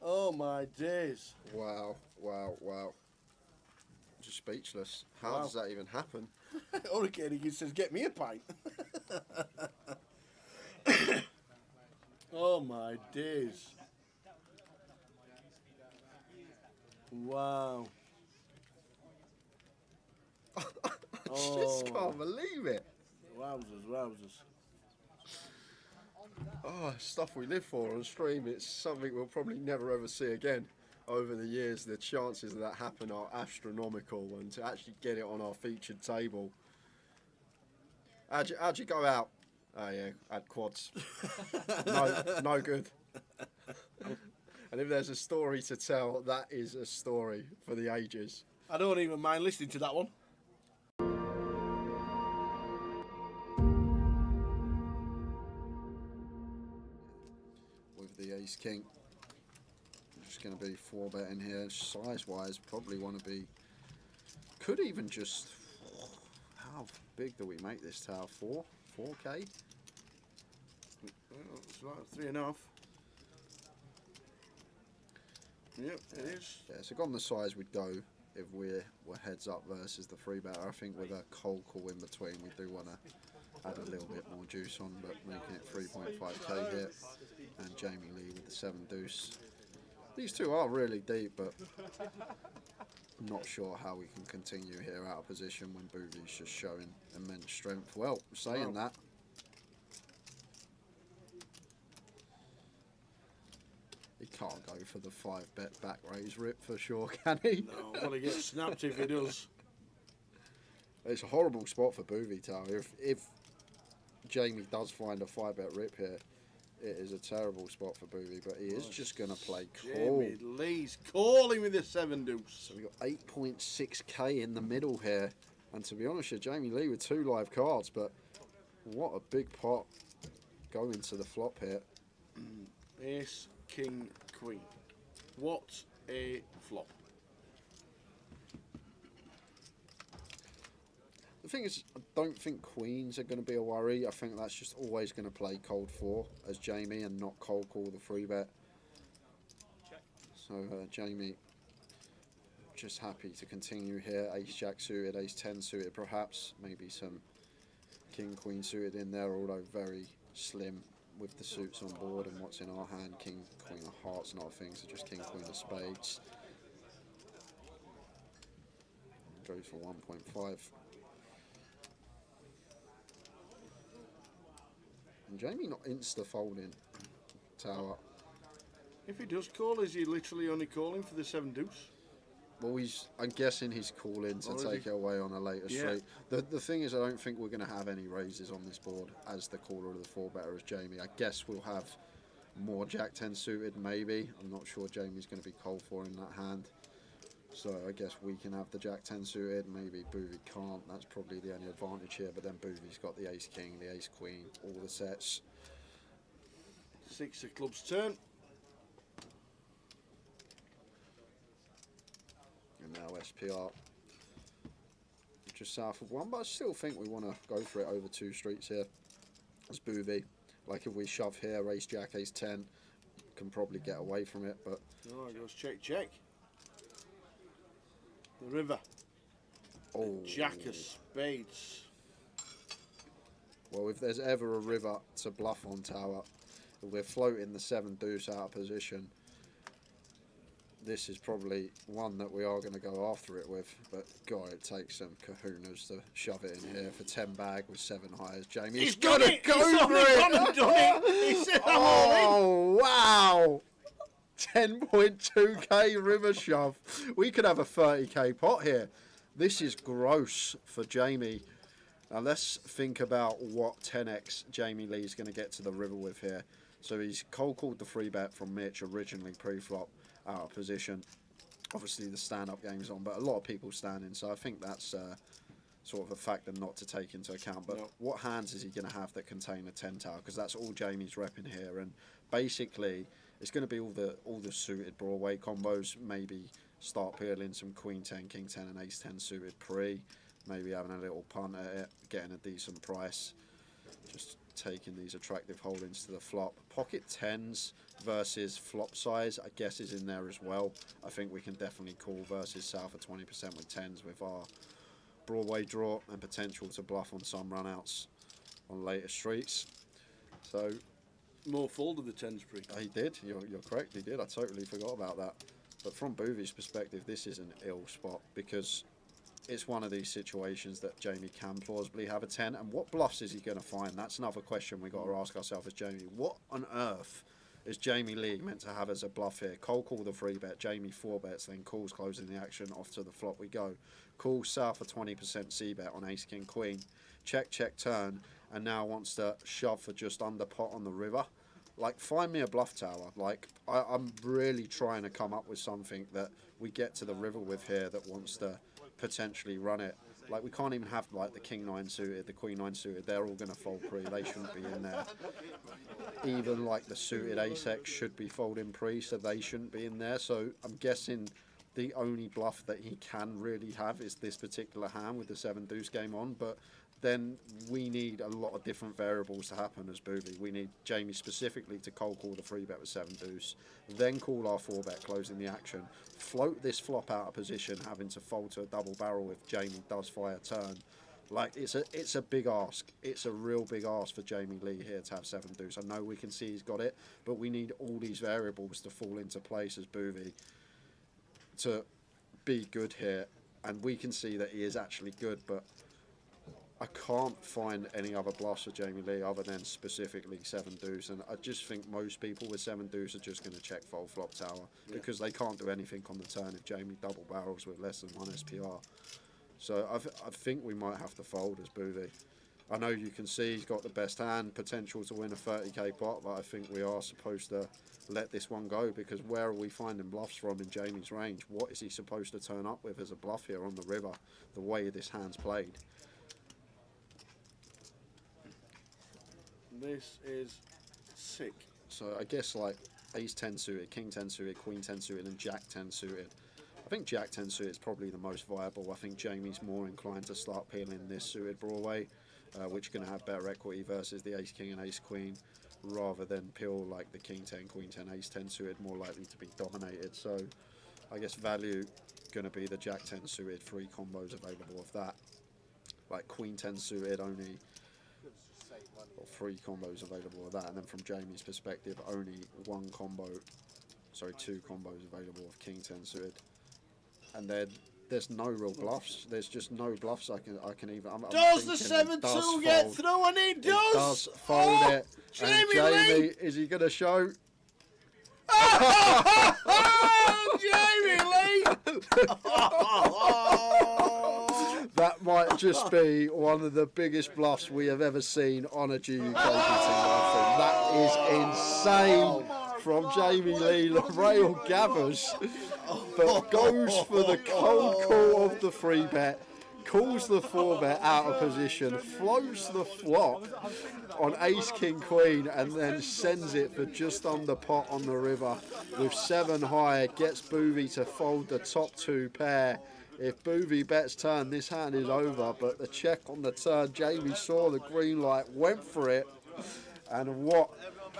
Oh my days. Wow, wow, wow. Just speechless. How Wow. does that even happen? Hurricane, he says, get me a pint. Oh my days. Wow. Just can't believe it. Wowzers, wowzers. Oh, stuff we live for on stream. It's something we'll probably never ever see again. Over the years, the chances of that happen are astronomical, and to actually get it on our featured table. How'd you go out? Oh yeah, had quads. No good. And if there's a story to tell, that is a story for the ages. I don't even mind listening to that one. With the ace king, just going to be 4-betting here. Size wise, probably want to be. Could even just. How big do we make this tower? 4K? Well, it's about 3.5. Yep, it is. Yeah, so gone the size we'd go if we're heads up versus the 3-better. I think with a cold call in between, we do want to add a little bit more juice on, but making it 3.5k here. And Jamie Lee with the 7 deuce. These two are really deep, but I'm not sure how we can continue here out of position when Boovy's just showing immense strength. Well, saying that, he can't go for the 5-bet back raise rip for sure, can he? No, well, he gets snapped if he does. It's a horrible spot for Boovy Tower. If Jamie does find a 5-bet rip here, it is a terrible spot for Boovy, but he is just going to play call. Jamie Lee's calling with the 7 deuce. So we've got 8.6k in the middle here. And to be honest, Jamie Lee with 2 live cards, but what a big pot going to the flop here. Ace, king, queen. What a flop. The thing is, I don't think queens are going to be a worry. I think that's just always going to play cold 4 as Jamie and not cold call the 3-bet. So Jamie just happy to continue here. Ace jack suited, ace 10 suited perhaps. Maybe some king queen suited in there, although very slim with the suits on board and what's in our hand. King queen of hearts, not a thing, so just king queen of spades. Goes for 1.5. And Jamie not insta-folding tower. If he does call, is he literally only calling for the 7 deuce? Well, I'm guessing he's calling to take it away on a later straight. The thing is, I don't think we're going to have any raises on this board as the caller of the 4-better as Jamie. I guess we'll have more jack 10 suited, maybe. I'm not sure Jamie's going to be cold for in that hand. So I guess we can have the jack 10 suited, maybe Boovy can't. That's probably the only advantage here, but then Boovy's got the ace king, the ace queen, all the sets. 6 of clubs turn. And now SPR just south of 1, but I still think we want to go for it over 2 streets here as Boovy. Like if we shove here, ace jack, ace 10, can probably get away from it, but... Oh, it goes check, check. The river. Oh. The jack of spades. Well, if there's ever a river to bluff on tower, if we're floating the 7 deuce out of position, this is probably one that we are going to go after it with, but God, it takes some kahunas to shove it in here for 10 bag with 7 highs. Jamie, he's got to go for it! He said, oh, wow! 10.2k river shove. We could have a 30k pot here. This is gross for Jamie. Now let's think about what 10x Jamie Lee's going to get to the river with here. So he's cold called the 3-bet from Mitch originally pre-flop out of position. Obviously the stand-up game's on, but a lot of people standing, so I think that's sort of a factor not to take into account. But what hands is he going to have that contain a 10 tower? Because that's all Jamie's repping here, and basically it's going to be all the suited Broadway combos. Maybe start peeling some queen 10, king 10 and ace 10 suited pre. Maybe having a little punt at it, getting a decent price. Just taking these attractive holdings to the flop. Pocket 10s versus flop size, I guess, is in there as well. I think we can definitely call versus south of 20% with 10s with our Broadway draw and potential to bluff on some runouts on later streets. So More folded the 10s pre. he did. You're correct. He did. I totally forgot about that. But from Boovy's perspective, this is an ill spot because it's one of these situations that Jamie can plausibly have a 10. And what bluffs is he going to find? That's another question we got to ask ourselves as Jamie. What on earth is Jamie Lee meant to have as a bluff here? Cold call the 3-bet. Jamie 4-bets, then calls closing the action. Off to the flop we go. Calls south of 20% C-bet on ace, king, queen. Check, check, turn. And now wants to shove for just under pot on the river. Like, find me a bluff tower. Like, I'm really trying to come up with something that we get to the river with here that wants to potentially run it. Like, we can't even have, like, the king 9 suited, the queen 9 suited. They're all going to fold pre. They shouldn't be in there. Even, like, the suited ace-x should be folding pre, so they shouldn't be in there. So I'm guessing the only bluff that he can really have is this particular hand with the 7-deuce game on. But then we need a lot of different variables to happen as Booby. We need Jamie specifically to cold call the 3-bet with 7-deuce, then call our 4-bet closing the action, float this flop out of position, having to fold to a double barrel if Jamie does fire turn. Like, it's a big ask. It's a real big ask for Jamie Lee here to have 7-deuce. I know we can see he's got it, but we need all these variables to fall into place as Booby to be good here. And we can see that he is actually good, but I can't find any other bluffs for Jamie Lee other than specifically 7-deuce, and I just think most people with 7-deuce are just going to check fold flop tower because they can't do anything on the turn if Jamie double barrels with less than 1 SPR. So I think we might have to fold as Booby. I know you can see he's got the best hand, potential to win a 30k pot, but I think we are supposed to let this one go because where are we finding bluffs from in Jamie's range? What is he supposed to turn up with as a bluff here on the river, the way this hand's played? This is sick. So I guess like ace 10 suited, king 10 suited, queen 10 suited and jack 10 suited. I think jack 10 suited is probably the most viable. I think Jamie's more inclined to start peeling this suited Broadway, which is going to have better equity versus the ace king and ace queen, rather than peel like the king 10, queen 10, ace 10 suited, more likely to be dominated. So I guess value going to be the jack 10 suited, 3 combos available of that. Like queen 10 suited only, or 3 combos available of that, and then from Jamie's perspective only 2 combos available of king 10 suited, and then there's no real bluffs. There's just no bluffs I can even. Does the 7-2 get through? And he does. It does fold it. And Jamie, is he going to show? Jamie Lee! That might just be one of the biggest bluffs we have ever seen on a GUKPT live. That is insane from Jamie Lee. The rail gathers, but goes for the cold call of the 3-bet, calls the 4-bet out of position, floats the flop on ace king queen, and then sends it for just under pot on the river with 7 high. Gets Boovy to fold the top 2 pair. If Boovy bets turn, this hand is over, but the check on the turn, Jamie saw the green light, went for it, and what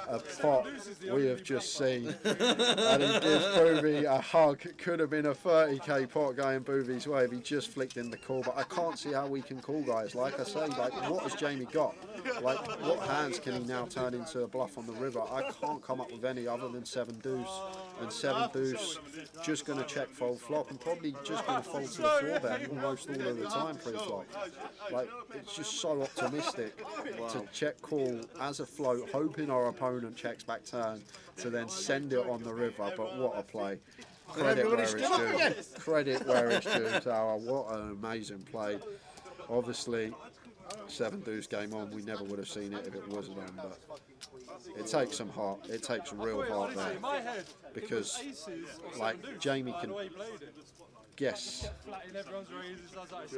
a pot we have just seen. And he gives Boovy a hug. Could have been a 30k pot going Boovy's way if he just flicked in the call, but I can't see how we can call, guys. Like I say, like, what has Jamie got? Like, what hands can he now turn into a bluff on the river? I can't come up with any other than 7-deuce. And 7-deuce just going to check fold flop and probably just going to fold to the 4-bet almost all of the time pre-flop. Like, it's just so optimistic to check call as a float, hoping our opponent checks back turn to then send it on the river. But what a play. Credit where it's due. Credit where it's due, Tower. What an amazing play. Obviously, 7-deuce game on, we never would have seen it if it wasn't on, but it takes some heart. It takes real heart there, because like Jamie can guess,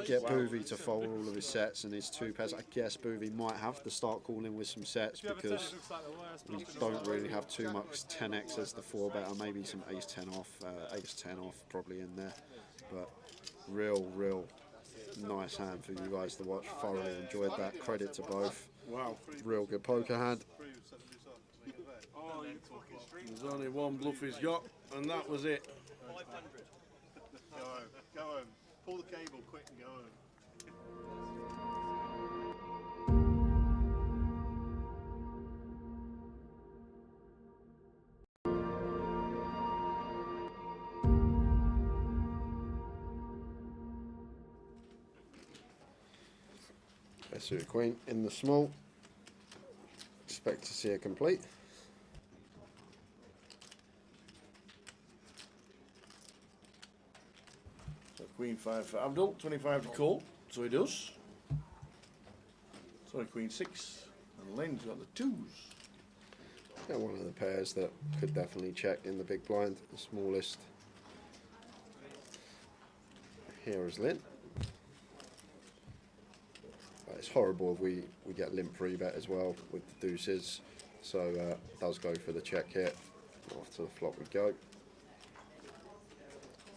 get Boovy to fold all of his sets and his 2 pairs. I guess Boovy might have to start calling with some sets because we don't really have too much 10x as the 4-bet, or maybe some ace 10 off, ace 10 off probably in there, but real nice hand for you guys to watch. Thoroughly enjoyed that. Credit to both. Wow. Real good poker hand. There's only one bluff he's got, and that was it. 500. Go home. Go home. Pull the cable quick and go home. Suited queen in the small. Expect to see a complete. So Queen 5 for Abdul, 25 to call, so he does. Sorry, Queen 6, and Lynn's got the 2s. Yeah, one of the pairs that could definitely check in the big blind, the smallest. Here is Lynn. It's horrible if we get limp free bet as well with the deuces, so does go for the check here. Off to the flop we go.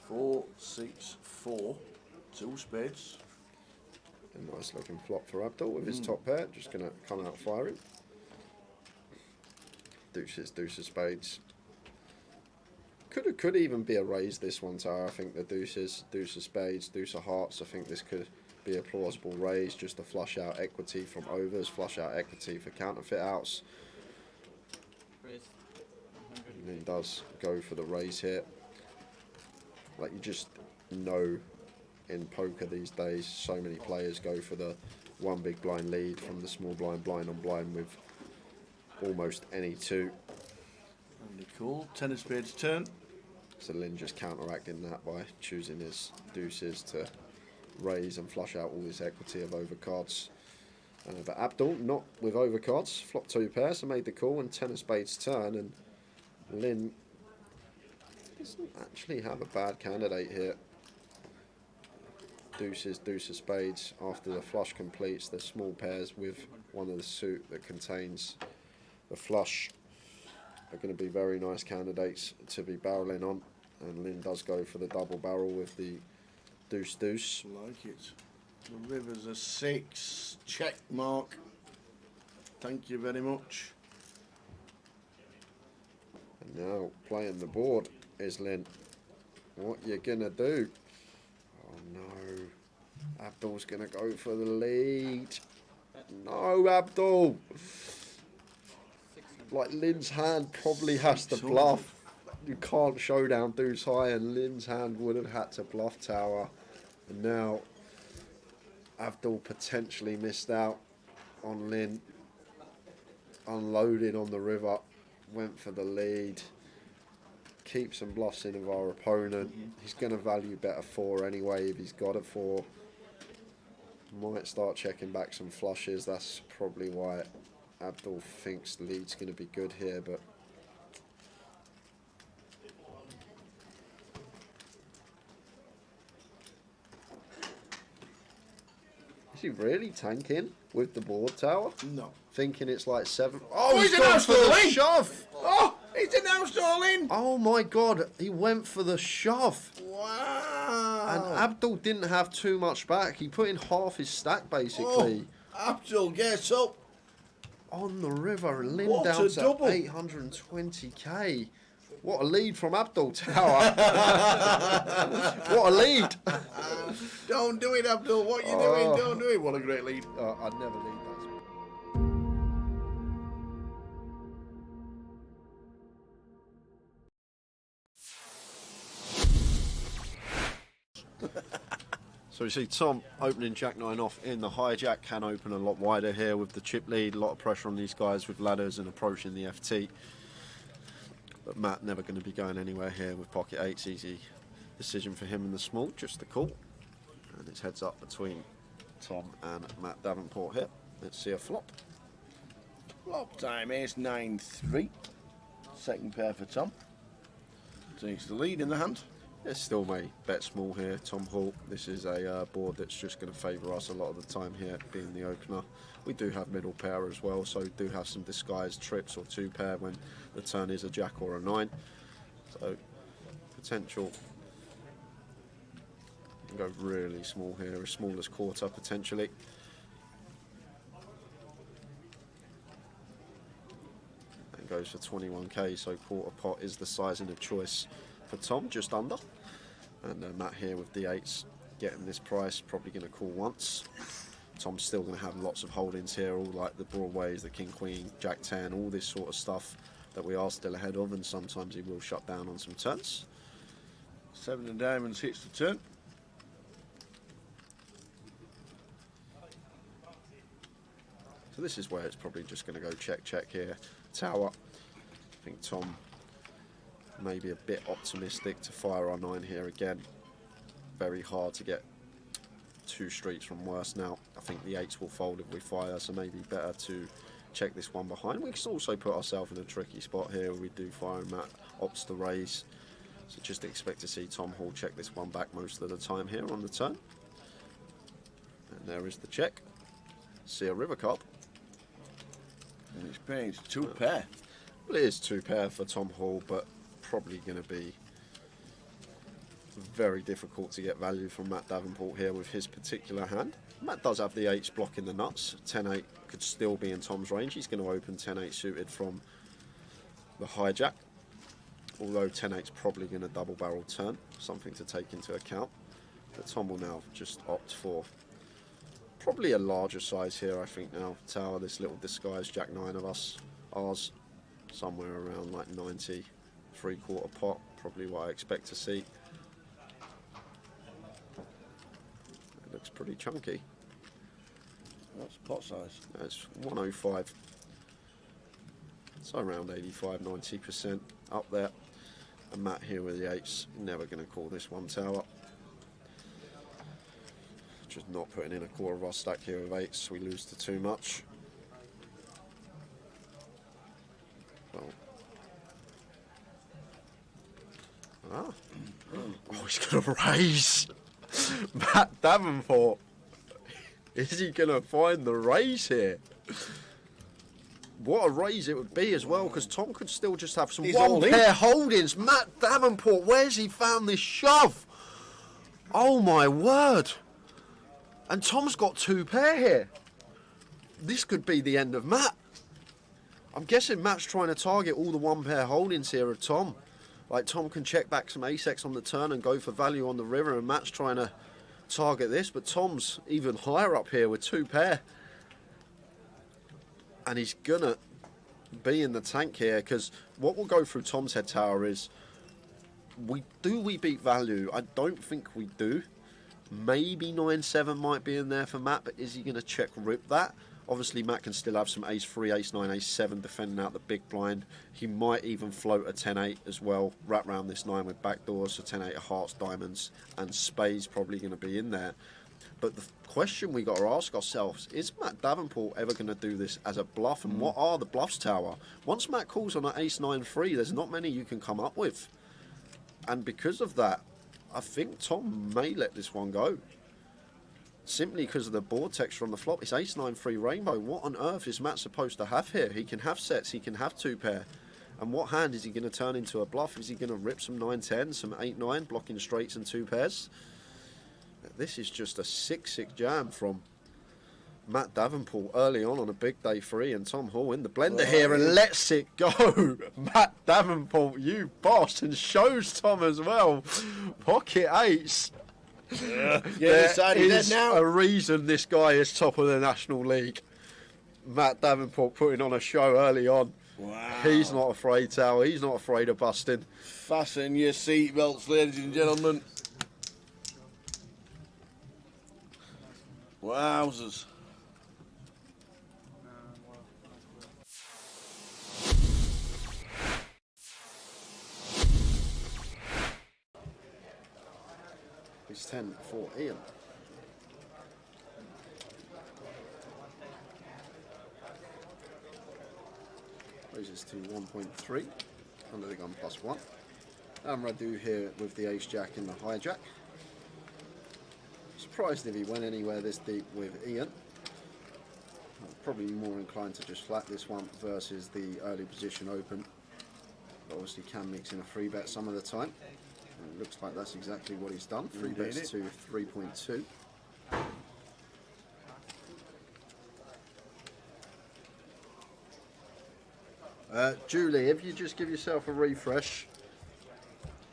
4, 6, 4, 2 spades. A nice looking flop for Abdul with his top pair, just going to come out firing. Deuces, deuces, spades. Could even be a raise this one, Tara. I think the deuces, deuce of spades, deuce of hearts. I think this could be a plausible raise, just to flush out equity from overs, flush out equity for counterfeit outs. And then does go for the raise here. Like, you just know in poker these days, so many players go for the one big blind lead from the small blind, blind on blind with almost any two. And they call. 10 of spades turn. So Lynn just counteracting that by choosing his deuces to raise and flush out all this equity of overcards. But Abdul not with overcards, flop 2 pairs, so made the call and 10 of spades turn, and Lynn doesn't actually have a bad candidate here. Deuces, deuce of spades. After the flush completes, the small pairs with one of the suit that contains the flush are going to be very nice candidates to be barreling on, and Lynn does go for the double barrel with the deuce deuce. Like it. The river's a 6. Check mark. Thank you very much. And now playing the board is Lynn. What you gonna do? Oh no. Abdul's gonna go for the lead. No, Abdul. Like, Lynn's hand probably has to bluff. You can't showdown deuce high, and Lynn's hand would have had to bluff tower. And now Abdul potentially missed out on Lynn. Unloaded on the river, went for the lead. Keep some bluffs in of our opponent. He's going to value bet a 4 anyway if he's got a 4. Might start checking back some flushes. That's probably why Abdul thinks the lead's going to be good here, but is he really tanking with the board tower? No. Thinking it's like 7. Oh, he's he's gone announced for the all in. shove! Oh, he's announced all in. Oh my god, he went for the shove. Wow. And Abdul didn't have too much back. He put in half his stack basically. Oh, Abdul gets up. On the river, and Lynn What down a to double. 820k. What a lead from Abdul Tower. What a lead. Don't do it, Abdul. What are you doing? Don't do it. What a great lead. I'd never lead that. So we see Tom opening Jack-9 off in the hijack. Can open a lot wider here with the chip lead. A lot of pressure on these guys with ladders and approaching the FT. But Matt never going to be going anywhere here with pocket 8s. Easy decision for him in the small, just the call. And it's heads up between Tom and Matt Davenport here. Let's see a flop. Flop time is 9-3. Second pair for Tom. Takes the lead in the hand. It still may bet small here, Tom Hall. This is a board that's just going to favour us a lot of the time here, being the opener. We do have middle pair as well, so do have some disguised trips or 2 pair when the turn is a jack or a 9. So potential. Go really small here, as small as quarter potentially. goes for 21k, so quarter pot is the sizing of choice for Tom, just under. And Matt here with D8s getting this price, probably going to call once. Tom's still going to have lots of holdings here, all like the Broadways, the King Queen, Jack 10, all this sort of stuff that we are still ahead of, and sometimes he will shut down on some turns. 7 of diamonds hits the turn. So this is where it's probably just going to go check, check here. Tower. I think Tom may be a bit optimistic to fire our 9 here again. Very hard to get 2 streets from worse now. I think the 8s will fold if we fire, so maybe better to check this one behind. We can also put ourselves in a tricky spot here where we do fire and Matt opts to raise. So just expect to see Tom Hall check this one back most of the time here on the turn. And there is the check. See a river card. And it's paying 2 pair. Well, it is 2 pair for Tom Hall, but probably going to be very difficult to get value from Matt Davenport here with his particular hand. Matt does have the 8s blocking the nuts. 10-8 could still be in Tom's range. He's going to open 10-8 suited from the hijack. Although 10-8's probably going to double barrel turn, something to take into account. But Tom will now just opt for probably a larger size here, I think now. Tower, this little disguised Jack 9 of us. Ours, somewhere around like 90, 3/4 pot, probably what I expect to see. It looks pretty chunky. That's pot size. It's 105. So around 85-90% up there. And Matt here with the 8s, never going to call this one tower. Just not putting in a quarter of our stack here with 8s, we lose to too much. Well. Oh, he's going to raise. Matt Davenport. Is he going to find the raise here? What a raise it would be as well, because Tom could still just have some one pair holdings. Matt Davenport, where's he found this shove? Oh my word. And Tom's got 2 pair here. This could be the end of Matt. I'm guessing Matt's trying to target all the 1 pair holdings here of Tom. Like Tom can check back some ace-x on the turn and go for value on the river, and Matt's trying to target this, but Tom's even higher up here with 2 pair. And he's gonna be in the tank here, because what will go through Tom's head, Tower, is we beat value? I don't think we do. Maybe 9-7 might be in there for Matt, but is he going to check rip that? Obviously Matt can still have some ace-3, ace-9, ace-7 defending out the big blind. He might even float a 10-8 as well, wrap round this 9 with backdoors, so 10-8 of hearts, diamonds and spades probably going to be in there. But the question we got to ask ourselves, is Matt Davenport ever going to do this as a bluff? And what are the bluffs, Tower? Once Matt calls on an ace-9-3, there's not many you can come up with. And because of that, I think Tom may let this one go. Simply because of the board text from the flop. It's ace-9-3 rainbow. What on earth is Matt supposed to have here? He can have sets, he can have 2 pair. And what hand is he going to turn into a bluff? Is he going to rip some 9-10, some 8-9, blocking straights and 2 pairs? This is just a 6-6 jam from Matt Davenport early on a big day 3, and Tom Hall in the blender here and lets it go. Matt Davenport, you boss, and shows Tom as well. Pocket 8s. Yeah, there is a reason this guy is top of the National League. Matt Davenport putting on a show early on. Wow. He's not afraid, Tower. He's not afraid of busting. Fasten your seatbelts, ladies and gentlemen. Wowzers. It's 10 for Ian. Raises to 1.3 under the gun +1. And Radu here with the ace-jack in the hijack. Surprised if he went anywhere this deep with Ian. Probably more inclined to just flat this one versus the early position open. But obviously can mix in a 3-bet some of the time. And it looks like that's exactly what he's done. 3-bets to 3.2. Julie, if you just give yourself a refresh,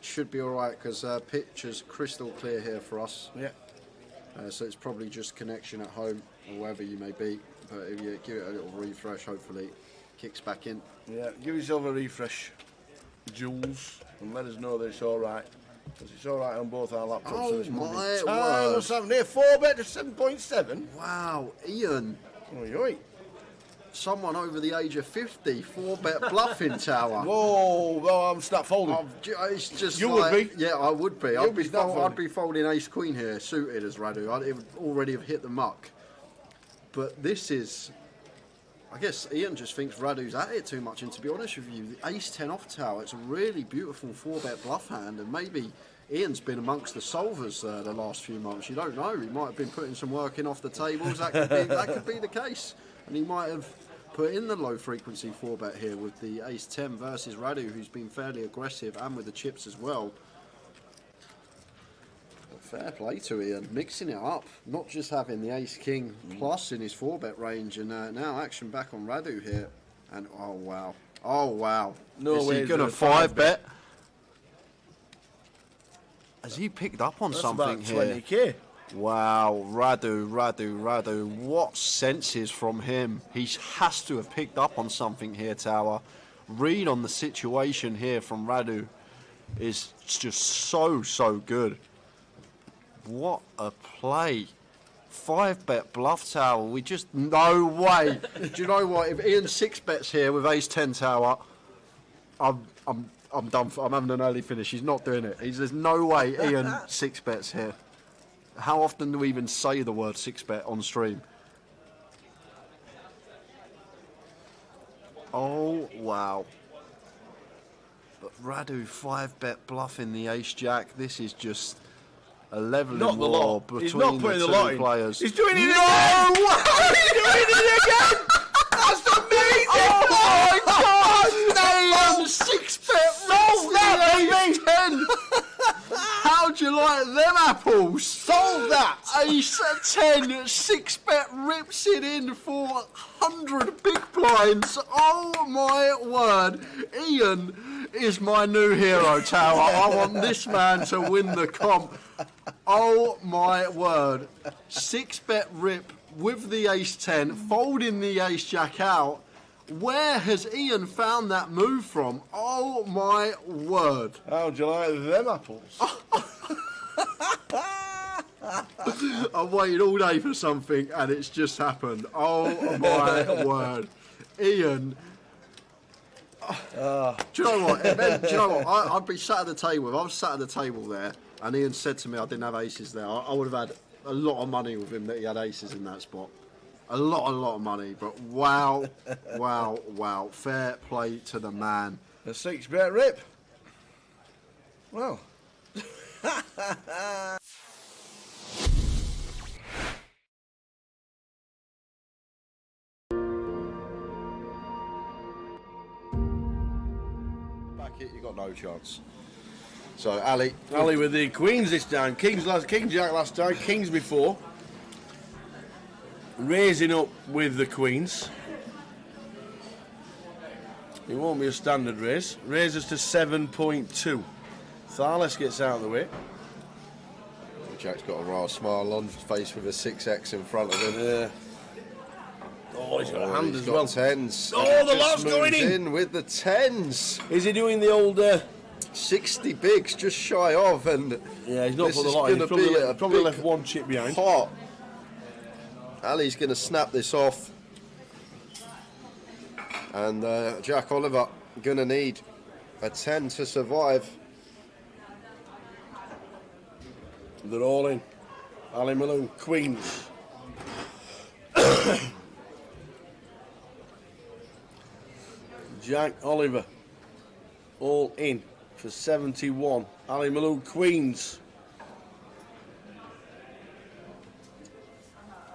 should be all right because picture's crystal clear here for us. Yeah. So it's probably just connection at home or wherever you may be. But if you give it a little refresh, hopefully it kicks back in. Yeah, give yourself a refresh, Jules, and let us know that it's all right. Because it's all right on both our laptops. Oh, so it's my Monday. word. What's happening here? 4-bet to 7.7. Wow, Ian, Oi, oi. someone over the age of 50, 4-bet bluffing tower. Whoa, well, I'm start folding. It's just You like, would be? Yeah, I would be. You'd be snap folding. I'd be folding ace queen here, suited as Radu. It would already have hit the muck. But this is, I guess Ian just thinks Radu's at it too much. And to be honest with you, the ace 10 off tower, it's a really beautiful 4-bet bluff hand. And maybe Ian's been amongst the solvers the last few months. You don't know. He might have been putting some work in off the tables. That could be the case. And he might have put in the low frequency 4-bet here with the ace 10 versus Radu, who's been fairly aggressive, and with the chips as well. Fair play to Ian, mixing it up, not just having the ace king plus in his 4-bet range, and now action back on Radu here. And oh wow, No is way. he gonna 5-bet? Has he picked up on That's something about here? 20k. Wow, Radu, what senses from him. He has to have picked up on something here, Tower. Read on the situation here from Radu is just so good. What a play. 5-bet bluff tower. We just, no way. Do you know what? If Ian 6-bets here with ace 10 tower, I'm done. I'm having an early finish. He's not doing it. There's no way Ian 6-bets here. How often do we even say the word 6-bet on stream? Oh, wow. But Radu 5-bet bluffing the ace jack. This is just a leveling Not the war lot. between He's not the putting the two lot in. players. He's doing it No again. way! He's doing it again. That's amazing. Oh my God! Ian 6-bet Solve that, baby. 10. How'd you like them apples? Solve that. Ace 10, 6-bet rips it in for 100 big blinds. Oh my word. Ian is my new hero, Tower. I want this man to win the comp. Oh my word. 6-bet rip with the ace 10, folding the ace jack out. Where has Ian found that move from? Oh my word. How'd you like them apples? I've waited all day for something and it's just happened. Oh my word. Ian. Do you know what? Do you know what? I'd be sat at the table. If I was sat at the table there and Ian said to me I didn't have aces there, I would have had a lot of money with him that he had aces in that spot. A lot of money. But wow. Fair play to the man. A 6-bet rip. Well. Back it, you got no chance. So Ali with the queens this time. King jack last time. Kings before. Raising up with the queens. It won't be a standard raise. Raises to 7.2. Thales gets out of the way. Jack's got a rather smile on his face with a 6x in front of him. Yeah. Oh, he's got a hand He's as got well. tens. Oh, And the he just lot's going moves in. with the tens. Is he doing the old... 60 bigs, just shy of, and yeah, he's not this put the is lot in. He's gonna be a probably big left one chip behind. pot. Ali's going to snap this off, and Jack Oliver going to need a 10 to survive. They're all in. Ali Malone, queens. Jack Oliver, all in for 71. Ali Malone, queens.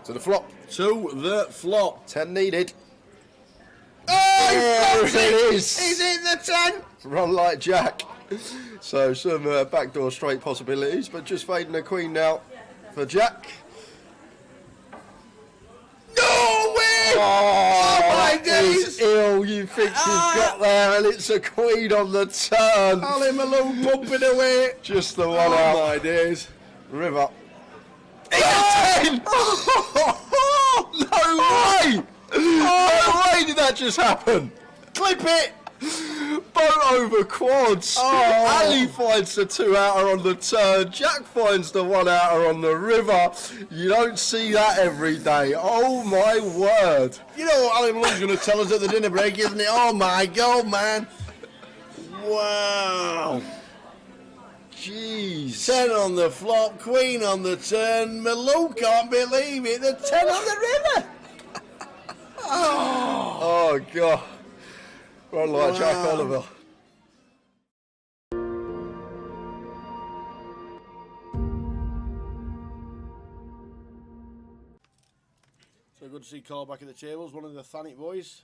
To the flop. To the flop. 10 needed. Oh, There it is. He's in the 10. Run like Jack. So some backdoor straight possibilities, but just fading a queen now for Jack. No way! Oh my days! Ill, you think you've got there, and it's a queen on the turn. Ali Malone pumping away. Just the one Oh out. my days. River. It's a 10! No way! No way did that just happen! Clip it! Boat over quads. Oh. Ali finds the 2-outer on the turn. Jack finds the 1-outer on the river. You don't see that every day. Oh my word. You know what Ali Malone's going to tell us at the dinner break, isn't it? Oh my God, man. Wow. Jeez. 10 on the flop, queen on the turn. Malone can't believe it. The 10 on the river. Oh God. Run like Jack Wow. Oliver. So good to see Carl back at the tables, one of the Thanet boys.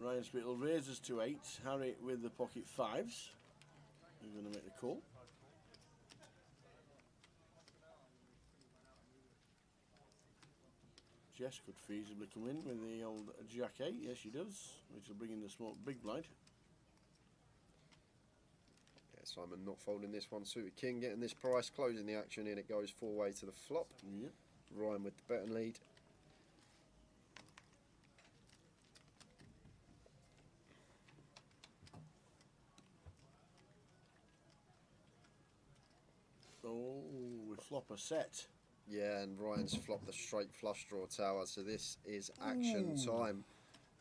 Ryan Spittle raises to 8. Harry with the pocket 5s. He's going to make the call. Jess could feasibly come in with the old Jack 8. Yes, she does. Which will bring in the small big blind. Yeah, Simon not folding this one. Suited King getting this price, closing the action in. It goes 4-way to the flop. Yep. Ryan with the betting lead. Oh, we flop a set. Yeah, and Ryan's flopped the straight flush draw tower, so this is action time.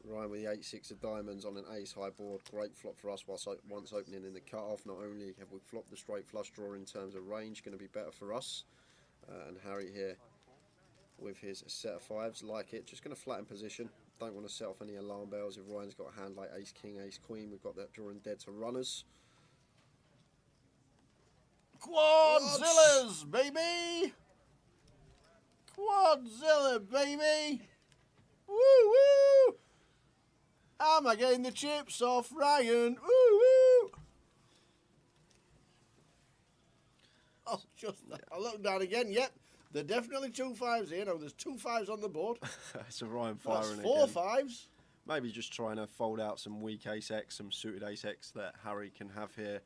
Ryan with the 8-6 of diamonds on an ace-high board. Great flop for us once opening in the cut-off. Not only have we flopped the straight flush draw in terms of range, going to be better for us. And Harry here with his set of 5s, like it. Just going to flatten position. Don't want to set off any alarm bells. If Ryan's got a hand like ace-king, ace-queen, we've got that drawing dead to runners. Quadzillas, baby! Quadzilla, baby! Woo woo! Am I getting the chips off Ryan? Woo woo! Oh, just I look down again. Yep, there are definitely 2 5s here. Now there's 2 5s on the board. So Ryan That's firing 4 again. 5s. Maybe just trying to fold out some weak ace-x, some suited ace-x that Harry can have here.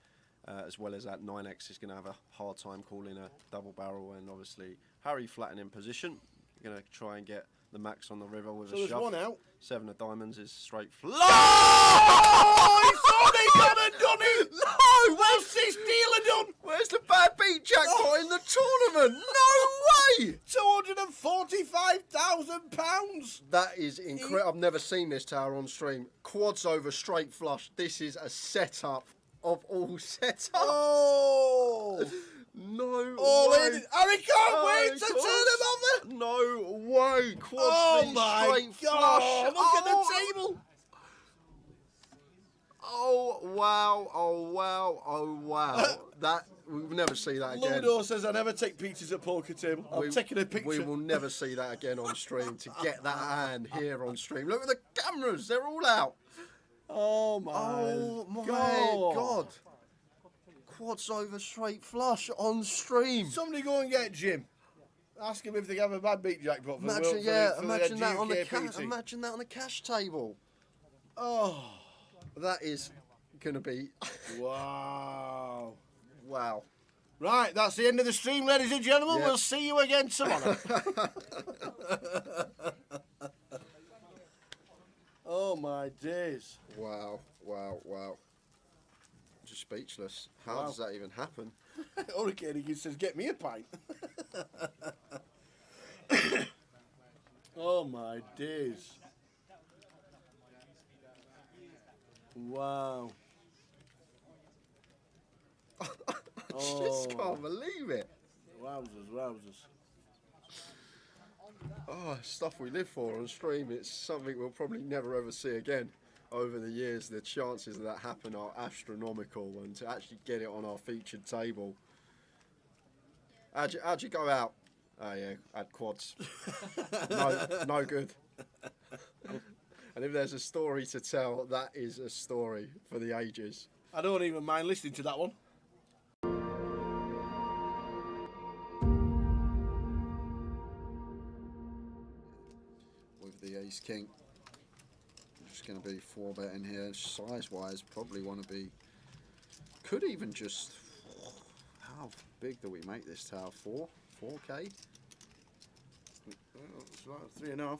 As well as that 9x is going to have a hard time calling a double barrel, and obviously Harry flattening in position. Going to try and get the max on the river with So a there's shove. 1 out. 7 of diamonds is straight Oh, he thought he got it done it. No, what's this dealer done? Where's the bad beat jackpot in the tournament? No way! £245,000. That is incredible. I've never seen this tower on stream. Quads over straight flush. This is a setup of all setups. Oh. No Oh, way. Harry can't Oh, wait to of turn course. him over. No way. Quads Oh V my straight God! flush. Look at the table. Oh wow! Oh wow! Oh wow! That we'll never see that again. Ludo says I never take pictures at poker table. I'm taking a picture. We will never see that again on stream. To get that hand here on stream. Look at the cameras; they're all out. Oh my! Oh my God. God! Quads over straight flush on stream. Somebody go and get Jim. Ask him if they have a bad beat jackpot for Imagine, the, yeah, for imagine the that on the GUKPT. imagine that on the cash table. Oh, That is gonna be wow. wow. Right, that's the end of the stream, ladies and gentlemen. Yeah. We'll see you again tomorrow. Oh my days. Wow, wow, wow. Just speechless. How Wow. does that even happen? Hurricane he says, get me a pint. Oh my days. Wow. I just can't believe it. Wowzers, wowzers. Oh, stuff we live for on stream. It's something we'll probably never ever see again. Over the years, the chances of that happen are astronomical, and to actually get it on our featured table. How'd you go out? Oh yeah, had quads. No good. And if there's a story to tell, that is a story for the ages. I don't even mind listening to that one. With the ace king. Just going to be 4-betting here. Size wise, probably want to be. Could even just. How big do we make this tower? 4K? Well, it's about 3.5.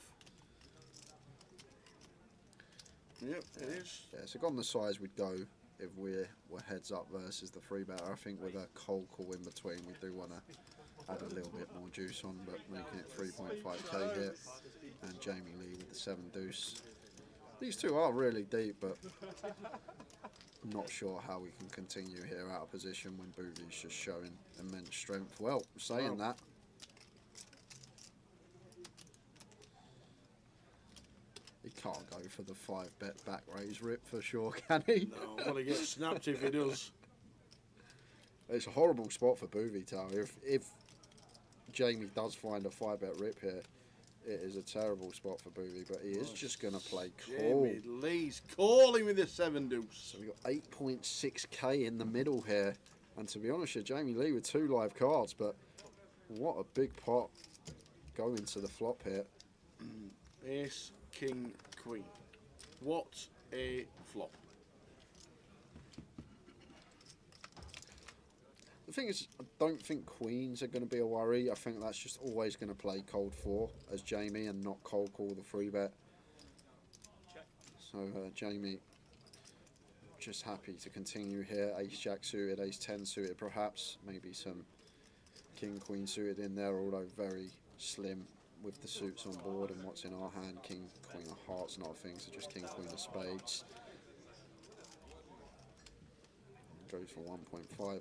Yep, it is. Yeah, so on the size we'd go if we're heads up versus the 3-better. I think with a cold call in between, we do want to add a little bit more juice on, but making it 3.5k here. And Jamie Lee with the 7 deuce. These two are really deep, but not sure how we can continue here out of position when Boovy's just showing immense strength. Well, saying that, he can't go for the 5-bet back raise rip for sure, can he? No, well, he gets snapped if he does. It's a horrible spot for Boovy Tower. If Jamie does find a 5-bet rip here, it is a terrible spot for Boovy, but he is just going to play call. Jamie Lee's calling with the 7 deuce. So we've got 8.6k in the middle here. And to be honest, Jamie Lee with 2 live cards, but what a big pot going to the flop here. Ace, king, queen. What a flop. The thing is, I don't think queens are going to be a worry. I think that's just always going to play cold 4 as Jamie and not cold call the 3-bet. So Jamie just happy to continue here. Ace jack suited, ace 10 suited perhaps. Maybe some king queen suited in there, although very slim with the suits on board and what's in our hand. King queen of hearts not a thing, so just king queen of spades. Goes for 1.5.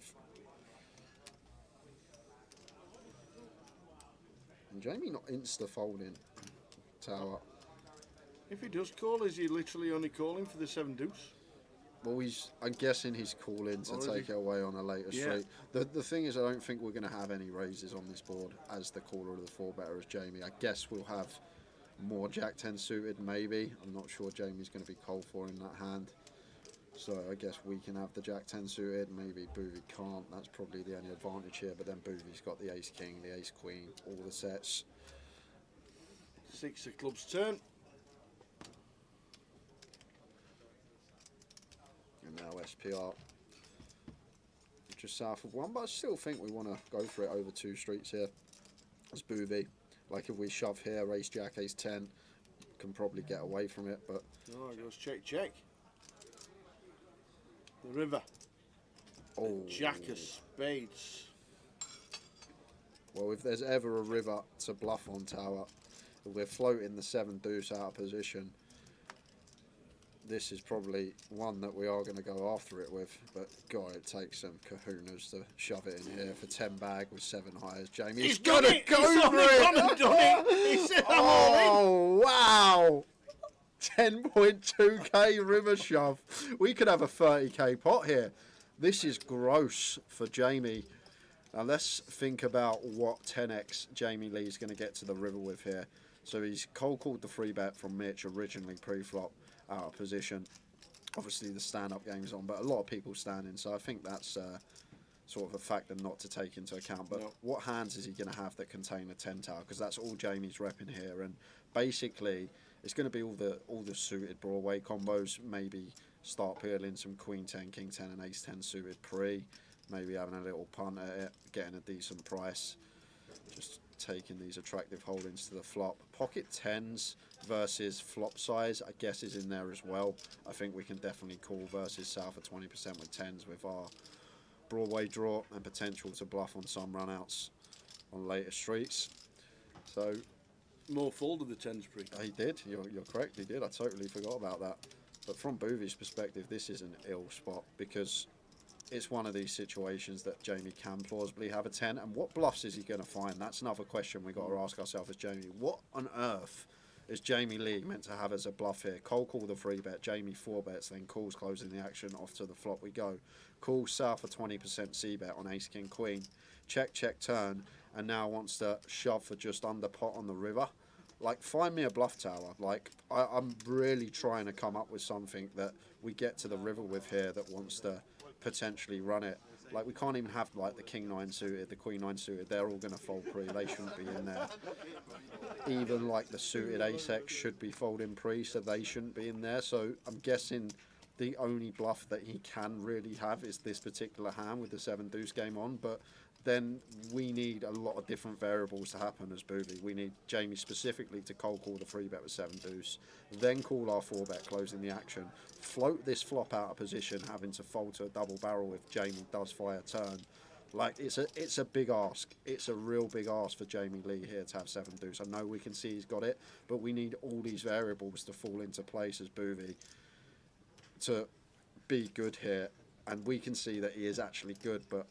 And Jamie not insta-folding tower. If he does call, is he literally only calling for the 7 deuce? Well, I'm guessing he's calling to take it away on a later straight. The thing is, I don't think we're going to have any raises on this board as the caller of the 4-better as Jamie. I guess we'll have more jack 10 suited, maybe. I'm not sure Jamie's going to be cold 4 in that hand. So I guess we can have the jack 10 suited, maybe Boovy can't. That's probably the only advantage here, but then Boovy's got the ace king, the ace queen, all the sets. 6 of clubs turn. And now SPR just south of 1, but I still think we want to go for it over 2 streets here as Boovy. Like if we shove here, ace jack, ace 10, can probably get away from it, but... Oh, it goes check, check. The river. Oh. The jack of spades. Well, if there's ever a river to bluff on tower, if we're floating the 7 deuce out of position, this is probably one that we are going to go after it with. But God, it takes some kahunas to shove it in here for 10 bag with 7 highs. Jamie, he's got to go for it. He said, I'm all oh wow! 10.2k river shove. We could have a 30k pot here. This is gross for Jamie. Now let's think about what 10x Jamie Lee's going to get to the river with here. So he's cold called the 3-bet from Mitch originally pre-flop out of position. Obviously the stand-up game's on, but a lot of people standing, so I think that's sort of a factor not to take into account. But what hands is he going to have that contain a 10 tower? Because that's all Jamie's repping here, and basically it's going to be all the suited Broadway combos. Maybe start peeling some queen 10, king 10 and ace 10 suited pre. Maybe having a little punt at it, getting a decent price. Just taking these attractive holdings to the flop. Pocket 10s versus flop size, I guess, is in there as well. I think we can definitely call versus south of 20% with 10s with our Broadway draw and potential to bluff on some runouts on later streets. So More folded the 10s pre. he did, you're correct, he did. I totally forgot about that. But from Boovy's perspective, this is an ill spot because it's one of these situations that Jamie can plausibly have a 10. And what bluffs is he going to find? That's another question we got to ask ourselves as Jamie. What on earth is Jamie Lee meant to have as a bluff here? Cold call the 3-bet, Jamie 4-bets, then calls closing the action, off to the flop we go. Call south for 20% C-bet on ace king queen. Check, check, turn, and now wants to shove for just under pot on the river. Like, find me a bluff tower. Like, I'm really trying to come up with something that we get to the river with here that wants to potentially run it. Like, we can't even have, like, the king 9 suited, the queen 9 suited. They're all going to fold pre. They shouldn't be in there. Even, like, the suited ace-x should be folding pre, so they shouldn't be in there. So I'm guessing the only bluff that he can really have is this particular hand with the 7 deuce game on. But then we need a lot of different variables to happen as booby. We need Jamie specifically to cold call the 3-bet with 7 deuce, then call our 4-bet closing the action, float this flop out of position, having to fold to a double barrel if Jamie does fire turn. Like, it's a big ask. It's a real big ask for Jamie Lee here to have 7 deuce. I know we can see he's got it, but we need all these variables to fall into place as booby to be good here. And we can see that he is actually good, but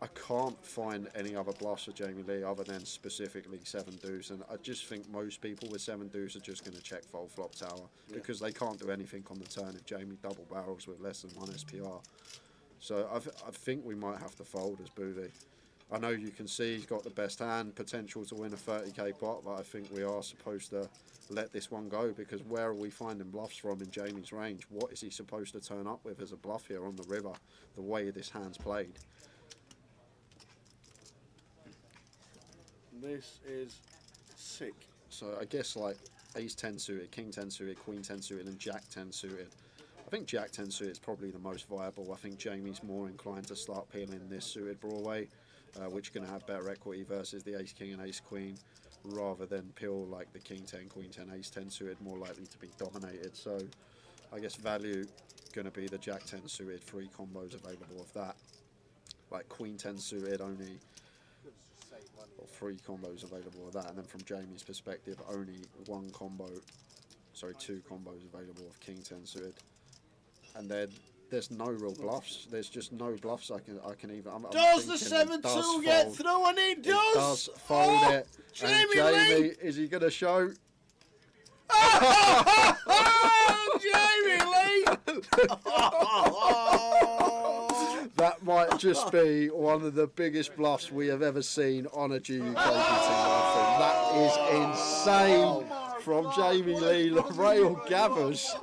I can't find any other bluffs for Jamie Lee other than specifically 7 deuce, and I just think most people with 7 deuce are just going to check fold flop tower because they can't do anything on the turn if Jamie double barrels with less than 1 SPR. So I think we might have to fold as booby. I know you can see he's got the best hand, potential to win a 30k pot, but I think we are supposed to let this one go because where are we finding bluffs from in Jamie's range? What is he supposed to turn up with as a bluff here on the river, the way this hand's played? This is sick. So I guess like ace 10 suited, king 10 suited, queen 10 suited and jack 10 suited. I think jack 10 suited is probably the most viable. I think Jamie's more inclined to start peeling this suited Broadway, which is going to have better equity versus the ace king and ace queen, rather than peel like the king 10, queen 10, ace 10 suited, more likely to be dominated. So I guess value going to be the jack 10 suited, 3 combos available of that. Like queen 10 suited only, or 3 combos available of that, and then from Jamie's perspective only 2 combos available of king 10 suited, and then there's no real bluffs. There's just no bluffs I can even. Does the 7-2 get through? And he does. It does fold it. And Jamie, is he going to show? Jamie Lee! That might just be one of the biggest bluffs we have ever seen on a GUKPT live. That is insane from Jamie Lee. The rail gathers,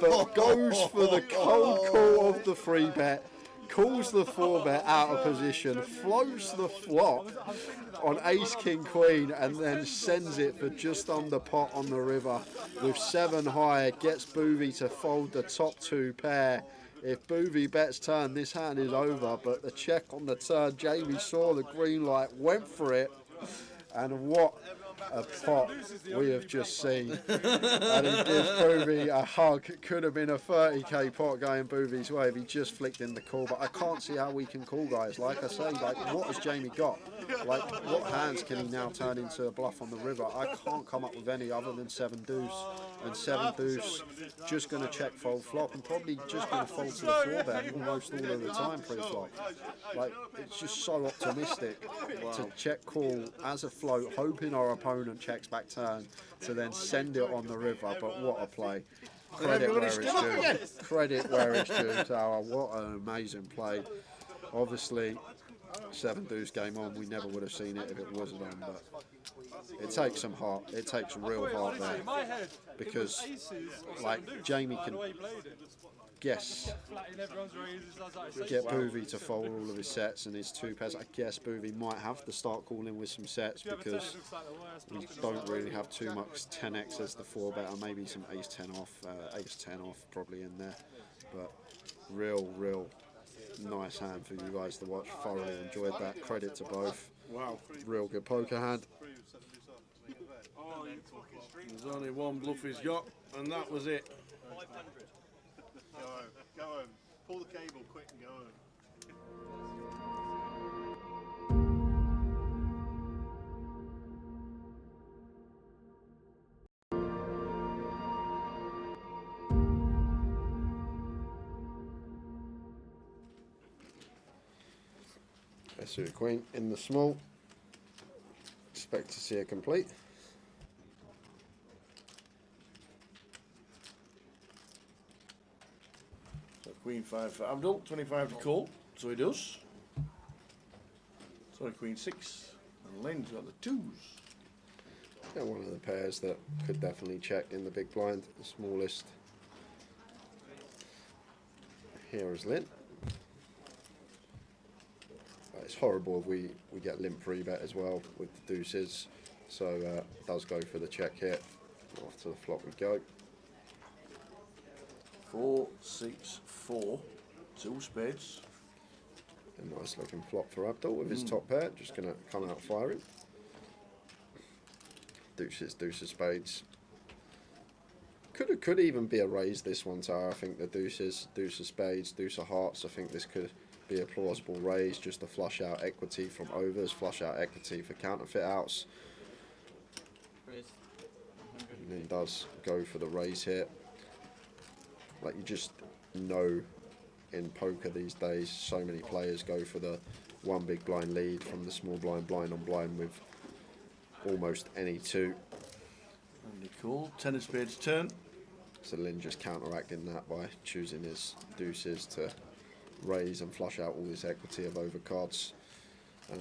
but goes for the cold call of the 3-bet, calls the 4-bet out of position, floats the flop on ace king queen, and then sends it for just under pot on the river with 7 high. Gets booby to fold the top 2 pair. If booby bets turn, this hand is over, but the check on the turn, Jamie saw the green light, went for it, and what a pot we have just seen. And he gives booby a hug. Could have been a 30k pot going booby's way if he just flicked in the call, but I can't see how we can call, guys. Like I say, like, what has Jamie got? Like, what hands can he now turn into a bluff on the river? I can't come up with any other than 7 deuce, and 7 deuce just going to check fold flop and probably just going to fold to the 4-bet almost all of the time pre-flop. Like, it's just so optimistic to check call as a float, hoping our opponent checks back turn to then send it on the river. But what a play. Credit where it's due. Credit where it's due, Tower. What an amazing play. Obviously, 7 deuce game on, we never would have seen it if it wasn't on, but it takes some heart. It takes real heart there, because like Jamie can guess, get Boovy to fold all of his sets and his 2 pairs. I guess Boovy might have to start calling with some sets because we don't really have too much 10x as the 4-bet, or maybe some ace 10 off, ace 10 off probably in there. But real nice hand for you guys to watch. Thoroughly enjoyed that. Credit to both. Wow. Real good poker hand. There's only one bluff he's got, and that was it. Go home. Pull the cable quick and go home. Suited queen in the small. Expect to see a complete. So queen 5 for Abdul, 25 to call, so he does. Sorry, queen 6, and Len's got the 2s. Yeah, one of the pairs that could definitely check in the big blind, the smallest. Here is limp. It's horrible if we get limp free bet as well with the deuces, so does go for the check here. Off to the flop we go. 4, 6, 4, 2 spades. A nice looking flop for Abdul with his top pair, just going to come out firing. Deuces, deuces, spades. Could even be a raise this one, Tara. I think the deuces, deuce of spades, deuce of hearts. I think this could be a plausible raise, just to flush out equity from overs, flush out equity for counterfeit outs. And he does go for the raise here. Like, you just know in poker these days, so many players go for the one big blind lead from the small blind, blind on blind with almost any two. Really cool. 10 of spades turn. So Lynn just counteracting that by choosing his deuces to raise and flush out all this equity of overcards.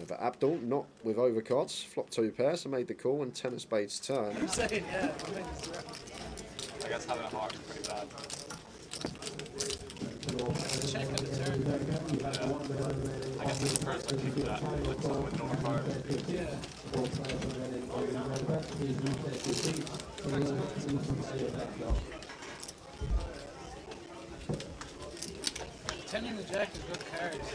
But Abdul, not with overcards, flopped 2 pairs, so made the call and 10 of spades turn. I'm saying, yeah. I guess having a heart is pretty bad. Check at the turn. I guess this person keeps that with no card. Ten and the jack is good cards.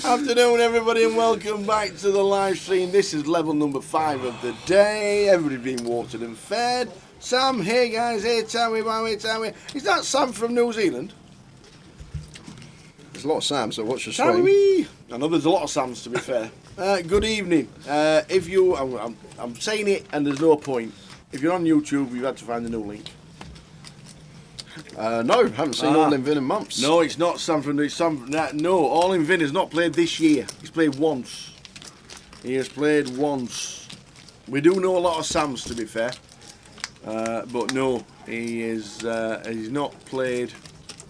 Afternoon, everybody, and welcome back to the live stream. This is level number 5 of the day. Everybody's been watered and fed. Sam, hey guys, hey Tammy, wow, Tammy. Is that Sam from New Zealand? There's a lot of Sams, so watch the stream. Tammy! I know there's a lot of Sams, to be fair. Good evening. If you, I'm saying it, and there's no point. If you're on YouTube, you've had to find the new link. No, haven't seen All in Vin in months. No, it's not Sam from no, All in Vin has not played this year. He's played once. He has played once. We do know a lot of Sams, to be fair, but no, he's not played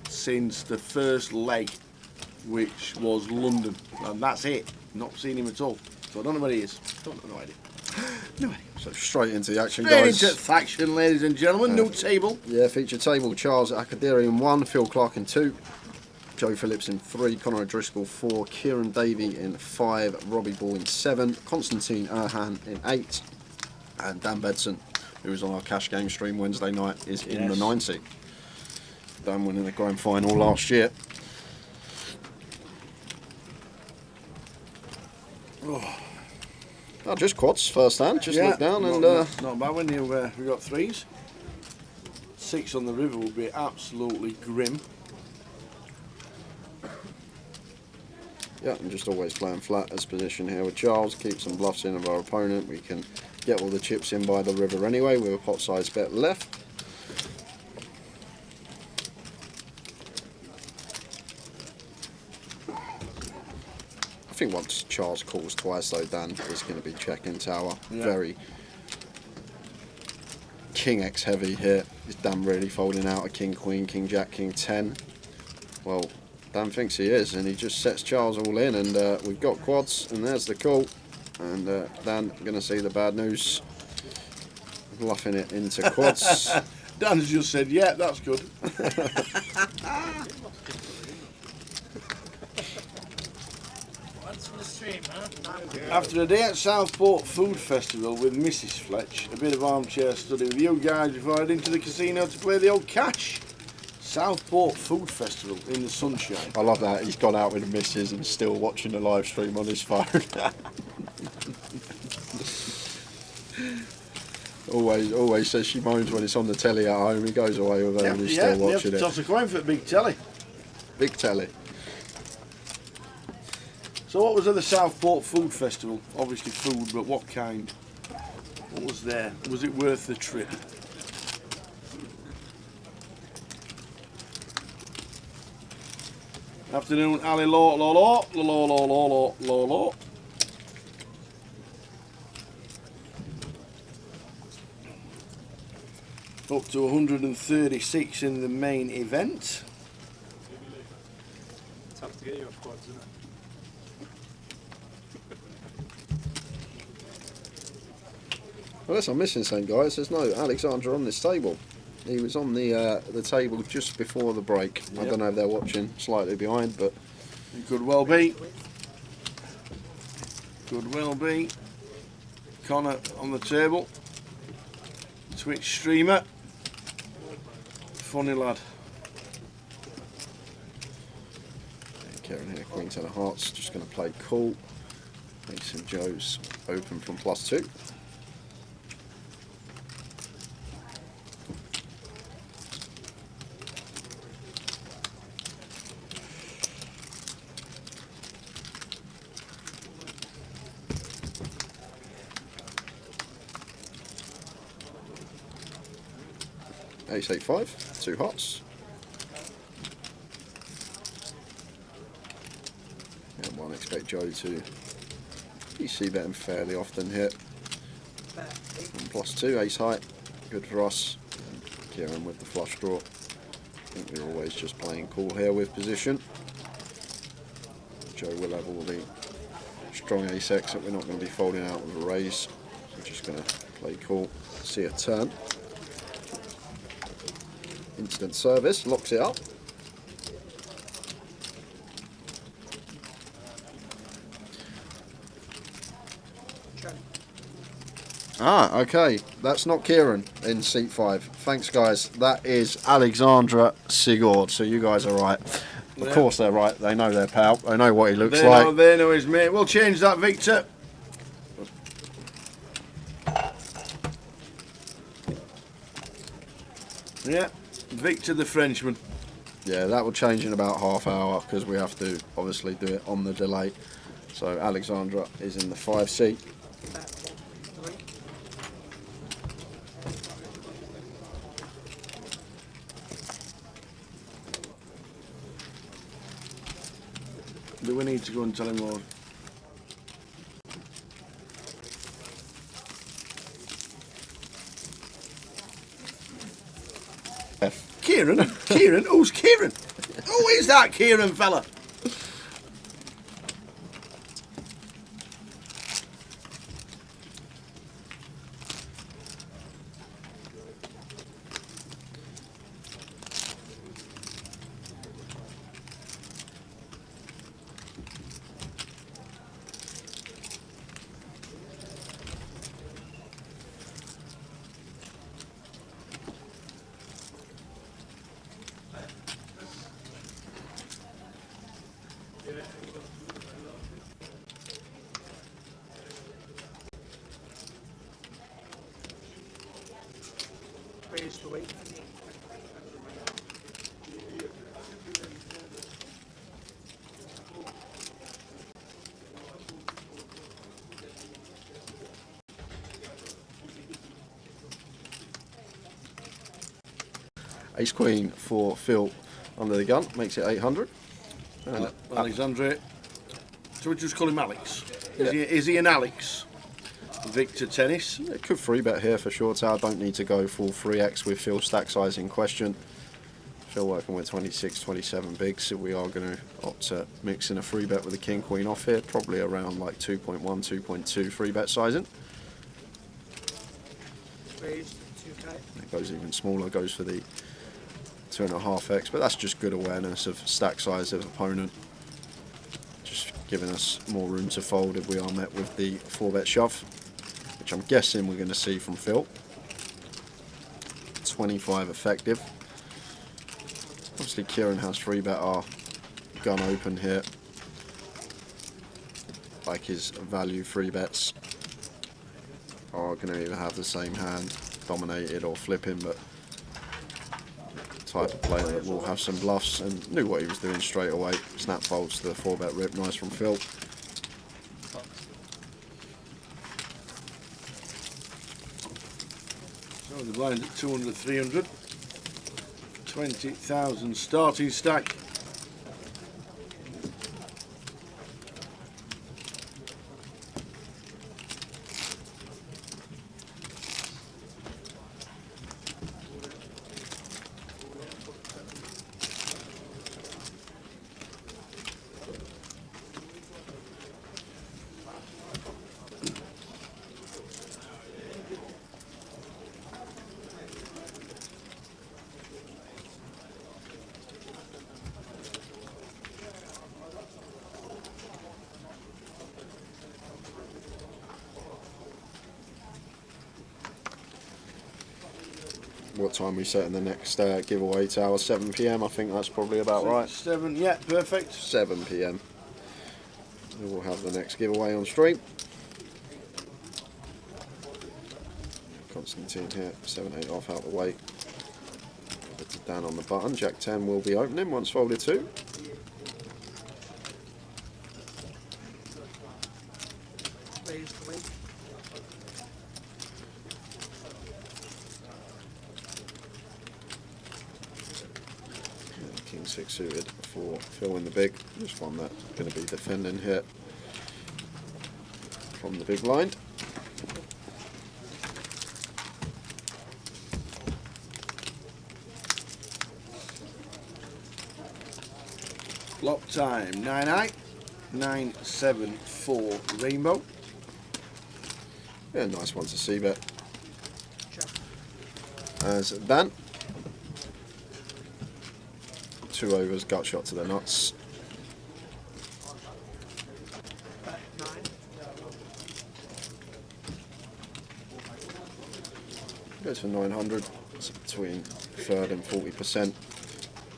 since the first leg, which was London, and that's it. Not seen him at all, so I don't know where he is. Don't know, no idea. No idea. So straight into the action, Straight guys. into faction, ladies and gentlemen. New table. Yeah, feature table. Charles Akadiri in 1, Phil Clark in 2, Joe Phillips in 3, Conor O'Driscoll 4, Kieran Davey in 5, Robbie Ball in 7, Constantine Erhan in 8, and Dan Bedson, who was on our cash game stream Wednesday night, is in the 90. Dan winning the grand final last year. Oh, just quads first hand. Just look down and not bad when you we got 3s. 6 on the river would be absolutely grim. yeah, I'm just always playing flat as position here with Charles. Keep some bluffs in of our opponent. We can get all the chips in by the river anyway with a pot size bet left. I think once Charles calls twice though, Dan is going to be checking tower. Yeah. Very King X heavy here. Is Dan really folding out a King Queen, King Jack, King 10? Well, Dan thinks he is, and he just sets Charles all in, and we've got quads, and there's the call. And Dan going to see the bad news, bluffing it into quads. Dan's just said, yeah, that's good. After a day at Southport Food Festival with Mrs. Fletch, a bit of armchair study with you guys before I head into the casino to play the old cash. Southport Food Festival in the sunshine. I love that. He's gone out with the missus and still watching the live stream on his phone. always says she moans when it's on the telly at home. He goes away with her and he's still you have watching to it. toss a coin for the big telly. Big telly. So what was at the Southport Food Festival? Obviously food, but what kind? What was there? Was it worth the trip? Afternoon, Ali Law, Law, Law, Law, Law, Law, Law, Law, Law. Up to 136 in the main event. It's tough to get you off quads, isn't it? Unless I'm missing something, guys. There's no Alexander on this table. He was on the table just before the break. I Yep. don't know if they're watching, slightly behind, but It could well be. Could well be. Connor on the table. Twitch streamer. Funny lad. Kieran here, Queen ten of hearts, just going to play cool. Mason Joe's open from +2. Ace 8-5, 2 hearts. Yeah, one expect Joe to be c-betting fairly often here. And +2, ace high, good for us. And Kieran with the flush draw. I think we're always just playing cool here with position. Joe will have all the strong ace X that we're not going to be folding out with a raise. We're just going to play cool, see a turn. Instant service, locks it up. Ah, okay. That's not Kieran in seat 5. Thanks, guys. That is Alexandra Sigurd. So you guys are right. Of Yeah. course they're right. They know their pal. They know what he looks They like. know, they know his mate. We'll change that, Victor. Yeah, Victor the Frenchman. Yeah, that will change in about half hour because we have to obviously do it on the delay. So Alexandra is in the 5 seat. Do we need to go and tell him more? Kieran? Kieran? Who's Kieran? Who is that Kieran fella? Ace Queen for Phil under the gun, makes it 800. And Alexandre. So we just call him Alex. Yeah. Is he an Alex? Victor Tennis. it could 3-bet here for sure. I don't need to go full 3x with Phil stack size in question. Phil working with 26, 27 bigs, so we are going to opt to mix in a 3-bet with the King Queen off here, probably around like 2.1, 2.2 3-bet sizing. Raised It goes even smaller, goes for the 2.5x, but that's just good awareness of stack size of opponent. Just giving us more room to fold if we are met with the 4-bet shove, which I'm guessing we're going to see from Phil. 25 effective. Obviously Kieran has 3-bet our gun open here. Like his value 3-bets are going to either have the same hand, dominated or flipping, but type of player that will have some bluffs, and knew what he was doing straight away. Snap folds to the 4-bet rip, nice from Phil. So the blind at 200, 300. 20,000 starting stack. What time we set in the next giveaway tower? 7 PM, I think that's probably about right. 7, yeah, perfect. 7 PM. We will have the next giveaway on stream. Constantine here, 7-8 off out the way. Put it down on the button. Jack 10 will be opening once folded 2. King 6 suited for Phil in the big. Just one that's going to be defending here from the big blind. Flop time 9-8, 9-7-4 rainbow. Yeah, nice one to see bet. As Dan. 2 overs, gut shot to the nuts. Goes for 900. It's between 3rd and 40%.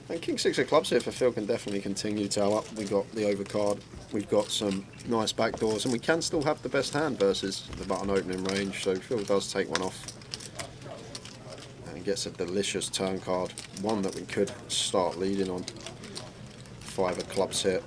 And King 6 of clubs here for Phil can definitely continue to up. We got the overcard. We've got some nice backdoors, and we can still have the best hand versus the button opening range. So Phil does take one off and gets a delicious turn card, one that we could start leading on. 5 of clubs here.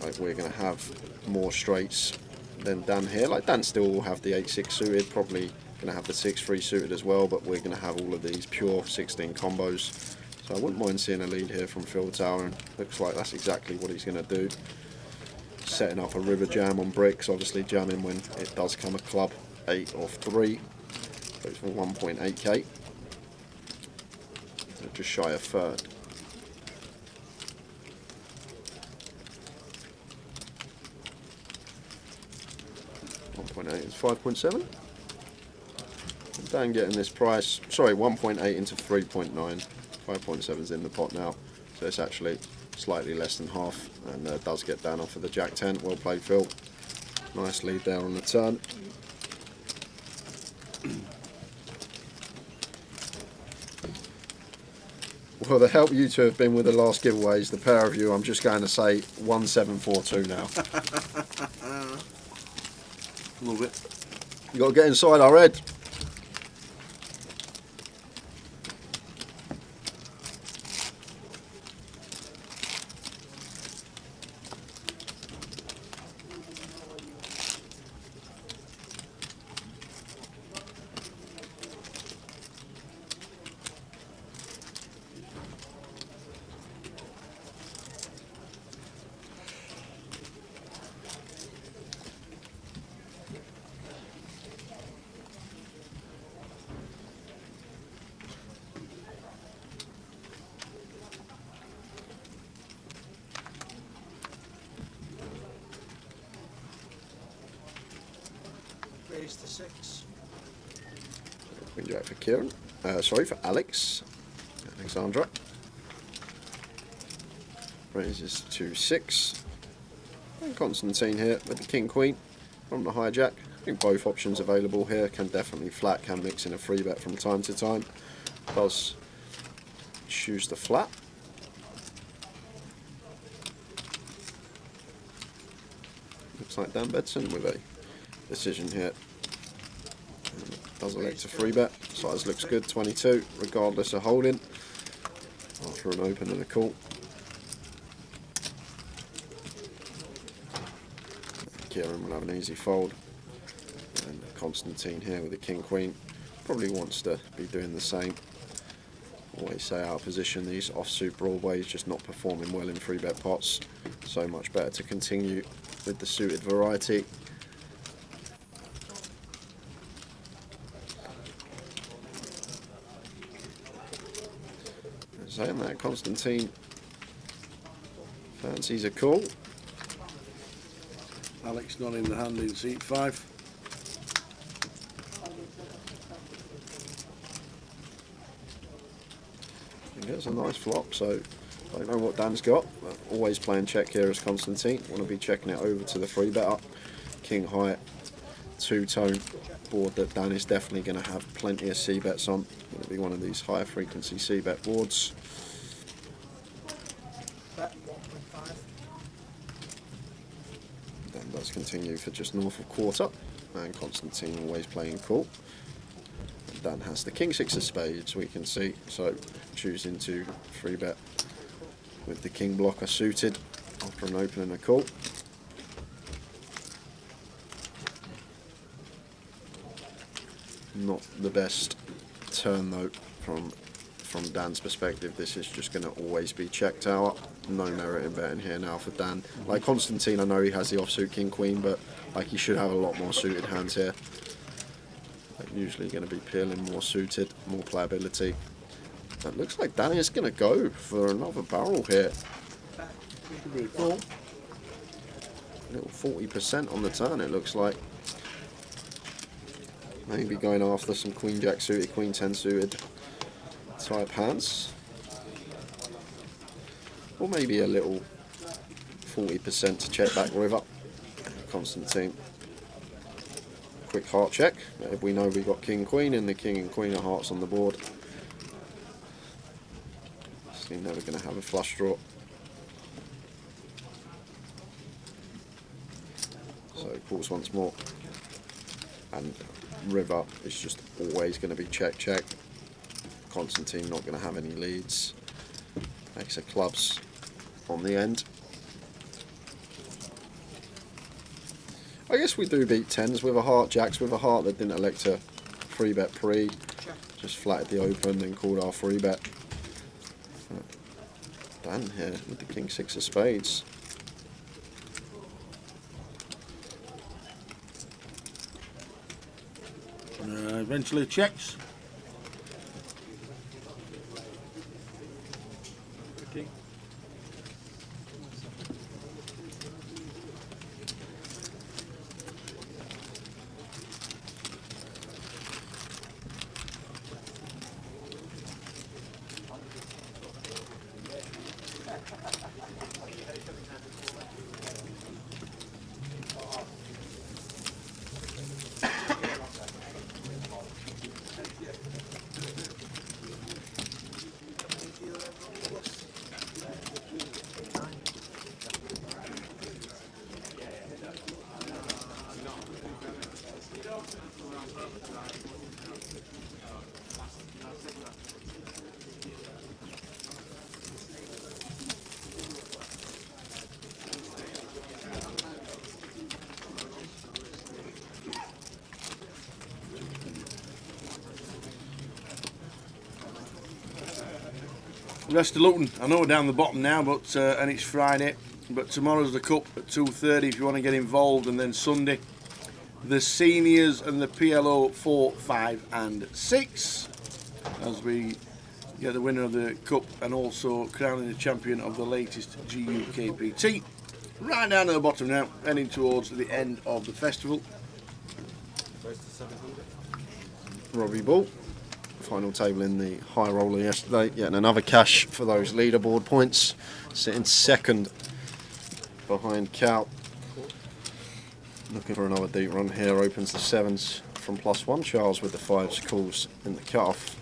Like, we're going to have more straights than Dan here. Like, Dan still will have the 8-6 suited, probably going to have the 6-3 suited as well, but we're going to have all of these pure 16 combos. So I wouldn't mind seeing a lead here from Phil Tower, and looks like that's exactly what he's going to do. Setting up a river jam on bricks, obviously jamming when it does come a club 8 off 3. Goes for 1.8k. Just shy of 3rd. Is 5.7. Dan getting this price, sorry, 1.8 into 3.9. 5.7 is in the pot now, so it's actually slightly less than half, and does get Dan off of the Jack 10. Well played, Phil. Nice lead there on the turn. Well, the help you two have been with the last giveaways, the pair of you, I'm just going to say 1742 now. A little bit. You got to get inside our head. Queen Jack for Kieran. Sorry, for Alex. Alexandra. Raises to 6. And Constantine here with the King Queen from the hijack. I think both options available here. Can definitely flat, can mix in a free bet from time to time. Does choose the flat. Looks like Dan Bedson with a decision here. Does elect a free bet. Size looks good, 22, regardless of holding. After an open and a call. Kieran will have an easy fold. And Constantine here with the King Queen. Probably wants to be doing the same. Always say out of position, these offsuit Broadways just not performing well in free bet pots. So much better to continue with the suited variety. Saying that, Constantine fancies a call. Alex not in the hand in seat 5. I think it's a nice flop, so I don't know what Dan's got, but always playing check here as Constantine. Want to be checking it over to the free better. King high, 2-tone board that Dan is definitely going to have plenty of C-bets on. Going to be one of these higher frequency C-bet boards. Dan does continue for just north of quarter, and Constantine always playing cool. And Dan has the King 6 of spades, we can see, so choosing to free bet with the King blocker suited after an open and a call. Not the best turn though from Dan's perspective. This is just going to always be checked out. No merit in betting here now for Dan. Like Constantine, I know he has the offsuit King Queen, but like he should have a lot more suited hands here. Like usually going to be peeling more suited, more playability. It looks like Dan is going to go for another barrel here. Little 40% on the turn, it looks like. Maybe going after some Queen Jack suited, Queen 10 suited type hands. Or maybe a little 40% to check back river. Constantine. Quick heart check. If we know we got King Queen and the King and Queen of Hearts on the board. So you're never going to have a flush draw. So calls once more. And river is just always going to be check check. Constantine not going to have any leads. Ace of clubs on the end. I guess we do beat 10s with a heart, jacks with a heart that didn't elect a free bet pre. Just flatted the open and called our free bet. Dan here with the King 6 of spades. Eventually checks. Rest of Luton. I know we're down the bottom now, but and it's Friday. But tomorrow's the Cup at 2:30 if you want to get involved, and then Sunday the seniors and the PLO 4, 5 and 6 as we get the winner of the Cup and also crowning the champion of the latest GUKPT. Right down to the bottom now, heading towards the end of the festival. Robbie Ball. final table in the high roller yesterday. Getting another cash for those leaderboard points. Sitting second behind Cal. Looking for another deep run here. Opens the 7s from +1. Charles with the 5s calls in the cut-off.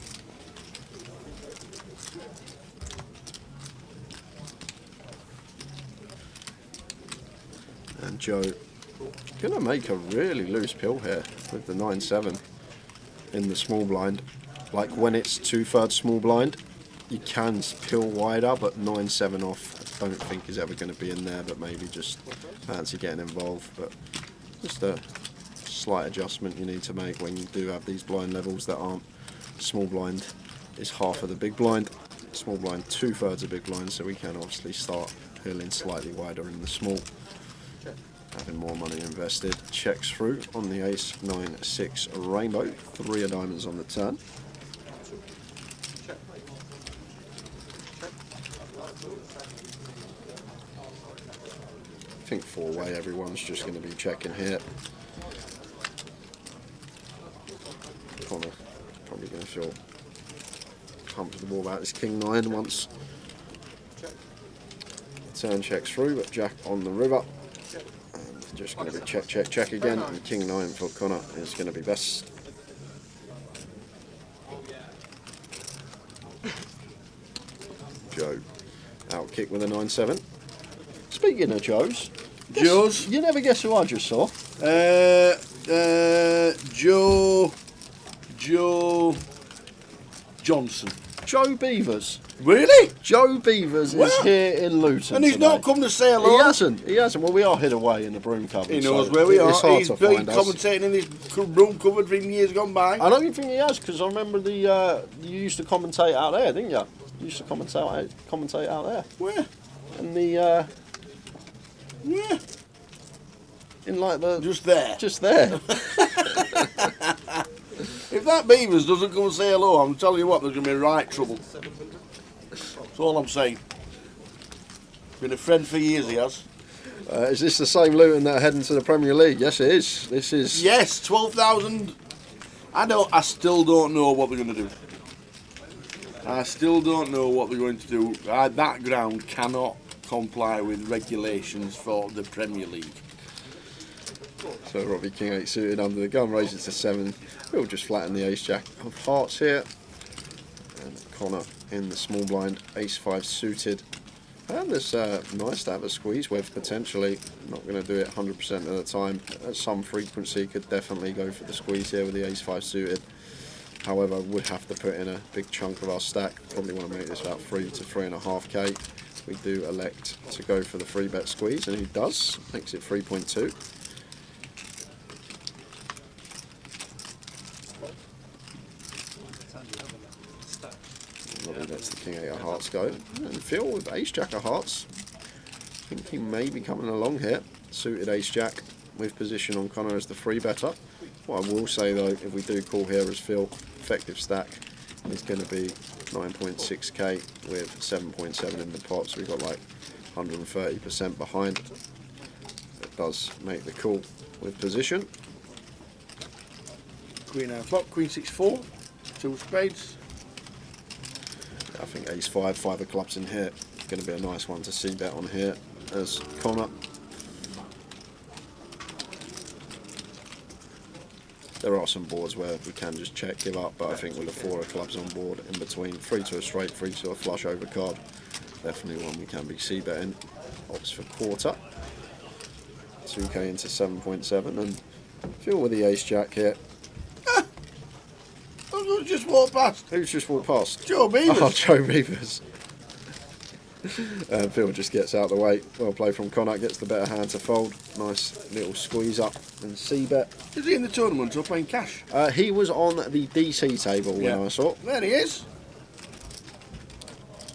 And Joe going to make a really loose pill here with the 9-7 in the small blind. Like when it's 2/3 small blind, you can pill wider, but 9-7 off I don't think is ever going to be in there, but maybe just fancy getting involved. But just a slight adjustment you need to make when you do have these blind levels that aren't small blind is half of the big blind. Small blind 2/3 of big blind, so we can obviously start pilling slightly wider in the small. Having more money invested. Checks through on the ace 9-6 rainbow. 3 of diamonds on the turn. I think 4-way everyone's just going to be checking here. Connor probably going to feel comfortable about this king 9 once turn checks through, but jack on the river. Just going to be check, check, check again, and king 9 for Connor is going to be best. Joe out kick with a 9-7. Speaking of Joes, you never guess who I just saw. Joe Johnson. Joe Beavers. Really? Joe Beavers is here in Luton. And he's today. not come to say hello. He hasn't. He hasn't. Well, we are hid away in the broom cupboard. He knows so where we are. it's hard He's to been find us. commentating in this room cupboard for years gone by. I don't even think he has, because I remember you used to commentate out there, didn't you? You used to commentate out there. Where? In the Where? in like the Just there. just there. If that Beavers doesn't come and say hello, I'm telling you what, there's going to be right trouble. That's all I'm saying. Been a friend for years, he has. Is this the same Luton that are heading to the Premier League? Yes, it is. This is. Yes, 12,000. I still don't know what they're going to do. I still don't know what they're going to do. That ground cannot comply with regulations for the Premier League. So Robbie King 8 suited under the gun, raises to 7. We'll just flatten the ace jack of hearts here. And Connor in the small blind, ace 5 suited. And it's nice to have a squeeze with, potentially. Not going to do it 100% of the time. At some frequency, could definitely go for the squeeze here with the ace 5 suited. However, would have to put in a big chunk of our stack. Probably want to make this about 3 to 3.5k. We do elect to go for the 3-bet squeeze, and he does. Makes it 3.2. Robbie lets the king 8 of hearts go. And Phil with ace jack of hearts. I think he may be coming along here. Suited ace jack with position on Connor as the 3-better. What I will say though, if we do call here as Phil, effective stack is going to be 9.6k with 7.7 in the pot, so we've got like 130% behind. It does make the call with position. Queen 9 flop, Queen 6-4, 2 spades. I think ace 5, 5 of clubs in here. Going to be a nice one to see bet on here as Connor. There are some boards where we can just check, give up, but I think with the 4 of clubs on board in between, 3 to a straight, 3 to a flush over card, definitely one we can be c-betting. Opts for quarter. 2k into 7.7, and Phil with the ace jack here. Who's just walked past? Who's just walked past? Joe Beavers. Oh, Joe Beavers. Phil just gets out of the way. Well played from Connor, gets the better hand to fold. Nice little squeeze up and c-bet. Is he in the tournament or playing cash? He was on the DC table when I saw. There he is.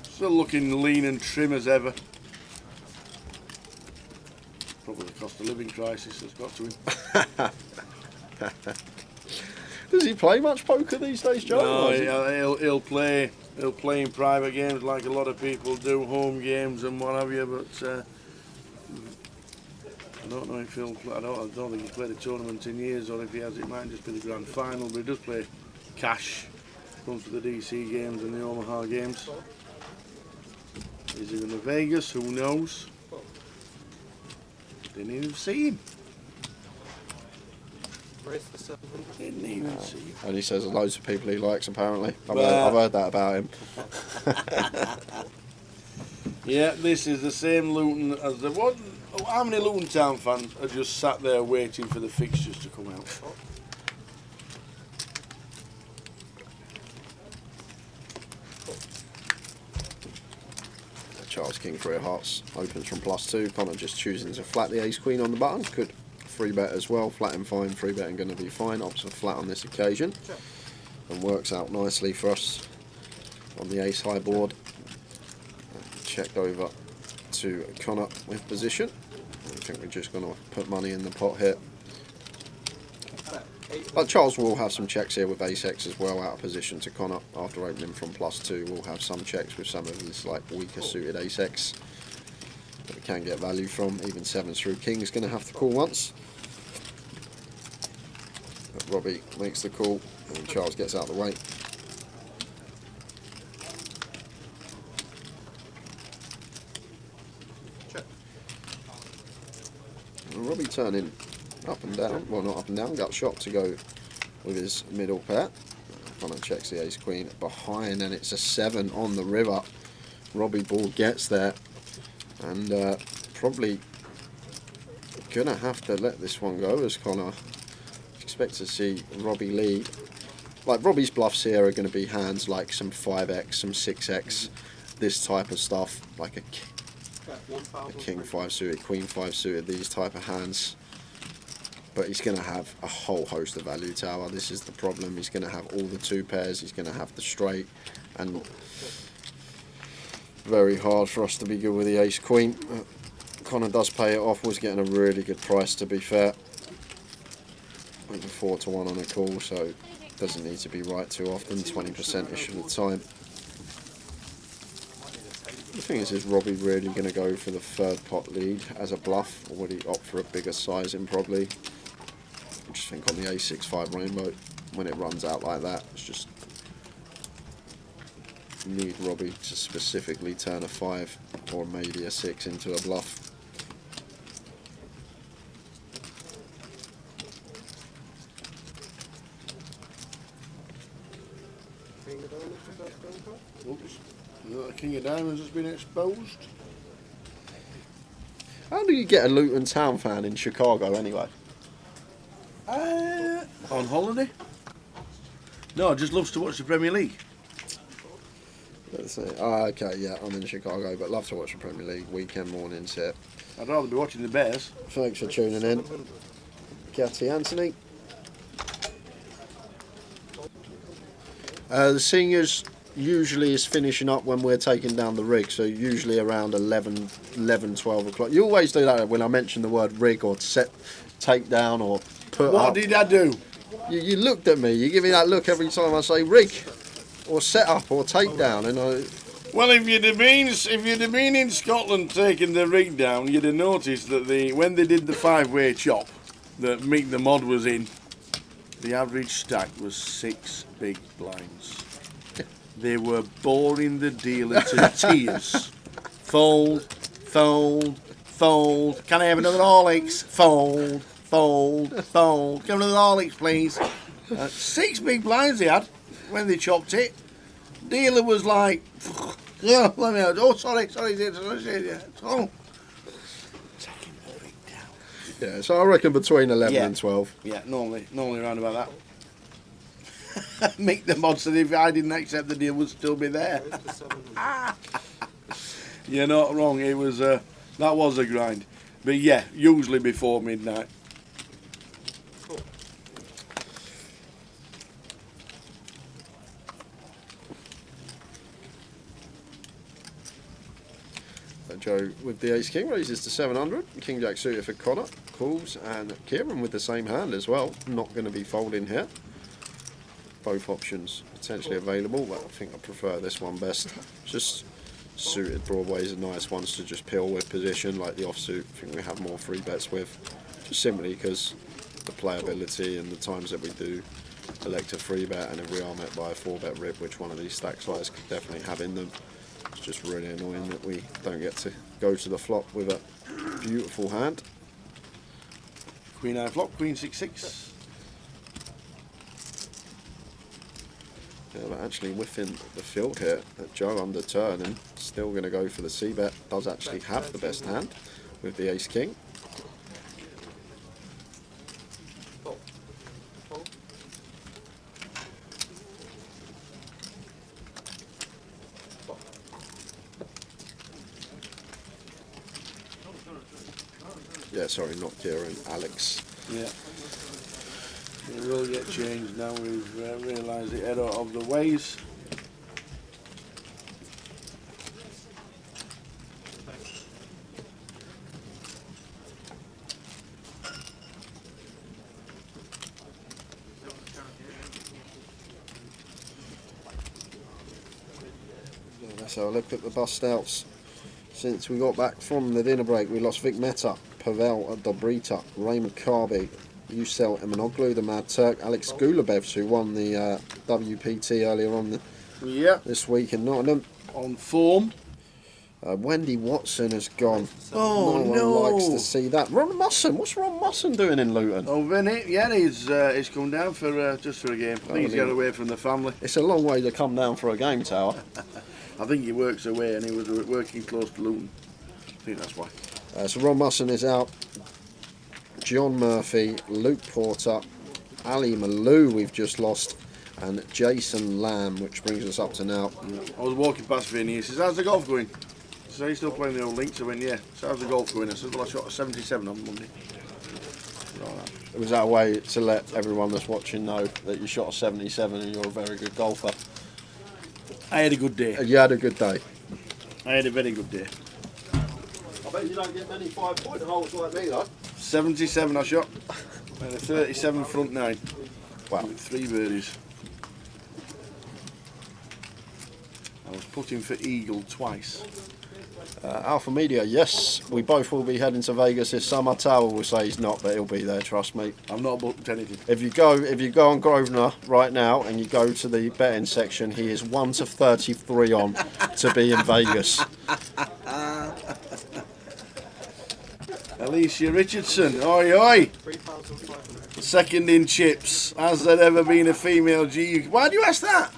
Still looking lean and trim as ever. Probably the cost of living crisis has got to him. Does he play much poker these days, Joe? No, he'll play in private games like a lot of people do, home games and what have you. But I don't know if he'll. I don't think he's played a tournament in years, or if he has, it might just be the grand final. But he does play cash Comes for the DC games and the Omaha games. Is he in the Vegas? Who knows? Didn't even see him. Didn't even see him. And he says loads of people he likes, apparently. I've Well- heard that about him. Yeah, this is the same Luton as the one. How many Luton Town fans are just sat there waiting for the fixtures to come out? Charles King 3 of Hearts opens from +2. Connor just choosing to flat the ace queen on the button. Could free bet as well. Flat and fine. Free betting going to be fine. Opts for flat on this occasion. And works out nicely for us on the ace high board. Checked over to Connor with position. I think we're just going to put money in the pot here. But Charles will have some checks here with ace-x as well, out of position to Connor. After opening from +2, we'll have some checks with some of his like weaker suited ace-x that we can get value from. Even 7s through king's going to have to call once. But Robbie makes the call and Charles gets out of the way. And Robbie turning up and down, well not up and down, gut shot to go with his middle pair. Connor checks the ace queen behind and it's a 7 on the river. Robbie ball gets there and probably gonna have to let this one go as Connor expect to see Robbie lead. Like Robbie's bluffs here are going to be hands like some 5x, some 6x, this type of stuff, like a king 5 suited, queen 5 suited, these type of hands. But he's going to have a whole host of value tower. This is the problem. He's going to have all the 2 pairs. He's going to have the straight. And very hard for us to be good with the ace queen. Connor does pay it off. Was getting a really good price, to be fair. Went 4 to 1 on a call, so doesn't need to be right too often. 20%-ish of the time. The thing is Robbie really going to go for the 3rd pot lead as a bluff, or would he opt for a bigger sizing probably? I just think on the A6-5 rainbow, when it runs out like that, it's just need Robbie to specifically turn a 5 or maybe a 6 into a bluff. Oops. The King of Diamonds has been exposed. How do you get a Luton Town fan in Chicago anyway? On holiday? No, just loves to watch the Premier League. Let's see. Okay, yeah, I'm in Chicago, but love to watch the Premier League weekend mornings here. I'd rather be watching the Bears. Thanks for tuning in. Catty Anthony. The seniors usually is finishing up when we're taking down the rig, so usually around 11, 12 o'clock. You always do that when I mention the word rig or set, take down or put What up. did I do? You looked at me, you give me that look every time I say rig or set up or take down, and I... Well, if you'd have been in Scotland taking the rig down, you'd have noticed that when they did the 5-way chop that Mick the Mod was in, the average stack was 6 big blinds. They were boring the deal into tears. Fold, fold, fold. Can I have another Horlicks? Fold, fold, fold. Can I have another Horlicks, please? 6 big blinds they had when they chopped it. Dealer was like, yeah, let me out. Oh, sorry. Oh. Taking the rig down. Yeah, so I reckon between 11 Yeah. and 12. Yeah, normally around about that. Make the Mod said if I didn't accept the deal, would still be there. You're not wrong. It was that was a grind, but yeah, usually before midnight. Joe with the ace king raises to 700. King jack suited for Connor, calls, and Kieran with the same hand as well. Not going to be folding here. Both options potentially available, but I think I prefer this one best. Just suited Broadway's are nice ones to just peel with position, like the offsuit. I think we have more free bets with, just simply because the playability and the times that we do elect a 3-bet, and if we are met by a 4-bet rip, which one of these stack sizes could definitely have in them. It's just really annoying that we don't get to go to the flop with a beautiful hand. Queen 9 flop, Queen 6-6. Yeah, but actually within the field here, that Joe under turn and still going to go for the C-bet, does actually have the best hand with the ace-king. Yeah, sorry, not Kieran, Alex. Yeah. It will get changed now. We've realised the error of the ways. Let's have a look at the bust outs. Since we got back from the dinner break, we lost Vic Mehta, Pavel Dobrita, Raymond Karbi, Yusel Emanoglu, the Mad Turk, Alex Gulabevs, who won the WPT earlier on this week in Nottingham. On form. Wendy Watson has gone. Oh, no one likes to see that. Ron Musson, what's Ron Musson doing in Luton? Oh, Vinny, yeah, he's come down for just for a game. I think he's got away from the family. It's a long way to come down for a game, Tower. I think he works away, and he was working close to Luton. I think that's why. So Ron Musson is out. John Murphy, Luke Porter, Ali Malou we've just lost, and Jason Lamb, which brings us up to now. I was walking past Vinny, he says, how's the golf going? So he's still playing the old links. I went, yeah. So how's the golf going? I said, well, I shot a 77 on Monday. Was that a way to let everyone that's watching know that you shot a 77 and you're a very good golfer? I had a good day. You had a good day. I had a very good day. I bet you don't get many 5-point holes like me though. 77 I shot, and a 37 front 9. Wow. With 3 birdies. I was putting for eagle twice. Alpha Media, yes, we both will be heading to Vegas this summer. Tower will say he's not, but he'll be there, trust me. I've not booked anything. If you go on Grosvenor right now and you go to the betting section, he is 1 to 33 on to be in Vegas. Alicia Richardson, oi oi! Second in chips. Has there ever been a female GUKPT? Why do you ask that?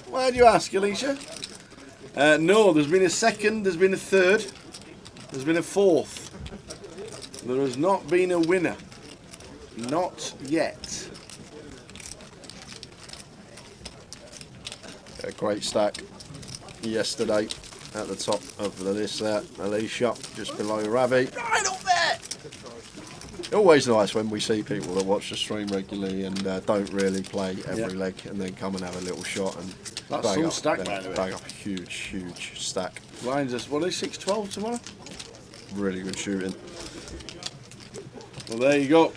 Why do you ask, Alicia? No, there's been a second, there's been a third, there's been a fourth. There has not been a winner. Not yet. A great stack yesterday at the top of the list there. Alicia just below Ravi. Right up there! Always nice when we see people that watch the stream regularly and don't really play every leg and then come and have a little shot and That's bang some up, stack, by the way. bang up a huge stack. Lines us, what is 6-12 tomorrow? Really good shooting. Well, there you go.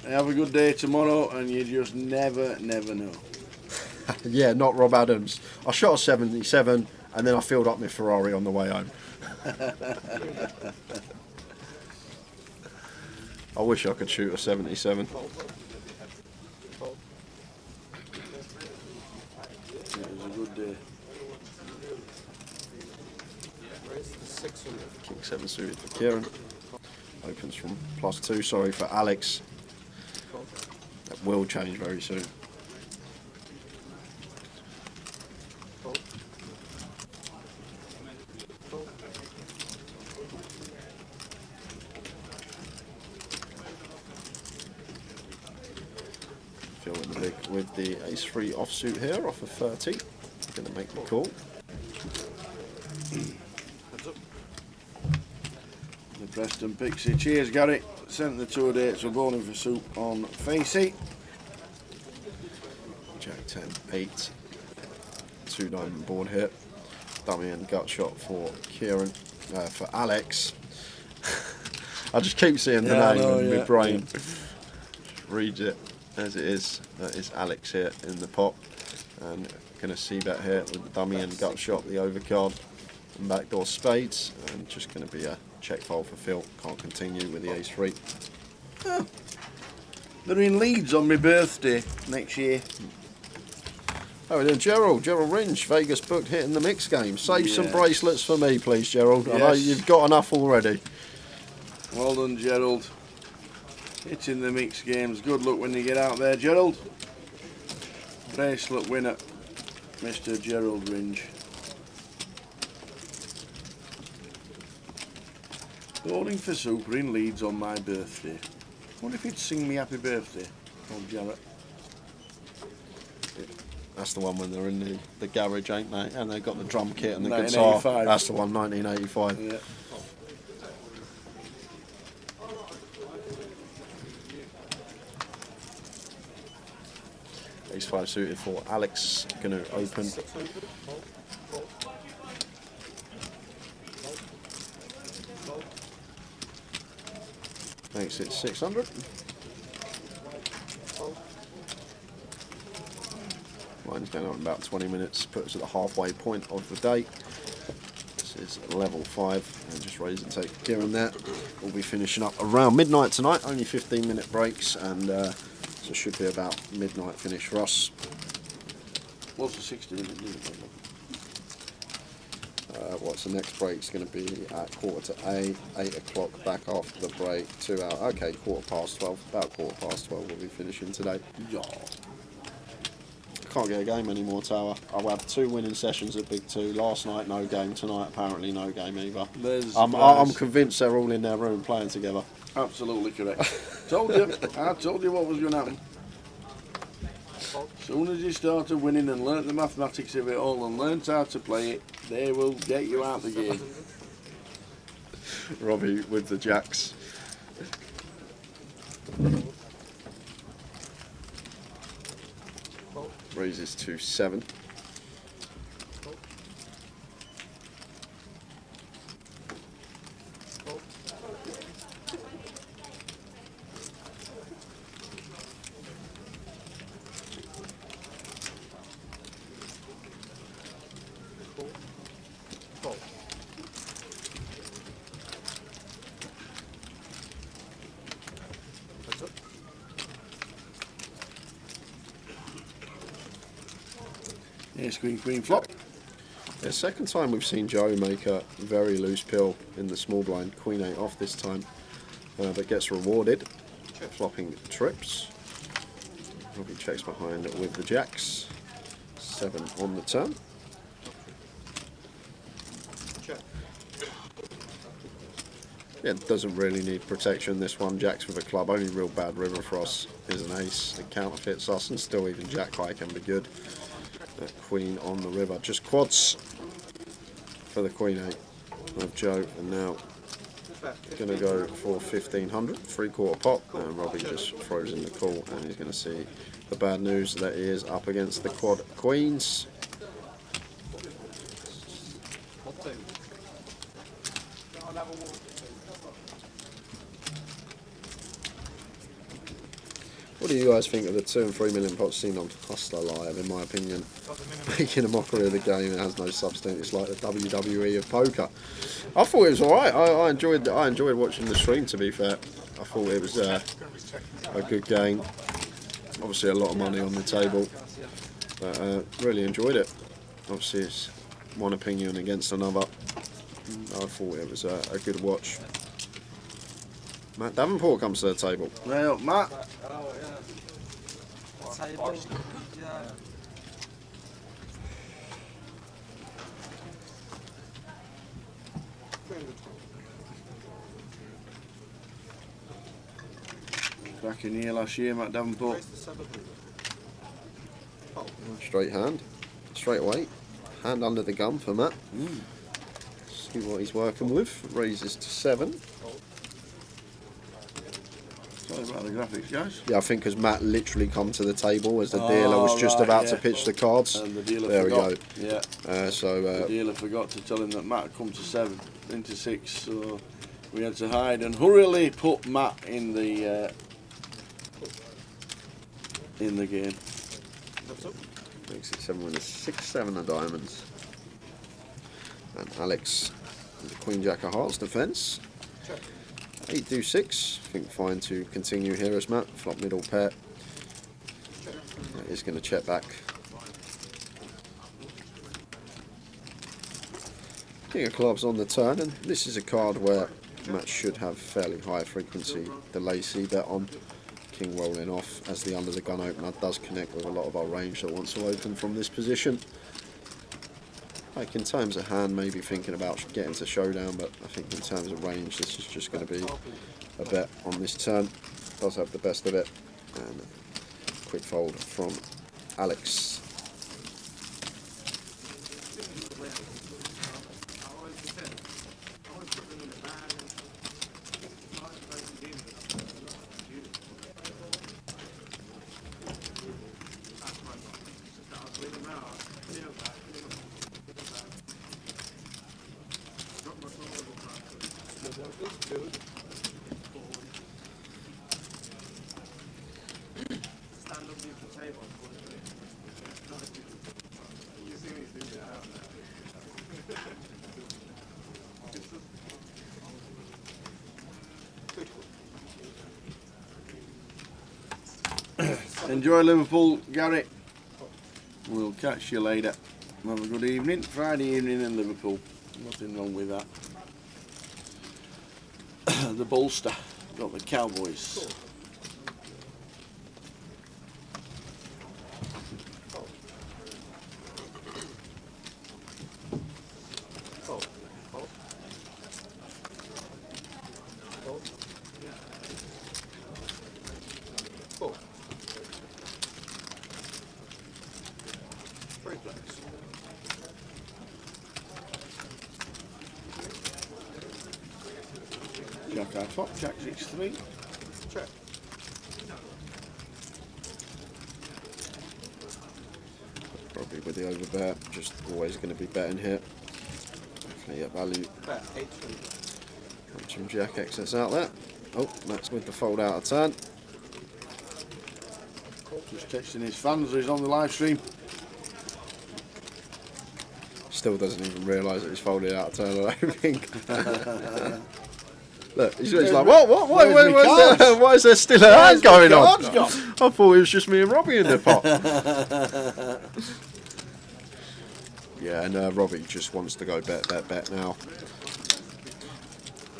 Have a good day tomorrow, and you just never know. Yeah, not Rob Adams. I shot a 77 and then I filled up my Ferrari on the way home. I wish I could shoot a 77. It was a good day. King 7 suited for Kieran. Opens from +2, sorry for Alex. That will change very soon. Filling the big with the ace-3 offsuit here off of 30. Going to make the call. The Preston Pixie. Cheers, Gary. Sent the tour dates. We're going in for soup on Facey. Jack 10, 8. 2 diamond board here. Dummy and gut shot for Kieran. For Alex. I just keep seeing the name in my brain. Just read it as it is. That is Alex here in the pot. And going to see that here with the dummy and gut shot, the overcard and backdoor spades. And just going to be a check fold for Phil. Can't continue with the ace-3. They're in Leeds on my birthday next year. Oh, then Gerald Ringe, Vegas booked hitting the mix game. Save some Yes. bracelets for me, please, Gerald. I know Yes. you've got enough already. Well done, Gerald. Hitting the mix games. Good luck when you get out there, Gerald. Bracelet winner, Mr. Gerald Ringe. Bowling for Super in Leeds on my birthday. What if he'd sing me happy birthday, old Jarrett? That's the one when they're in the garage, ain't they? And they've got the drum kit and the guitar. 1985. That's the one, 1985. Yeah. Ace 5 suited for Alex. Going to open. Makes it 600. Mine's going on in about 20 minutes. Puts us at the halfway point of the day. This is level 5. And just raise and take here and there. We'll be finishing up around midnight tonight. Only 15-minute breaks, and so it should be about midnight finish for us. What's the 16? What's the next break? It's going to be at 7:45, 8 o'clock back after the break, 2 hours. Okay, 12:15. About 12:15 we'll be finishing today. Yeah. Can't get a game anymore, Tower. I'll have 2 winning sessions at Big 2. Last night, no game. Tonight, apparently no game either. I'm convinced they're all in their room playing together. Absolutely correct. Told you. I told you what was going to happen. As soon as you started winning and learnt the mathematics of it all and learnt how to play it, they will get you out the game. Robbie with the jacks. Raises to 7. Yes, queen, flop. The second time we've seen Joe make a very loose pill in the small blind. Queen 8 off this time, but gets rewarded. Flopping trips. Robbie checks behind with the jacks. 7 on the turn. Yeah, doesn't really need protection, this one. Jacks with a club. Only real bad river for us is an ace. It counterfeits us, and still even jack high can be good. Queen on the river. Just quads for the Queen 8 of Joe, and now going to go for 1500, 3/4 pot, and Robbie just throws in the call, and he's going to see the bad news that he is up against the quad queens. What do you guys think of the 2 and 3 million pots seen on Hustler Live? In my opinion, making a mockery of the game, it has no substance. It's like the WWE of poker. I thought it was alright. I enjoyed watching the stream, to be fair. I thought it was a good game. Obviously a lot of money on the table, but really enjoyed it. Obviously it's one opinion against another. I thought it was a good watch. Matt Davenport comes to the table. Well, Matt. Back in here last year, Matt Davenport. Straight hand, straight away. Hand under the gun for Matt. See what he's working with. Raises to 7. Sorry about the graphics, guys. Yeah, I think because Matt literally come to the table as the dealer was just about to pitch the cards. And the dealer There forgot. we go. Yeah. The The dealer forgot to tell him that Matt had come to 7 into 6, so we had to hide and hurriedly put Matt in the game. makes it 7 winners, 6-7 of diamonds. And Alex, with the Queen Jack of Hearts defence. 8 do 6. I think fine to continue here as Matt. Flop middle pair. That is going to check back. King of clubs on the turn, and this is a card where Matt should have fairly high frequency delay c-bet on. King rolling off as the under the gun opener does connect with a lot of our range that wants to open from this position. Like in terms of hand, maybe thinking about getting to showdown, but I think in terms of range, this is just going to be a bet on this turn. Does have the best of it, and quick fold from Alex. Enjoy Liverpool, Gary. We'll catch you later. Have a good evening. Friday evening in Liverpool. Nothing wrong with that. The bolster. Got the Cowboys. Jack our top, Jack 6-3. Check. Probably with the overbet, just always going to be betting here. Definitely get value. Bet 8-3. Punching Jack excess out there. Oh, Matt's with the fold out of turn. Just texting his fans, he's on the live stream. Still doesn't even realise that he's folded out of turn, I don't think. Look, he's like, what? Why is there still a hand going on? I thought it was just me and Robbie in the pot. Yeah, and Robbie just wants to go bet now.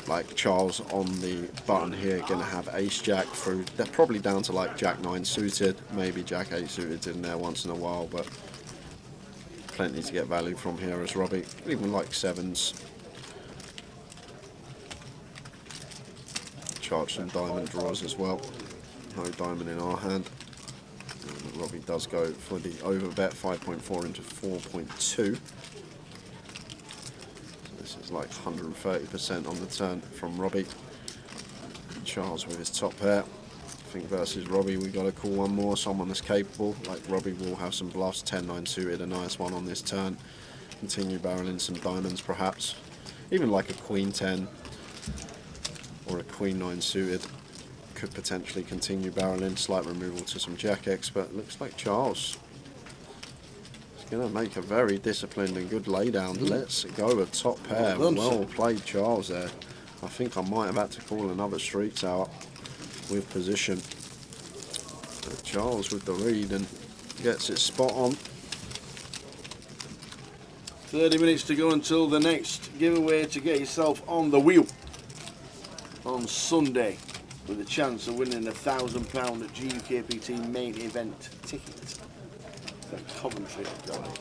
Like Charles on the button here, going to have ace jack through. They're probably down to like jack 9 suited, maybe jack 8 suited in there once in a while, but plenty to get value from here as Robbie. Even like 7s. Charge some diamond draws as well. No diamond in our hand. And Robbie does go for the overbet, 5.4 into 4.2. So this is like 130% on the turn from Robbie. Charles with his top pair. I think versus Robbie we got to call one more, someone that's capable. Like Robbie will have some bluffs, 10-9 suited, a nice one on this turn. Continue barreling some diamonds perhaps. Even like a queen 10 or a queen 9 suited could potentially continue barreling. Slight removal to some jack X, but it looks like Charles is going to make a very disciplined and good laydown. Let's go with top pair. Well played, Charles there. I think I might have had to call another streets out with position. But Charles with the read and gets it spot on. 30 minutes to go until the next giveaway to get yourself on the wheel on Sunday with a chance of winning £1,000 GUKPT main event ticket. That Coventry guys.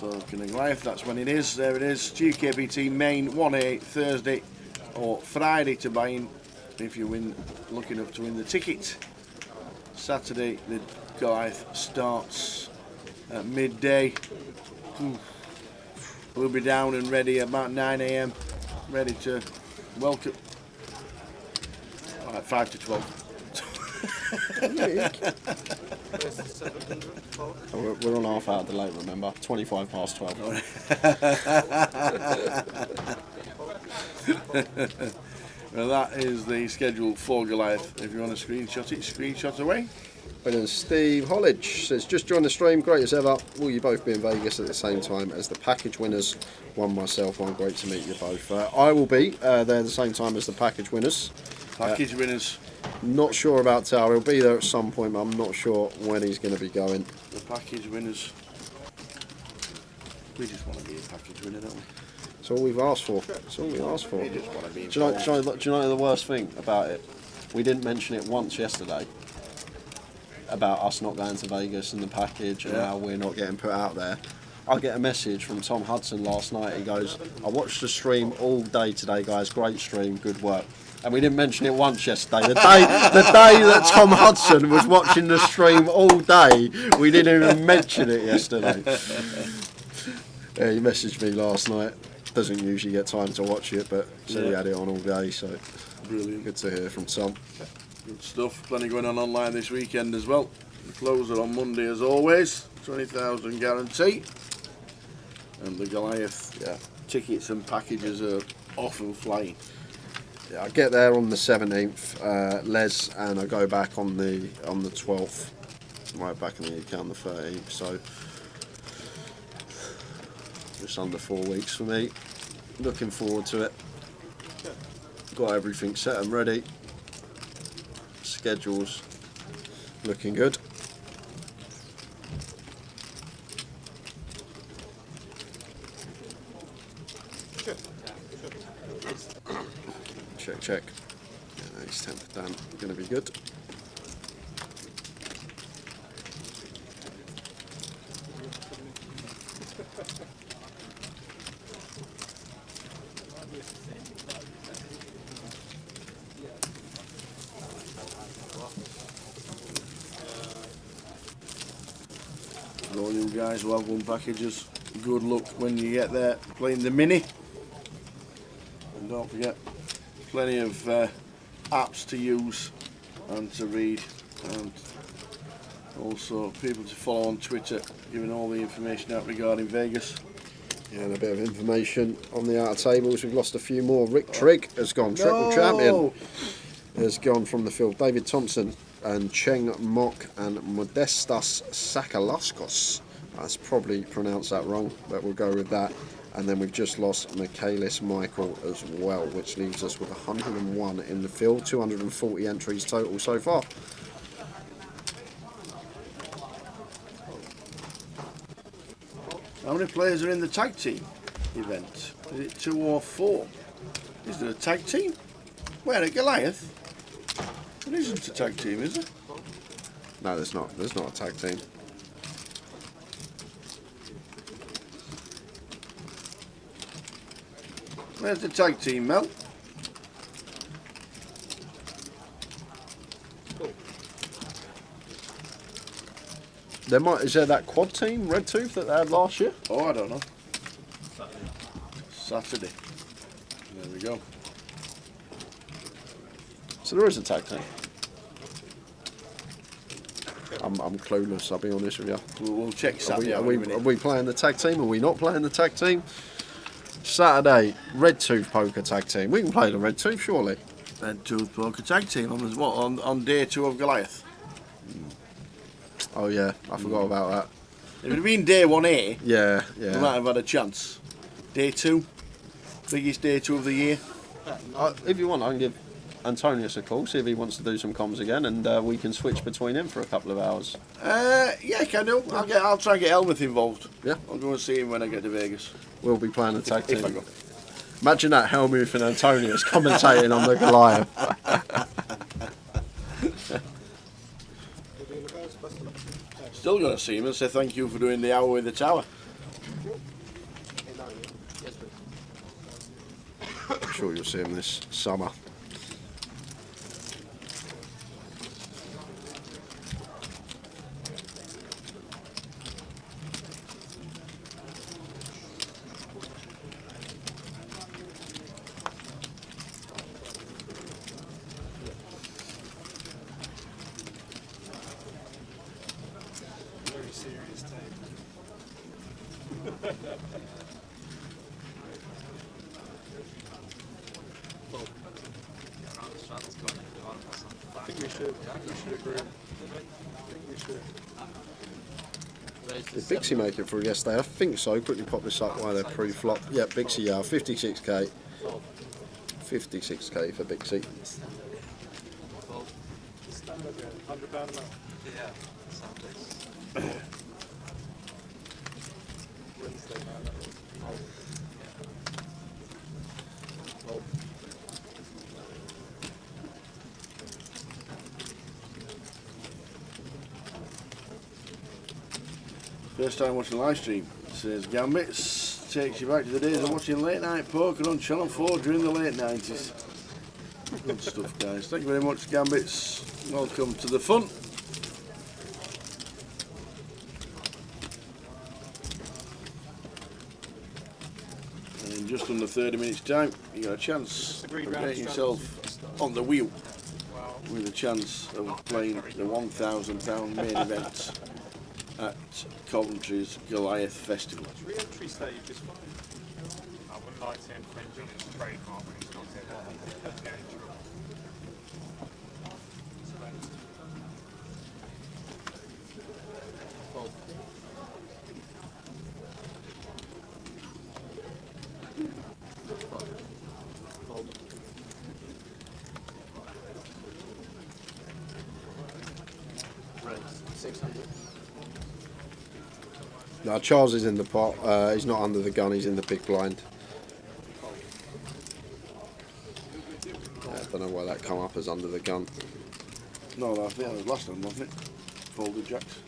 So can Goliath, that's when it is. There it is. GUKPT main 1A Thursday or Friday to buy in if you win, lucky enough to win the ticket. Saturday the Goliath starts at midday. We'll be down and ready about 9 AM, ready to welcome. Alright, 5 to 12. We're on half hour delay, remember? 25 past 12. Well, that is the schedule for Goliath. If you want to screenshot it, screenshot away. Brilliant. Steve Hollidge says, just joined the stream, great as ever. Will you both be in Vegas at the same time as the package winners? One myself, one great to meet you both. I will be there at the same time as the package winners. Package winners. Not sure about Tower. He'll be there at some point, but I'm not sure when he's going to be going. The package winners. We just want to be a package winner, don't we? That's all we've asked for. That's all we asked for. We just want to be Do you involved. know the worst thing about it? We didn't mention it once yesterday about us not going to Vegas and the package and how we're not getting put out there. I get a message from Tom Hudson last night. He goes, I watched the stream all day today, guys. Great stream, good work. And we didn't mention it once yesterday. The day that Tom Hudson was watching the stream all day, we didn't even mention it yesterday. Yeah, he messaged me last night. Doesn't usually get time to watch it, but said he had it on all day, so Brilliant. good to hear from Tom. Good stuff. Plenty going on online this weekend as well. The closer on Monday as always. 20,000 guarantee. And the Goliath tickets and packages are off and flying. Yeah, I get there on the 17th, Les, and I go back on the 12th. Right back in the UK on the 13th, so just under 4 weeks for me. Looking forward to it. Got everything set and ready. Schedules looking good. Check. Yeah, he's 10th down. Going to be good. For all you guys who have won packages, good luck when you get there playing the mini. And don't forget, plenty of apps to use and to read, and also people to follow on Twitter, giving all the information out regarding Vegas. Yeah, and a bit of information on the outer tables. We've lost a few more. Rick Trigg has gone triple champion. Has gone from the field. David Thompson and Cheng Mok and Modestas Sakalaskos. That's probably pronounced that wrong, but we'll go with that. And then we've just lost Michaelis Michael as well, which leaves us with 101 in the field, 240 entries total so far. How many players are in the tag team event? Is it 2 or 4? Is there a tag team? Where, at Goliath? There isn't a tag team, is there? No, there's not. There's not a tag team. Where's the tag team, Mel? Is there that quad team, Red Tooth, that they had last year? Oh, I don't know. Saturday. There we go. So there is a tag team. I'm clueless, I'll be honest with you. We'll check Are Saturday. we playing the tag team? Are we not playing the tag team? Saturday, Red Tooth Poker Tag Team. We can play the Red Tooth, surely. Red Tooth Poker Tag Team on day 2 of Goliath. Oh yeah, I forgot about that. If it had been day 1A, Yeah, we yeah. might have had a chance. Day 2, biggest day 2 of the year. If you want, I can give Antonius a call, see if he wants to do some comms again, and we can switch between him for a couple of hours. Yeah, can do. I'll try and get Helmuth involved. Yeah. I'll go and see him when I get to Vegas. We'll be playing the tag If I team. go. Imagine that, Helmuth and Antonius commentating on the Goliath. Still going to see him and say thank you for doing the hour with the tower. I'm sure you'll see him this summer. Very serious time. Did Bixie make it through yesterday? I think so. Quickly pop this up while they're pre-flop. Yeah, Bixie, 56k. 56k for Bixie. First time watching the live stream, it says Gambits takes you back to the days of watching late night poker on Channel 4 during the late 90s. Good stuff, guys. Thank you very much, Gambits. Welcome to the fun. And in just under 30 minutes time, you got a chance of getting yourself on the wheel with a chance of playing the £1,000 main event at Coventry's Goliath Festival. Re-entry save is fine. I wouldn't like to infringe on his trademark when he's not here. No, Charles is in the pot. He's not under the gun. He's in the big blind. I don't know why that come up as under the gun. No, I think that was last time, wasn't it? Folded jacks.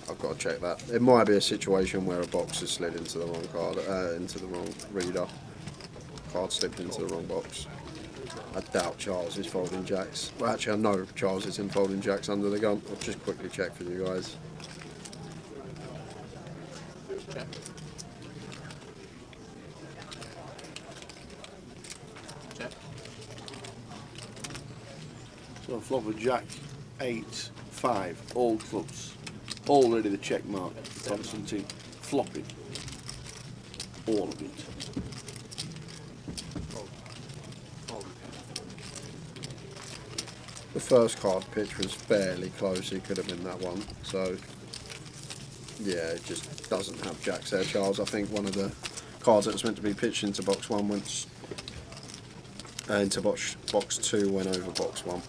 I've got to check that. It might be a situation where a box has slid into the wrong card, into the wrong reader. Card slipped into the wrong box. I doubt Charles is folding jacks. Well, actually, I know Charles is in folding jacks under the gun. I'll just quickly check for you guys. So flop of Jack 8-5, all clubs. Already the check mark. Constantine flopping. All of it. The first card pitch was fairly close. It could have been that one. So, yeah, it just doesn't have jacks there, Charles. I think one of the cards that was meant to be pitched into box 1 went into box 2, went over box 1.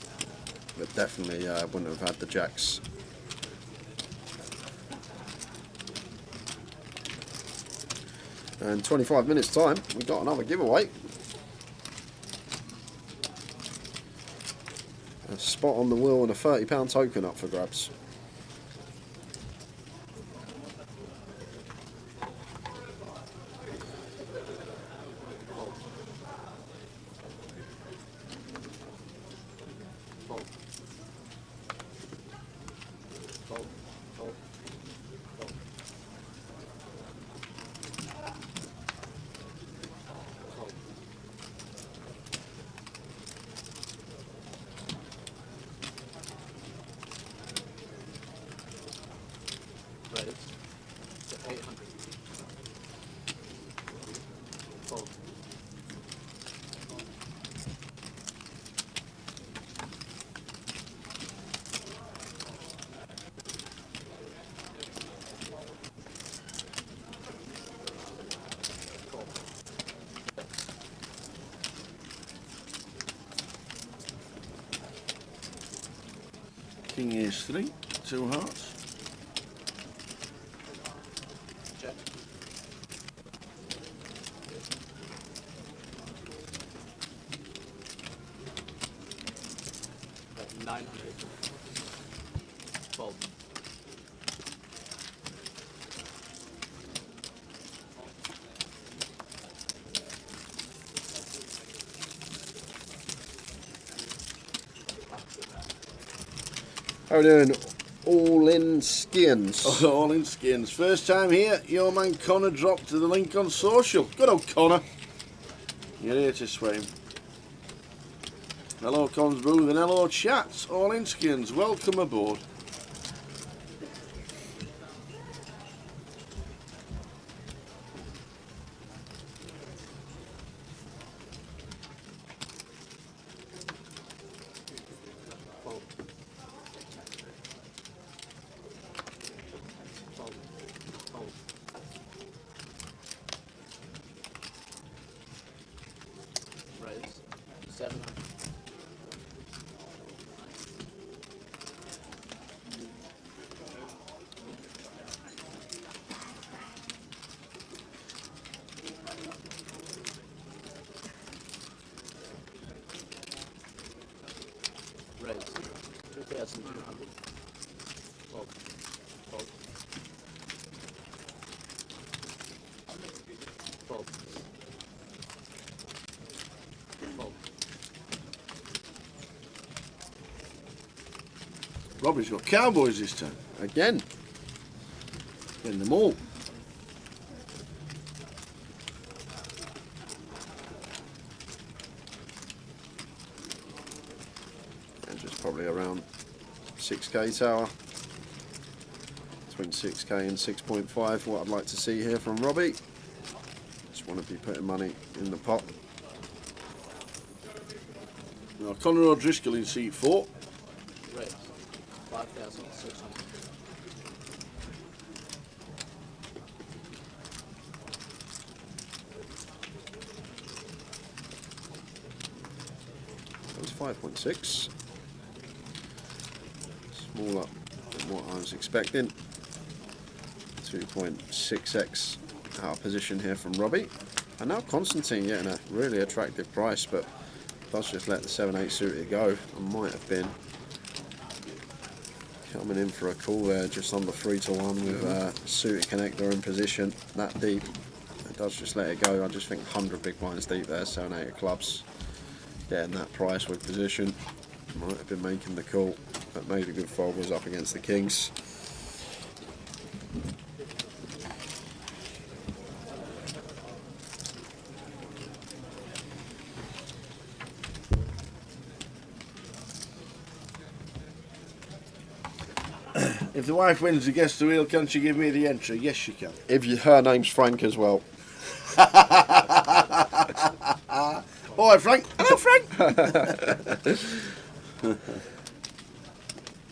But definitely wouldn't have had the jacks. And 25 minutes time, we got another giveaway. A spot on the wheel and a £30 token up for grabs. King Ace 3, 2 hearts. How are we doing? All in skins. All in skins. First time here, your man Connor dropped to the link on social. Good old Connor. You're here to swim. Hello Cons Booth and hello chat. All in skins. Welcome aboard. Robbie's got cowboys this time. Again. In them all. And just probably around 6k tower. Between 6k and 6.5, what I'd like to see here from Robbie. Just want to be putting money in the pot. Now, Conor O'Driscoll in seat 4. Right. 5,600. That was 5.6. Smaller than what I was expecting. 2.6x out of position here from Robbie. And now Constantine getting a really attractive price, but does just let the 7-8 suited go. I might have been coming in for a call there, just under 3-1 with suited connector in position that deep. It does just let it go. I just think 100 big blinds deep there, 7-8 of clubs. Getting that price with position. Might have been making the call, but made a good fold, was up against the Kings. If the wife wins the guest the wheel, can she give me the entry? Yes, she can. If you, her name's Frank as well. Oh, hi, Frank. Hello, Frank.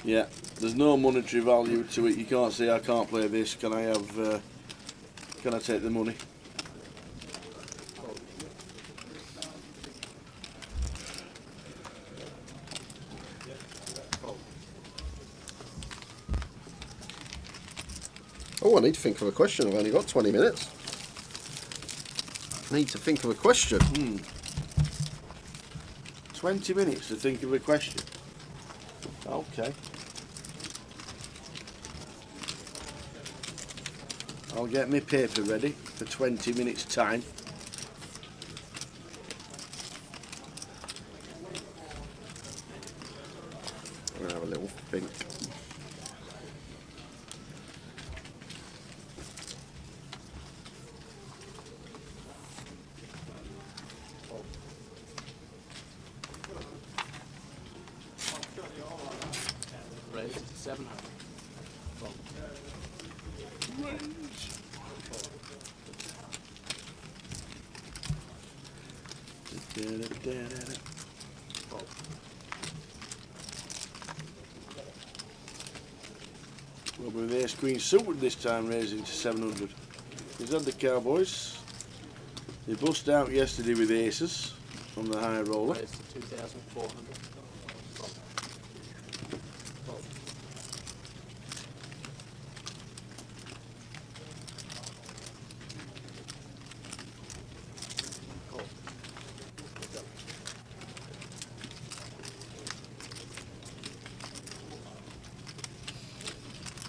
Yeah, there's no monetary value to it. You can't say, I can't play this. Can I have? Can I take the money? Oh, I need to think of a question. I've only got 20 minutes. I need to think of a question. 20 minutes to think of a question. Okay. I'll get my paper ready for 20 minutes time. I'm gonna have a little think. Raised to 700. Well, with ace queen suited this time, raising to 700. He's had the cowboys. They bust out yesterday with aces on the high roller. Raised to 2,400.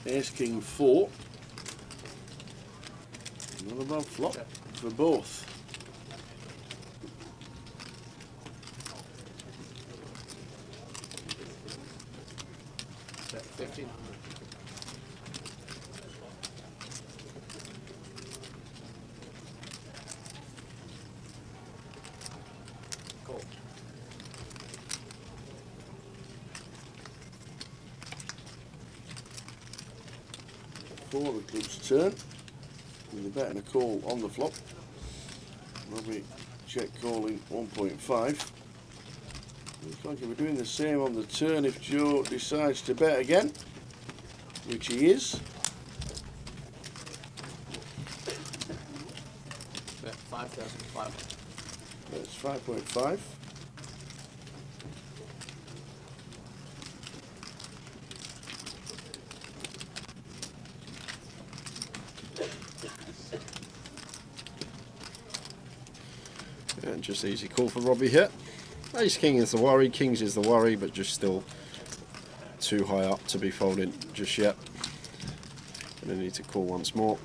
Ace king 4. Another bad flop for both. Bet 1,500. Cool. For the club's turn. With a bet and a call on the flop. Robbie check calling 1.5. Looks like we're doing the same on the turn if Joe decides to bet again, which he is. Bet 5,500. That's 5.5. And just easy call for Robbie here. Ace king is the worry, kings is the worry, but just still too high up to be folding just yet. Gonna need to call once more.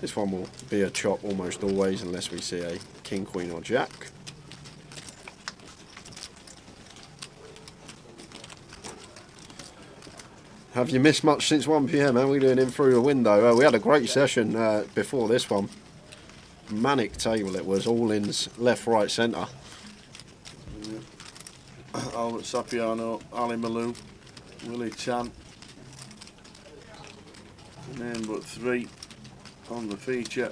This one will be a chop almost always unless we see a king, queen or jack. Have you missed much since 1 PM? How are we doing in through the window? We had a great session before this one. Manic table it was, all ins left, right, centre. Albert Sapiano, Ali Malou, Willie Chan. Name but 3 on the feature.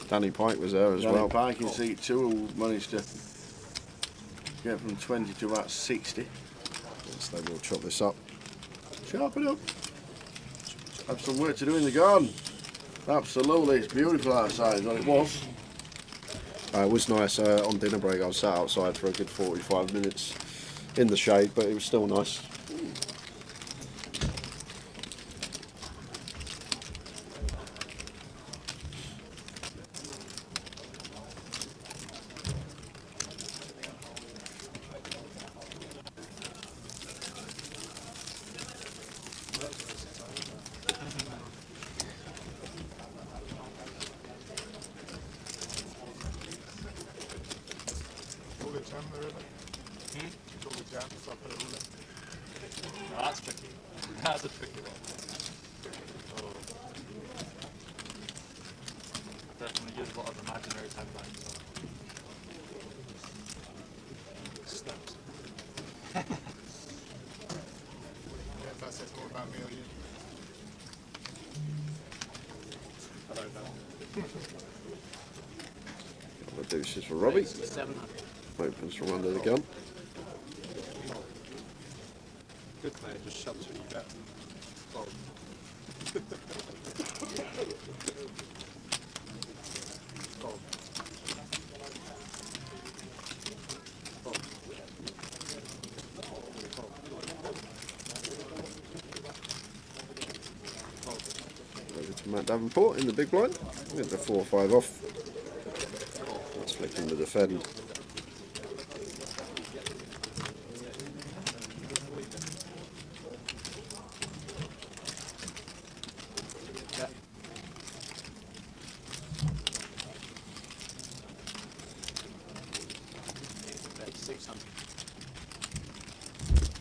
Danny Pike was there as Danny well. Pike in seat 2, who managed to get from 20 to about 60. So we'll chop this up. Chop it up. Have some work to do in the garden. Absolutely, it's beautiful outside, is what it was. It was nice on dinner break. I was sat outside for a good 45 minutes in the shade, but it was still nice. That's tricky. That's a tricky one. Oh. Definitely use a lot of imaginary taglines. Steps. That says more about me or you. I don't know. Couple of deuces for Robbie. 700. Opens from under the gun. Good player, just shoves what you bet. Fold. Fold. Fold. Over to Matt Davenport in the big blind. With the 4-5 off. That's flicking the defend.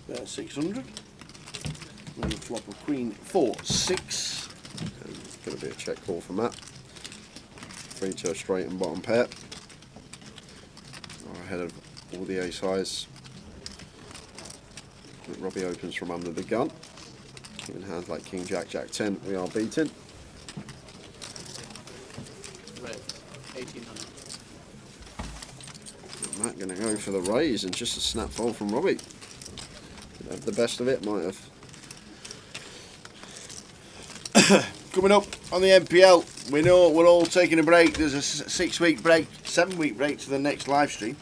There's 600. We'll flop a queen 4-6. Going to be a check call for Matt. 3 to a straight and bottom pair. Ahead of all the ace highs. Robbie opens from under the gun. In hands like King Jack, Jack 10, we are beaten. Red. 1800. Matt going to go for the raise and just a snap fold from Robbie. Didn't have the best of it, might have. Coming up on the NPL, we know we're all taking a break. There's a 6-week break, 7-week break to the next live stream.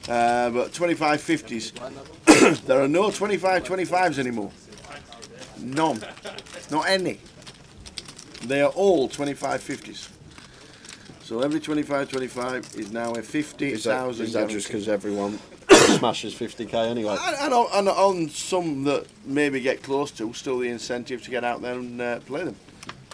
But 25-50s, there are no 25-25s anymore. None. Not any. They are all 25-50s. So every 25-25 is now a 50,000. Is that just because everyone smashes 50k anyway? And on some that maybe get close to, still the incentive to get out there and play them.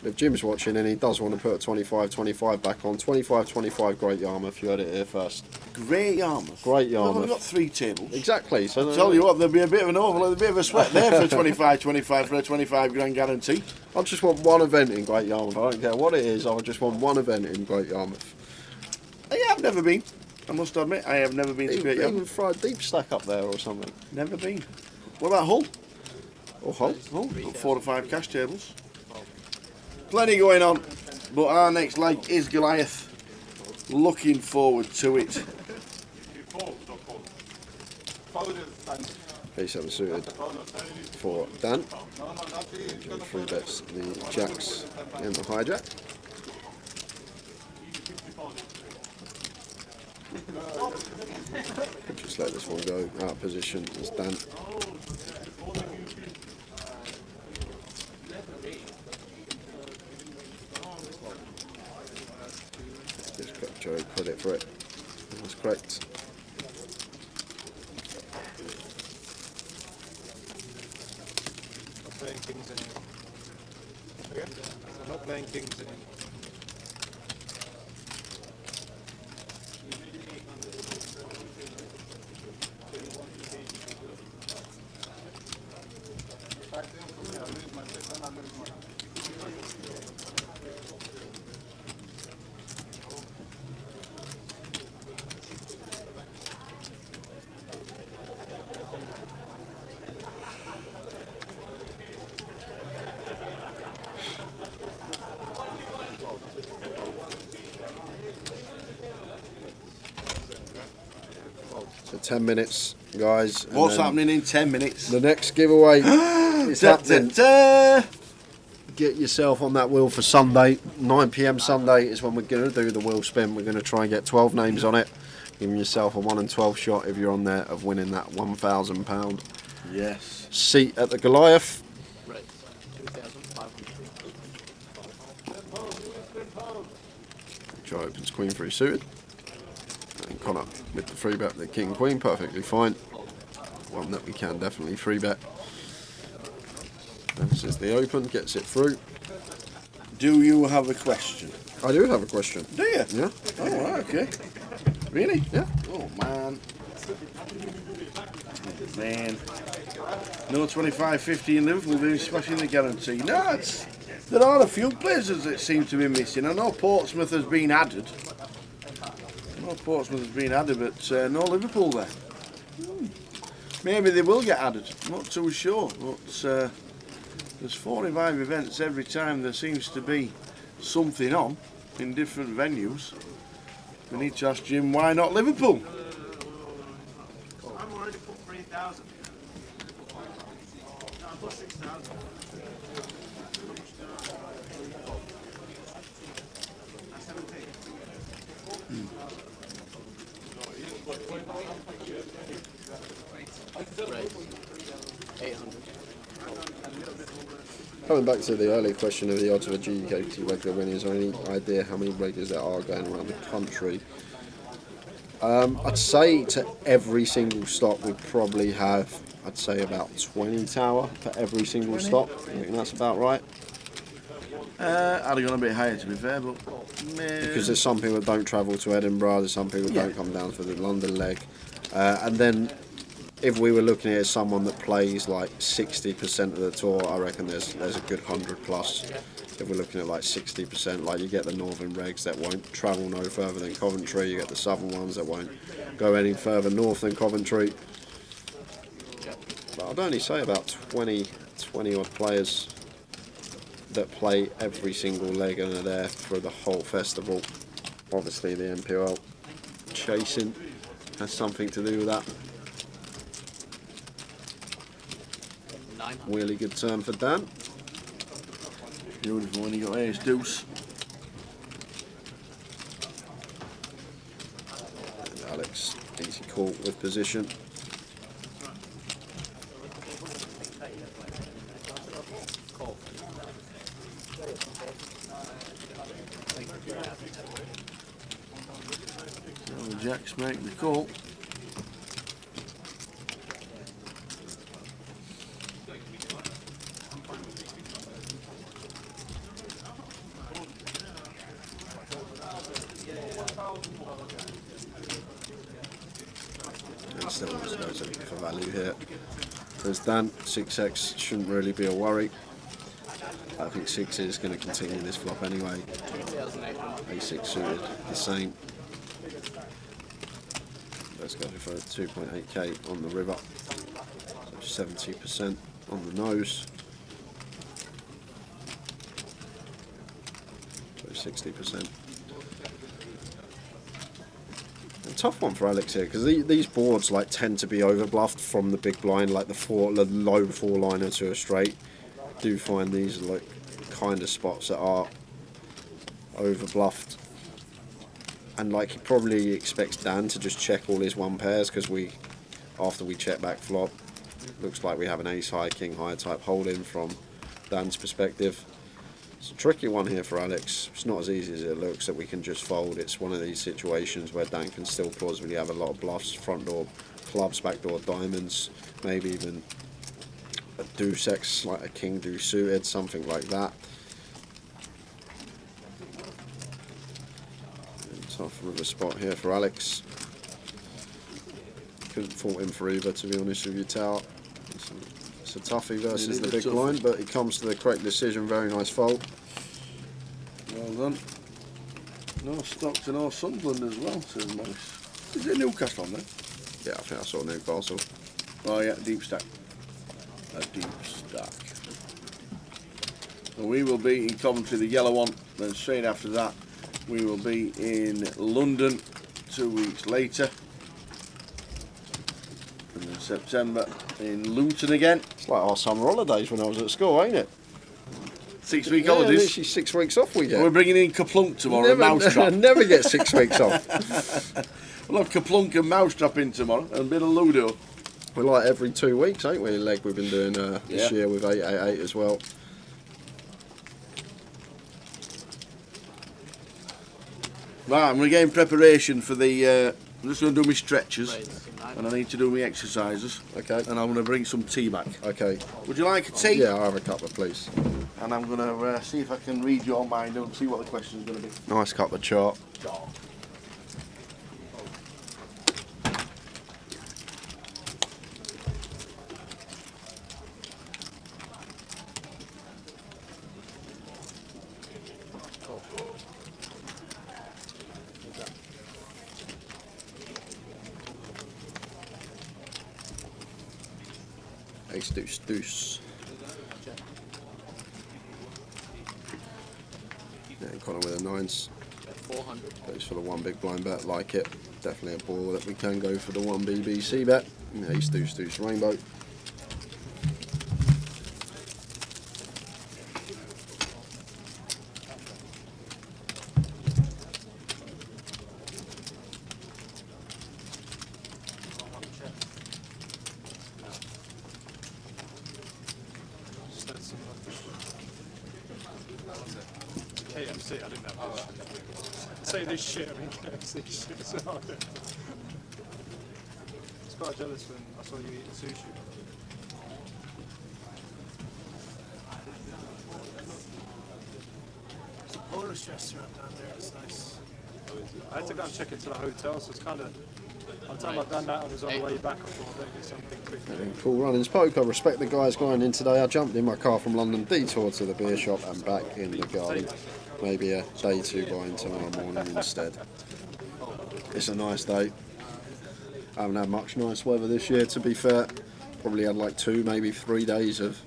If Jim's watching and he does want to put a 25-25 back on, 25-25 Great Yarmouth, you heard it here first. Great Yarmouth. Great Well, Yarmouth. we've got 3 tables. Exactly. So I'll tell you what, there'll be a bit of an overload, a bit of a sweat there for a 25-25 for a 25 grand guarantee. I just want one event in Great Yarmouth. I don't care what it is, I just want one event in Great Yarmouth. I've never been. I must admit, I have never been to Great Even Yarmouth. throw a deep stack up there or something. Never been. What about Hull? Or Hull. Hull, got 4 or 5 cash tables. Plenty going on, but our next leg is Goliath. Looking forward to it. P7 suited for Dan. 3 bets the jacks and the hijack. Just let this one go out of position as Dan. Just got Joe credit for it. That's correct. Not playing kings anymore. Okay? I'm not playing kings anymore. 10 minutes, guys. and What's then happening in 10 minutes? The next giveaway is Da, da, happening. da. Get yourself on that wheel for Sunday. 9 p.m. Sunday is when we're going to do the wheel spin. We're going to try and get 12 names on it. Giving yourself a 1 in 12 shot if you're on there of winning that £1,000 Yes. seat at the Goliath. Right. 2,500. Joe opens Queen 3 suited. And Connor with the free bet, the King Queen, perfectly fine. One that we can definitely free bet. This is the open, gets it through. Do you have a question? I do have a question. Do you? Yeah? Oh, right, okay. Really? Yeah. Oh, man. Man. No 25-50 in Liverpool doing smashing the guarantee. No, there are a few places that seem to be missing. I know Portsmouth has been added. But no Liverpool there. Maybe they will get added. I'm not too sure. But there's 45 events every time. There seems to be something on in different venues. We need to ask Jim, why not Liverpool? I've already put 3,000. No, I put 6,000. That's 17. Right. 800. Coming back to the earlier question of the odds of a GUKPT regular winner, is there any idea how many regulars there are going around the country? I'd say to every single stop we probably have, I'd say about 20 tower for every single stop. I think that's about right. I'd have gone a bit higher to be fair, but Because there's some people that don't travel to Edinburgh, there's some people that don't come down for the London leg. And then if we were looking at someone that plays like 60% of the tour, I reckon there's a good 100 plus. If we're looking at like 60%, like you get the northern regs that won't travel no further than Coventry, you get the southern ones that won't go any further north than Coventry. But I'd only say about 20 odd players that play every single leg and are there for the whole festival. Obviously the NPL chasing has something to do with that. 900. Really good turn for Dan. beautiful when you got ace deuce. And Alex, easy call with position. Call. So the Jacks make the call. And still just goes for value here. There's Dan, 6x shouldn't really be a worry. I think 6 is going to continue this flop anyway. 2,800. A6 suited, the same. Let's go for 2.8k on the river. So 70% on the nose. So 60%. A tough one for Alex here because these boards like tend to be overbluffed from the big blind, like the low four liner to a straight. Do find these like kind of spots that are overbluffed, and like he probably expects Dan to just check all his one pairs because after we check back flop, looks like we have an ace high, king high type hold in from Dan's perspective. It's a tricky one here for Alex. It's not as easy as it looks that we can just fold. It's one of these situations where Dan can still plausibly have a lot of bluffs, front door clubs, back door diamonds, maybe even a deuce X, like a king deuce suited, something like that. And tough river spot here for Alex. Couldn't fault him for either, to be honest with you, Tower. It's a toughie versus the big blind, but he comes to the correct decision. Very nice fold. Well done. No Stockton or Sunderland as well, says Morris. Is there Newcastle on there? Yeah, I think I saw Newcastle. Oh yeah, deep stack. A deep stack. So we will be in Coventry, the yellow one, then straight after that we will be in London 2 weeks later. September in Luton again. It's like our summer holidays when I was at school, ain't it? 6 week Yeah, holidays. literally 6 weeks off we get. We're bringing in Kaplunk tomorrow and Mousetrap. Never get 6 weeks off. We'll have Kaplunk and Mousetrap in tomorrow and a bit of Ludo. We're like every 2 weeks, ain't we? Leg we've been doing this year with 888 as well. Right, I'm going to get in preparation for the... I'm just going to do my stretches and I need to do my exercises. Okay. And I'm going to bring some tea back. Okay. Would you like a tea? Yeah, I'll have a couple, please. And I'm going to see if I can read your mind and see what the question's going to be. Nice cup of chart. Ace, deuce, deuce. Yeah, Connor with a nines. 400. Goes for the one big blind bet, like it. Definitely a ball that we can go for the one BBC bet. Ace, deuce, deuce, rainbow. KFC, I didn't know. Say this shit, I mean KFC shit as well. I was quite jealous when I saw you eating sushi. There's a Polish restaurant down there, it's nice. I had to go and check into the hotel, so it's kind of... By the time I've done that, I was on the way back, I thought I'd get something quick. Cool runnings poke. I respect the guys going in today. I jumped in my car from London, detour to the beer shop and back in the garden. Maybe a day two buying tomorrow morning instead. It's a nice day. I haven't had much nice weather this year, to be fair. Probably had like 2, maybe 3 days of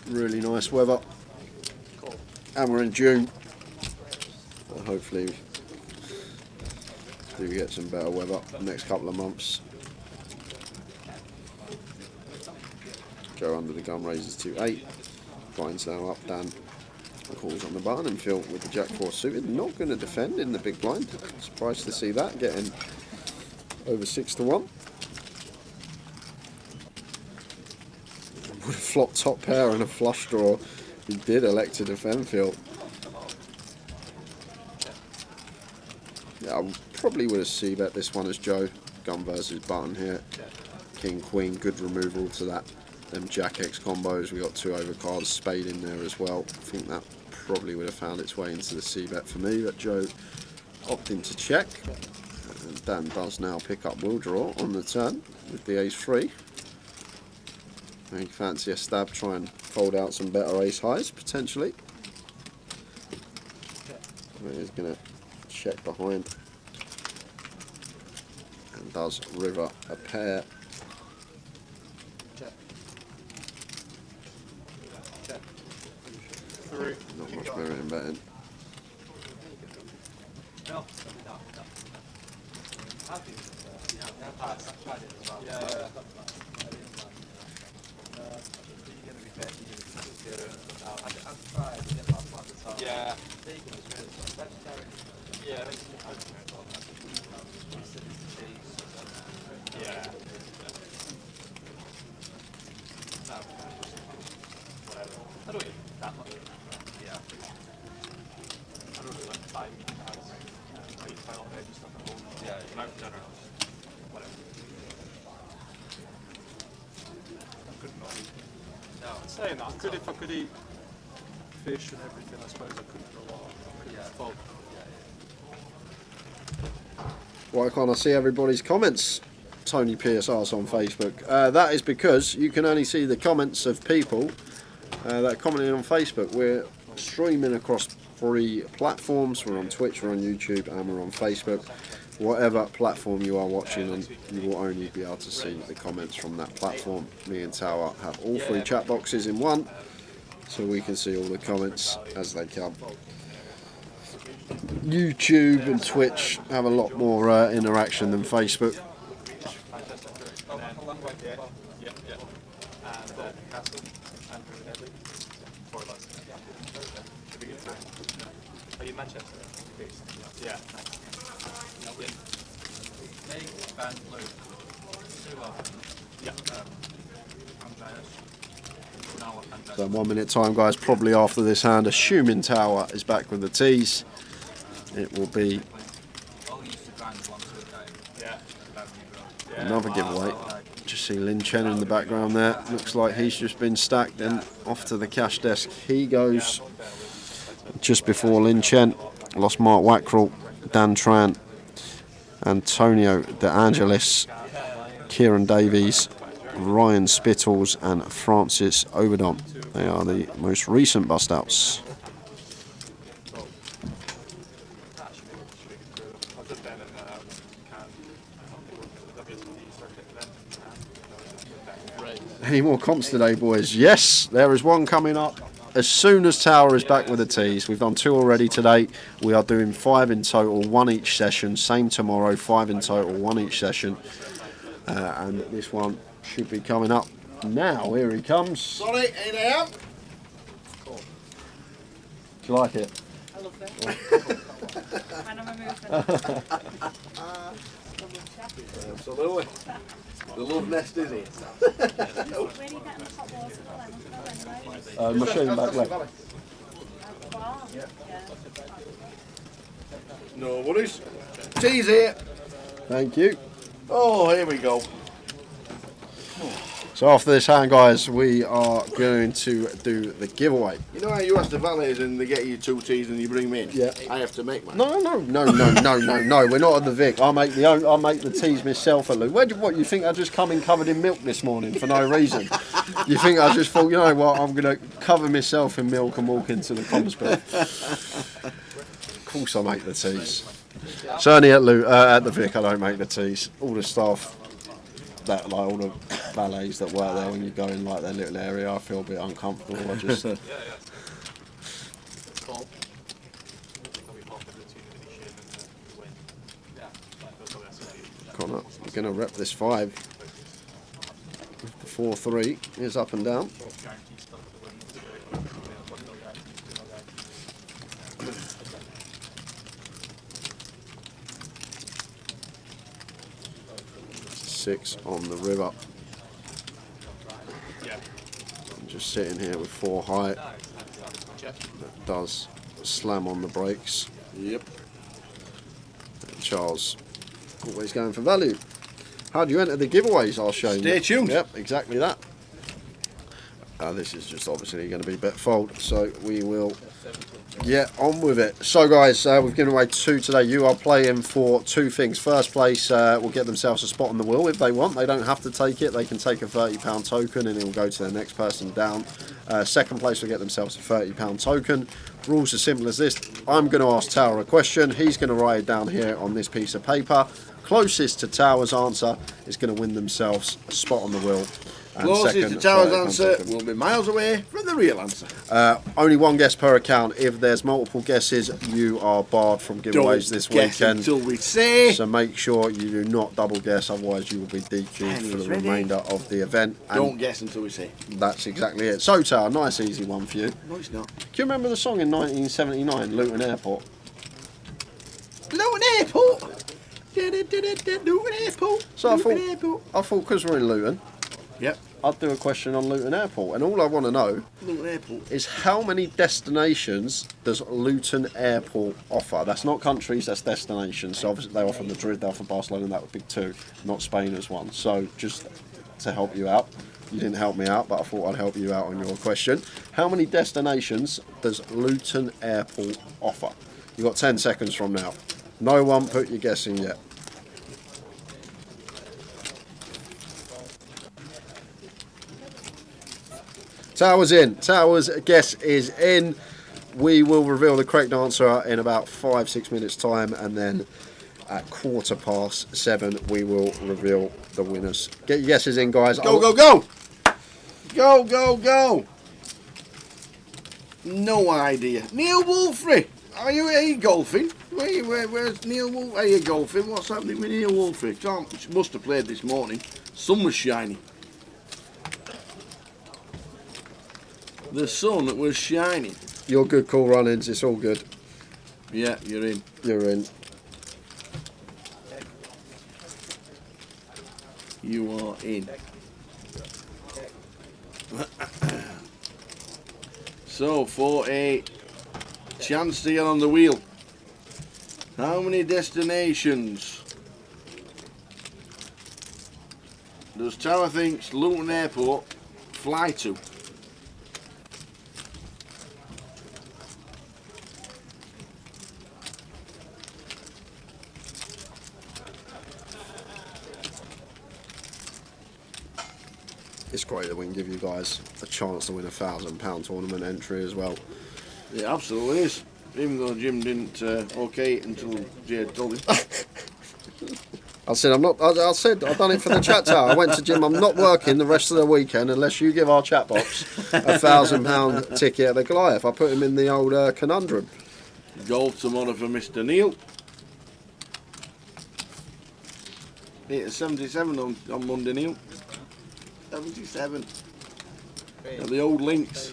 really nice weather. And we're in June. So hopefully do get some better weather the next couple of months. Go under the gun, raises to 8. Blinds now up, Dan calls on the button and Phil with the Jack 4 suited. Not going to defend in the big blind. Surprised to see that, getting over 6 to 1. Would have flopped top pair and a flush draw. He did elect to defend Phil. Yeah, I probably would have c-bet this one as Joe. Gun versus button here. King, queen, good removal to that. Them Jack X combos. We got 2 overcards, spade in there as well. I think that probably would have found its way into the c-bet for me, but Joe opting to check. And Dan does now pick up will draw on the turn with the ace 3. I think fancy a stab, try and fold out some better ace highs potentially. He's going to check behind and does river a pair. Not much merit in betting. Saying that, I could if I could eat fish and everything, I suppose I could for a while. Why can't I see everybody's comments? Tony PSR's on Facebook. That is because you can only see the comments of people that are commenting on Facebook. We're streaming across 3 platforms. We're on Twitch, we're on YouTube, and we're on Facebook. Whatever platform you are watching on, you will only be able to see the comments from that platform. Me and Tower have all 3 chat boxes in one, so we can see all the comments as they come. YouTube and Twitch have a lot more interaction than Facebook. Yeah. And Castle and Headley. 4 of us. Should be good too. Are you Manchester? Yeah. Big band blue. Yeah. So 1 minute time, guys, probably after this hand, assuming Tower is back with the tees, it will be another giveaway. Just see Lin Chen in the background there. Looks like he's just been stacked, and off to the cash desk he goes. Just before Lin Chen, lost Mark Wackrell, Dan Tran, Antonio De Angelis, Kieran Davies, Ryan Spittles and Francis Oberdon. They are the most recent bust outs. Any more comps today, boys? Yes, there is one coming up as soon as Tower is back with the tees. We've done 2 already today. We are doing 5 in total, 1 each session. Same tomorrow, 5 in total, 1 each session. And this one should be coming up now. Here he comes. Sorry, ain't there? Do you like it? I love it. When I'm a movement. Absolutely. The love nest is here. Where are you getting the hot water from anyway? Machine back left. Wow. Yeah. No worries. Tea's here. Thank you. Oh, here we go. So after this hand, guys, we are going to do the giveaway. You know how you ask the valets and they get you 2 teas and you bring them in? Yeah. I have to make mine. No. We're not at the Vic. I make the teas myself at Luton. What you think? I just come in covered in milk this morning for no reason. You think I just thought, you know what? I'm going to cover myself in milk and walk into the comms booth. Of course, I make the teas. Certainly at the Vic, I don't make the teas. All the staff, all the valets that work there, when you go in like their little area, I feel a bit uncomfortable. I just Connor, we're going to rep this 5. The 4-3 is up and down. Six on the river. I'm just sitting here with 4 high. That does slam on the brakes. Yep. And Charles always going for value. How do you enter the giveaways? I'll show you. Stay tuned. Yep, exactly that. This is just obviously going to be bet fold, so we will get on with it. So guys, we've given away 2 today. You are playing for 2 things. First place will get themselves a spot on the wheel if they want. They don't have to take it. They can take a £30 token and it will go to the next person down. Second place will get themselves a £30 token. Rules are simple as this. I'm going to ask Tower a question. He's going to write it down here on this piece of paper. Closest to Tower's answer is going to win themselves a spot on the wheel. Closest to Tower's answer will be miles away from the real answer. Only 1 guess per account. If there's multiple guesses, you are barred from giveaways this weekend. Until we say. So make sure you do not double guess, otherwise you will be DQ'd for the remainder of the event. And don't guess until we say. That's exactly it. So Tower, nice easy one for you. No, it's not. Do you remember the song in 1979, Luton Airport? Luton Airport. Luton Airport. So I thought because we're in Luton, yep, I'd do a question on Luton Airport, and all I want to know Luton Airport is how many destinations does Luton Airport offer? That's not countries, that's destinations. So obviously they offer Madrid, they offer Barcelona, that would be 2, not Spain as 1. So just to help you out, you didn't help me out, but I thought I'd help you out on your question. How many destinations does Luton Airport offer? You've got 10 seconds from now. No one put your guess in yet. Tower's in. Tower's guess is in. We will reveal the correct answer in about 5-6 minutes time, and then at 7:15 we will reveal the winners. Get your guesses in, guys. Go, go, go! Go, go, go! No idea. Neil Wolfrey! Are you golfing? Where's Neil Wolfrey? Are you golfing? What's happening with Neil Wolfrey? Must have played this morning. Sun was shiny. The sun was shining. You're good call, Runnings. It's all good. Yeah, you're in. You're in. You are in. So, for a chance to get on the wheel, how many destinations does Tower thinks Luton Airport fly to? It's great that we can give you guys a chance to win £1,000 tournament entry as well. It absolutely is. Even though Jim didn't okay it until Jay told him. I said I've done it for the chat tower. I went to Jim. I'm not working the rest of the weekend unless you give our chat box a £1,000 ticket at the Goliath. I put him in the old conundrum. Golf tomorrow for Mr. Neil. It's 77 on Monday, Neil. 77. They're the old links.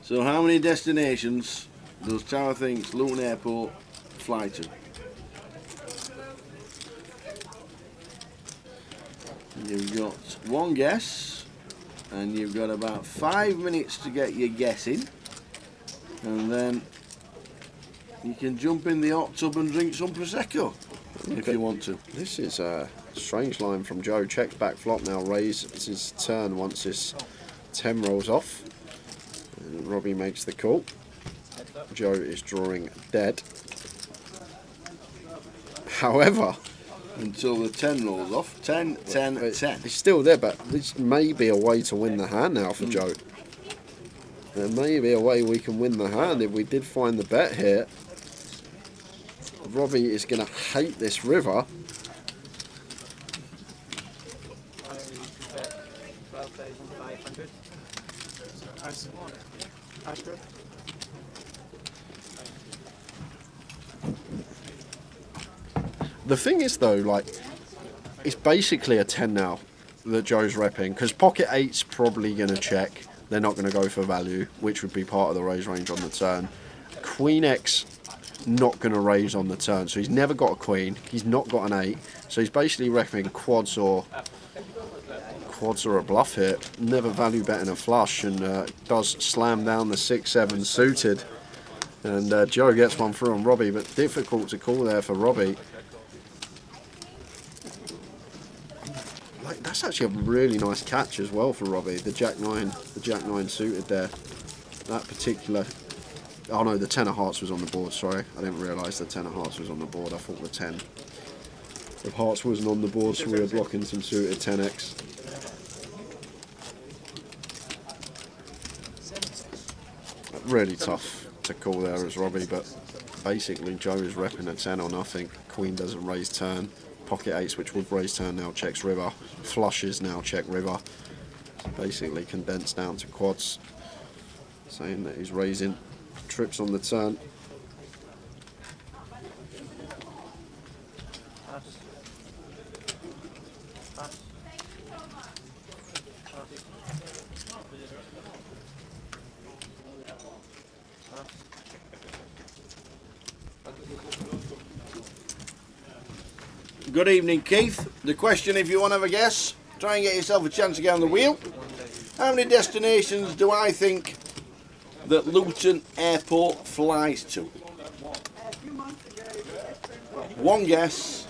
So how many destinations does Tower thinks Luton Airport fly to? You've got one guess, and you've got about 5 minutes to get your guess in, and then you can jump in the hot tub and drink some Prosecco if you want to. This is a strange line from Joe. Checks back flop now. Raises his turn once his 10 rolls off. And Robbie makes the call. Joe is drawing dead. However, Until the 10 rolls off. 10, 10, 10. he's still there, but this may be a way to win the hand now for Joe. There may be a way we can win the hand if we did find the bet here. Robbie is going to hate this river. The thing is though, like, it's basically a 10 now that Joe's repping, because pocket 8's probably going to check. They're not going to go for value, which would be part of the raise range on the turn. Queen X not going to raise on the turn, so he's never got a queen, he's not got an 8, so he's basically repping quads or a bluff here. Never value betting a flush, and does slam down the 6-7 suited, and Joe gets one through on Robbie, but difficult to call there for Robbie. Like, that's actually a really nice catch as well for Robbie, the Jack 9 suited there. That particular, oh no, the 10 of hearts was on the board, sorry. I didn't realise the 10 of hearts was on the board. I thought the 10 of hearts wasn't on the board, so we were blocking some suited 10x. Really tough to call there as Robbie, but basically Joe is repping a 10 or nothing. Queen doesn't raise turn. Pocket 8s, which would raise turn, now checks river. Flushes now check river. Basically condensed down to quads, saying that he's raising trips on the turn. Good evening, Keith. The question, if you want to have a guess, try and get yourself a chance to get on the wheel. How many destinations do I think that Luton Airport flies to? One guess,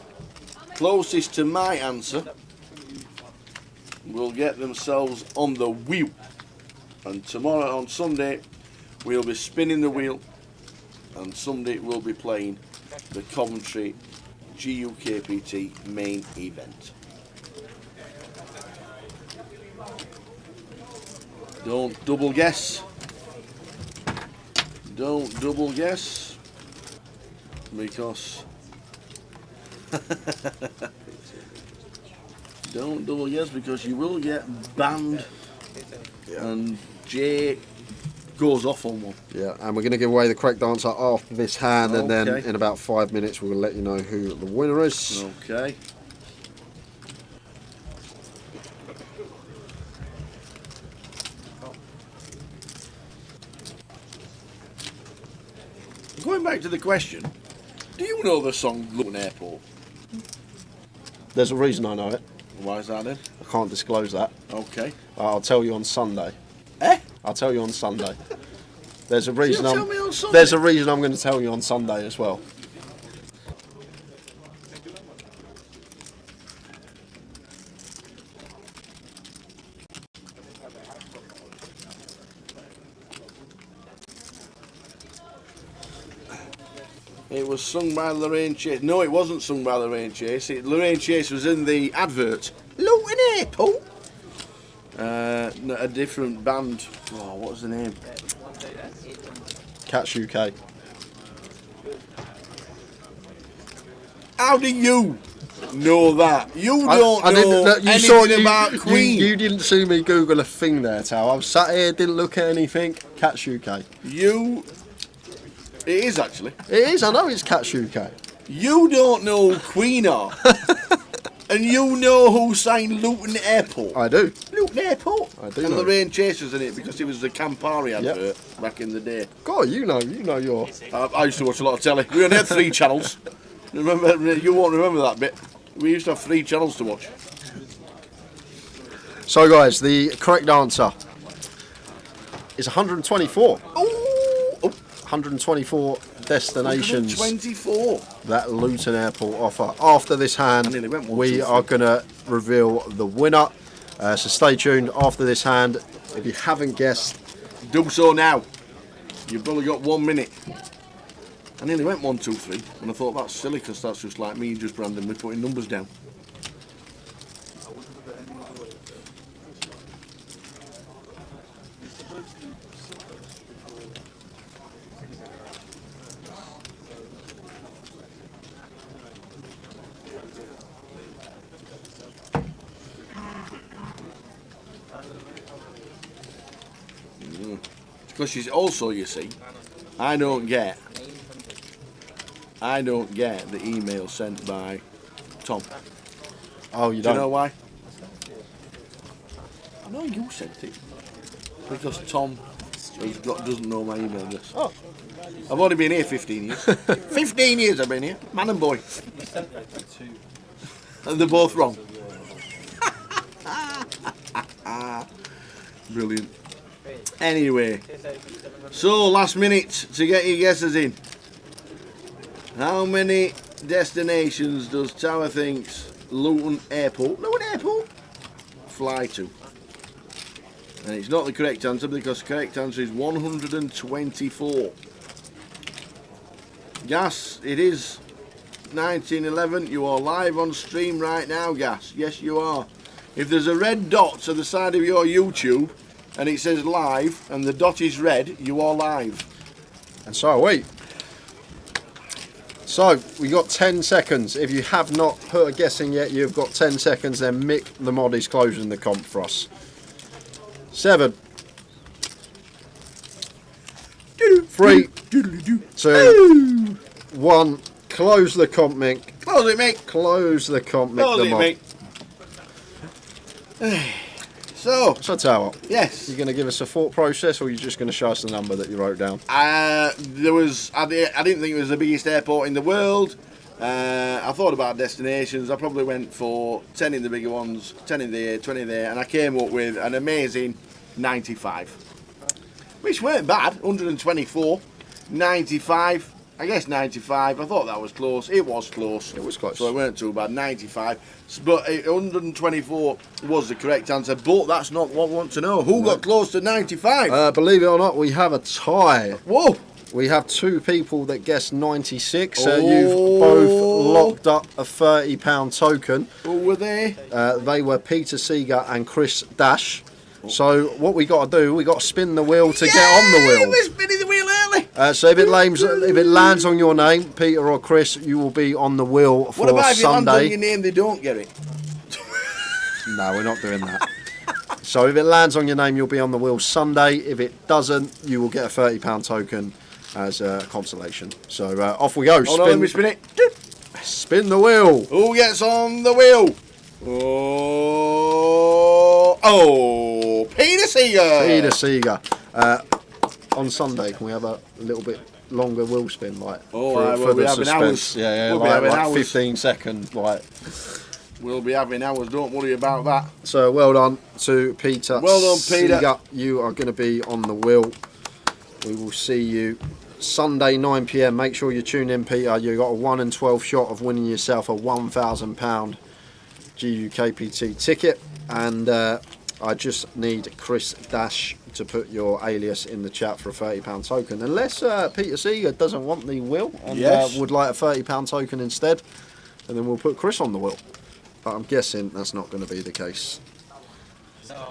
closest to my answer, will get themselves on the wheel. And tomorrow, on Sunday, we'll be spinning the wheel, and Sunday we'll be playing the Coventry GUKPT main event. Don't double guess. Don't double guess, because don't double guess because you will get banned, and Jay goes off on one. Yeah, and we're going to give away the correct answer after this hand, and then Okay. in about 5 minutes we'll let you know who the winner is. Okay. Going back to the question, do you know the song Luton Airport? There's a reason I know it. Why is that then? I can't disclose that. Okay. I'll tell you on Sunday. Eh? I'll tell you on Sunday. There's a reason You'll I'm. tell me on Sunday? There's a reason I'm going to tell you on Sunday as well. It was sung by Lorraine Chase. No, it wasn't sung by Lorraine Chase. Lorraine Chase was in the advert. Luton Airport. A different band. Oh, what was the name? Catch UK. How do you know that? You don't I know didn't. You anything saw about Queen. You didn't see me Google a thing there, Tal. I was sat here, didn't look at anything. Catch UK. It is actually. It is. I know it's Catch UK. You don't know who Queen are. And you know who sang Luton Airport. I do. Luton Airport. I do And know. Lorraine Chase was in it because it was the Campari advert back in the day. God, you know your. I used to watch a lot of telly. We only had 3 channels. Remember, you won't remember that bit. We used to have 3 channels to watch. So, guys, the correct answer is 124. Oh, 124 destinations 24. that Luton Airport offer. After this hand, I nearly went 1, we 2, 3. are going to reveal the winner. So stay tuned after this hand. If you haven't guessed, Do so now. You've only got 1 minute. I nearly went 1, 2, 3, and I thought that's silly because that's just like me just randomly putting numbers down. Because she's also, you see, I don't get the email sent by Tom. oh, you Do you don't. know why? I know you sent it. Because Tom doesn't know my email address. Oh. I've only been here 15 years. 15 years I've been here. Man and boy. And they're both wrong. Brilliant. Anyway, so last minute to get your guesses in. How many destinations does Tower thinks Luton Airport fly to? And it's not the correct answer because the correct answer is 124. Gas, it is 1911. You are live on stream right now, Gas. Yes, you are. If there's a red dot to the side of your YouTube and it says live and the dot is red, you are live. And so are we. So, we got 10 seconds. If you have not put a guess in yet, you've got 10 seconds. Then Mick the mod is closing the comp for us. 7, 3, 2, 1. Close the comp, Mick. Close it, mate. Close the comp, Mick Close the it, mod. mate. So, So, tell what, yes. you going to give us a thought process, or are you just going to show us the number that you wrote down? I didn't think it was the biggest airport in the world. I thought about destinations. I probably went for 10 in the bigger ones, 10 in there, 20 there, and I came up with an amazing 95. Which weren't bad, 124, 95, I guess 95. I thought that was close. It was close. It was close. So it weren't too bad, 95. But 124 was the correct answer, but that's not what I want to know. Who got close to 95? Believe it or not, we have a tie. Whoa! We have 2 people that guessed 96. Oh. You've both locked up a £30 token. Who were they? They were Peter Seeger and Chris Dash. So what we got to do, we got to spin the wheel to get on the wheel. We're spinning the wheel early. So if it lands on your name, Peter or Chris, you will be on the wheel for What about if it lands on your Sunday. name, they don't get it? No, we're not doing that. So if it lands on your name, you'll be on the wheel Sunday. If it doesn't, you will get a £30 token as a consolation. So off we go. Hold on, let me spin it. Spin the wheel. Who gets on the wheel? Oh, Peter Seeger. Peter Seeger. On Sunday, can we have a little bit longer wheel spin, like we'll be having hours. Yeah, We'll be having hours. 15 seconds, like. We'll be having hours. Don't worry about that. So well done to Peter. Well done, Peter. Seeger. You are going to be on the wheel. We will see you Sunday 9 p.m. Make sure you tune in, Peter. You got a 1 in 12 shot of winning yourself a £1,000 GUKPT ticket, and I just need Chris Dash to put your alias in the chat for a £30 token, unless Peter Seeger doesn't want the wheel and would like a £30 token instead, and then we'll put Chris on the wheel. But I'm guessing that's not going to be the case.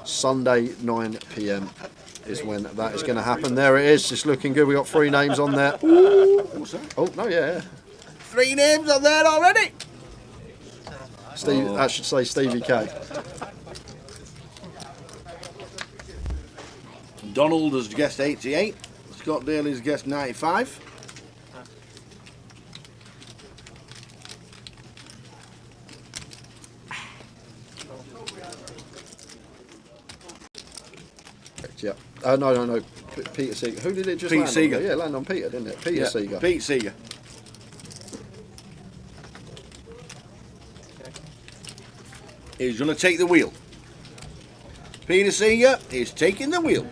Sunday 9 p.m. is when that is going to happen. There it is. It's looking good. We got 3 names on there. Ooh. What's that? Oh no, yeah. 3 names on there already. Steve, I should say Stevie K. Donald has guessed 88. Scott Daly's guessed 95. Yeah. No. Peter Seeger. Who did it just Pete land Seeger. on? Yeah, land on Peter, didn't it? Peter Seeger. Pete Seeger. He's going to take the wheel. Peter Seeger is taking the wheel.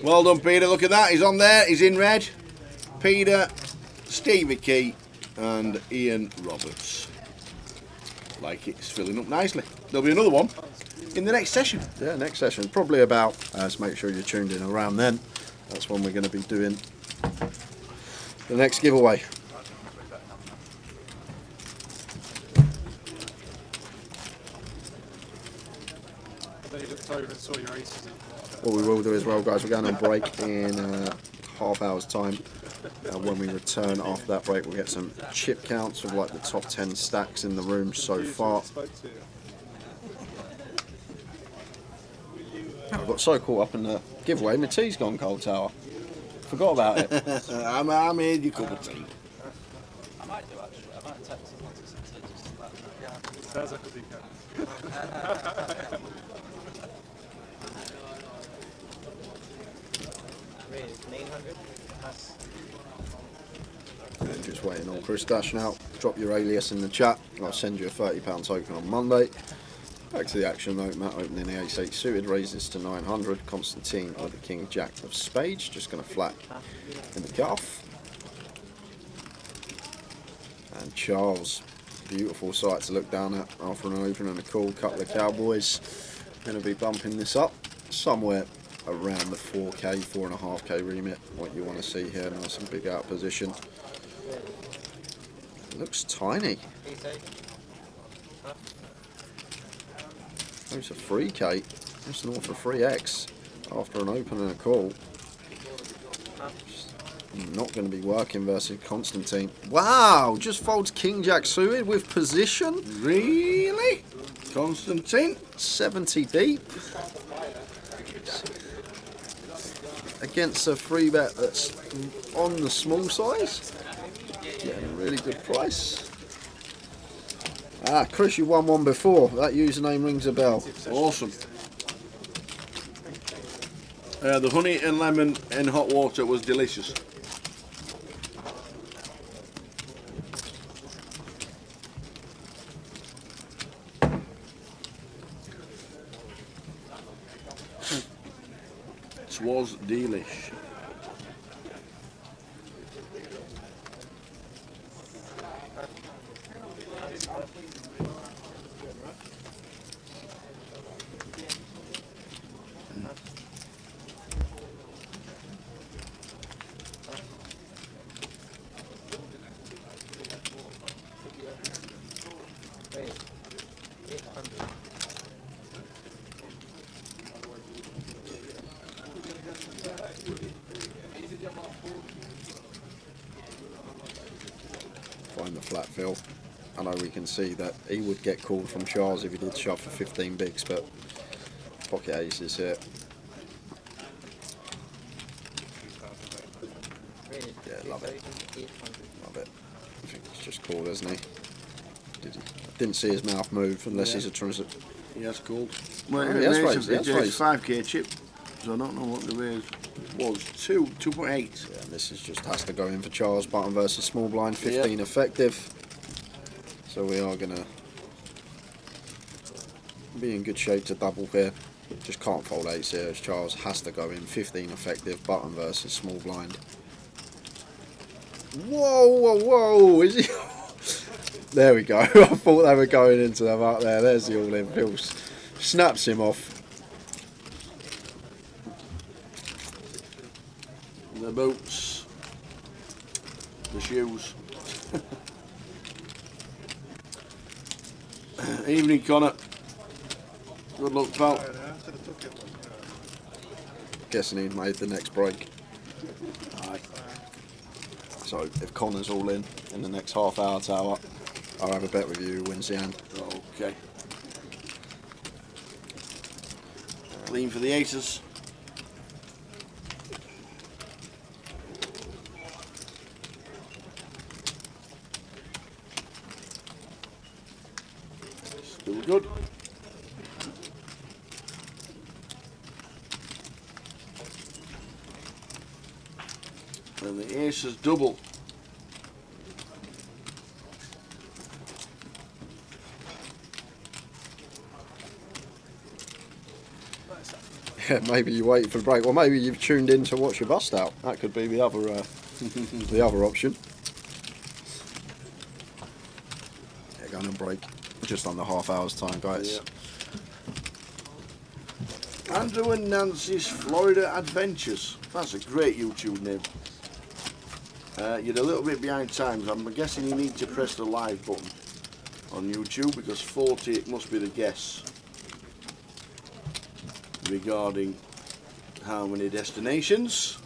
Well done, Peter. Look at that. He's on there. He's in red. Peter, Stevie Key, and Ian Roberts. Like it's filling up nicely. There'll be another one in the next session. Yeah, next session. Probably about, so make sure you're tuned in around then. That's when we're going to be doing the next giveaway. What we will do as well, guys, we're going on break in half hour's time. When we return after that break, we'll get some chip counts of like the top 10 stacks in the room so far. I got so caught up in the giveaway, my tea's gone cold, Tower. Forgot about it. I made you a cup of tea. I might do actually. I might text him once it's just like, yeah. Sounds like a big guy. Just waiting on Chris Dash now. Drop your alias in the chat. I'll send you a £30 token on Monday. Back to the action though. Matt opening the ace-8 suited, raises to 900. Constantine with the king-jack of spades. Just going to flat in the cutoff. And Charles, beautiful sight to look down at after an open and a call. Couple of cowboys going to be bumping this up somewhere around the 4k, 4.5k remit. What you want to see here, nice and big out position. Looks tiny. There's a 3k, just north of 3x after an open and a call. Not going to be working versus Constantine. Wow, just folds king jack suited with position. Really? Constantine? 70 deep. Against a 3-bet that's on the small size. Getting a really good price. Ah, Chris, you won one before. That username rings a bell. Awesome. The honey and lemon in hot water was delicious. It was delish. Find the flat fill. I know we can see that he would get called from Charles if he did shove for 15 bigs, but pocket aces here. Yeah, love it. Love it. I think he's just called, hasn't he? Didn't see his mouth move unless he's a transit. He has called. Well, Oh, he has raised, he has it's raised. 5k chip, so I don't know what the raise was. 2.8. Yeah, and this is just has to go in for Charles. Button versus small blind, 15 effective. So we are going to be in good shape to double here. Just can't fold eights here as Charles has to go in. 15 effective, button versus small blind. Whoa, whoa, whoa! Is he? There we go. I thought they were going into them up there. There's the all-in. Phil snaps him off. The boots. The shoes. Evening, Connor. Good luck, pal. Guessing he made the next break. Aye. So if Connor's all in the next half hour tower, I'll have a bet with you who wins the hand. Okay. Clean for the aces. Still good. And the aces double. Yeah, maybe you wait for the break, or maybe you've tuned in to watch your bust out. That could be the other the other option. Yeah, going on break. Just under half hour's time, guys. Yeah. Andrew and Nancy's Florida Adventures. That's a great YouTube name. You're a little bit behind times. I'm guessing you need to press the live button on YouTube because 40 must be the guess regarding how many destinations.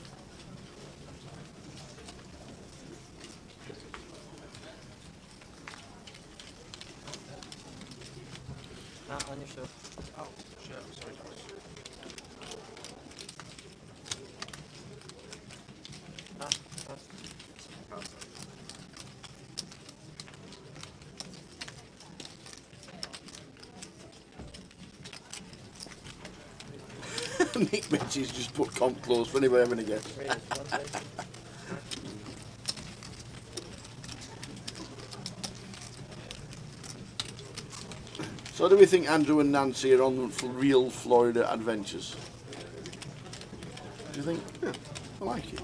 On your show. Oh, shit, sorry. Nick Mitchie's just put comp close for anybody having a guess. So do we think Andrew and Nancy are on real Florida adventures? Do you think? Yeah, I like it.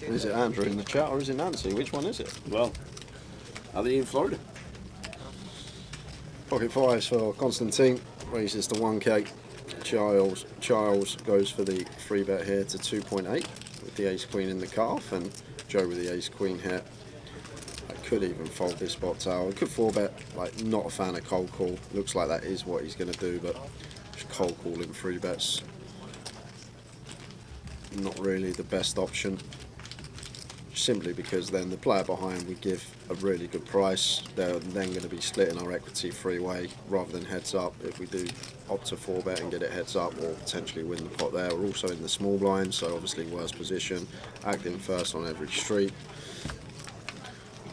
Is it Andrew in the chat or is it Nancy? Which one is it? Well, are they in Florida? Pocket fives for Constantine, raises to 1k. Charles goes for the free bet here to 2.8 with the ace queen in the cutoff, and Joe with the ace queen here. I could even fold this spot tower. Could 4-bet, like not a fan of cold call. Looks like that is what he's going to do, but just cold calling free bets. Not really the best option. Simply because then the player behind would give a really good price. They're then going to be splitting our equity three-way rather than heads up. If we do opt to 4-bet and get it heads up, or potentially win the pot there. We're also in the small blind, so obviously worse position. Acting first on every street.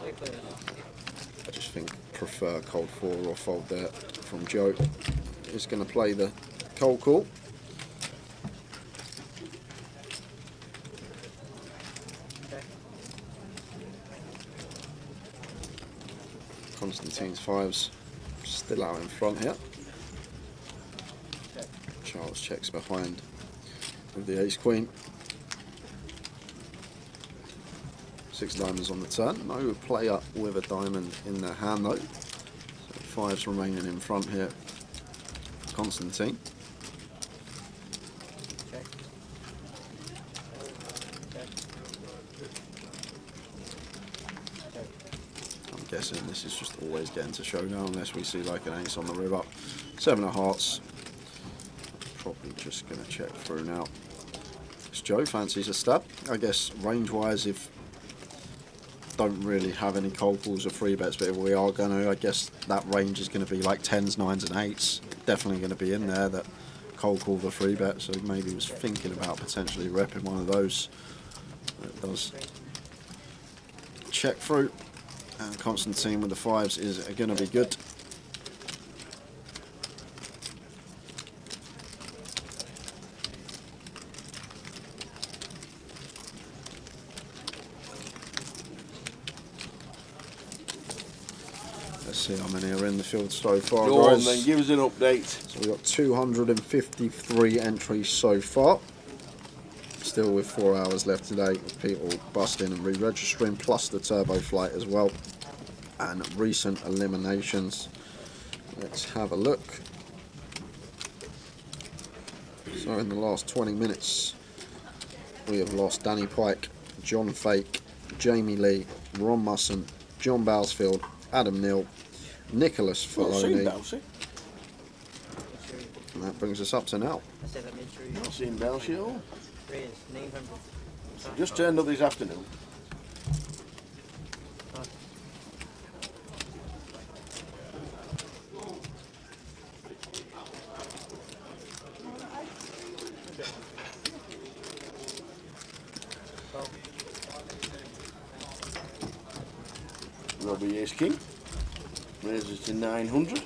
I just think prefer cold 4 or fold there from Joe. He's going to play the cold call. Constantine's fives still out in front here. Charles checks behind with the ace queen. 6 diamonds on the turn. No player with a diamond in their hand though. So fives remaining in front here. Constantine. Guessing this is just always getting to showdown unless we see like an ace on the river. 7 of hearts. Probably just going to check through now. Joe fancies a stab. I guess range wise, if don't really have any cold calls or free bets, but if we are going to, I guess that range is going to be like 10s, 9s and 8s. Definitely going to be in there, that cold call the free bet, so maybe he was thinking about potentially repping one of those. It does check through, and Constantine with the 5s is going to be good. Let's see how many are in the field so far, Go on guys. then, give us an update. So we've got 253 entries so far. Still with 4 hours left today, with people busting and re-registering, plus the turbo flight as well, and recent eliminations. Let's have a look. So in the last 20 minutes, we have lost Danny Pike, John Fake, Jamie Lee, Ron Musson, John Bousfield, Adam Neal, Nicholas Not seen Filoni, Belsey. and that brings us up to now. Not seen Belsey at all. Just turned up this afternoon. Robbie Ace King raises to 900.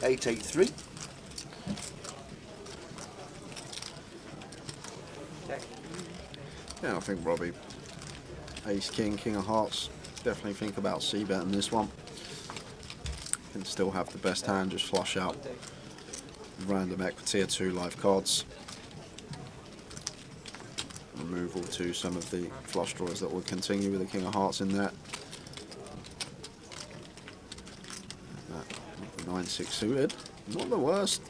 $883. Yeah, I think Robbie, Ace King, King of Hearts, definitely think about c-bet in this one. Can still have the best hand, just flush out random equity or 2 live cards. Removal to some of the flush draws that will continue with the King of Hearts in there. That 9-6 suited, not the worst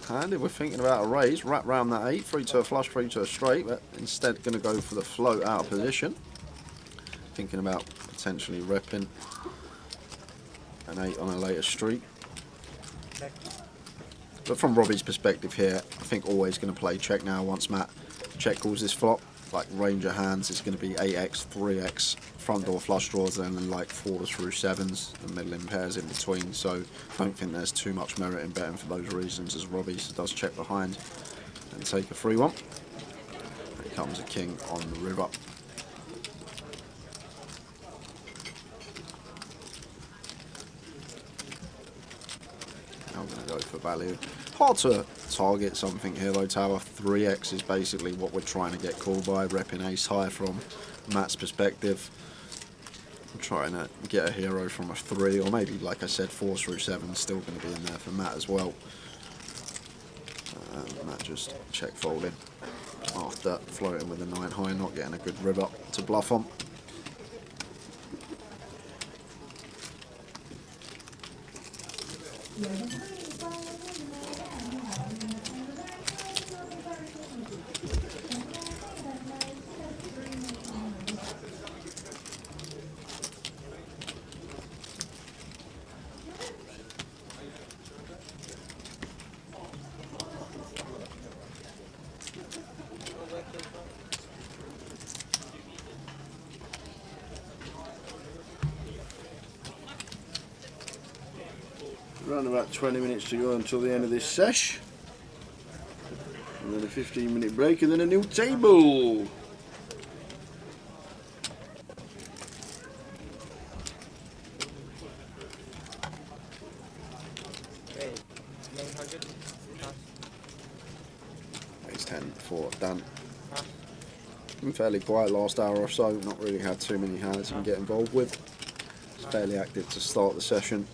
hand if we're thinking about a raise. Wrap round that 8, 3 to a flush, 3 to a straight, but instead going to go for the float out of position. Thinking about potentially repping an 8 on a later street. But from Robbie's perspective here, I think always going to play check now once Matt check calls this flop. Like range of hands is going to be 8x, 3x, front door flush draws, and then like 4s through 7s, and middle in pairs in between. So I don't think there's too much merit in betting for those reasons, as Robbie does check behind and take a free one. Here comes a king on the river. I'm going to go for value. Hard to target something here though, Tower. 3x is basically what we're trying to get called by, repping ace high from Matt's perspective. I'm trying to get a hero from a 3, or maybe, like I said, 4 through 7 still going to be in there for Matt as well. Matt just check folding after floating with a 9 high, not getting a good river to bluff on. Around about 20 minutes to go until the end of this sesh. And then a 15-minute break and then a new table. Ace 10 for Dan. Been fairly quiet last hour or so, not really had too many hands you can get involved with. It's fairly active to start the session.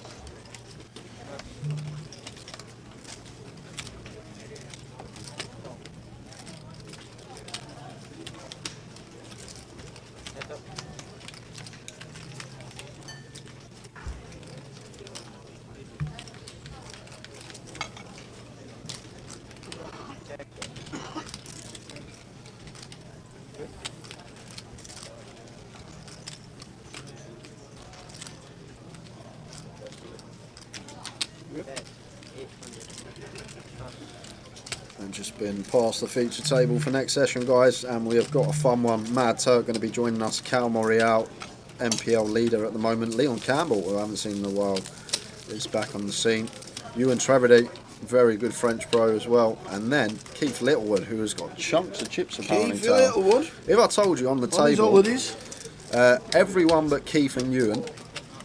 And just been past the feature table for next session, guys, and we have got a fun one. Mad Turk going to be joining us. Cal Morial, MPL leader at the moment. Leon Campbell, who I haven't seen in a while, is back on the scene. Ewan Treverdy, very good French pro as well. And then Keith Littlewood, who has got chunks of chips apparently. Keith Littlewood. If I told you on the On his table, holidays. everyone but Keith and Ewan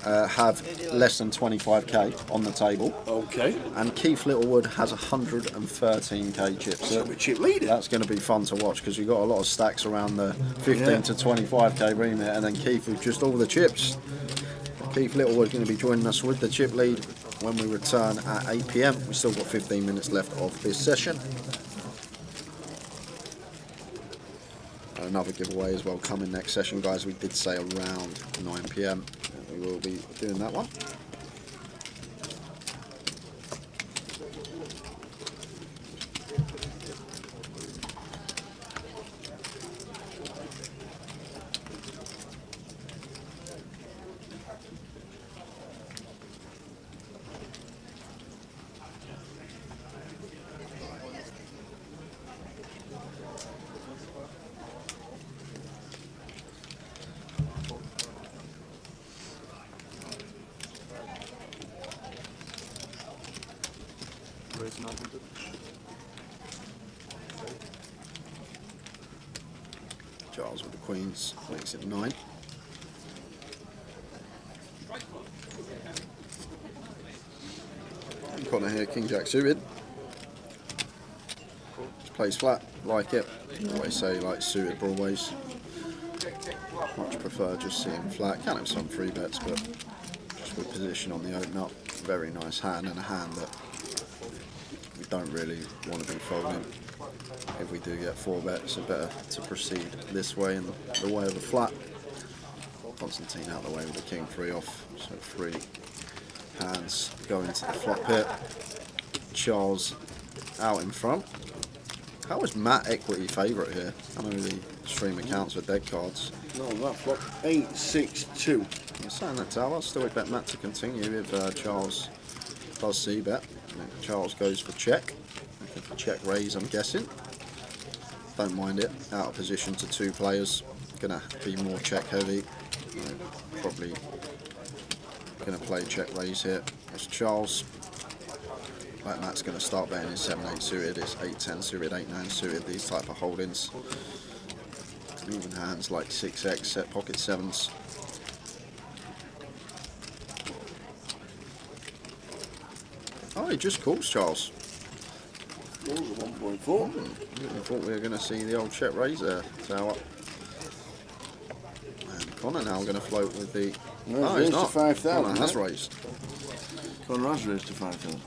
have less than 25k on the table. Okay. And Keith Littlewood has 113k chips. So we're chip leader. That's going to be fun to watch because you've got a lot of stacks around the 15 to 25k remit, and then Keith with just all the chips. Keith Littlewood going to be joining us with the chip lead when we return at 8 p.m. We've still got 15 minutes left of this session. Another giveaway as well coming next session, guys. We did say around 9 p.m. we will be doing that one. Raise 900. Charles with the queens makes it 9. And Connor here, King Jack suited. Just plays flat, like it. Always say like suited broadways. Much prefer just seeing flat. Can have some free bets, but just with position on the open up. Very nice hand, and a hand that we don't really want to be folding. If we do get 4 bets, it's better to proceed this way in the way of the flat. Constantine out the way with the king 3 off, so 3 hands go into the flop here. Charles out in front. How is Matt equity favourite here? I know the stream accounts for dead cards. No, that flop 8-6-2. I'm saying that I'll still bet Matt to continue if Charles does see bet. Charles goes for check. Looking for check raise, I'm guessing. Don't mind it. Out of position to 2 players. Gonna be more check heavy. Probably gonna play check raise here. That's Charles. Like Matt's gonna start betting his 7-8 suited. It's 8-10 suited, 8-9 suited. These type of holdings. Even hands like 6x, set pocket 7s. Oh, he just calls Charles. Calls at 1.4. I thought we were going to see the old check raise there, Tower. And Connor now going to float with the... No, no, he's raised to not. 5,000. Connor has raised. Connor has raised to 5,000.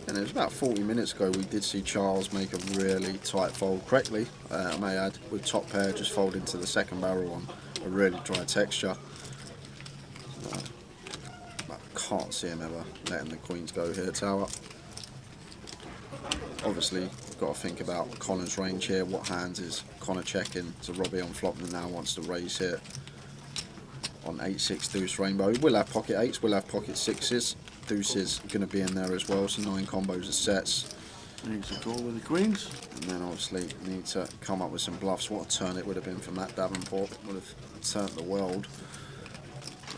And it was about 40 minutes ago we did see Charles make a really tight fold correctly, I may add, with top pair just fold into the second barrel on a really dry texture. I can't see him ever letting the queens go here, Tower. Obviously, we've got to think about Connor's range here. What hands is Connor checking to Robbie on flop and now wants to raise here on 8-6 deuce rainbow. We'll have pocket 8s, we'll have pocket 6s. Deuce is going to be in there as well, so 9 combos of sets. Needs to call with the queens. And then obviously need to come up with some bluffs. What a turn it would have been from Matt Davenport. Would have turned the world.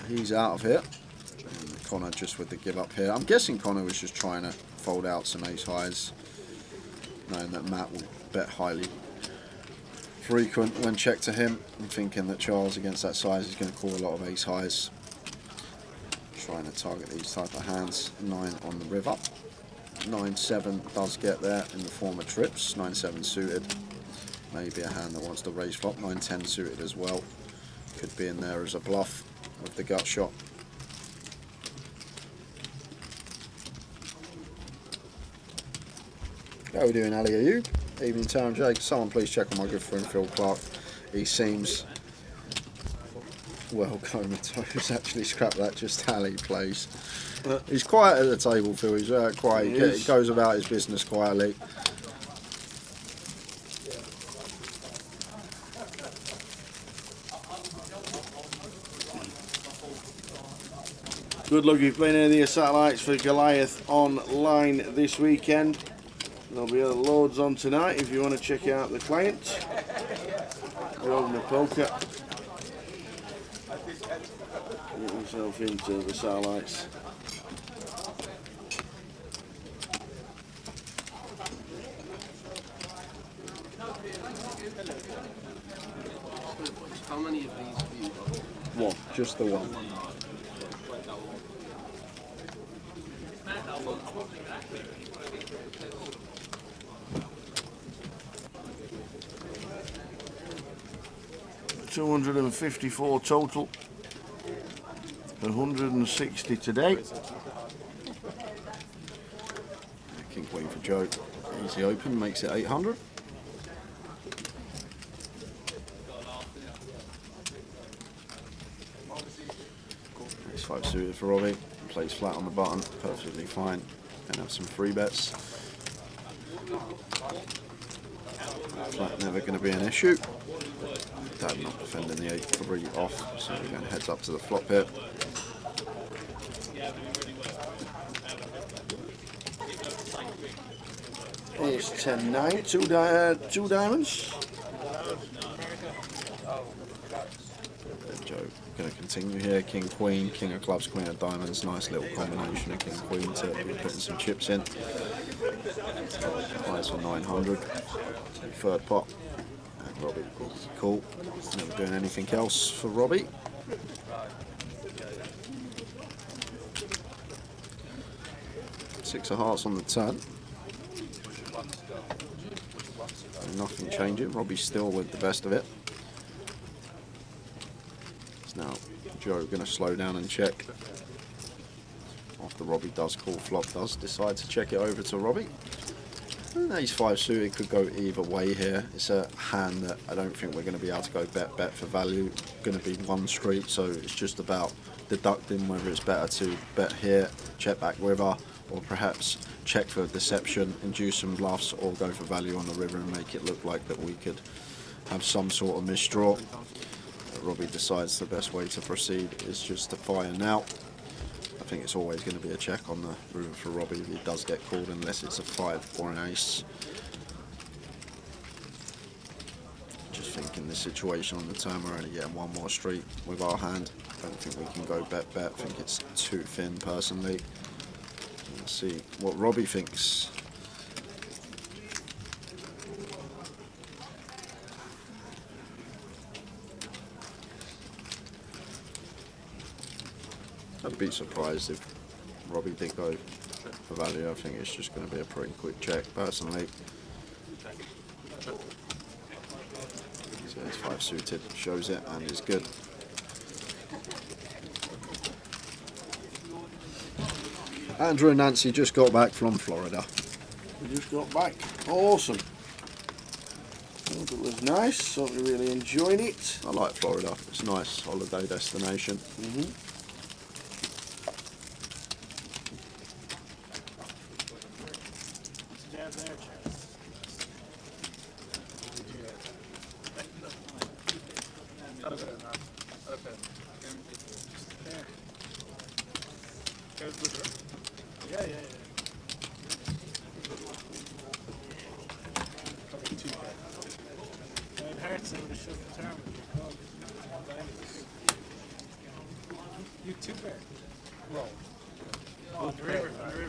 He's out of here. And Connor just with the give up here. I'm guessing Connor was just trying to fold out some ace highs, knowing that Matt will bet highly frequent when checked to him, and thinking that Charles against that size is going to call a lot of ace highs. Trying to target these type of hands. 9 on the river. 9-7 does get there in the form of trips. 9-7 suited. Maybe a hand that wants to raise flop. 9-10 suited as well. Could be in there as a bluff with the gut shot. How are we doing, Ali? Are you? Evening, Town Jake. Someone please check on my good friend Phil Clark. He seems well comatose. Actually, scrap that. Just Ali plays. He's quiet at the table, Phil. He's quiet. He goes about his business quietly. Good luck if you're playing any of the satellites for Goliath online this weekend. There'll be loads on tonight if you want to check out the client. We're holding a poker. Get yourself into the satellites. How many of these have you got? One, just the one. $254 total. 160 today. King Queen for Joe. Easy open, makes it 800. Ace 5 suited for Robbie. Plays flat on the button, perfectly fine. Gonna have some free bets. Flat never going to be an issue. Dad not defending the 8-3 off, so we're going heads up to the flop here. Ace 10-9, two diamonds. Joe going to continue here. King Queen, King of Clubs, Queen of Diamonds. Nice little combination of King Queen to be putting some chips in. Highs for 900. Third pot. And Robbie, cool. Never doing anything else for Robbie. Six of hearts on the turn. Nothing changing. Robbie's still with the best of it. Now Joe going to slow down and check. After Robbie does call flop, does decide to check it over to Robbie. And Ace 5 suited could go either way here. It's a hand that I don't think we're going to be able to go bet for value. Going to be one street, so it's just about deducting whether it's better to bet here, check back river, or perhaps check for deception, induce some bluffs, or go for value on the river and make it look like that we could have some sort of misdraw. Robbie decides the best way to proceed is just to fire now. I think it's always going to be a check on the river for Robbie if he does get called, unless it's a 5 or an ace. Just think in this situation on the turn we're only getting one more street with our hand. Don't think we can go bet. I think it's too thin personally. Let's see what Robbie thinks. I'd be surprised if Robbie did go for value. I think it's just going to be a pretty quick check, personally. So it's 5 suited, shows it, and is good. Andrew and Nancy just got back from Florida. We just got back. Awesome. Hope it was nice. Hope you really enjoyed it. I like Florida. It's a nice holiday destination.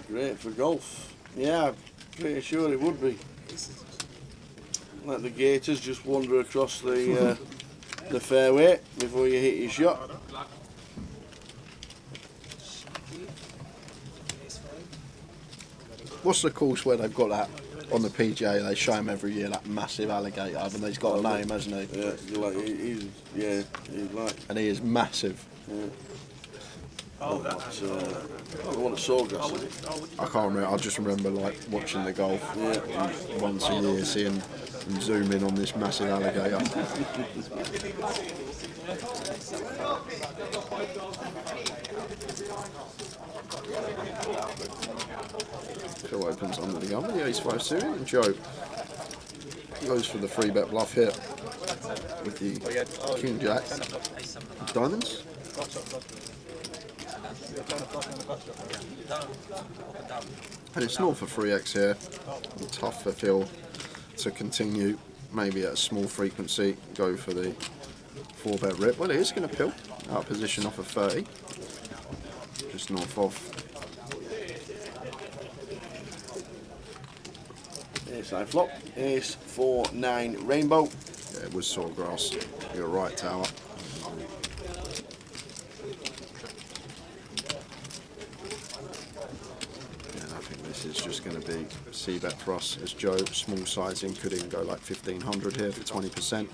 Great for golf. Yeah, I'm pretty sure it would be. Let the gators just wander across the fairway before you hit your shot. What's the course where they've got that on the PGA? They show him every year, that massive alligator, and he's got a name, hasn't he? Yeah, he's like. And he is massive. Yeah. The one at Sawgrass, is it? I can't remember. I just remember like watching the golf and once a year, seeing him zoom in on this massive alligator. Phil opens under the gun with the Ace 5 suited, and Joe goes for the 3-bet bluff here with the King Jack of Diamonds. And it's not for 3x here. Tough for Phil to continue. Maybe at a small frequency, go for the 4-bet rip. Well, it is going to pill out of position off of 30. Just north of. Ace-high flop. Ace 4-9 rainbow. Yeah, it was sawgrass. You're right, Tower. And I think this is just going to be C-bet for us as Joe. Small sizing, could even go like 1500 here for 20%.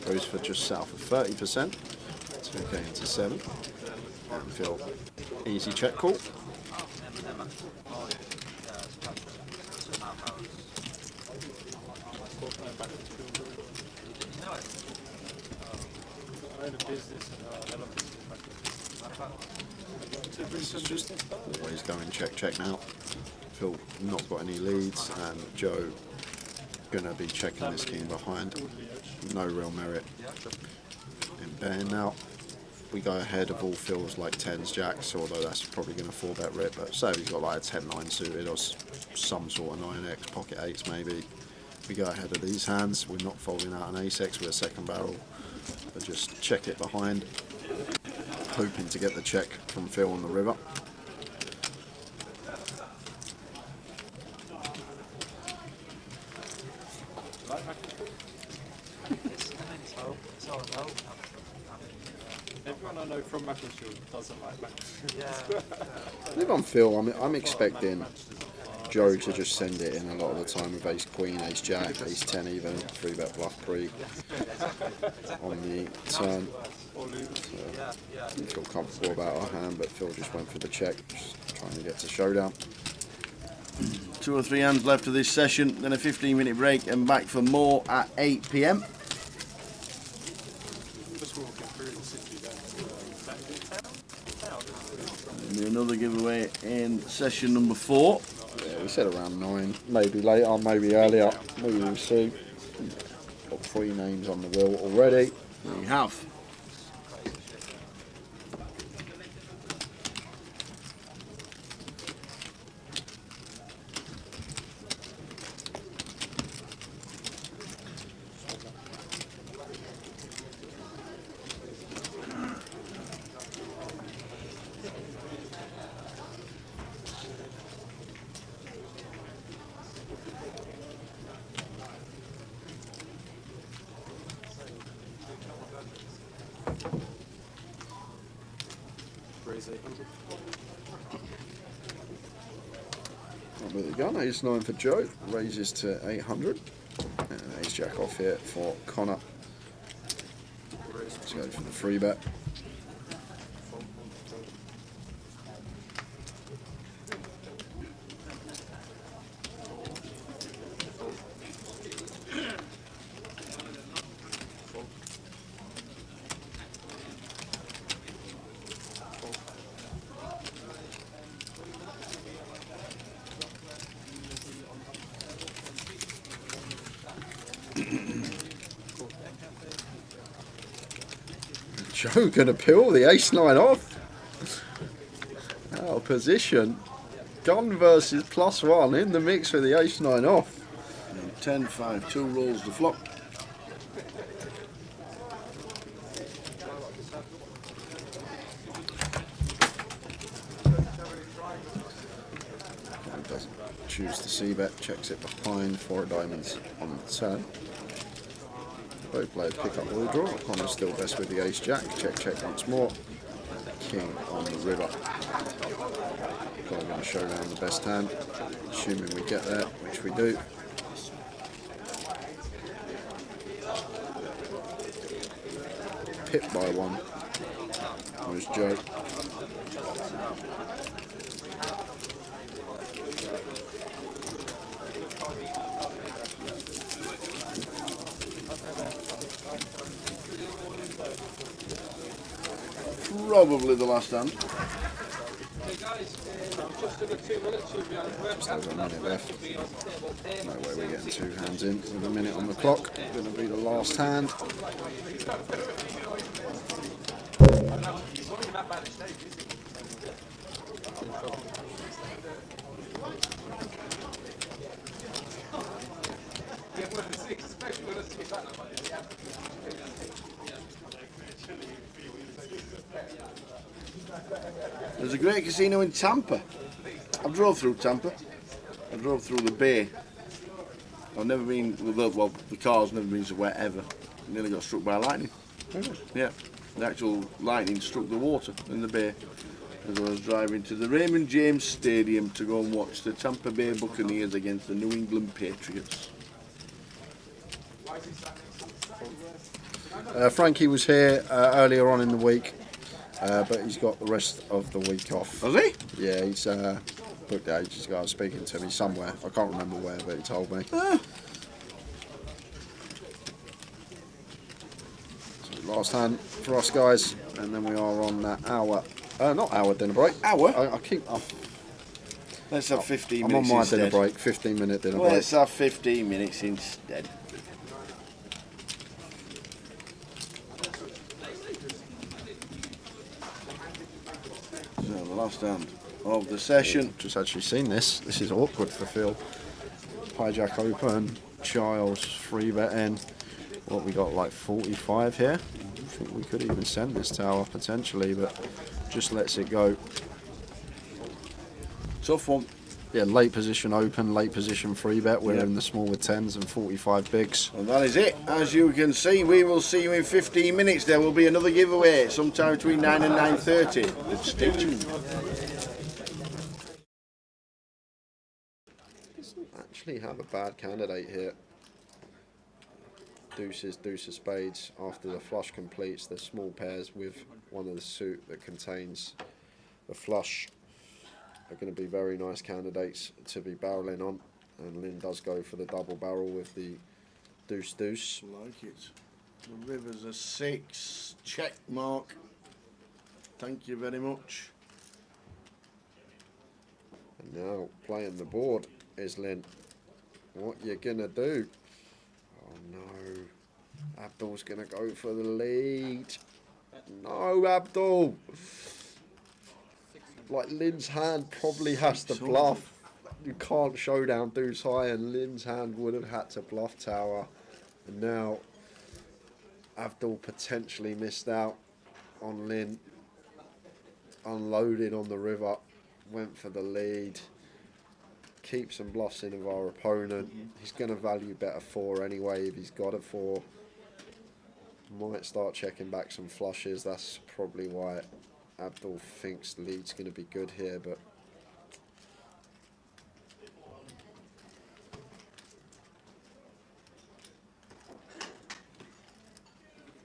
Goes for just south of 30%. 2k into 7. And Phil, easy check call. This is just always going check now. Phil not got any leads, and Joe gonna be checking this king behind. No real merit in betting now. We go ahead of all Phil's like 10s, jacks, although that's probably going to 4-bet rip. But say we've got like a 10-9 suited or some sort of 9x, pocket 8s maybe. We go ahead of these hands. We're not folding out an ace-x with a second barrel, but just check it behind, hoping to get the check from Phil on the river. Everyone I know from Macclesfield doesn't like Macclesfield. I think on Phil, I'm expecting Joe to just send it in a lot of the time with ace queen, ace jack, ace 10 even, 3-bet bluff pre on the turn. So we feel comfortable about our hand, but Phil just went for the check, just trying to get to showdown. 2 or 3 hands left of this session, then a 15-minute break and back for more at 8 PM. Just walking through the city then. And another giveaway in session number 4. Yeah, we said around 9, maybe later, maybe earlier, we will see. Got 3 names on the wheel already. We have. With the gun, ace 9 for Joe, raises to 800, and an ace jack off here for Connor. Let's go for the 3-bet. Joe gonna peel the ace 9 off. Out of position. Gun versus +1 in the mix with the ace 9 off. 10-5, 2 rolls the flop. Doesn't choose the C-bet, checks it behind, 4 diamonds on the turn. Both players pick up all draw. Connor's still best with the ace jack. Check, check once more. King on the river. Connor going to show down the best hand, assuming we get there, which we do. Pipped by 1 was Joe. Probably the last hand. Just over a minute left. No way we're getting 2 hands in with a minute on the clock. Going to be the last hand. There's a great casino in Tampa. I've drove through Tampa. I drove through the bay. I've never been, well, the car's never been to wherever. Nearly got struck by lightning. Yeah, the actual lightning struck the water in the bay as I was driving to the Raymond James Stadium to go and watch the Tampa Bay Buccaneers against the New England Patriots. Frankie was here earlier on in the week, but he's got the rest of the week off. Was he? Yeah, he's booked it ages ago. I was speaking to him. He's somewhere. I can't remember where, but he told me. So last hand for us guys, and then we are on that hour. Not hour dinner break. Hour? I keep. Let's have 15 I'm minutes on my instead. dinner break. 15-minute dinner break. Let's have 15 minutes instead. So the last hand of the session. Just actually seen this. This is awkward for Phil. Hijack open. Charles free bet in. What we got, like 45 here? I think we could even send this tower potentially, but just lets it go. Tough one. Yeah, late position open, late position free bet. We're Yeah. in the small with 10s and 45 bigs. And that is it. As you can see, we will see you in 15 minutes. There will be another giveaway sometime between 9 and 9:30. Stay tuned. Doesn't actually have a bad candidate here. Deuces, deuce of spades. After the flush completes, the small pairs with one of the suit that contains the flush are going to be very nice candidates to be barreling on. And Lynn does go for the double barrel with the deuce, deuce. Like it. The river's a 6. Check mark. Thank you very much. And now playing the board is Lynn. What you gonna do? Oh no. Abdul's gonna go for the lead. No, Abdul. Like Lynn's hand probably has to bluff. You can't showdown deuce high, and Lynn's hand would have had to bluff tower. And now Abdul potentially missed out on Lynn. Unloaded on the river. Went for the lead. Keep some bluffs in of our opponent. He's going to value bet a 4 anyway if he's got a 4. Might start checking back some flushes. That's probably why Abdul thinks the lead's going to be good here, but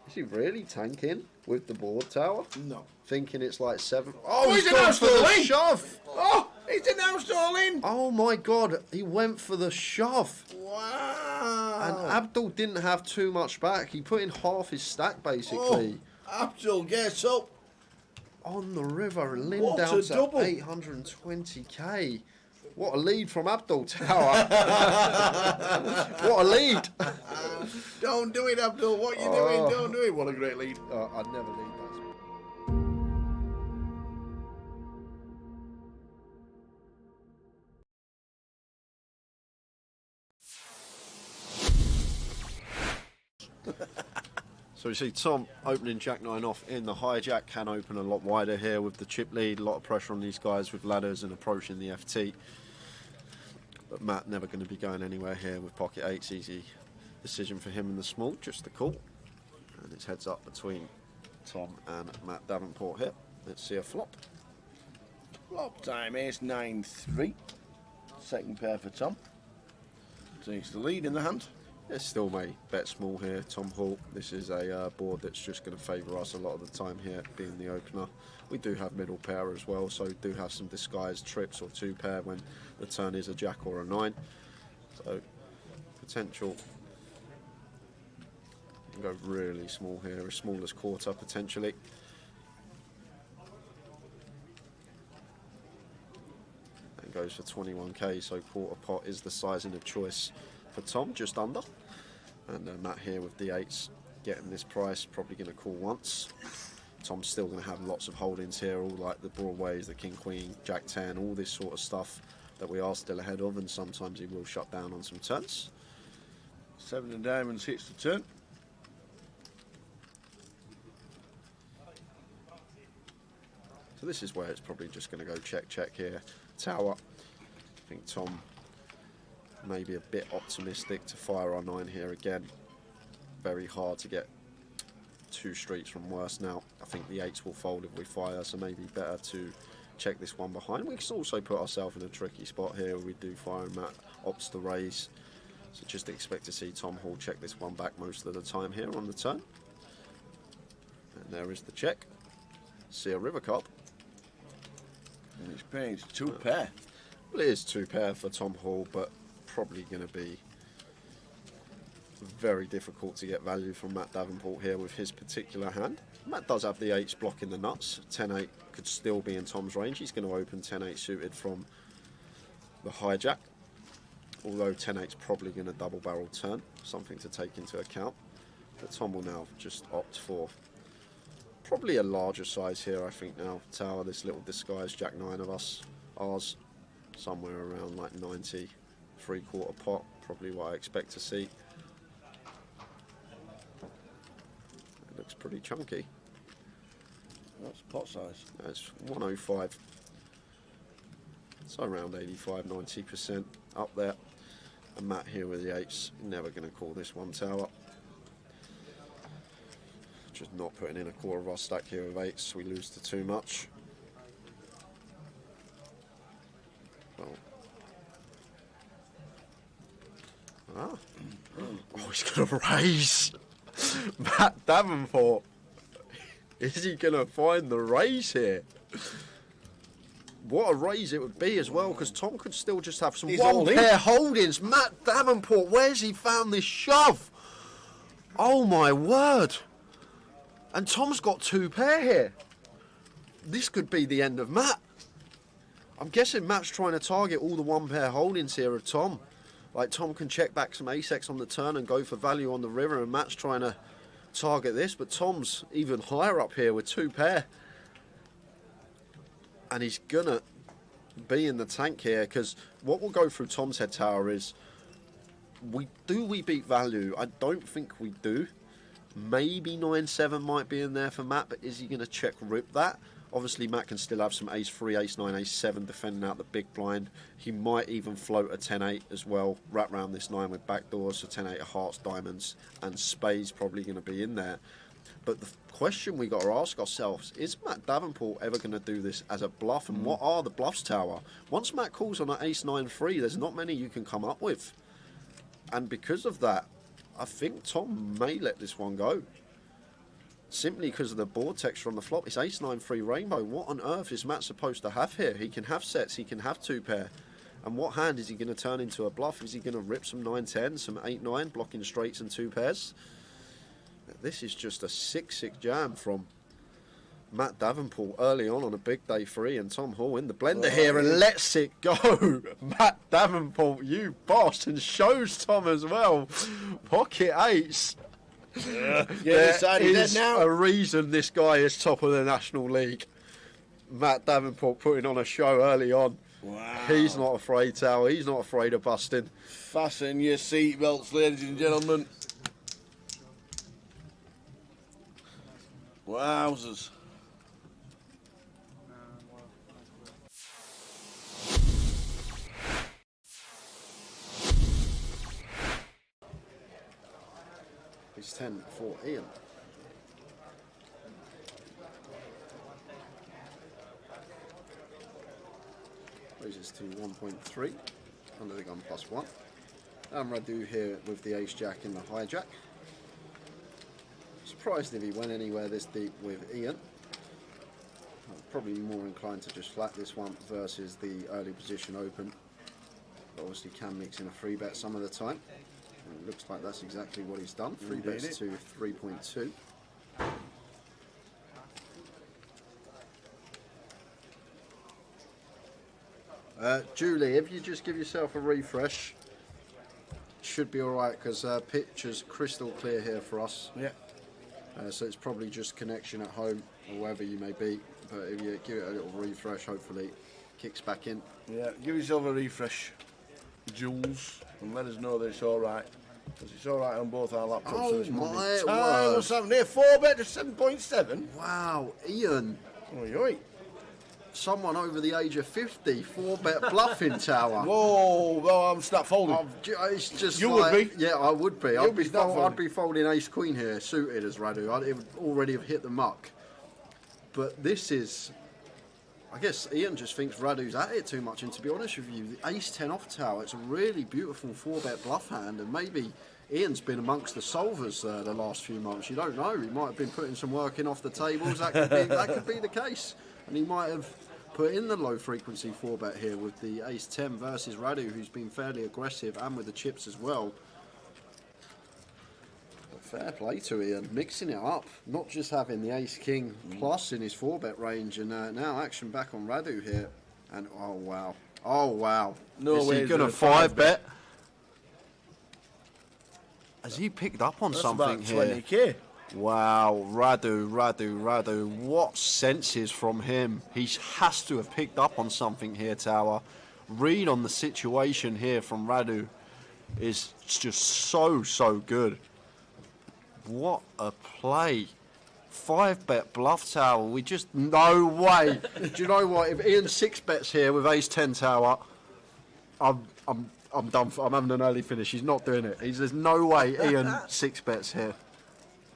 is he really tanking with the board tower? No. Thinking it's like 7. Oh, he's he's gone announced for the all in. shove! Oh, he's announced all in. Oh my god, he went for the shove. Wow. And Abdul didn't have too much back. He put in half his stack basically. Oh, Abdul gets up. On the river, and Lynn What down a to double. 820k. What a lead from Abdul Tower. What a lead. Don't do it, Abdul. What are you doing? Don't do it. What a great lead. I'd never lead that. So we see Tom opening Jack 9 off in the hijack. Can open a lot wider here with the chip lead. A lot of pressure on these guys with ladders and approaching the FT. But Matt never going to be going anywhere here with pocket 8s. Easy decision for him in the small, just the call. And it's heads up between Tom and Matt Davenport here. Let's see a flop. Flop time. Ace 9-3. Second pair for Tom. Takes the lead in the hand. It's still may bet small here, Tom Hall. This is a board that's just going to favour us a lot of the time here, being the opener. We do have middle pair as well, so do have some disguised trips or 2 pair when the turn is a jack or a 9. So potential. You can go really small here, as small as quarter potentially. And goes for 21k, so quarter pot is the sizing of choice for Tom, just under. And Matt here with D8s getting this price, probably going to call once. Tom's still going to have lots of holdings here, all like the Broadways, the King Queen, Jack 10, all this sort of stuff that we are still ahead of, and sometimes he will shut down on some turns. 7 of diamonds hits the turn. So this is where it's probably just going to go check, check here. Tower. I think Tom may be a bit optimistic to fire our 9 here again. Very hard to get 2 streets from worse now. I think the 8s will fold if we fire, so maybe better to check this one behind. We can also put ourselves in a tricky spot here. We do fire and Matt opts to raise. So just expect to see Tom Hall check this one back most of the time here on the turn. And there is the check. See a river card. And it's paying 2 pair. Well, it is 2 pair for Tom Hall, but probably going to be very difficult to get value from Matt Davenport here with his particular hand. Matt does have the 8s blocking the nuts. 10-8 could still be in Tom's range. He's going to open 10-8 suited from the hijack. Although 10-8's probably going to double barrel turn. Something to take into account. But Tom will now just opt for probably a larger size here, I think now. Tower, this little disguised Jack 9 of us. Ours, somewhere around like 90, 3/4 pot. Probably what I expect to see. It looks pretty chunky. That's pot size. That's 105. So around 85-90% up there. And Matt here with the 8s. Never going to call this one tower. Just not putting in a quarter of our stack here with 8s. We lose to too much. Well. Ah. Oh, he's going to raise. Matt Davenport. Is he going to find the raise here? What a raise it would be as well, because Tom could still just have some one pair holdings. Matt Davenport, where's he found this shove? Oh my word. And Tom's got 2 pair here. This could be the end of Matt. I'm guessing Matt's trying to target all the 1 pair holdings here of Tom. Like Tom can check back some ace-x on the turn and go for value on the river, and Matt's trying to target this, but Tom's even higher up here with 2 pair. And he's gonna be in the tank here, because what will go through Tom's head, Tower, is we beat value? I don't think we do. Maybe 9-7 might be in there for Matt, but is he going to check rip that? Obviously Matt can still have some ace-3, ace-9, ace-7 defending out the big blind. He might even float a 10-8 as well, wrap round this 9 with backdoors, so 10-8 of hearts, diamonds and spades probably going to be in there. But the question we got to ask ourselves, is Matt Davenport ever going to do this as a bluff? And what are the bluffs, Tower? Once Matt calls on an ace-9-3, there's not many you can come up with. And because of that, I think Tom may let this one go. Simply because of the board texture on the flop. It's ace-9-3 rainbow. What on earth is Matt supposed to have here? He can have sets, he can have 2 pair. And what hand is he going to turn into a bluff? Is he going to rip some 9-10, some 8-9, blocking straights and 2 pairs? This is just a 6-6 jam from Matt Davenport early on a big day 3, and Tom Hall in the blender here and lets it go. Matt Davenport, you boss, and shows Tom as well. Pocket 8s. Yeah, there is now a reason this guy is top of the National League. Matt Davenport putting on a show early on. Wow. He's not afraid, Tower. He's not afraid of busting. Fasten your seatbelts, ladies and gentlemen. Wowzers. He's 10 for Ian. Raises to 1.3 under the gun +1. And Radu here with the ace-jack in the hijack. Surprised if he went anywhere this deep with Ian. Probably more inclined to just flat this one versus the early position open. But obviously can mix in a free bet some of the time. And it looks like that's exactly what he's done. Free bets to 3.2. Julie, if you just give yourself a refresh, should be alright, because picture's crystal clear here for us. Yeah. So it's probably just connection at home or wherever you may be. But if you give it a little refresh, hopefully it kicks back in. Yeah, give yourself a refresh, Jules, and let us know that it's alright. Because it's alright on both our laptops. Oh so it's my Monday. word. What's happening here? 4 bet to 7.7. Wow, Ian. Oi, oi. someone over the age of 50, 4-bet bluffing tower. Whoa, well, I'm start folding. It's just You like, would be. Yeah, I would be. You'd be start folding. I'd be folding ace queen here, suited as Radu. It would already have hit the muck. But this is, I guess Ian just thinks Radu's at it too much. And to be honest with you, the ace 10 off tower, it's a really beautiful 4-bet bluff hand. And maybe Ian's been amongst the solvers the last few months. You don't know. He might have been putting some work in off the tables. That could be the case. And he might have put in the low frequency 4-bet here with the ace 10 versus Radu, who's been fairly aggressive, and with the chips as well. But fair play to Ian, mixing it up, not just having the ace king plus in his 4-bet range, and now action back on Radu here. And oh wow, No is way he he's gonna gonna 5-bet? Has he picked up on That's something about here? 20k. Wow, Radu, what senses from him. He has to have picked up on something here, Tower. Read on the situation here from Radu is just so good. What a play. 5-bet bluff Tower, we just, no way. Do you know what, if Ian 6-bets here with ace 10 Tower, I'm done for, I'm having an early finish. He's not doing it. There's no way Ian 6-bets here.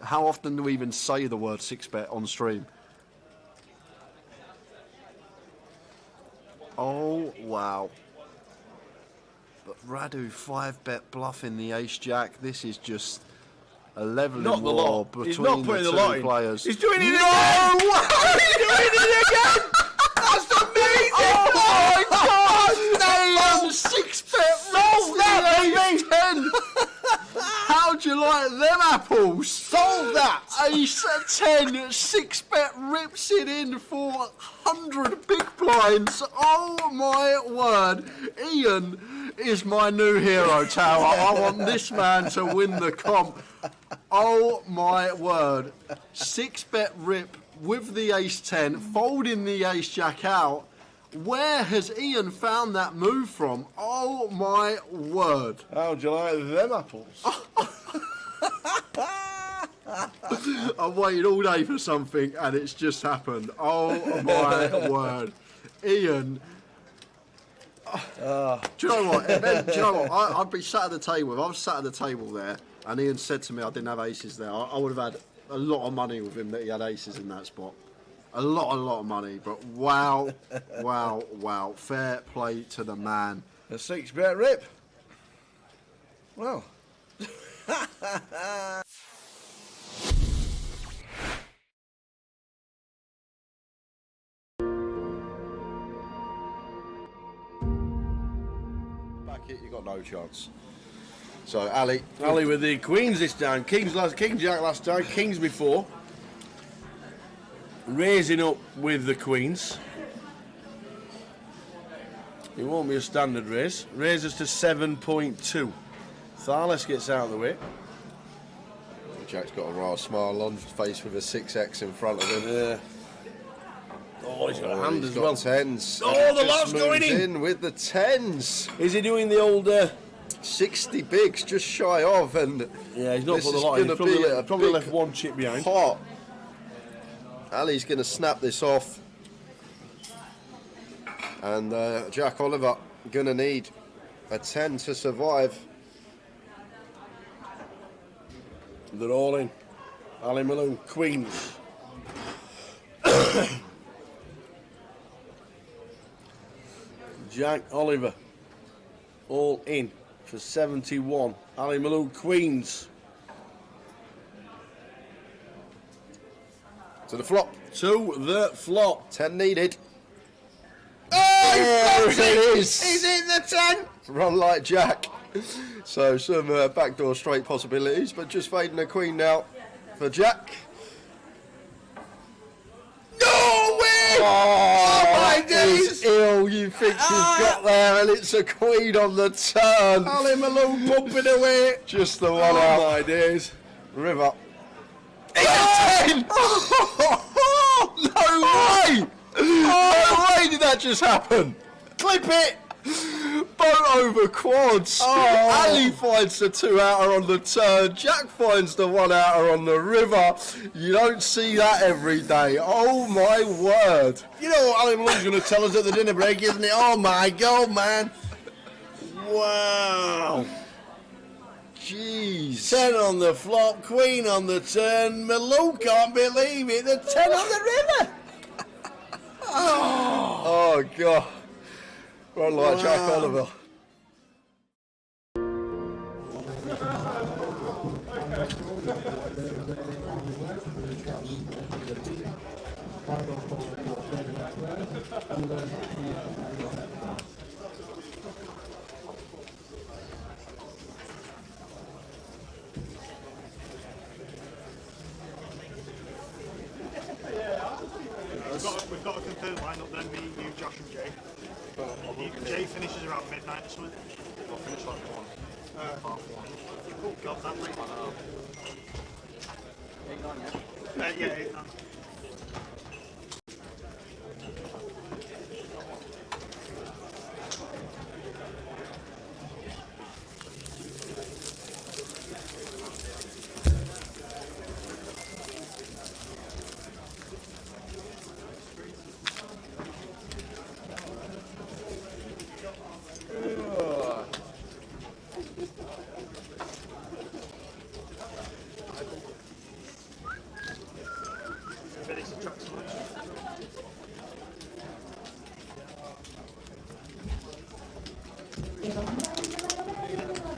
How often do we even say the word 6-bet on stream? Oh, wow. But Radu 5-bet bluffing the ace-jack. This is just a leveling Not the war lot. between He's not the putting the two lot in. players. He's doing it No again! way! He's doing it again! That's amazing! Oh my God! Ian 6-bet Solve that, baby! 10. How'd you like them apples? Solve that! Ace 10, 6-bet rips it in for 100 big blinds. Oh my word. Ian is my new hero, Tower. I want this man to win the comp. Oh my word. 6-bet rip with the ace 10, folding the ace jack out. Where has Ian found that move from? Oh my word. How'd you like them apples? I've waited all day for something and it's just happened. Oh my word. Ian. Do you know what? Do you know what? I'd be sat at the table. If I was sat at the table there and Ian said to me I didn't have aces there, I would have had a lot of money with him that he had aces in that spot. A lot of money. But wow. Fair play to the man. A 6-bet rip. Well. Back it, you got no chance. So Ali with the queens this time. King jack last time. Kings before. Raising up with the queens. It won't be a standard raise. Raises to 7.2. Thales gets out of the way. Jack's got a rather smile on his face with a 6x in front of him. Oh, he's got a Oh, hand he's as got well. tens. Oh, And the he just lot's going moves in. with the tens. Is he doing the old... 60 bigs, just shy of, and yeah, he's not this put the is lot in. gonna He's be a probably big left one chip behind. pot. Ali's going to snap this off, and Jack Oliver going to need a 10 to survive. They're all in. Ali Malone, queens. Jack Oliver, all in for 71. Ali Malone, queens. To the flop, To the flop. 10 needed. Oh, There it is. He's in the 10. Run like Jack. So some backdoor straight possibilities, but just fading a queen now for Jack. No way! Oh, my that is days! ill. You think you've got there, and it's a queen on the turn. Ali Malone pumping away. Just the one Oh out. my days. River. No way! No way did that just happen! Clip it! Boat over quads. Ali finds the 2-outer on the turn. Jack finds the 1-outer on the river. You don't see that every day. Oh my word. You know what Ali Malone's going to tell us at the dinner break, isn't it? Oh my God, man. Wow. Jeez. 10 on the flop, queen on the turn. Malone can't believe it. The 10 on the river. Oh God. Run like Jack Oliver. We've got a confirmed lineup then, me, you, Josh and Jay. Jay finishes around midnight or something. I'll finish like 1. Half 1. Oh God, that late. I know. Yeah, 8, 9.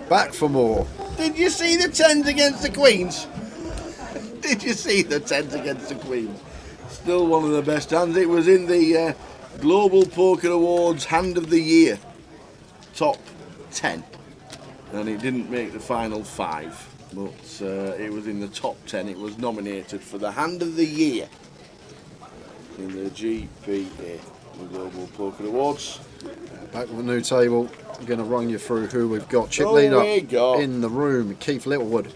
Back for more. Did you see the 10s against the queens? Did you see the 10s against the queens? Still one of the best hands. It was in the Global Poker Awards Hand of the Year top 10, and it didn't make the final 5, but it was in the top 10. It was nominated for the Hand of the Year in the GPA, the Global Poker Awards. Back with a new table. I'm going to run you through who we've got. Chip Oh, leader we got- in the room. Keith Littlewood,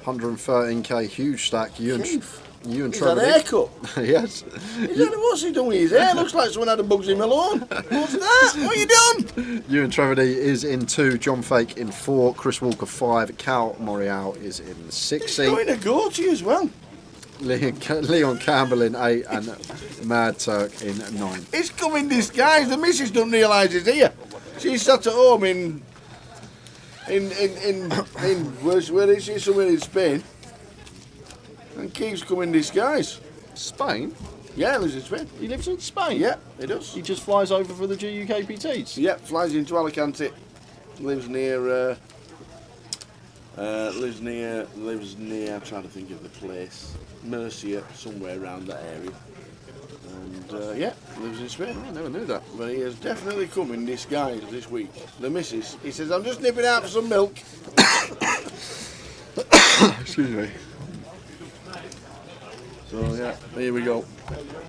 113k, huge stack. You and Keith? you and He's had Trevor. a haircut. Yes. What's he doing with his hair? Looks like someone had a Bugsy Malone. What's that? What are you doing? You and Trevor D is in 2, John Fake in 4, Chris Walker 5, Cal Morial is in 6 seat, Going to go to you as well. Leon Campbell in 8, and Mad Turk in 9. It's come in disguise. The missus don't realise he's here. She's sat at home in where is she? Somewhere in Spain. And Keith's come in disguise. Spain? Yeah, lives in Spain. He lives in Spain? Yeah, he does. He just flies over for the GUKPTs? Yeah, flies into Alicante. Lives near. Lives near. I'm trying to think of the place. Murcia, somewhere around that area. And yeah, lives in Spain. I never knew that. But he has definitely come in disguise this week. The missus, he says, I'm just nipping out for some milk. Excuse me. So yeah, here we go.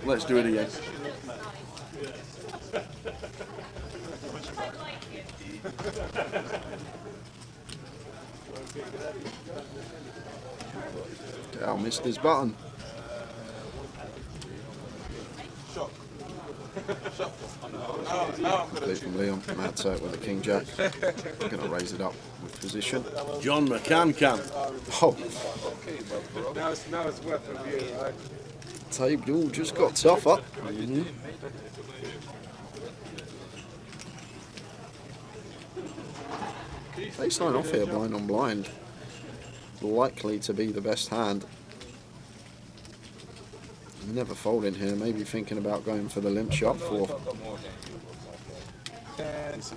Let's do it again. Cal missed his button. Complete from Leon. Mad Turk with the King Jack. I'm going to raise it up with position. John McCann can. Oh, Now it's worth review, right? table just got tougher. They sign off here blind on blind. Likely to be the best hand. Never folding here, maybe thinking about going for the limp shot for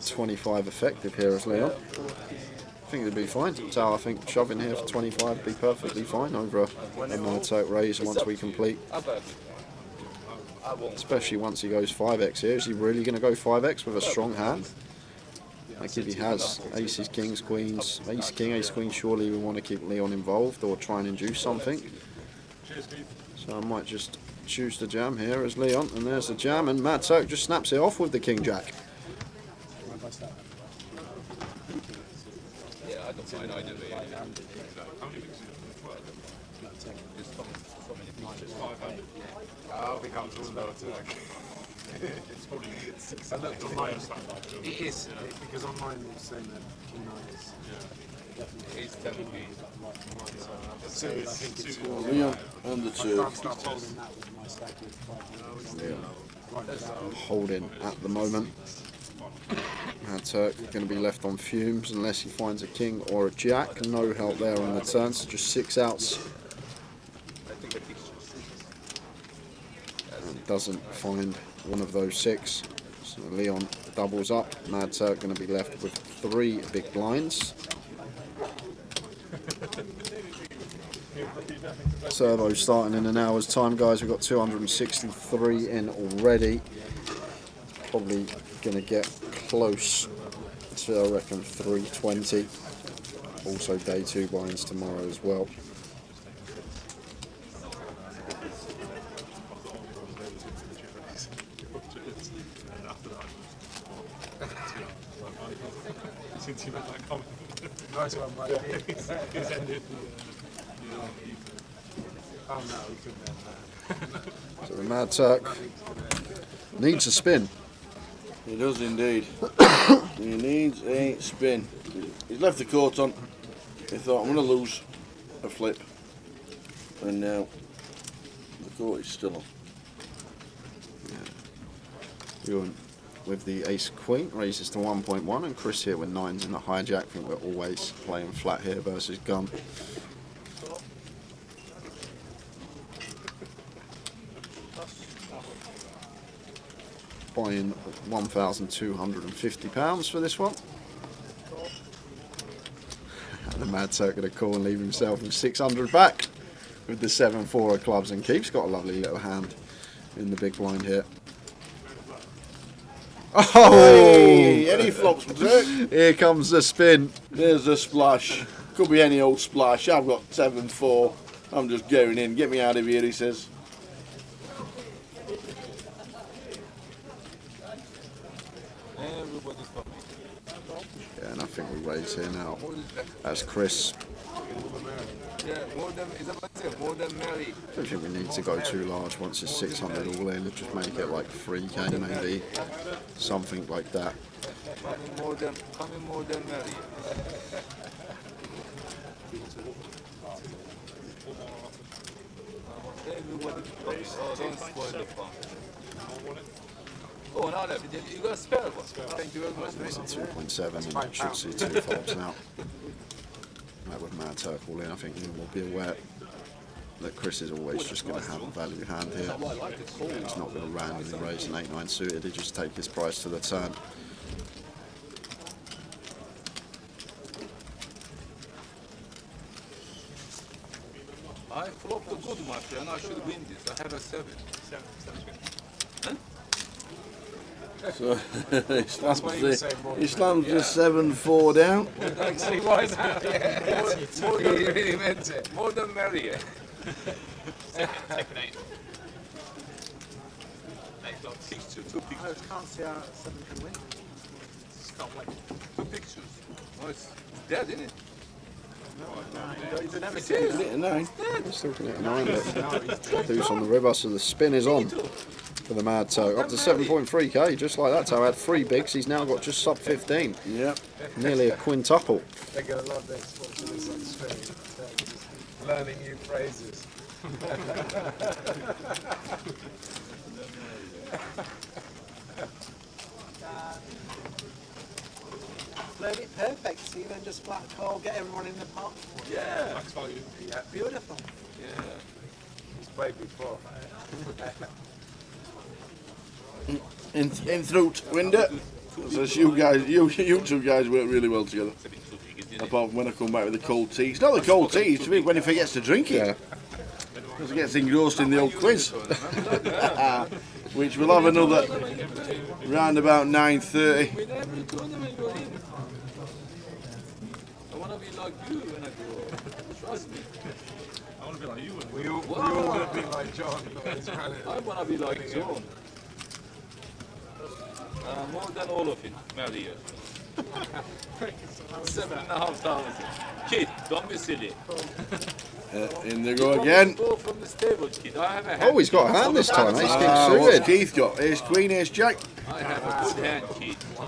25 effective here as Leon. I think it'd be fine. So I think shoving here for 25 would be perfectly fine over a Mad Turk raise once we complete. Especially once he goes 5x here. Is he really going to go 5x with a strong hand? Like if he has aces, kings, queens, ace, king, ace, queen, surely we want to keep Leon involved or try and induce something. So I might just choose the jam here as Leon, and there's the jam, and Mad Turk just snaps it off with the King Jack. It's probably the highest that like it is because online was saying that King 9 is It's definitely so I think it's more. Leon and the I two. can't start holding that with my stack with Holding at the moment. Mad Turk going to be left on fumes unless he finds a king or a jack. No help there on the turn, so just 6 outs. And doesn't find one of those 6. So Leon doubles up. Mad Turk going to be left with 3 big blinds. Servo starting in an hour's time, guys. We've got 263 in already. Probably going to get close to, I reckon, 320. Also day 2 buy-ins tomorrow as well. Since you made that comment. Nice one, mate. He's ended. Oh no, he couldn't end that. So the Mad Turk needs a spin. He does indeed. He needs a spin. He's left the court on. He thought, I'm going to lose a flip. And now the court is still on. Ewan with the ace queen raises to 1.1, and Chris here with 9s in the hijack. I think we're always playing flat here versus gun. Buying £1,250 for this one. And the Mad Turk going to call and leave himself with 600 back with the 7-4 of clubs, and keeps got a lovely little hand in the big blind here. Oh! Hey, any flops, Turk? Here comes the spin. There's a splash. Could be any old splash. I've got 7-4. I'm just going in. Get me out of here, he says. Yeah, and I think we raise here now. That's Chris. yeah, more than Mary. I don't think we need to go too large once it's 600 all in. Just make it like 3k maybe. Something like that. Coming more than Mary. Everybody, don't spoil the fun. Oh, now that you got a spare one. Thank you very much. It's a 2.7 and it should see 2 folds now. That with Mad Turk all in, I think you will be aware that Chris is always just going to have a value hand here. He's not going to randomly raise an 8-9 suited, he just take his price to the turn. I flopped a good match and I should win this. I have a 7. So he slams the 7-4 down. Actually, why not? More than really meant it. More than Mary. Take an 8. 8 blocks. Two I pictures. can't see how 7 can win. Just can't wait. 2 pictures. Oh, it's dead, isn't it? He's an Is it a 9? He's still going to hit a 9, but deuce on the river, so the spin is on for the Mad Turk. Up to 7.3k, just like that. So I had 3 bigs, he's now got just sub 15. Yep. Nearly a quintuple. They're going to love this, watching this on stream. Learning new phrases. Played it perfect, so you then just flat call, get everyone in the pot. Yeah. Max value. Yeah, beautiful. Yeah. He's played before. In through window. So you guys, you two guys work really well together. It's a bit too big, isn't it? Apart from when I come back with the cold tea. It's not the cold tea, it's when he forgets to drink it. Yeah. Because he gets engrossed in the old quiz. Which we'll have another round about 9:30. I want to be like you when I grow up. Trust me. I want to be like you. And We all want to be like John. I want to be like John. More than all of it, Maria. 7,500. Kid, don't be silly. In they go again. From the stable, kid. I have a hand. Oh, he's got a hand this time. Ace king What's suited. Keith got? Ace queen, ace jack. I have a good hand, kid. I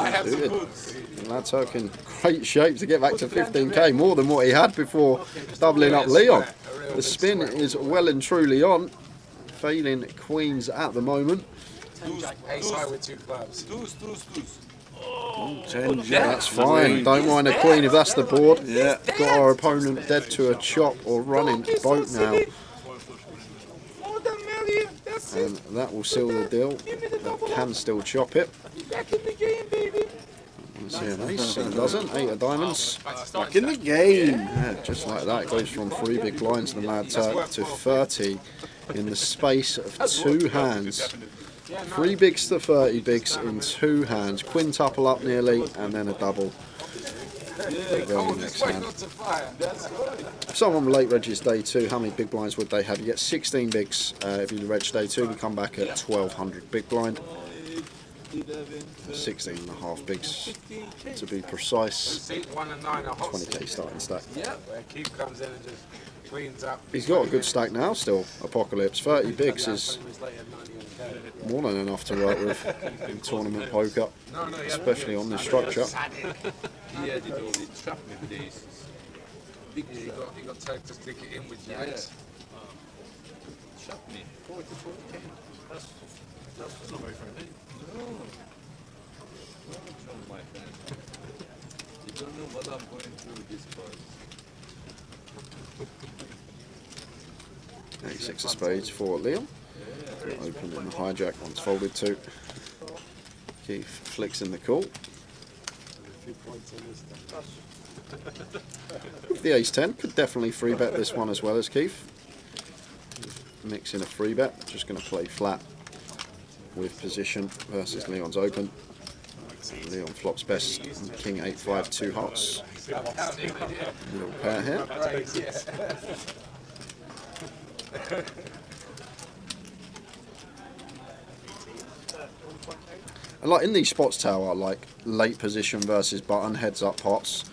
have the Suited. goods. Lad Turk in great shape to get back to 15k, more than what he had before doubling up Leon. The spin is well and truly on, failing queens at the moment. Ace high with 2 clubs. Deuce. 10 jack. That's fine, don't mind a queen if that's the board. Yeah. Got our opponent dead to a chop or running boat now, More than million. That's it. and that will seal the deal. That can still chop it. Back in the game, baby. Let's see an ace, it doesn't, 8 of diamonds. Back in the game. Yeah, just like that, it goes from 3 big blinds to the Mad Turk to 30 in the space of 2 hands. 3 bigs to 30 bigs in 2 hands. Quintuple up nearly, and then a double. Very next hand. If someone late regis day 2, how many big blinds would they have? You get 16 bigs if you reg day 2. We come back at 1200 big blind. 16 and a half bigs to be precise. 1 and 9 are hot. 20k starting stack. Yeah, where Keith comes in and just cleans up. He's got a good stack now still, Apocalypse. 30 bigs is more than enough to work with in tournament poker, especially on this structure. He added all the trap me days. He got time to stick it in with jacks. Trap me. That's not very friendly. My friend. You don't know what I'm going through this part. 86 of spades for Leon. Open in the hijack once folded to. Keith flicks in the call. With the ace 10, could definitely free bet this one as well as Keith. Mix in a free bet, just going to play flat with position versus Leon's open. Leon flops best, king 8-5, 2 hearts. Little pair here. And like in these spots tower, like late position versus button, heads up pots,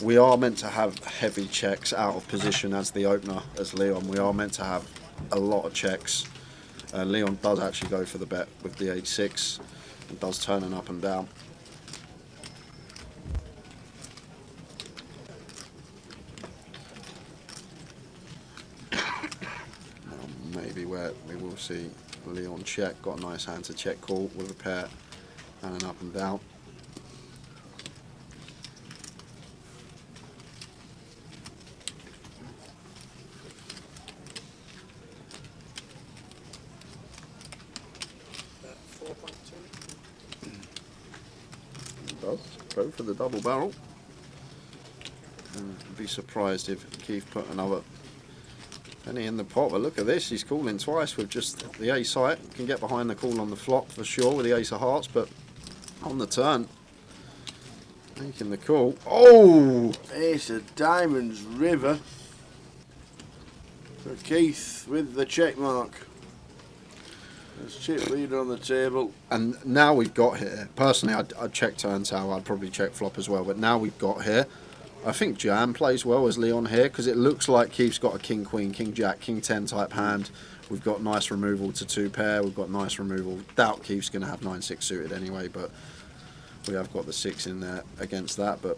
we are meant to have heavy checks out of position as the opener, as Leon. We are meant to have a lot of checks. Leon does actually go for the bet with the 8-6. It does turn an up and down. Maybe where we will see Leon check. Got a nice hand to check call with a pair and an up and down. Does go for the double barrel. And be surprised if Keith put another penny in the pot. But look at this, he's calling twice with just the ace high. Can get behind the call on the flop for sure with the ace of hearts, but on the turn, making the call. Oh! Ace of diamonds, river. For Keith with the check mark. There's chip leader on the table. And now we've got here, personally I'd check turn tower, I'd probably check flop as well, but now we've got here, I think Jam plays well as Leon here, because it looks like Keith's got a king queen, king jack, king 10 type hand. We've got nice removal to 2 pair, we've got nice removal. Doubt Keith's going to have 9-6 suited anyway, but we have got the 6 in there against that. But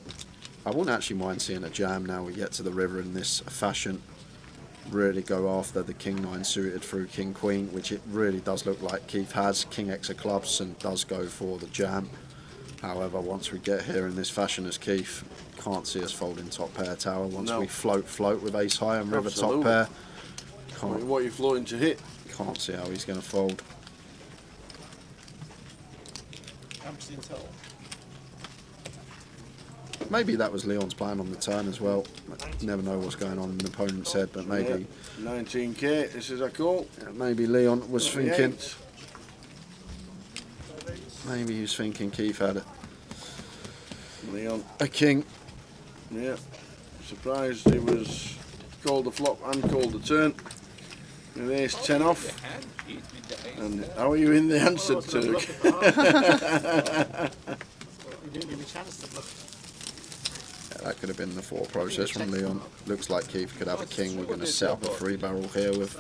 I wouldn't actually mind seeing a jam now we get to the river in this fashion. Really go after the king 9 suited through king queen, which it really does look like Keith has. King X of clubs and does go for the jam. However, once we get here in this fashion as Keith, can't see us folding top pair tower. Once we float with ace high and river top pair, What are you floating to hit? can't see how he's going to fold. Maybe that was Leon's plan on the turn as well. Never know what's going on in the opponent's head, but maybe 19k, this is a call. maybe Leon was thinking. 28. Maybe he was thinking Keith had Leon, a king. yeah. Surprised he was called the flop and called the turn. With ace 10 off. And how are you in the answer, Turk? You didn't give me a chance to bluff. That could have been the thought process from Leon. Looks like Keith could have a king. We're going to set up a 3-barrel here with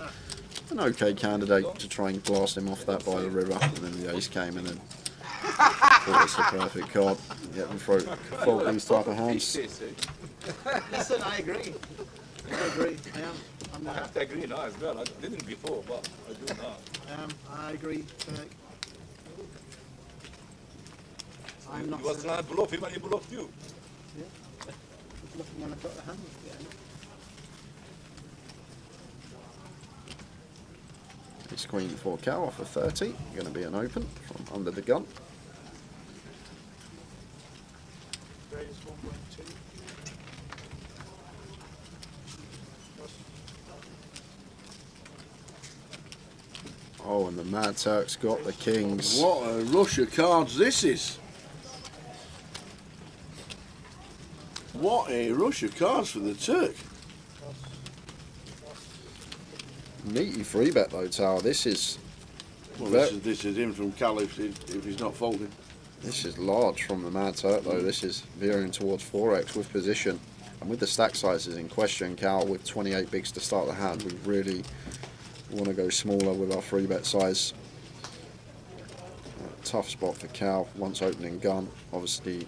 an okay candidate to try and blast him off that by the river. And then the ace came in and thought it's the perfect card. Get them through fold these type of hands. Listen, I agree. I agree. I have to agree now as well. I didn't before, but I do now. I agree. I'm not You was trying to bluff him and he bluffed you. looking when I got the hand. It's queen 4 cow off of 30. Going to be an open from under the gun. Raise 1.2. Oh, and the Mad Turk's got the kings. What a rush of cards this is. What a rush of cards for the Turk. Meaty 3-bet though, Tower. This is Well, this is him from Cal if he's not folding. This is large from the Mad Turk though. This is veering towards 4x with position. And with the stack sizes in question, Cal with 28 bigs to start the hand, we really want to go smaller with our 3-bet size. Tough spot for Cal once opening gun. Obviously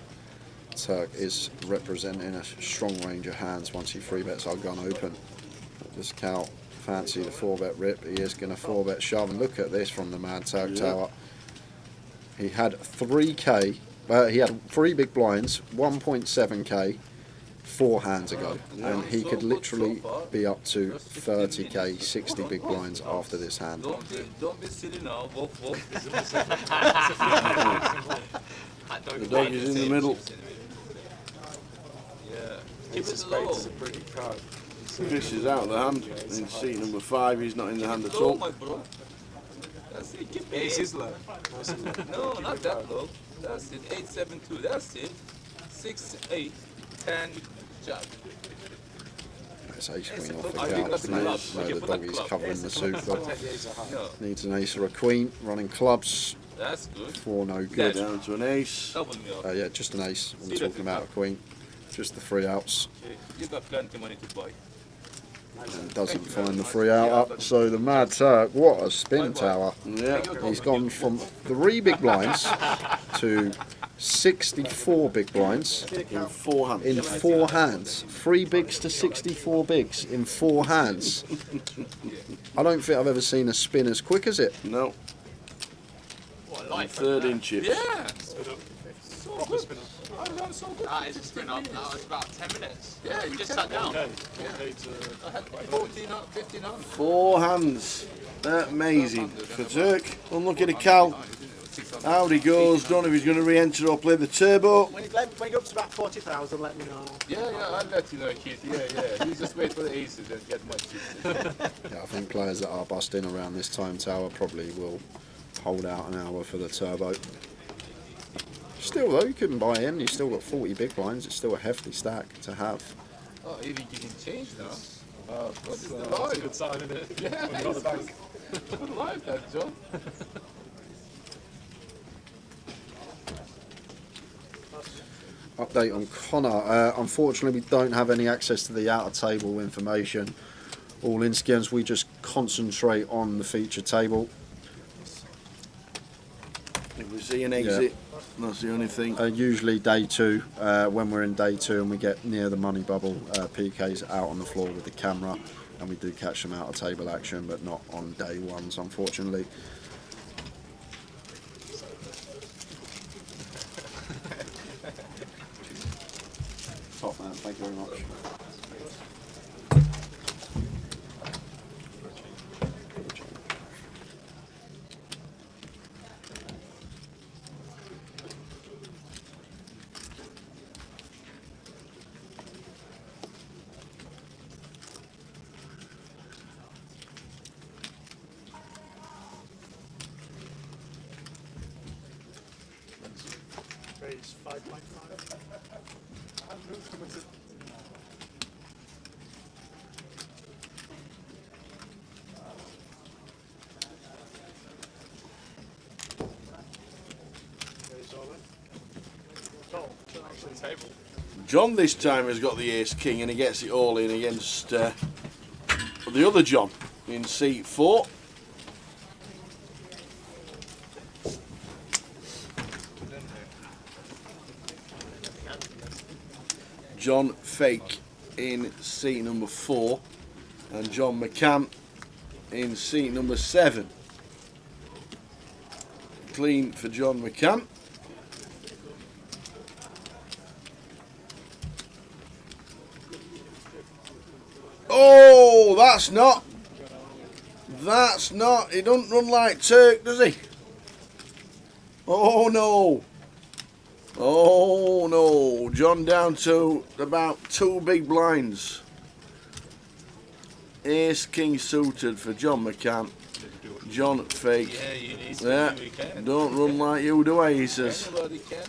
Turk is representing a strong range of hands once he 3-bets our gun open. Does Cal fancy the 4-bet rip? He is going to 4-bet shove. And look at this from the Mad Turk Tower. He had 3k, he had 3 big blinds, 1.7k, 4 hands ago, and he could literally be up to 30k, 60 big blinds after this hand. Don't be silly now. Wolf. The dog is in the middle. Yeah. Keep it low. It's a pretty card. This is out of the hand. In seat number 5, he's not in the hand at Low, all. my bro. That's it. Keep Ace it. is low. No, not that low. That's it. 872. That's it. 6, 8, 10. Jack. It's ace queen off the I think Cal. that's No, enough. no, Okay, the put that dog is club. covering the suit, but No, needs an ace or a queen. Running clubs, that's good. 4 no good. Down to an ace. Double me up. Yeah, just an ace. I'm See that talking about a queen. Just the 3 outs. Okay. You got plenty money to buy. And doesn't find the 3 out up. So the Mad Turk, what a spin Tower. Yeah. He's gone from 3 big blinds to 64 big blinds In 4 hands. in 4 hands. 3 bigs to 64 bigs in 4 hands. I don't think I've ever seen a spin as quick as it. No. And 3rd in chips. Yeah. So good. I done so good. That is a spin up. That was about 10 minutes. Yeah, You just sat down. Okay. I had 14 up, 15 up. 4 hands. Amazing. For Turk. Unlucky to Cal. Out he goes. Don't know if he's going to re-enter or play the turbo. When you go up to about 40,000, let me know. Yeah, I'll let you know, kid. Yeah. You just wait for the aces and get my chips. Yeah, I think players that are busting around this time Tower probably will hold out an hour for the turbo. Still though, you couldn't buy in. You've still got 40 big blinds. It's still a hefty stack to have. Oh, even you can change now. What is the That's a life? good sign, isn't it? Yeah, When you're on the bank. Good life, that Joe. Update on Connor. Unfortunately, we don't have any access to the outer table information. All in skins, we just concentrate on the feature table. If we see an exit, that's the only thing. Usually day 2, when we're in day 2 and we get near the money bubble, PK's out on the floor with the camera, and we do catch some out of table action, but not on day 1s, unfortunately. Top man, thank you very much. Raise 5.5. Raise all in. Call. Table. John this time has got the ace king and he gets it all in against the other John in seat 4. John Fake in seat number 4 and John McCann in seat number 7. Clean for John McCann. Oh, that's not. He doesn't run like Turk, does he? Oh no. Oh no. John down to about 2 big blinds. Ace king suited for John McCann. John Fake. Yeah, you need to. Yeah. You can. Don't run like you do, he says. Anybody can.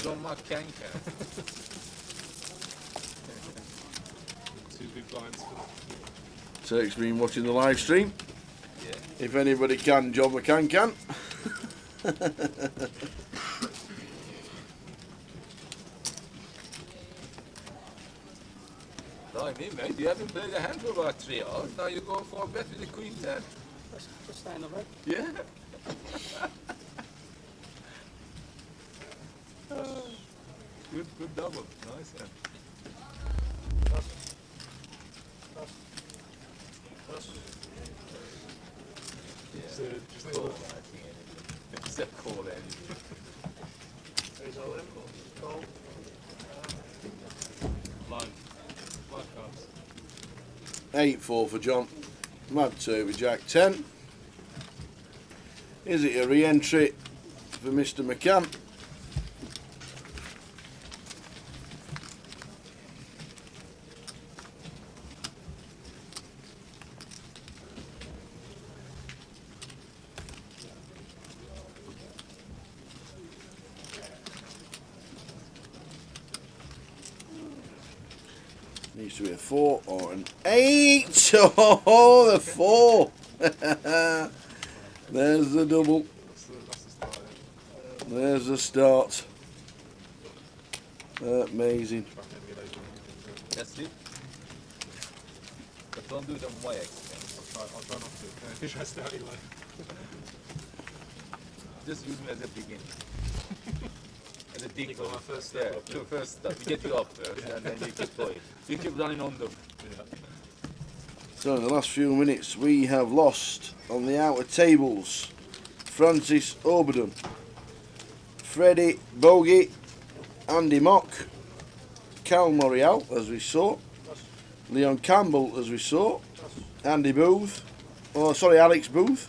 John McCann can. 2 big blinds. Turk's been watching the live stream. Yeah. If anybody can, John McCann can. No, I mean, mate, you haven't played a hand for about 3 hours. Now you go for a bet with the Queen 10. Just stay in the bed. Yeah. Good double. Nice, yeah. So just Cool, I think. It's a cool end. There's all them. Call. Line. Line cards. 8-4 for John. Mad Turby Jack 10. Is it a re-entry for Mr. McCann? Needs to be a 4 or an 8. Oh, the 4. There's the double. There's the start. Amazing. That's it. But don't do it on my expense. I'll try not to. Just out anyway. Just use me as a beginner. As a decoy. got my first Yeah, step up, so first step. Get you up first, and then you keep going. You keep running on them. Yeah. So in the last few minutes we have lost on the outer tables Francis Oberdon, Freddie Bogey, Andy Mock, Cal Morial as we saw, Leon Campbell as we saw, Andy Booth, oh sorry Alex Booth,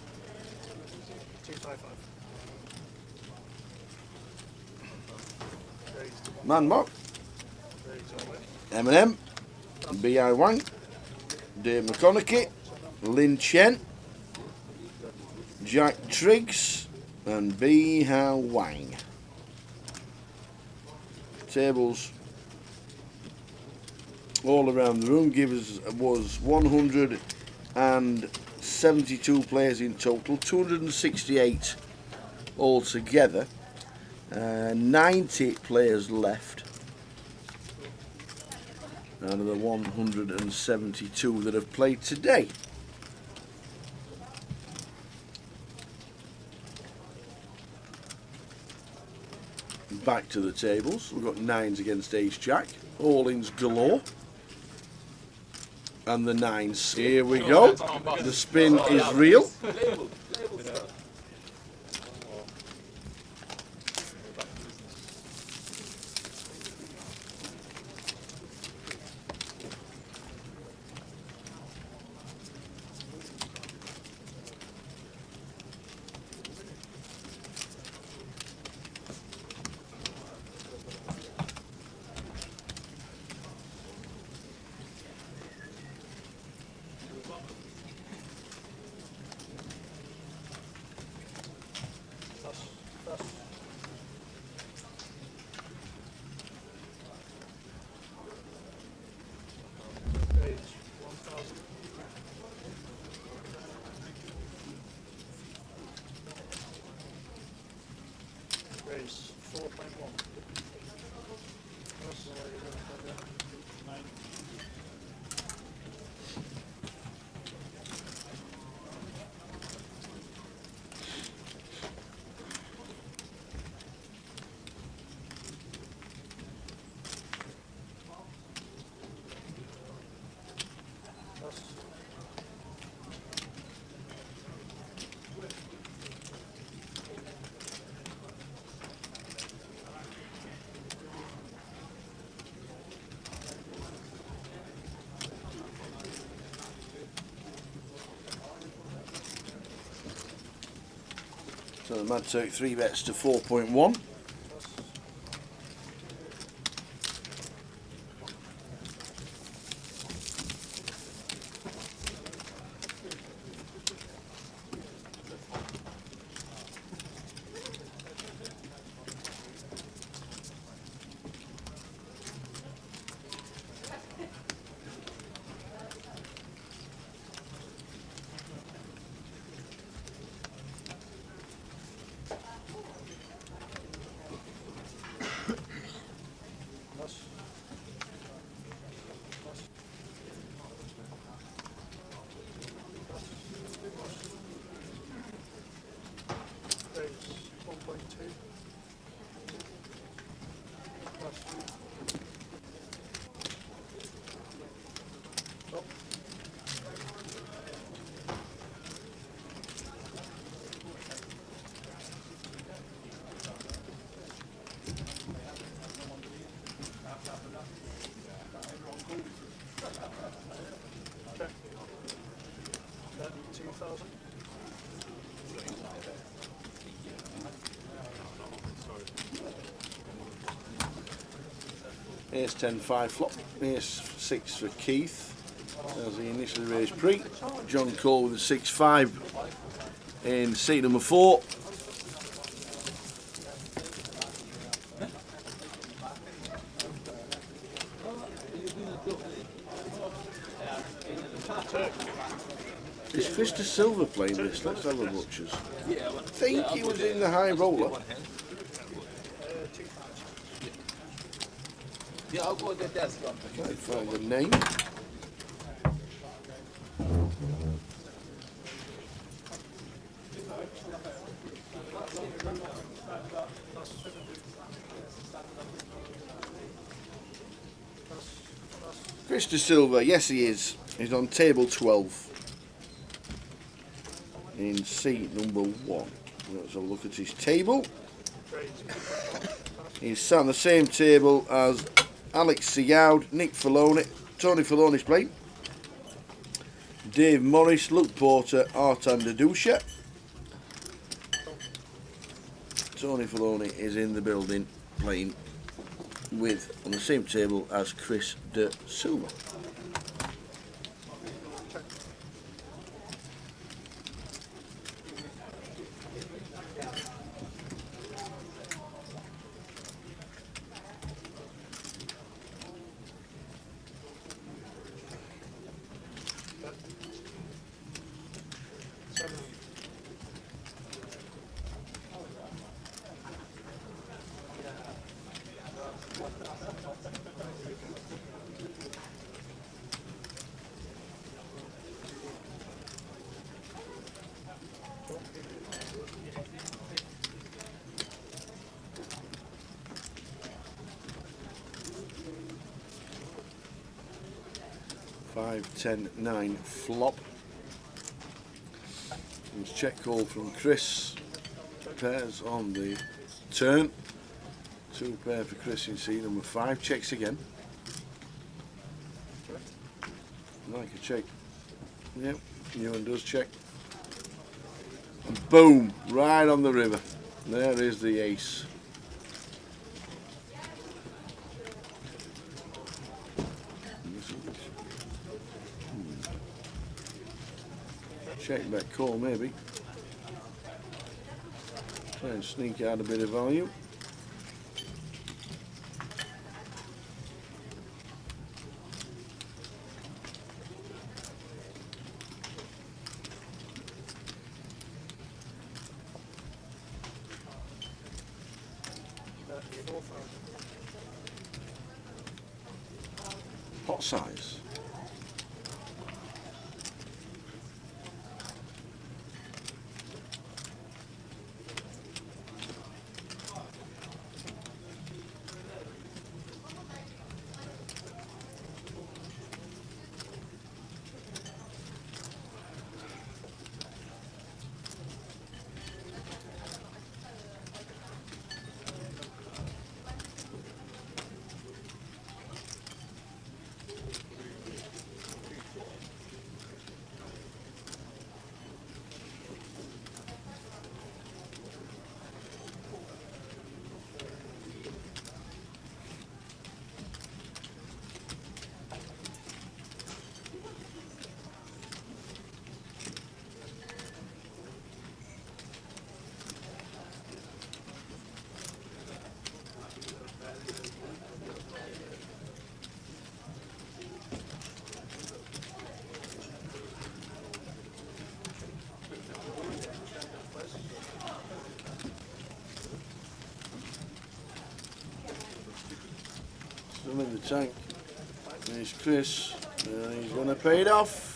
255. Man Mock, Eminem, B.I. Wang, Dave McConaughey, Lin Chen, Jack Triggs and B. How Wang. Tables all around the room was 172 players in total, 268 altogether, 90 players left out of the 172 that have played today. Back to the tables. We've got 9s against Ace Jack. All-ins galore. And the 9s. Here we go. The spin is real. Raise 4.1. So the Mad Turk 3 bets to 4.1. Ace 10 5 flop, Ace 6 for Keith as he initially raised pre. John Cole with a 6 5 in seat number 4. Is Krista Silver playing this? Let's have a butchers. I think he was in the high roller. Yeah, I'll go get that. Can't find the name. Krista Silver, yes he is. He's on table 12 in seat number 1. Let's have a look at his table. He's sat on the same table as Alex Segoud, Nick Filoni, Tony Filoni's playing, Dave Morris, Luke Porter, Artan Dadusha. Tony Filoni is in the building playing with on the same table as Chris De Silva. Five, 10, 9 flop. There's check call from Chris. Pairs on the turn. 2 pair for Chris in seat number 5. Checks again. Like a check. Yep, Ewan does check. And boom! Right on the river. There is the ace. Check back call maybe. Try and sneak out a bit of value. Pot size. Still in the tank. There's Chris. He's going to pay it off.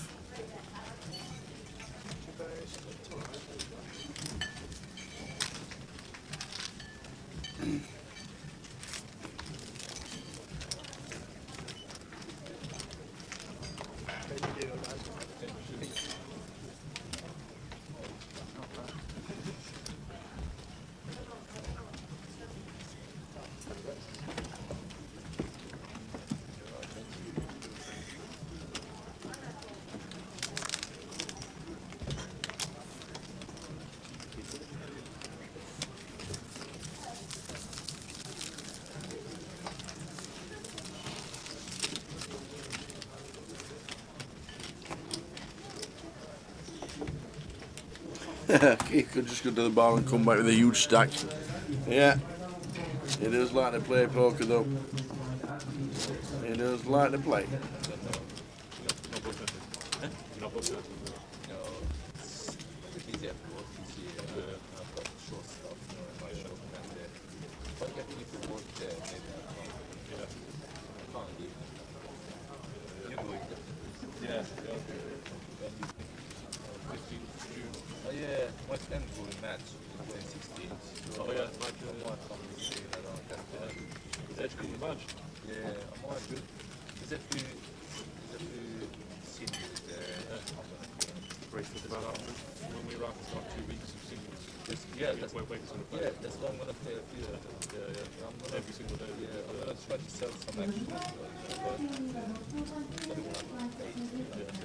He could just go to the bar and come back with a huge stack. Yeah, he does like to play poker though. He does like to play. Yeah, West End will match in 2016. Oh yeah, Is that good match? Yeah, I might do. Is that the seniors there? bracelet about when we rock, it's about 2 weeks of singles. Yeah, that's Wait, it's gonna play. yeah, that's what I'm gonna play a few. Yeah. I'm gonna, Every single day. yeah, I'm gonna try to sell some action. But I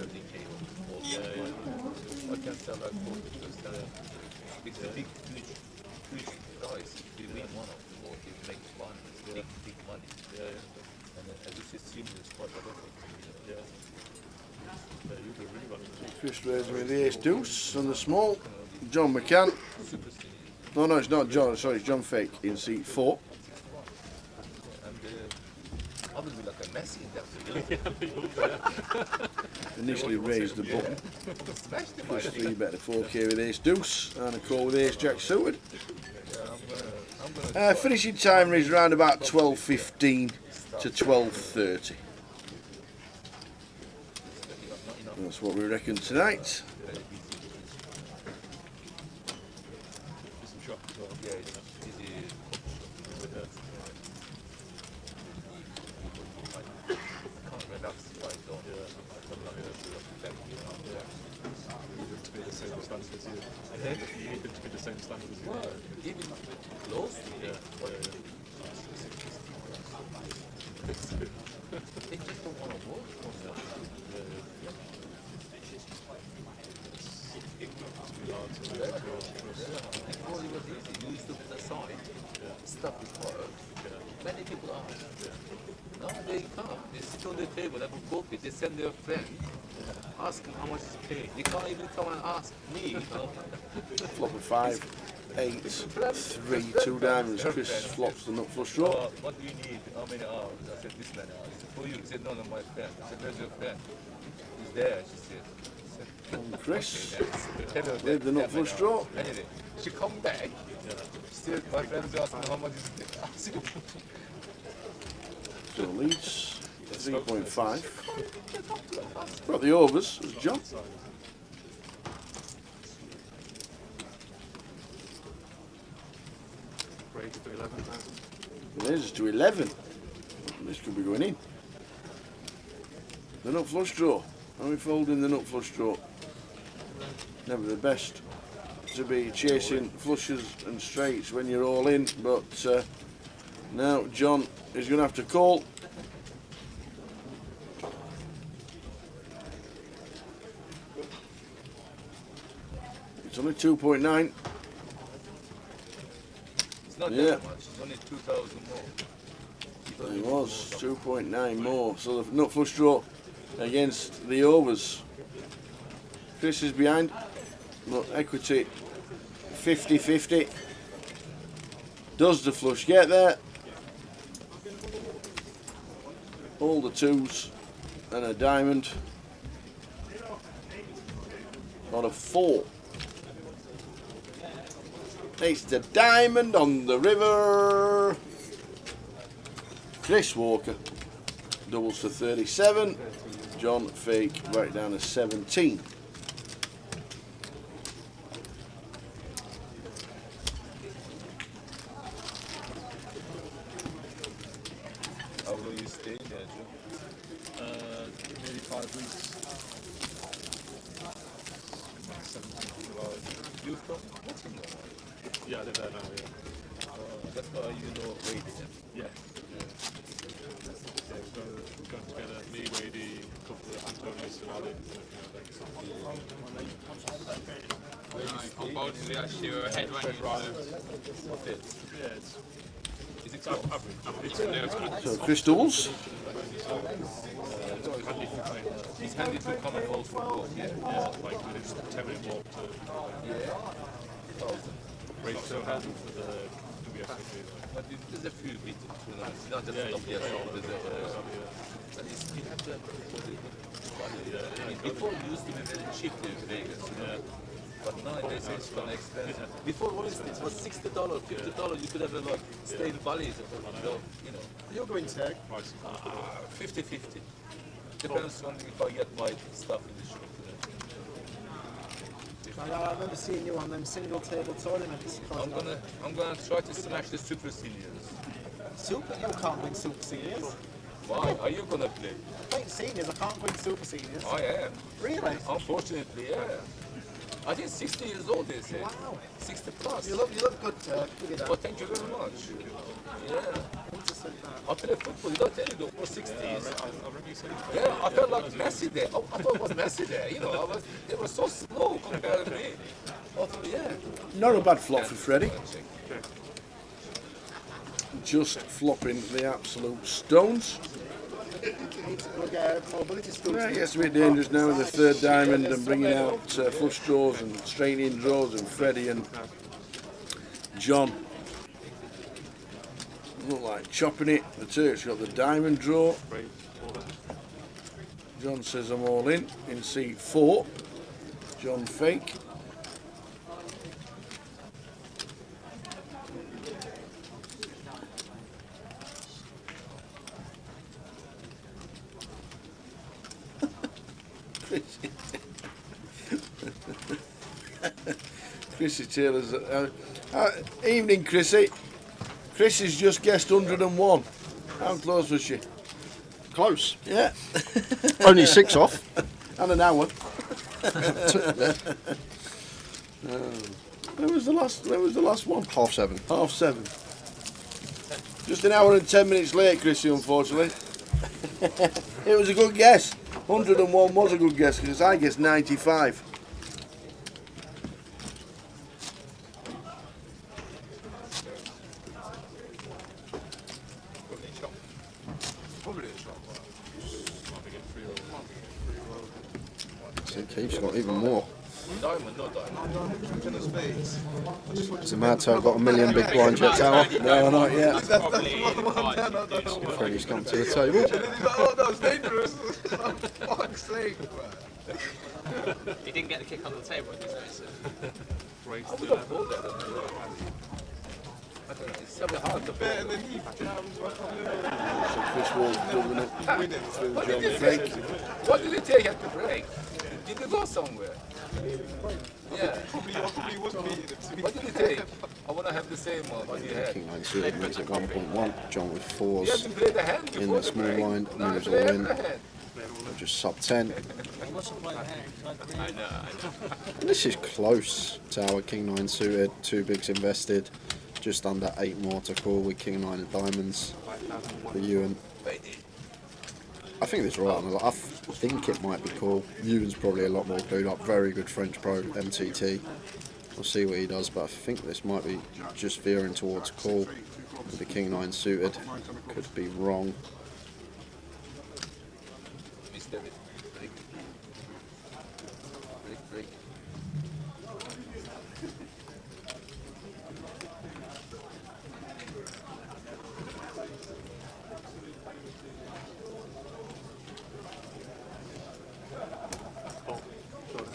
30K or I can sell like 40 because it's a big, huge price. If you win one of them or if you make one, it's big money. Yeah. And as you see, seamless quite a lot of Yeah. Yeah, you do really well. Chris raising with the ace deuce on the small. John McCann. super seniors. No, it's not John. Sorry, it's John Fake in seat 4. And I would be like a Messi in that. Initially raised the button. Smashed him. Plus 3 bet to 4K with ace deuce and a call with ace jack suited. I'm gonna Finishing timer is round about 12:15 to 12:30. That's what we reckon tonight. Some shock as well. yeah, it's easy. Can't relax if I don't. You need to be the same standard as you. You need them to be the same standard as you. Well, even close to it, but they just don't want to work for that. Before it was easy, you used to put aside stuff with work. Many people ask. No, they come. They sit on the table, have a coffee, they send their friend, ask them how much is paid. They can't even come and ask me, you know. Flop of 5, 8, 3, 2 diamonds. Chris flops the nut flush draw. What do you need? How many hours? I said, this many hours. He said, for you. He said, no, my friend. I said, where's your friend? He's there, she said. And Chris Tell her with the nut flush draw. Anyway, she come back. She said, my friend is asking how much is it? So leads 3.5. Got the overs, as John. Raised to 11. Raises to 11. This could be going in. The nut flush draw. Are we folding the nut flush draw? Never the best to be chasing flushes and straights when you're all in, but now John is going to have to call. It's only 2.9. It's not Yeah. that much. It's only 2,000 more. It was 2.9 more. So the nut flush draw against the overs. Chris is behind. Look, equity 50-50. Does the flush get there? All the twos and a diamond. Not a 4. It's the diamond on the river. Chris Walker doubles to 37. John Fake right down to 17. How long you stay there, Joe? Nearly 5 weeks. Luton? What's in there? Yeah, I live there now, yeah. That's why you know waiting. Yeah. We've gone together, me, Wadey, a couple of Antonius and Alex. Unfortunately, I shoot a head when you Yeah, it's Is it average. So Chris doubles. It's handy to come and hold for both, yeah. Yeah, like within 10-minute walk to raise to hand for the WSOP. But there's a few bits, you know, it's not just top yes, there's a, but it's, you have to before it used to be very cheap in Vegas, you know. But nowadays it's kind of expensive. Before, for instance, it was $60, $50, you could have like stay in Bali, you know. You're going tag. 50-50. Depends on if I get my stuff in the shop. I remember seeing you on them single table tournaments. I'm gonna try to smash the super seniors. Super? You can't win super seniors. Why? Are you gonna play? Playing seniors, I can't win super seniors. I am. Really? Unfortunately, yeah. I think 60 years old, they say. Wow. 60 plus. You look good, look at that. Well, thank you very much. Yeah. Interesting that. I play football, you don't tell you though, for 60s. Yeah, I felt like Messi there. Oh, I thought it was Messi there. You know, they were so slow compared to me. I thought, yeah. Not a bad flop for Freddie. Just flopping the absolute stones. Mobility skills. Yeah, it gets a bit dangerous now with the third diamond and bringing out flush draws and straight in draws, and Freddie and John look like chopping it. The Turk's got the diamond draw. John says I'm all in C4. John Fake. Chrissy Taylor's. Evening, Chrissy. Chrissy's just guessed 101. How close was she? Close. Yeah. Only 6 off. And an hour. When was the last one? 7:30. 7:30. Just an hour and 10 minutes late, Chrissy, unfortunately. It was a good guess. 101 was a good guess because I guessed 95. See, Keith's got even more. Diamond, no diamond. It's a mad to have got a million big blind jet tower. No, not yet. Freddie's come to the table. Oh, that was dangerous. Fuck's sake. He didn't get the kick on the table, did he? I would have called that. I don't know, it's It's gonna be hard to follow. So Chris Wall's building up through What John did you Frank. take? What did you take at the break? Did you go somewhere? Yeah. What did you take? I want to have the same one on your head. King 9 suited moves at 1.1. John with You fours haven't played the hand in before the small break. line, Now moves all play in. the hand. Just sub 10. I know. And this is close. Tower, King 9 suited, 2 bigs invested. Just under 8 more to call with King 9 of diamonds for Ewan. I think this is right. I think it might be cool. Ewan's probably a lot more clued up. Very good French pro, MTT. We'll see what he does, but I think this might be just veering towards call with the King 9 suited. Could be wrong. Mr. Break. Break.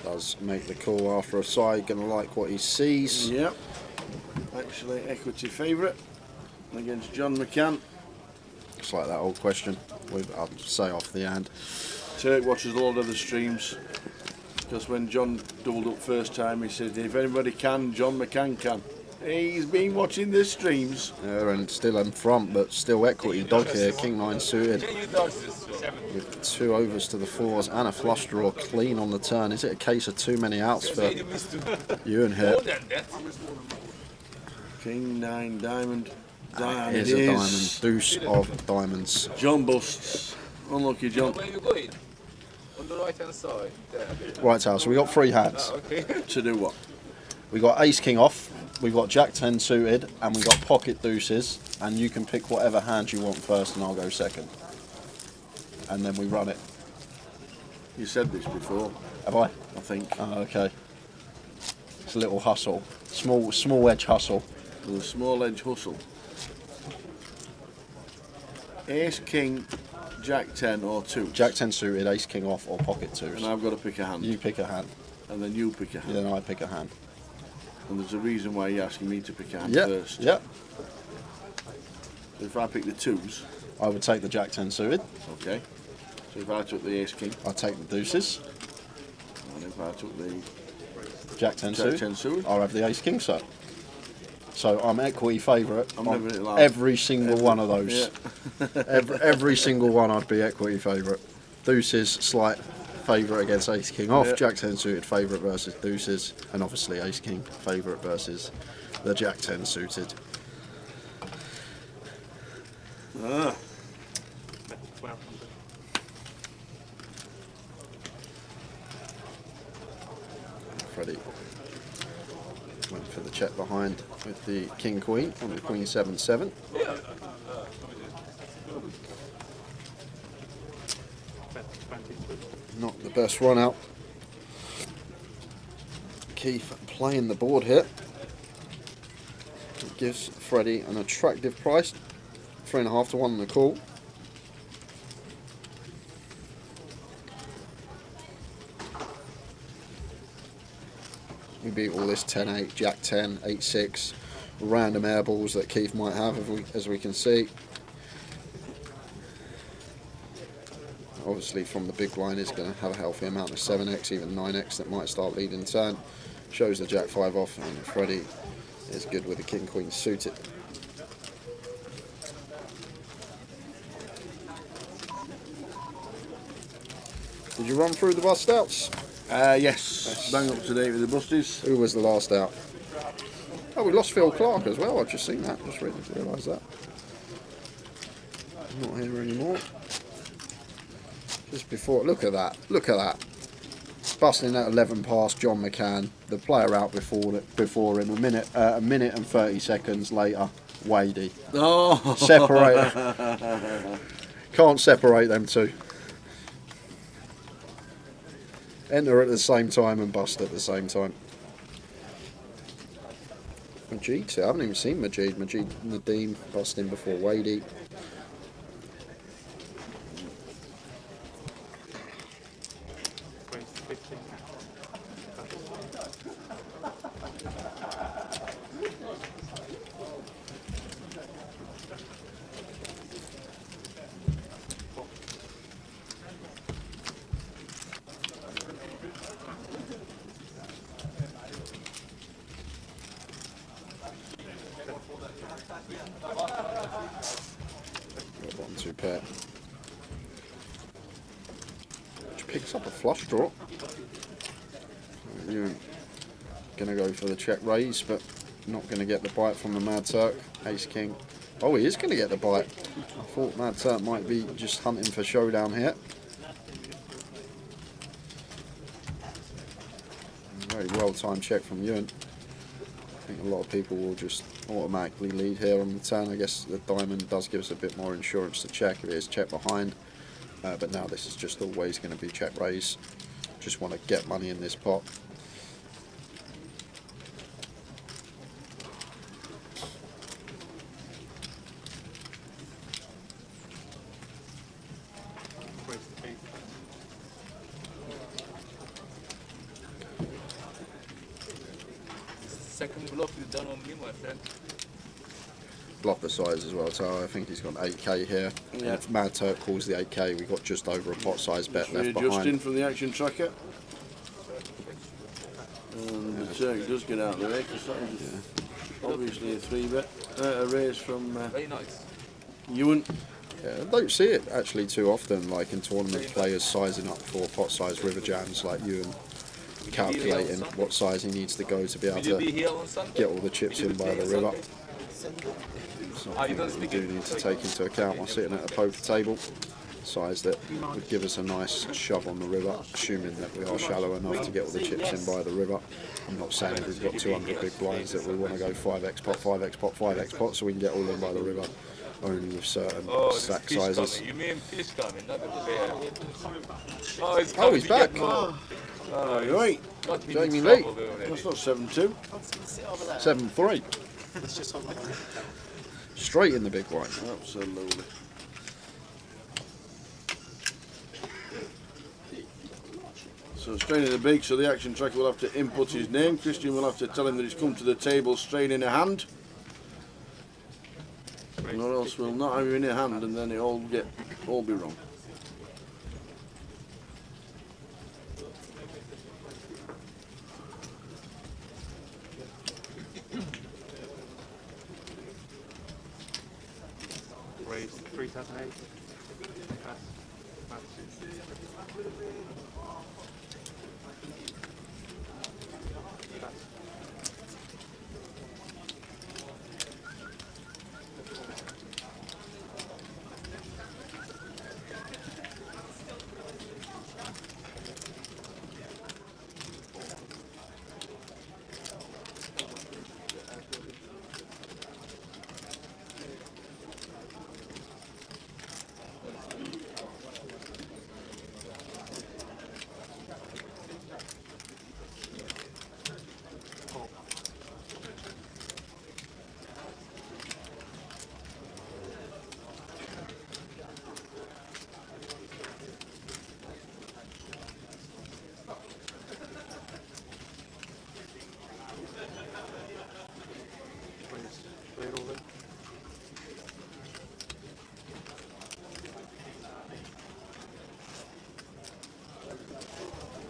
Does make the call after a side, gonna like what he sees. Yep. Actually, equity favourite against John McCann. It's like that old question. I'll say off the hand. Turk watches a lot of the streams because when John doubled up first time, he said, if anybody can, John McCann can. He's been watching the streams. And still in front, but still equity dog here. King 9 suited Can you dodge this? with 2 overs to the 4s and a flush draw clean on the turn. Is it a case of too many outs for Ewan here? More than that. King 9 diamond. Diamond Here's a diamond. Deuce of diamonds. John busts. Unlucky John. Where are you going? On the right hand side. There. Right, Tal, so we got 3 hands. Okay. To do what? We got ace king off, we've got jack 10 suited, and we've got pocket deuces, and you can pick whatever hand you want first and I'll go second. And then we run it. You said this before, Have I? I think. Oh, okay. It's a little hustle. Small edge hustle. With a small edge hustle. Ace, king, jack 10 or 2. Jack 10 suited, ace king off, or pocket twos. And I've got to pick a hand. You pick a hand, And then you pick a hand. then I pick a hand. And there's a reason why you're asking me to pick a hand Yep, first. yep. So if I pick the 2s, I would take the jack 10 suited, okay. So if I took the ace, king, I'd take the deuces, and if I took the jack 10 jack suited, 10 suited, I'll have the ace king set. So I'm equity favourite I'm on never allowed. every single one of those. Yeah. every single one I'd be equity favourite. Deuces, slight favourite against ace king off, Yeah. jack 10 suited favourite versus deuces, and obviously ace king favourite versus the jack 10 suited. Ah. Freddie went for the check behind with the king queen on the queen 7-7. Not the best run out. Keith playing the board here. It gives Freddie an attractive price, 3.5 to 1 on the call. We beat all this 10-8, Jack 10, 8-6, random air balls that Keith might have, as we can see. Obviously from the big blind is going to have a healthy amount of 7x, even 9x that might start leading turn. Shows the Jack 5 off, and Freddie is good with the King Queen suited. Did you run through the bust outs? Yes. Bang up to date with the busties. Who was the last out? Oh, we lost Phil Clark as well. I've just seen that. Just realised that. Not here anymore. Just before. Look at that. Look at that. Busting at 11 past John McCann. The player out before him. A minute and 30 seconds later. Wadey. Oh. Separate. Can't separate them two. Enter at the same time and bust at the same time. Majid, I haven't even seen Majid. Majid Nadeem busting before Wadey. Bottom two pair. Which picks up a flush draw. You're going to go for the check raise, but not going to get the bite from the Mad Turk. Ace King. Oh, he is going to get the bite. I thought Mad Turk might be just hunting for showdown here. Very well-timed check from Ewan. I think a lot of people will just automatically lead here on the turn. I guess the diamond does give us a bit more insurance to check if it is check behind. But now this is just always going to be check raise. Just want to get money in this pot. Second bluff is done on me, my friend. Bluff the size as well, so I think he's got 8k here. Yeah. If Mad Turk calls the 8k, we've got just over a pot size bet left Readjusting behind. from the action tracker. And the Turk does get out of the way because that was obviously a 3-bet. A raise from Very nice. Ewan. Yeah, I don't see it actually too often, like in tournament players sizing up for pot size river jams like you and calculating what size he needs to go to be able Will you be to here on Sunday? get all the chips in by the river. Ah, you Something don't that we speak do it? need to take into account while sitting at a poker table. Size that would give us a nice shove on the river, assuming that we are shallow enough to get all the chips in by the river. I'm not saying if we've got 200 big blinds that we want to go 5x pot, 5x pot, 5x pot, so we can get all in by the river, only with certain Oh, it's stack fish sizes. coming. You mean fish coming, not the bear. Oh, it's Oh, coming. he's back. Right, Got him in Jamie trouble Lee. already. that's not 7-2. 7-3. Straight in the big blind. Absolutely. So straight in the big, so the action tracker will have to input his name. Christian will have to tell him that he's come to the table straight in a hand. Or else we'll not have him in a hand and then it'll all be wrong. Raise 3008. Pass. Pass.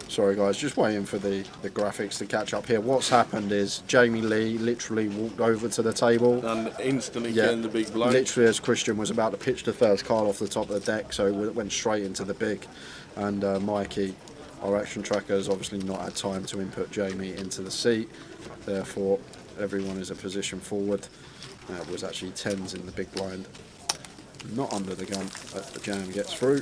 Sorry guys, just waiting for the graphics to catch up here. What's happened is Jamie Lee literally walked over to the table. And instantly Yeah, getting the big blind. literally as Christian was about to pitch the first card off the top of the deck, so it went straight into the big. And Mikey, our action tracker, has obviously not had time to input Jamie into the seat. Therefore, everyone is a position forward. It was actually 10s in the big blind. Not under the gun, but the jam gets through.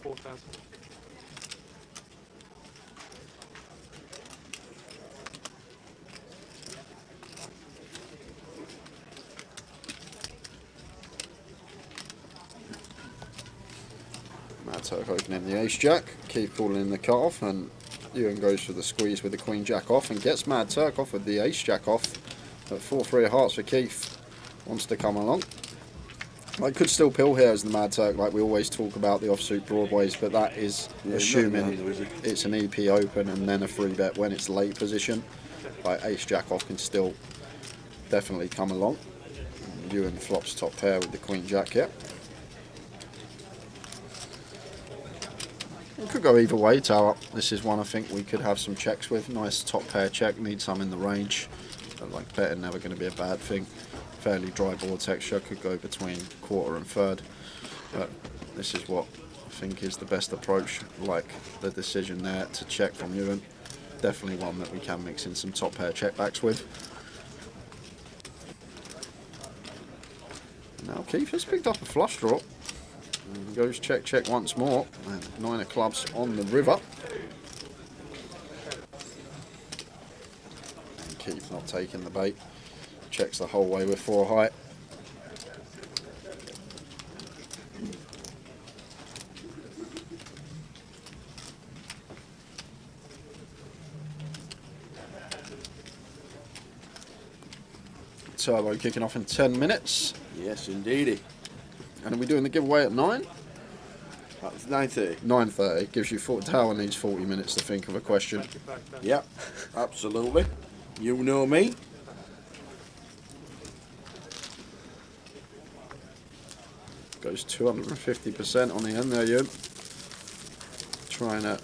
4,000. Mad Turk opening the ace jack, Keith calling in the cut off, and Ewan goes for the squeeze with the queen jack off and gets Mad Turk off with the ace jack off at 4-3 of hearts for Keith. Wants to come along. I could still pill here as the Mad Turk, like we always talk about the offsuit broadways, but that is assuming it's an EP open and then a free bet when it's late position. Like ace jack off can still definitely come along. Ewan flops top pair with the queen jack here. It could go either way, Tower. This is one I think we could have some checks with. Nice top pair check, need some in the range. But like betting, never going to be a bad thing. Fairly dry board texture, could go between quarter and third. But this is what I think is the best approach. Like the decision there to check from Ewan. Definitely one that we can mix in some top pair checkbacks with. Now Keith has picked up a flush draw. And goes check, check once more. And 9 of clubs on the river. And Keith not taking the bait. Checks the whole way with 4 height. Turbo kicking off in 10 minutes. Yes, indeedy. And are we doing the giveaway at 9? That's 9:30. 9:30. Gives you Tower needs 40 minutes to think of a question. Yep, absolutely. You know me. Goes 250% on the end there, Ewan. Trying to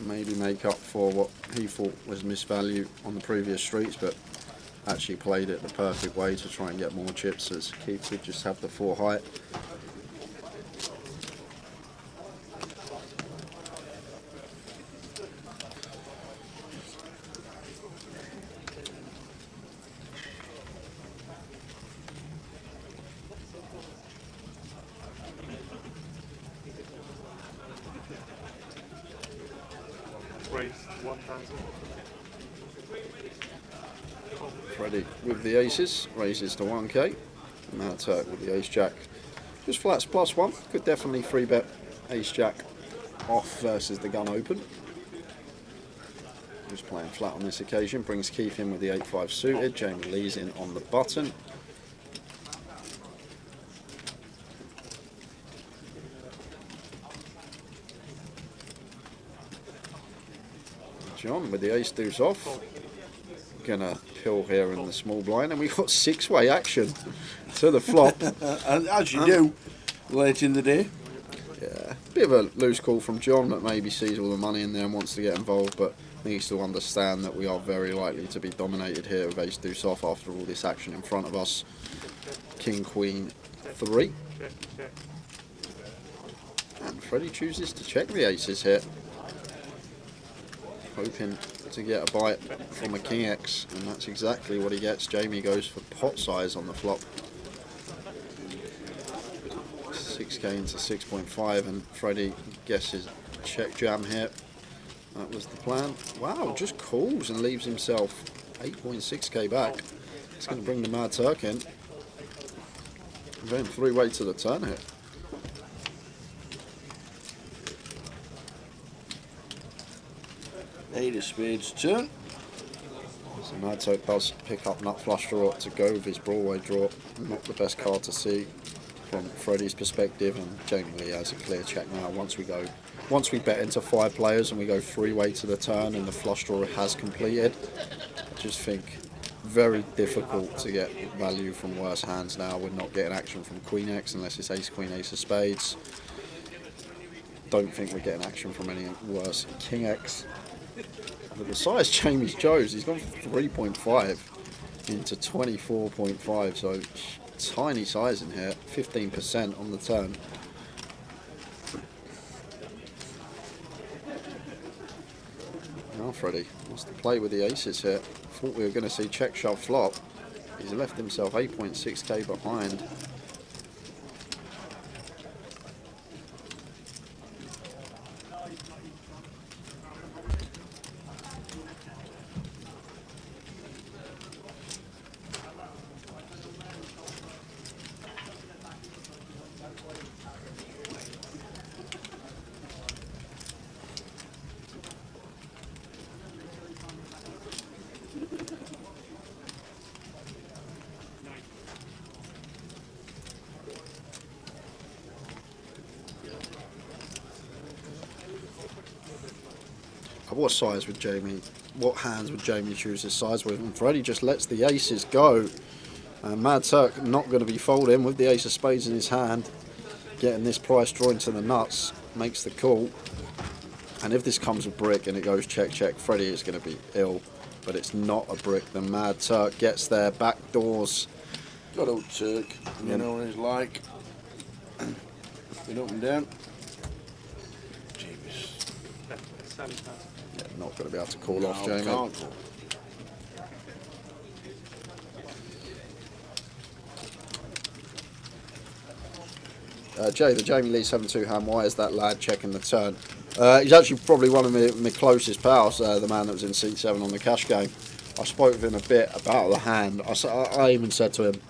maybe make up for what he thought was misvalue on the previous streets, but actually played it the perfect way to try and get more chips, as Keith would just have the 4 height. Raise 1,000. Freddie with the aces, raises to 1k. Mad Turk with the ace jack. Just flats +1. Could definitely free bet ace jack off versus the gun open. Just playing flat on this occasion. Brings Keith in with the 8-5 suited. Jamie Lee's in on the button. John with the ace deuce off. Gonna pill here in the small blind, and we got 6-way action to the flop. As you do late in the day. Yeah, bit of a loose call from John, that maybe sees all the money in there and wants to get involved, but needs to understand that we are very likely to be dominated here with ace deuce off after all this action in front of us. King queen 3, Check, check. and Freddie chooses to check the aces here, hoping to get a bite from a king X, and that's exactly what he gets. Jamie goes for pot size on the flop. 6k into 6.5, and Freddie guesses check jam here. That was the plan. Wow, just calls and leaves himself 8.6k back. It's going to bring the Mad Turk in. Then 3-way to the turn here. Eight of spades turn. So Mad Turk does pick up nut flush draw to go with his Broadway draw. Not the best card to see from Freddie's perspective, and Jamie Lee has a clear check now. Once we bet into 5 players and we go 3-way to the turn and the flush draw has completed, I just think very difficult to get value from worse hands now. We're not getting action from Queen X unless it's Ace Queen Ace of Spades. Don't think we're getting action from any worse King X. But the size Jamie's chose, he's gone from 3.5 into 24.5, so tiny size in here, 15% on the turn. Now Freddie wants to play with the aces here. Thought we were going to see check shove flop. He's left himself 8.6k behind. . what size would Jamie, what hands would Jamie choose his size with? And Freddie just lets the aces go. And Mad Turk not going to be folding with the ace of spades in his hand. Getting this price draw into the nuts, makes the call. And if this comes a brick and it goes check, check, Freddie is going to be ill. But it's not a brick. The Mad Turk gets there, back doors. Good old Turk, you know what he's like. Been up and down. Jeebus. Yeah, not going to be able to call off, Jamie. Can't call. Jay, the Jamie Lee 7-2 hand, why is that lad checking the turn? He's actually probably one of my closest pals, the man that was in seat 7 on the cash game. I spoke with him a bit about the hand. I even said to him,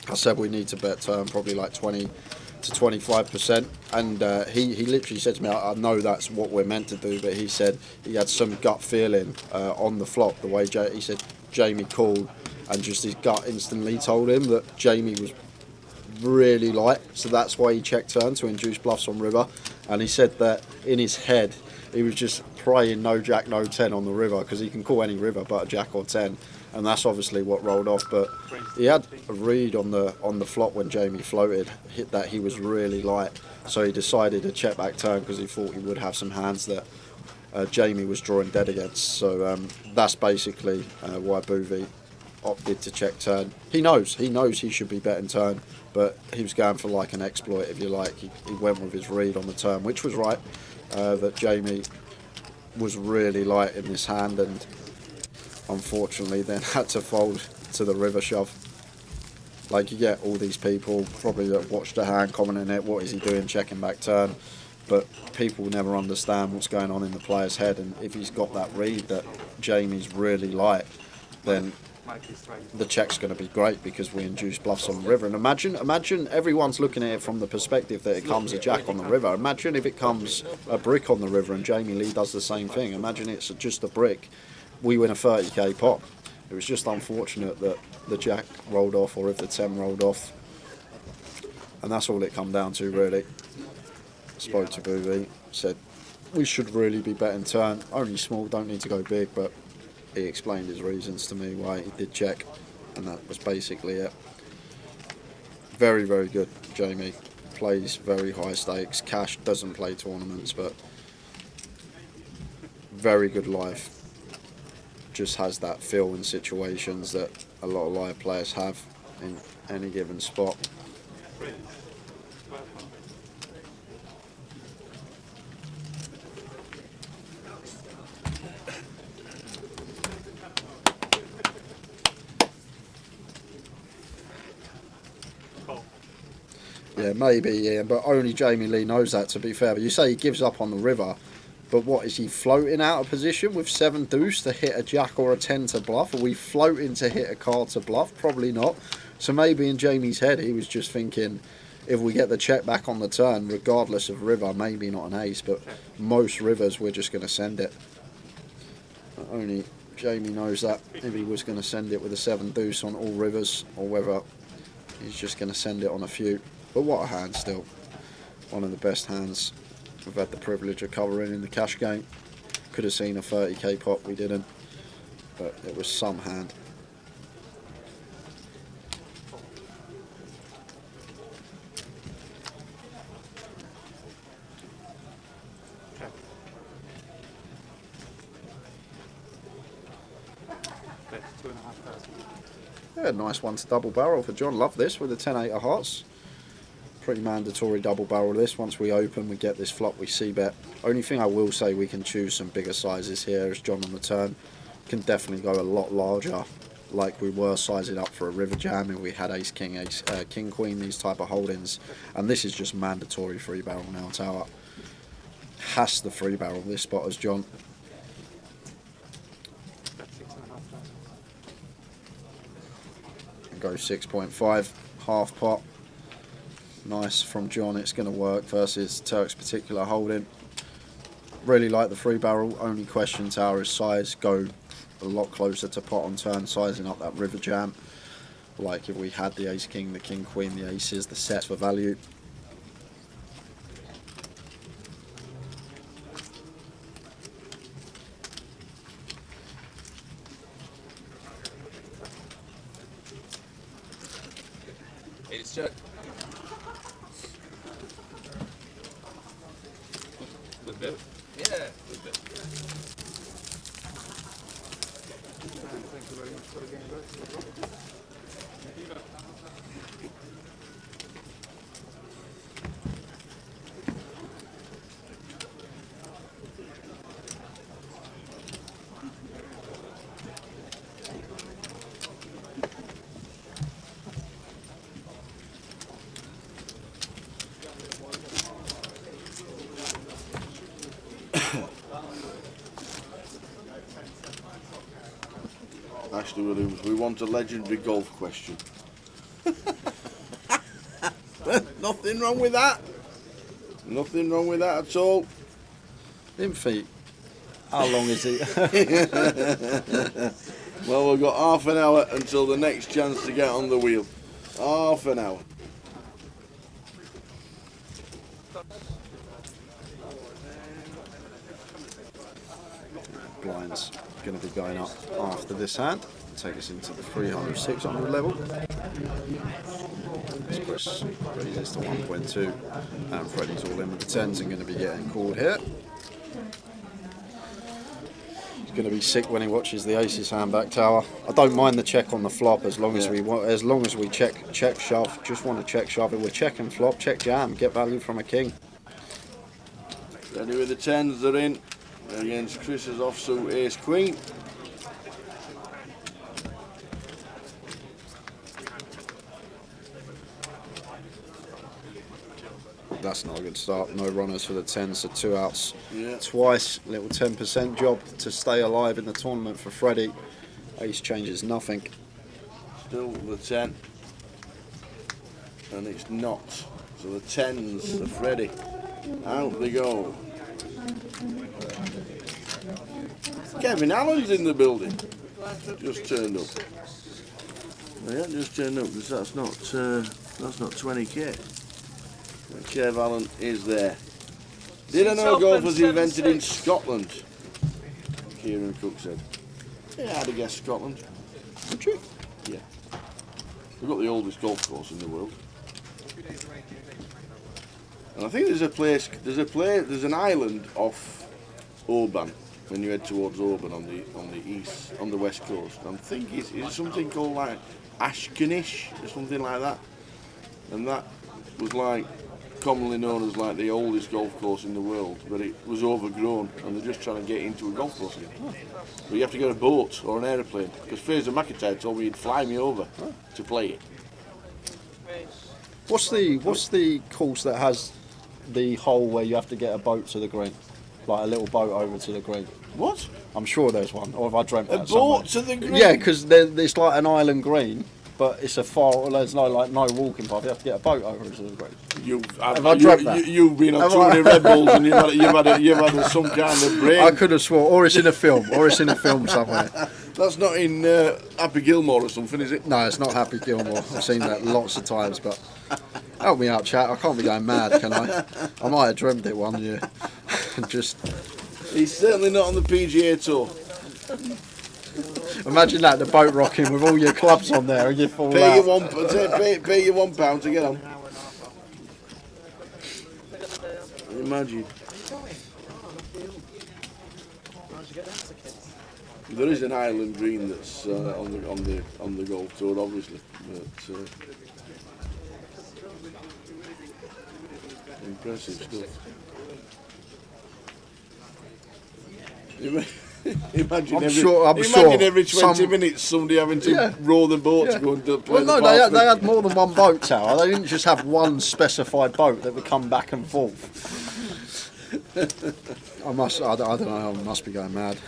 I said we need to bet turn probably like 20 to 25%. And he literally said to me, I know that's what we're meant to do, but he said he had some gut feeling on the flop, the way he said Jamie called, and just his gut instantly told him that Jamie was really light, so that's why he checked turn to induce bluffs on river. And he said that in his head he was just praying no jack, no 10 on the river, because he can call any river but a jack or 10, and that's obviously what rolled off. But he had a read on the flop when Jamie floated, hit that he was really light, so he decided to check back turn because he thought he would have some hands that Jamie was drawing dead against. So that's basically why Boovie opted to check turn. He knows he should be betting turn, but he was going for like an exploit, if you like. He went with his read on the turn, which was right, that Jamie was really light in this hand, and unfortunately then had to fold to the river shove. Like, you get all these people probably that watch the hand commenting it, what is he doing checking back turn, but people never understand what's going on in the player's head. And if he's got that read that Jamie's really light, then the check's going to be great because we induce bluffs on the river. And imagine everyone's looking at it from the perspective that it comes a jack on the river. Imagine if it comes a brick on the river and Jamie Lee does the same thing. Imagine it's just a brick, we win a 30k pot. It was just unfortunate that the jack rolled off, or if the 10 rolled off, and that's all it come down to really. Spoke to Boovie, said we should really be betting turn, only small, don't need to go big, but he explained his reasons to me why he did check, and that was basically it. Very, very good, Jamie. Plays very high stakes. Cash doesn't play tournaments, but very good life. Just has that feel in situations that a lot of live players have in any given spot. Yeah, maybe, yeah, but only Jamie Lee knows that, to be fair. But you say he gives up on the river, but what, is he floating out of position with 7 deuce to hit a jack or a 10 to bluff? Are we floating to hit a card to bluff? Probably not. So maybe in Jamie's head he was just thinking, if we get the check back on the turn, regardless of river, maybe not an ace, but most rivers we're just going to send it. Only Jamie knows that, if he was going to send it with a 7 deuce on all rivers, or whether he's just going to send it on a few. But what a hand still. One of the best hands we've had the privilege of covering in the cash game. Could have seen a 30k pot, we didn't. But it was some hand. Yeah, nice one to double barrel for John. Love this with the 10-8 of hearts. Pretty mandatory double barrel this. Once we open, we get this flop, we c-bet. Only thing I will say, we can choose some bigger sizes here as John on the turn. Can definitely go a lot larger, like we were sizing up for a river jam if we had ace king, king queen, these type of holdings. And this is just mandatory free barrel now. Tower has the free barrel this spot as John. And go 6.5, half pot. Nice from John, it's going to work versus Turk's particular holding. Really like the free barrel. Only question, Tower, is size. Go a lot closer to pot on turn, sizing up that river jam. Like if we had the ace king, the king queen, the aces, the sets for value. It's check. Good bet. Yeah, good bet. Thank you very much for the game, guys. Ashley Williams, we want a legendary golf question. Nothing wrong with that. Nothing wrong with that at all. In feet. How long is it? Well, we've got half an hour until the next chance to get on the wheel. Half an hour. Blinds going to be going up after this hand. Take us into the 300, 600 level. Chris raises to 1.2, and Freddie's all in with the 10s and going to be getting called here. He's going to be sick when he watches the aces hand back tower. I don't mind the check on the flop as long as we check shove. Just want to check shove. If we're checking flop, check jam, get value from a king. Ready with the 10s, they're in against Chris's offsuit ace queen. That's not a good start. No runners for the 10s, so 2 outs. Yeah. Twice, little 10% job to stay alive in the tournament for Freddie. Ace changes nothing. Still the 10. And it's not. So the 10s are Freddie. Out they go. Kevin Allen's in the building. Just turned up. Yeah, just turned up because that's not 20k. Kev Allen is there. Did I know golf was invented in Scotland? Kieran Cook said. Yeah, I'd have guessed Scotland. Would you? Yeah. We've got the oldest golf course in the world. And I think there's an island off Oban when you head towards Oban on the west coast. I'm thinking it's something called like Ashkanish or something like that. And that was like commonly known as like the oldest golf course in the world, but it was overgrown and they're just trying to get into a golf course again. But you have to get a boat or an aeroplane, because Fraser McIntyre told me he'd fly me over to play it. What's the course that has the hole where you have to get a boat to the green? Like a little boat over to the green. What? I'm sure there's one, or have I dreamt that A boat to the green? Yeah, because it's like an island green, but it's there's no walking path. You have to get a boat over to the green. Have I dreamt that? You've been on too many Red Bulls and you've had some kind of brain. I could have sworn, or it's in a film, somewhere. That's not in Happy Gilmore or something, is it? No, it's not Happy Gilmore. I've seen that lots of times, but help me out, chat. I can't be going mad, can I? I might have dreamt it one year. He's certainly not on the PGA Tour. Imagine that, the boat rocking with all your clubs on there and you fall pay out. Pay you £1 to get on. Imagine. There is an island green that's on the golf tour, obviously, but impressive stuff. Imagine every 20 minutes somebody having to row the boat to go and play Well, no, they had more than one boat tower. They didn't just have one specified boat that would come back and forth. I don't know, I must be going mad.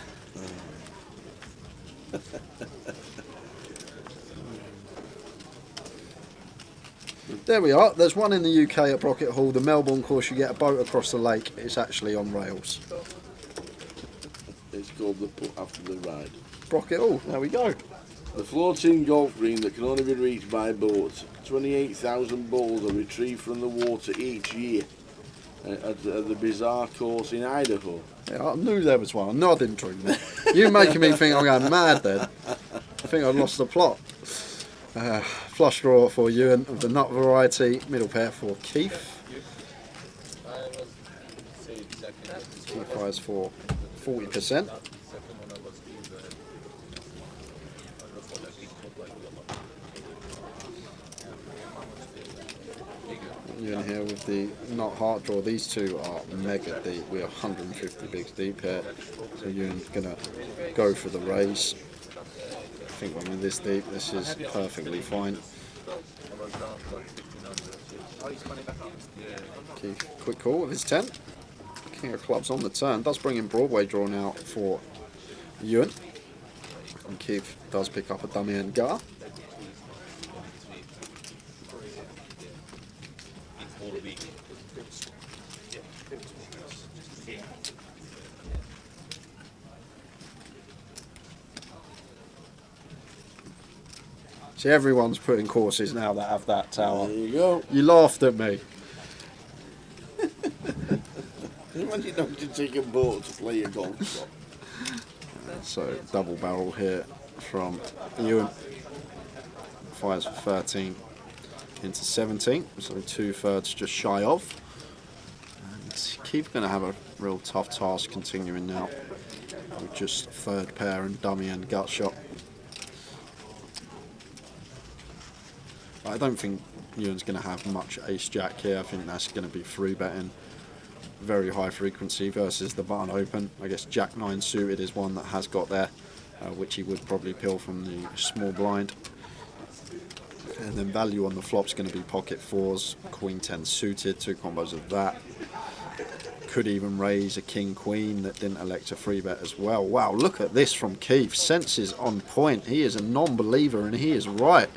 There we are. There's one in the UK at Brocket Hall. The Melbourne course, you get a boat across the lake. It's actually on rails. It's called the Put After the Ride. Brocket Hall, there we go. The floating golf green that can only be reached by boat. 28,000 balls are retrieved from the water each year at the bizarre course in Idaho. Yeah, I knew there was one. No, I didn't dream that. You're making me think I'm going mad then. I think I lost the plot. Flush draw for Ewan of the nut variety. Middle pair for Keith. Keith prize for 40%. Ewan here with the nut heart draw. These two are mega deep. We are 150 bigs deep here. So Ewan's going to go for the raise. I think when we're this deep, this is perfectly fine. Keith, quick call with his 10. King of clubs on the turn. Does bring in Broadway draw now for Ewan. And Keith does pick up a dummy and gar. See, everyone's putting courses now that have that tower. There you go. You laughed at me. Imagine having to take a boat to play a golf shot. So double barrel here from Ewan. Fires for 13 into 17, so 2/3 just shy of. And Keith going to have a real tough task continuing now with just third pair and dummy and gut shot. I don't think Ewan's going to have much ace jack here. I think that's going to be free betting very high frequency versus the button open. I guess jack 9 suited is one that has got there, which he would probably peel from the small blind. And then value on the flop's going to be pocket 4s, queen 10 suited, 2 combos of that. Could even raise a king queen that didn't elect a free bet as well. Wow, look at this from Keith. Senses on point. He is a non-believer and he is right.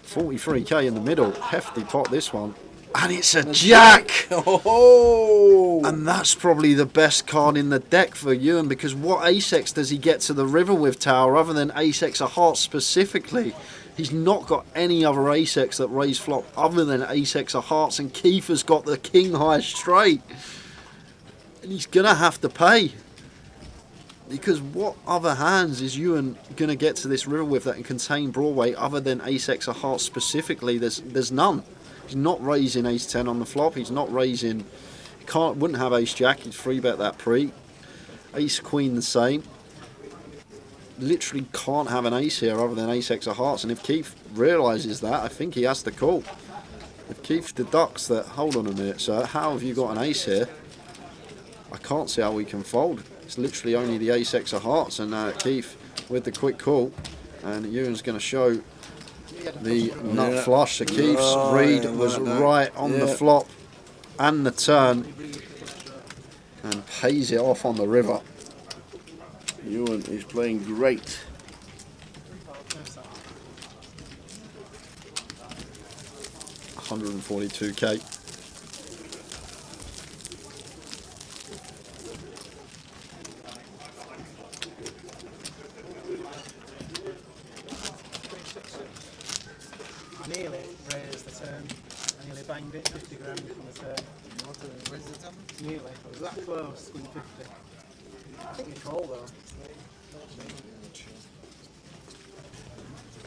43k in the middle. Hefty pot this one. And it's a jack! Oh! And that's probably the best card in the deck for Ewan, because what ace-x does he get to the river with, Tower, other than ace-x of hearts specifically? He's not got any other ace-x that raise flop other than ace-x of hearts, and Keith has got the king high straight. And he's going to have to pay. Because what other hands is Ewan going to get to this river with that can contain Broadway other than ace-x of hearts specifically? There's none. He's not raising ace-10 on the flop. He's not raising... wouldn't have ace-jack. He'd free bet that pre. Ace-queen the same. Literally can't have an ace here other than ace-x of hearts. And if Keith realises that, I think he has to call. If Keith deducts that, hold on a minute, sir, how have you got an ace here? I can't see how we can fold. It's literally only the ace-x of hearts. And Keith with the quick call. And Ewan's going to show the nut flush. So Keith's read was right on the flop and the turn. And pays it off on the river. Ewan is playing great. £142k. I nearly raised the turn. I nearly banged it 50 grand from the turn. Nearly. I was that close, going 50. I think you call though.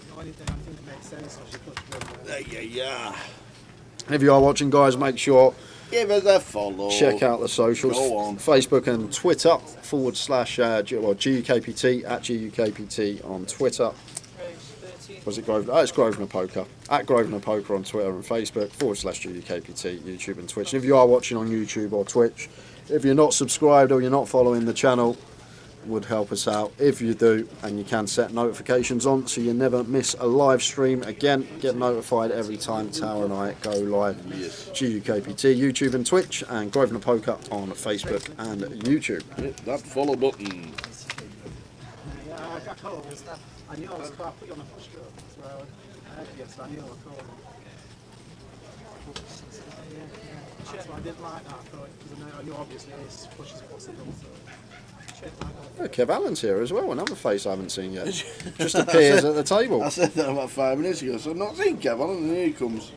The only thing I think makes sense was you put Yeah. If you are watching, guys, make sure Give us a follow. check out the socials. Go on. Facebook and Twitter / GUKPT at GUKPT on Twitter. Was it Grosvenor? Oh, it's Grosvenor Poker. At Grosvenor Poker on Twitter and Facebook / GUKPT, YouTube and Twitch. And if you are watching on YouTube or Twitch, if you're not subscribed or you're not following the channel, would help us out if you do, and you can set notifications on so you never miss a live stream. Again, get notified every time Tower and I go live. Yes. GUKPT, YouTube and Twitch, and Grosvenor Poker on Facebook and YouTube. Hit that follow button. Yeah, I called. I knew I was quite put you on a push go, so I had to get so I knew I called. That's why I didn't like that, because I knew obviously this push is possible. So. Oh, Kev Allen's here as well, another face I haven't seen yet. Just appears at the table. I said that about 5 minutes ago, so I've not seen Kevin, and here he comes.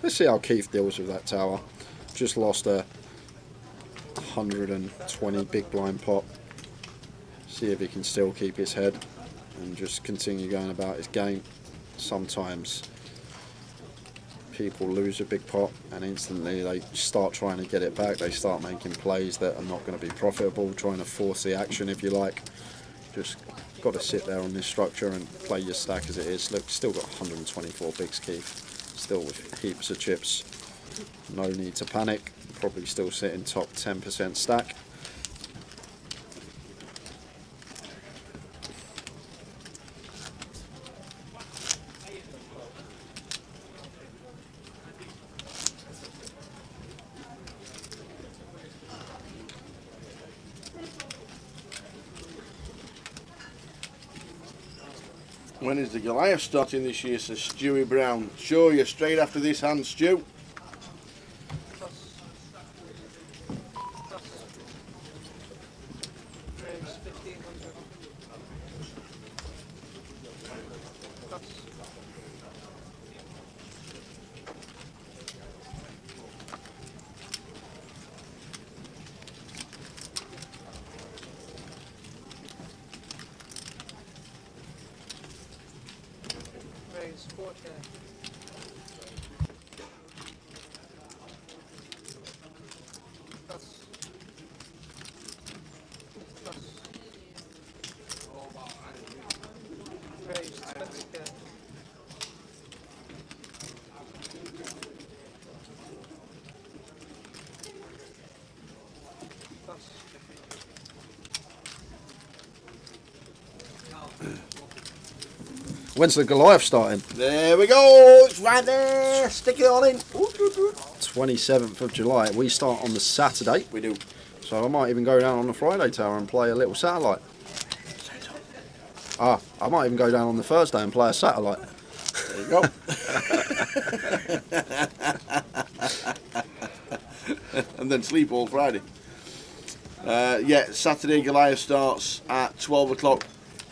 Let's see how Keith deals with that tower. Just lost a 120 big blind pot. See if he can still keep his head and just continue going about his game. Sometimes people lose a big pot and instantly they start trying to get it back. They start making plays that are not going to be profitable, trying to force the action if you like. Just got to sit there on this structure and play your stack as it is. Look, still got 124 bigs, Keith. Still with heaps of chips. No need to panic. Probably still sitting top 10% stack. When is the Goliath starting this year, says Stewie Brown. Show you straight after this hand, Stu. When's the Goliath starting? There we go, it's right there. Stick it on in. 27th of July. We start on the Saturday. We do. So I might even go down on the Friday tower and play a little satellite. I might even go down on the Thursday and play a satellite. There you go. And then sleep all Friday. Yeah, Saturday Goliath starts at 12 o'clock.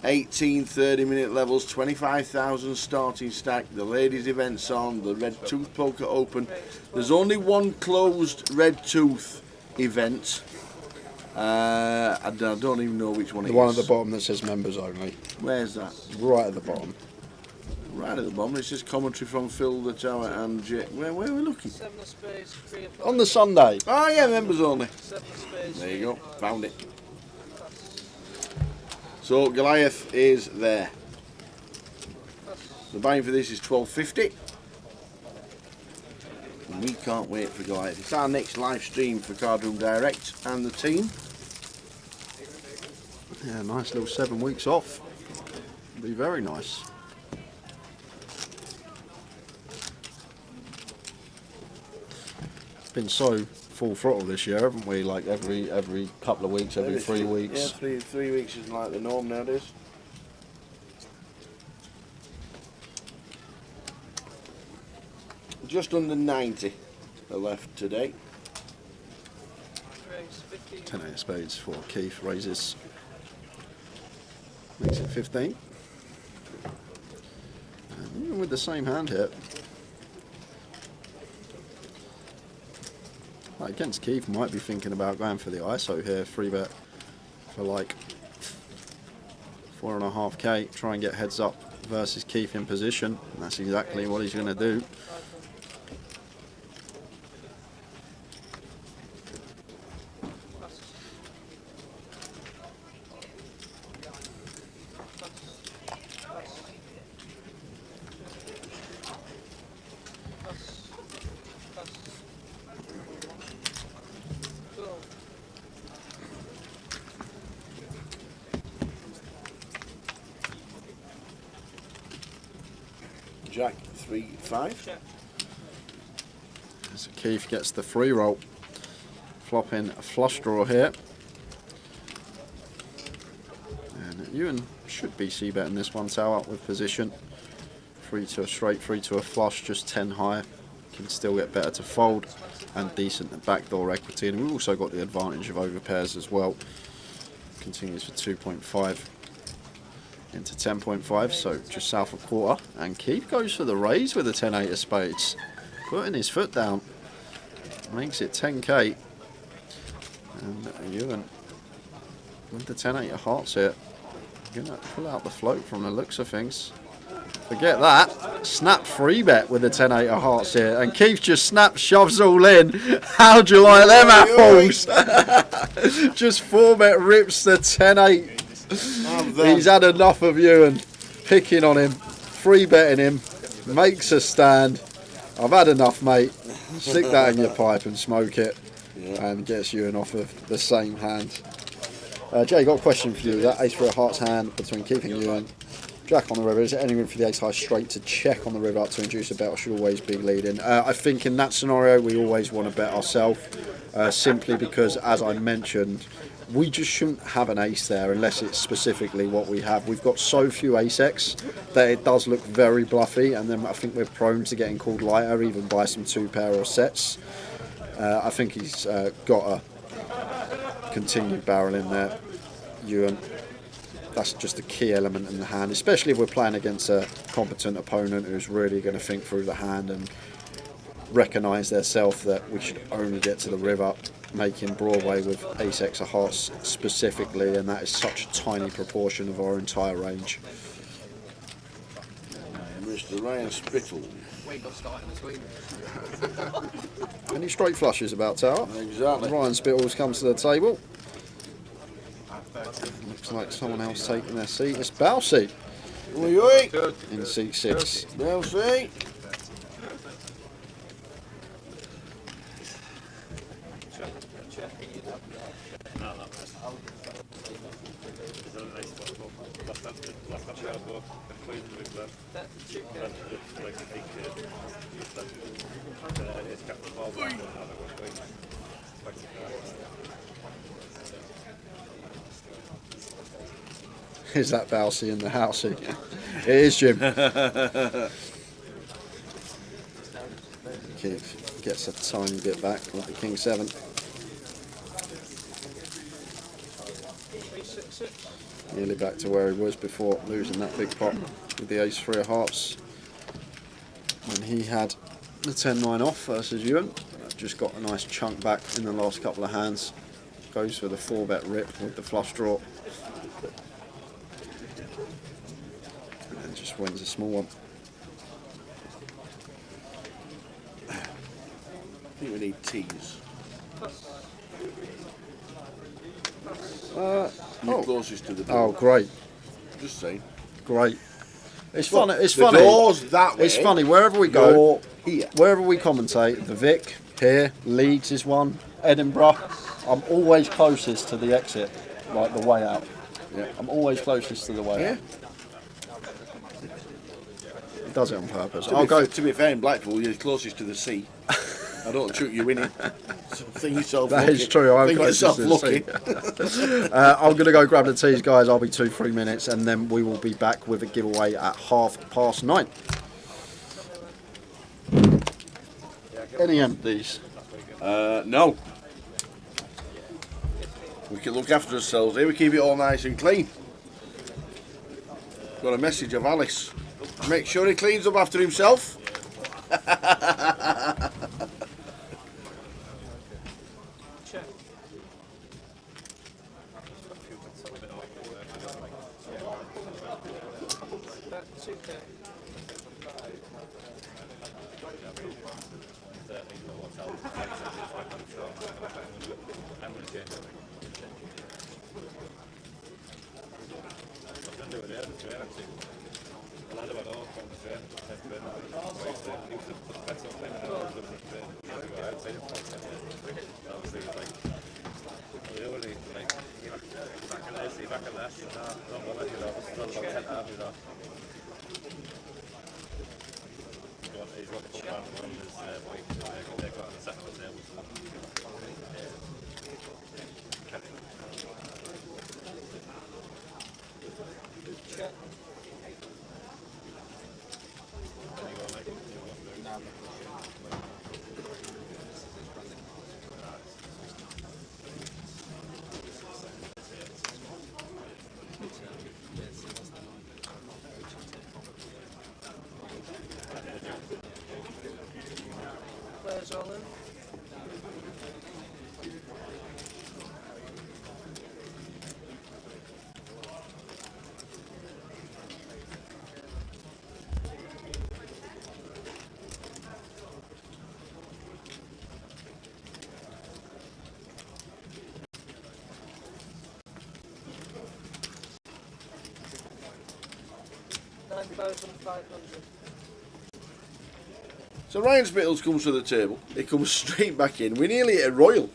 18 30-minute levels, 25,000 starting stack. The ladies' event's on, the Red Tooth Poker Open. There's only one closed Red Tooth event. I don't even know which one it is. The one at the bottom that says members only. Where's that? Right at the bottom. Right at the bottom. It's just commentary from Phil the Tower and Jake. Where are we looking? On the Sunday. Oh yeah, members only. There you go. Found it. So Goliath is there. The buying for this is $12.50. And we can't wait for Goliath. It's our next live stream for Card Room Direct and the team. Yeah, nice little 7 weeks off. Be very nice. Been so full throttle this year, haven't we? Like every couple of weeks, every 3 weeks. Yeah, three weeks is like the norm nowadays. Just under 90 are left today. 10 8 of spades for Keith, raises. Makes it 15. And even with the same hand here, like against Keith, might be thinking about going for the ISO here, 3-bet for like 4.5k, try and get heads up versus Keith in position, and that's exactly what he's going to do. Jack 3-5. So Keith gets the free roll, flopping a flush draw here. And Ewan should be c-betting this one, Tower with position. 3 to a straight, 3 to a flush, just 10 high. Can still get better to fold and decent backdoor equity. And we've also got the advantage of overpairs as well. Continues for 2.5 into 10.5, so just south of quarter. And Keith goes for the raise with a 10-8 of spades. Putting his foot down. Makes it 10k. And Ewan with the 10-8 of hearts here. Gonna pull out the float from the looks of things. Forget that. Snap free bet with the 10-8 of hearts here. And Keith just shoves all in. How'd you like them apples? Just 4-bet rips the 10-8. He's had enough of you and picking on him. Free betting him. Makes a stand. I've had enough, mate. Stick that in your pipe and smoke it. And gets you off of the same hand. Jay, got a question for you. That ace for a heart's hand between Keith and Ewan. Jack on the river. Is there any room for the ace high straight to check on the river to induce a bet, or should always be leading? I think in that scenario we always want to bet ourselves, simply because, as I mentioned, we just shouldn't have an ace there unless it's specifically what we have. We've got so few ace-X that it does look very bluffy, and then I think we're prone to getting called lighter even by some 2-pair or sets. I think he's got to continue barreling there, Ewan. That's just a key element in the hand, especially if we're playing against a competent opponent who's really going to think through the hand and recognise themselves that we should only get to the river, making Broadway with ace-X of hearts specifically, and that is such a tiny proportion of our entire range. Mr. Ryan Spittle. Any straight flushes about tower? Exactly. Ryan Spittles comes to the table. Looks like someone else taking their seat. It's Balsey Oi, oi. in seat 6. Balsey. Is that Balsey in the house? It is, Jim. Keith gets a tiny bit back with the King 7. Nearly back to where he was before losing that big pot with the ace 3 of hearts when he had the 10-9 off versus Ewan. Just got a nice chunk back in the last couple of hands. Goes for the 4-bet rip with the flush draw. And then just wins a small one. I think we need teas. You're closest to the door. Oh, great. Just saying. Great. It's Well, funny. It's the funny. door's that way. It's funny. Wherever we go, You're here. wherever we commentate, the Vic here, Leeds is one, Edinburgh. I'm always closest to the exit, like the way out. Yeah. I'm always closest to the way Yeah. out. He does it on purpose. To be fair, in Blackpool, you're closest to the sea. I don't chuck you in it. So think yourself That lucky. is true. I'm Think closest yourself to the lucky. I'm going to go grab the teas, guys. I'll be 2-3 minutes, and then we will be back with a giveaway at 9:30. Any empties? No. We can look after ourselves here. We keep it all nice and clean. Got a message of Alice. Make sure he cleans up after himself. 9,500. So Ryan Spittles comes to the table. He comes straight back in. We nearly hit a royal.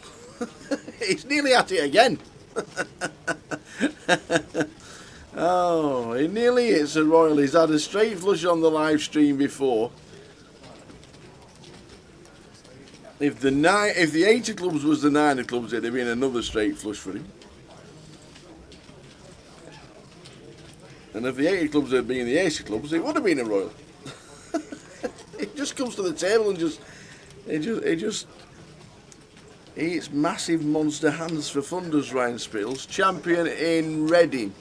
He's nearly at it again. Oh, he nearly hits a royal. He's had a straight flush on the live stream before. If the 80 clubs was the 9 of clubs, it'd have been another straight flush for him. And if the 80 clubs had been the 80 clubs, it would have been a royal. It just comes to the table and just eats massive monster hands for fun, does Ryan Spittles. Champion in Reading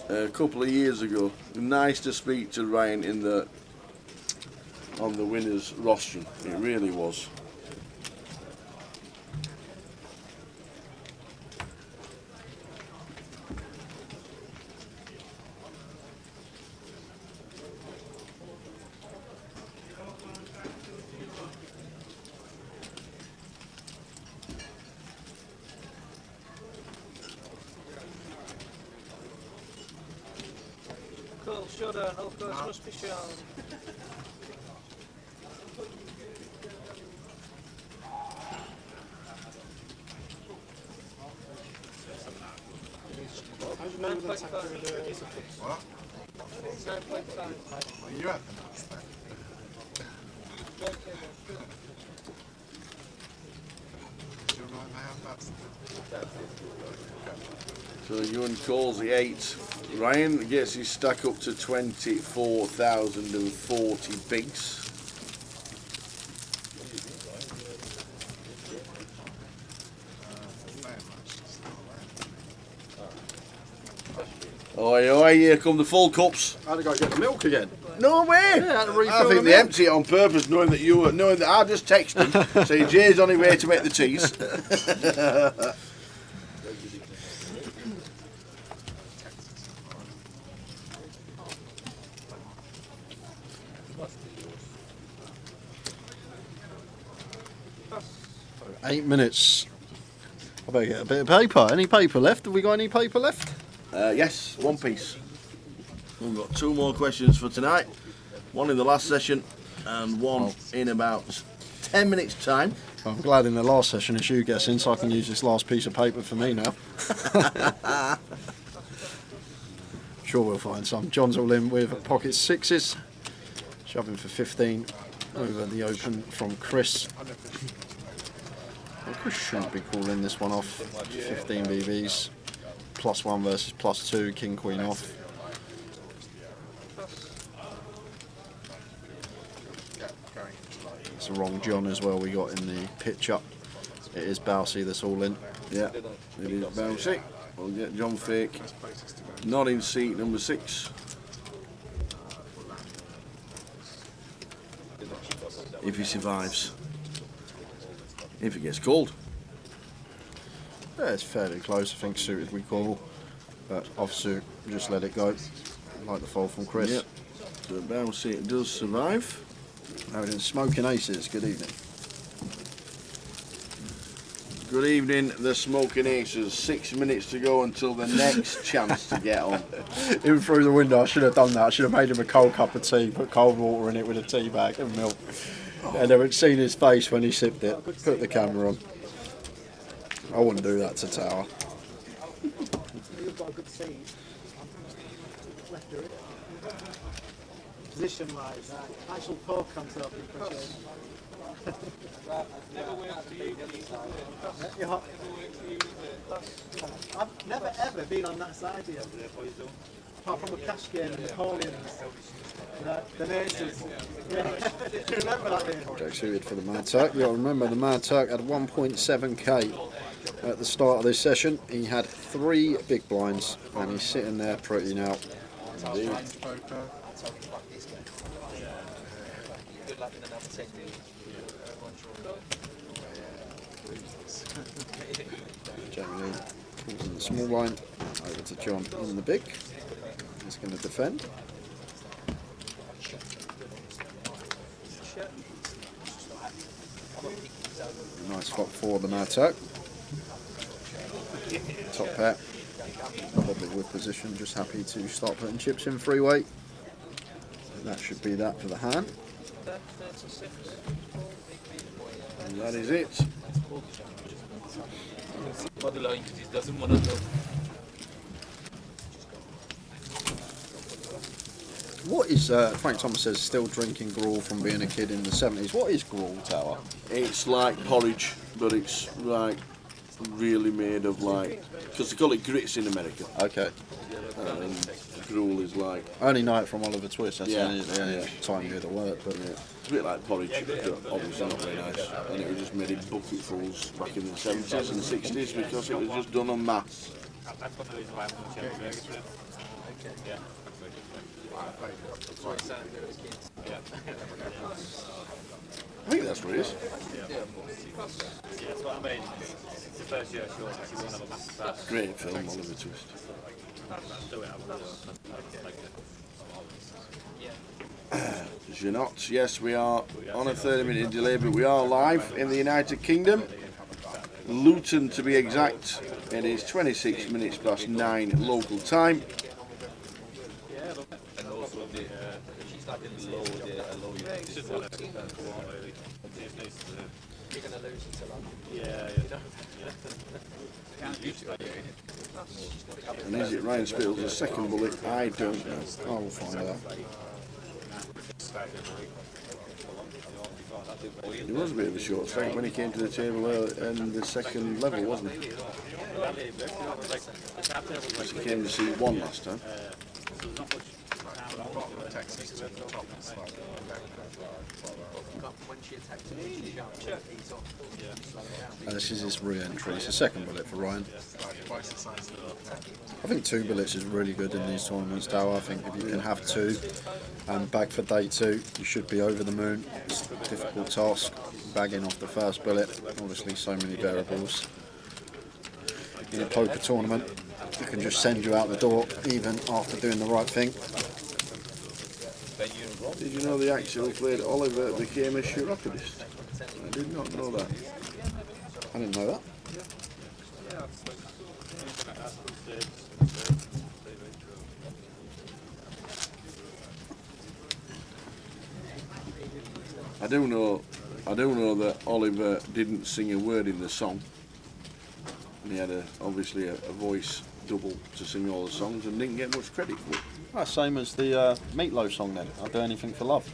a couple of years ago. Nice to speak to Ryan on the winners rostrum. It really was. Cool, showdown, all course must be shown. What? 9.5. Well, you have to ask that. You know I have that. So Ewan calls the 8. Ryan gets his stack up to 24,040 bigs. Oi, oi, here come the full cups. I had to go get the milk again. No way! Yeah, I had to refill I think the they milk. empty it on purpose, knowing that I just texted him, saying Jay's on his way to make the teas. Eight minutes. I better get a bit of paper. Any paper left? Have we got any paper left? Yes, one piece. We've got 2 more questions for tonight. One in the last session and one in about 10 minutes' time. I'm glad in the last session it's you guessing, so I can use this last piece of paper for me now. Sure we'll find some. John's all in with pocket 6s. Shoving for 15 over the open from Chris. Well, Chris shouldn't be calling this one off. 15 BBs. +1 versus +2. King Queen off. It's the wrong John as well we got in the pitch up. It is Bousey that's all in. Yeah, it is Bouncy. We'll get John Fake not in seat number 6. If he survives. If it gets called. Yeah, it's fairly close. I think suited we call. But off suit, just let it go. Like the fall from Chris. Yep. So Bouncy does survive. Now in Smoking Aces, good evening. Good evening, the Smoking Aces. 6 minutes to go until the next chance to get on. In through the window, I should have done that. I should have made him a cold cup of tea, put cold water in it with a tea bag and milk. And they would seen his face when he sipped it. Put the camera on. I wouldn't do that to Tower. You've got a good seat. Left her. Position wise, actual poke comes up. I've never ever been on that side yet. Apart from a cash game and Napoleon's. The Naces. Yeah. Do you remember that game? Jack suited for the Mad Turk. You got to remember the Mad Turk had 1.7k at the start of this session. He had 3 big blinds and he's sitting there pretty now. Jamie Lee calls in the small blind. Over to John in the big. He's going to defend. Nice flop for the Mad Turk. Top pair. Probably with position, just happy to start putting chips in free weight. That should be that for the hand. And that is it. Borderline, he doesn't want to know. What is, Frank Thomas says, still drinking gruel from being a kid in the 70s. What is gruel, Tower? It's like porridge, but it's like really made of like, because they call it grits in America. Okay. And gruel is like, I only know it from Oliver Twist. That's Yeah, the only time you hear the word. But yeah, it's a bit like porridge, but obviously not very nice. And it was just made in bucketfuls back in the 70s and 60s because it was just done en masse. That's one of the reasons why I'm going to change burgers for him. Yeah. I think that's what it is. Yeah, that's what I mean. It's the first year short, you won't have a massive start. Great film, Oliver Twist. Do it, I will do it. As you're not, yes, we are on a 30-minute delay, but we are live in the United Kingdom. Luton, to be exact. It is 26 minutes past 9 local time. And also the low, you're going to lose it to And is it Ryan Spittle's second bullet? I don't know. I will find out. He was a bit of a short strike when he came to the table in the second level, wasn't he? He came to C1 last time. And this is his re-entry. It's the second bullet for Ryan. I think 2 bullets is really good in these tournaments, Tower. I think if you can have 2 and bag for day 2, you should be over the moon. It's a difficult task, bagging off the first bullet. Obviously, so many variables. In a poker tournament, it can just send you out the door, even after doing the right thing. Did you know the actual played Oliver became a chiropodist? I did not know that. I didn't know that. I do know that Oliver didn't sing a word in the song. And he had obviously a voice double to sing all the songs and didn't get much credit for it. Ah, same as the Meatloaf song then. I'll do anything for love.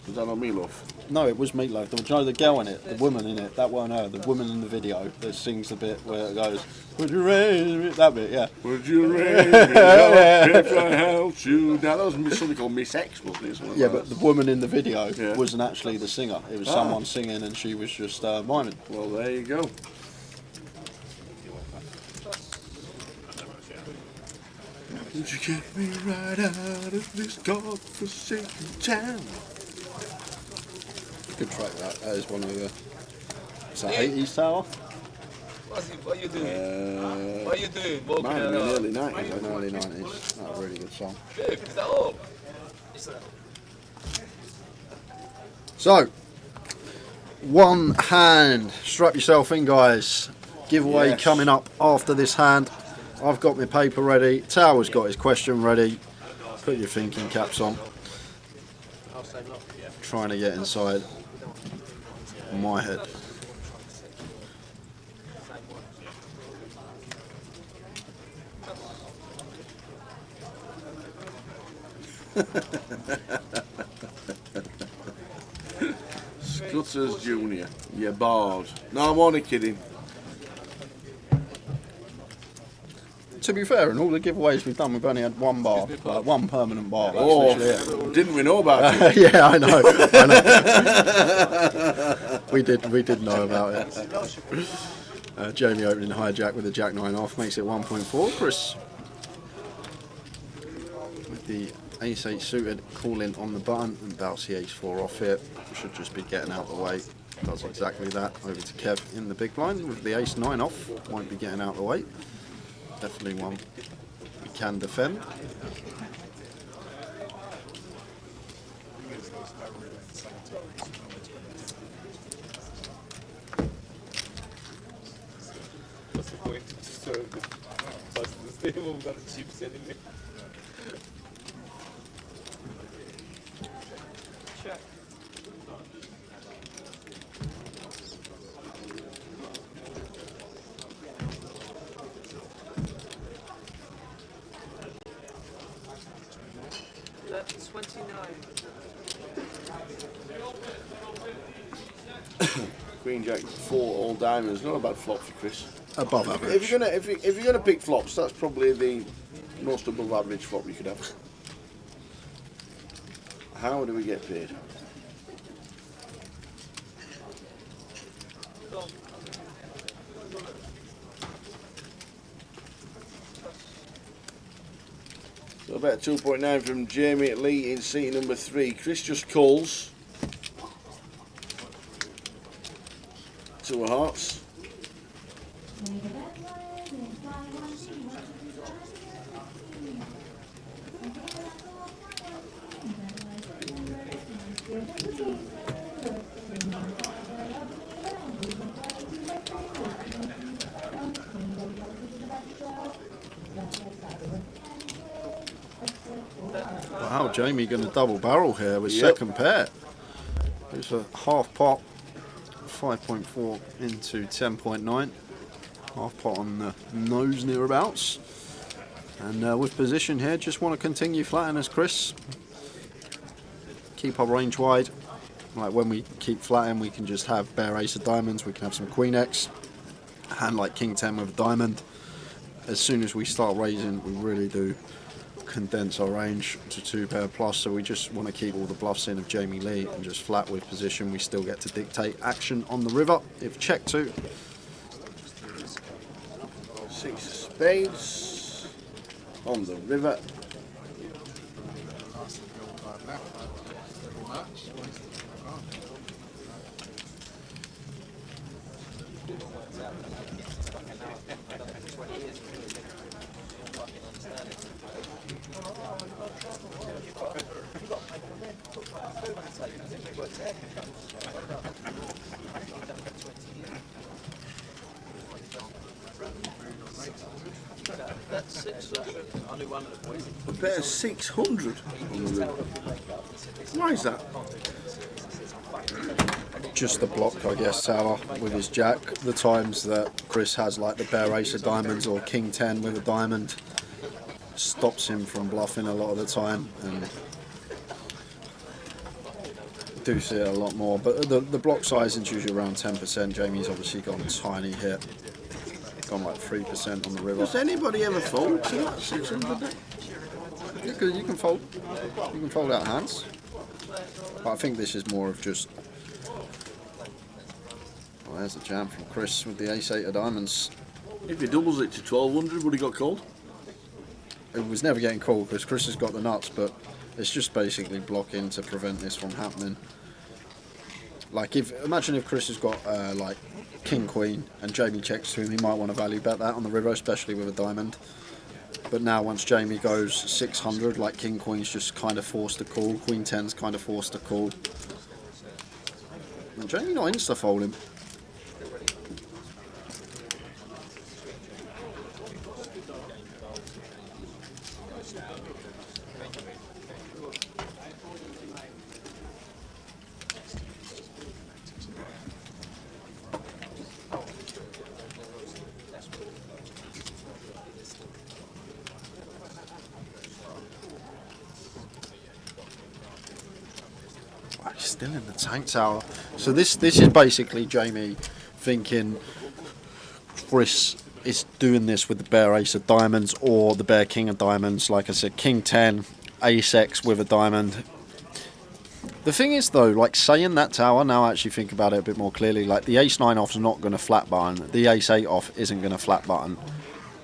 Was that on Meatloaf? No, it was Meatloaf. There was no the girl in it, the woman in it. That weren't her. The woman in the video that sings the bit where it goes, "Would you raise me?" That bit, yeah. Would you raise me up if I helped you? Now that was something called Miss X, wasn't it? Something Yeah, like but the woman in the video Yeah. wasn't actually the singer. It was someone singing and she was just miming. that. Well, there you go. Would you get me right out of this God-forsaken town? Good track that. That is one of the... Is that 80s, Tower? What are you doing? What are you doing? Walking Might have been around. early 90s. In the early 90s. That was a really good song. Dave, is that all? So, one hand. Strap yourself in, guys. Giveaway Yes. coming up after this hand. I've got my paper ready. Tower's got his question ready. Put your thinking caps on. Trying to get inside my head. Scutters Jr., you bard. No, I'm only kidding. To be fair, in all the giveaways we've done, we've only had one bar, like one permanent bar. That's Oh, literally it. didn't we know about it? Yeah, I know. We did know about it. Jamie opening hijack with a jack 9 off makes it 1.4. Chris with the ace 8 suited calling on the button and bouts the ace 4 off here. Should just be getting out of the way. Does exactly that. Over to Kev in the big blind with the ace 9 off. Won't be getting out of the way. Definitely one we can defend. What's the point? So, first We've got the chips anyway. Check. That's 29. Queen Jack 4 all diamonds. Not a bad flop for Chris. Above If average. you're gonna pick flops, that's probably the most above average flop you could have. How do we get paid? So about 2.9 from Jamie Lee in seat number 3. Chris just calls. 2 of hearts. Wow, Jamie going to double barrel here with Yep. second pair. It's a half pot, 5.4 into 10.9. Half pot on the nose nearabouts. And with position here, just want to continue flattening as Chris. Keep our range wide. Like when we keep flattening, we can just have bare ace of diamonds, we can have some queen X, hand like king 10 with a diamond. As soon as we start raising, we really do condense our range to 2 pair plus, so we just want to keep all the bluffs in of Jamie Lee and just flat with position. We still get to dictate action on the river. If check 2. 6 of spades on the river. About 600 on the river. Why is that? Just the block, I guess, Tower with his jack. The times that Chris has like the bare ace of diamonds or king 10 with a diamond stops him from bluffing a lot of the time, and do see it a lot more. But the block size is usually around 10%. Jamie's obviously gone tiny hit, gone like 3% on the river. Does anybody ever fold to that 600? You can fold out hands. But I think this is more of just. Well, there's a jam from Chris with the ace 8 of diamonds. If he doubles it to 1200, would he got called? It was never getting called because Chris has got the nuts, but it's just basically blocking to prevent this from happening. Like, imagine if Chris has got like king queen and Jamie checks to him, he might want to value bet that on the river, especially with a diamond. But now once Jamie goes 600, like king queen's just kind of forced to call, queen 10's kind of forced to call. And Jamie not insta folding. Still in the tank tower. So this is basically Jamie thinking Chris is doing this with the bare ace of diamonds or the bare king of diamonds. Like I said, king 10, ace X with a diamond. The thing is though, like saying that tower, now I actually think about it a bit more clearly, like the ace 9 off is not going to flat button, the ace 8 off isn't going to flat button,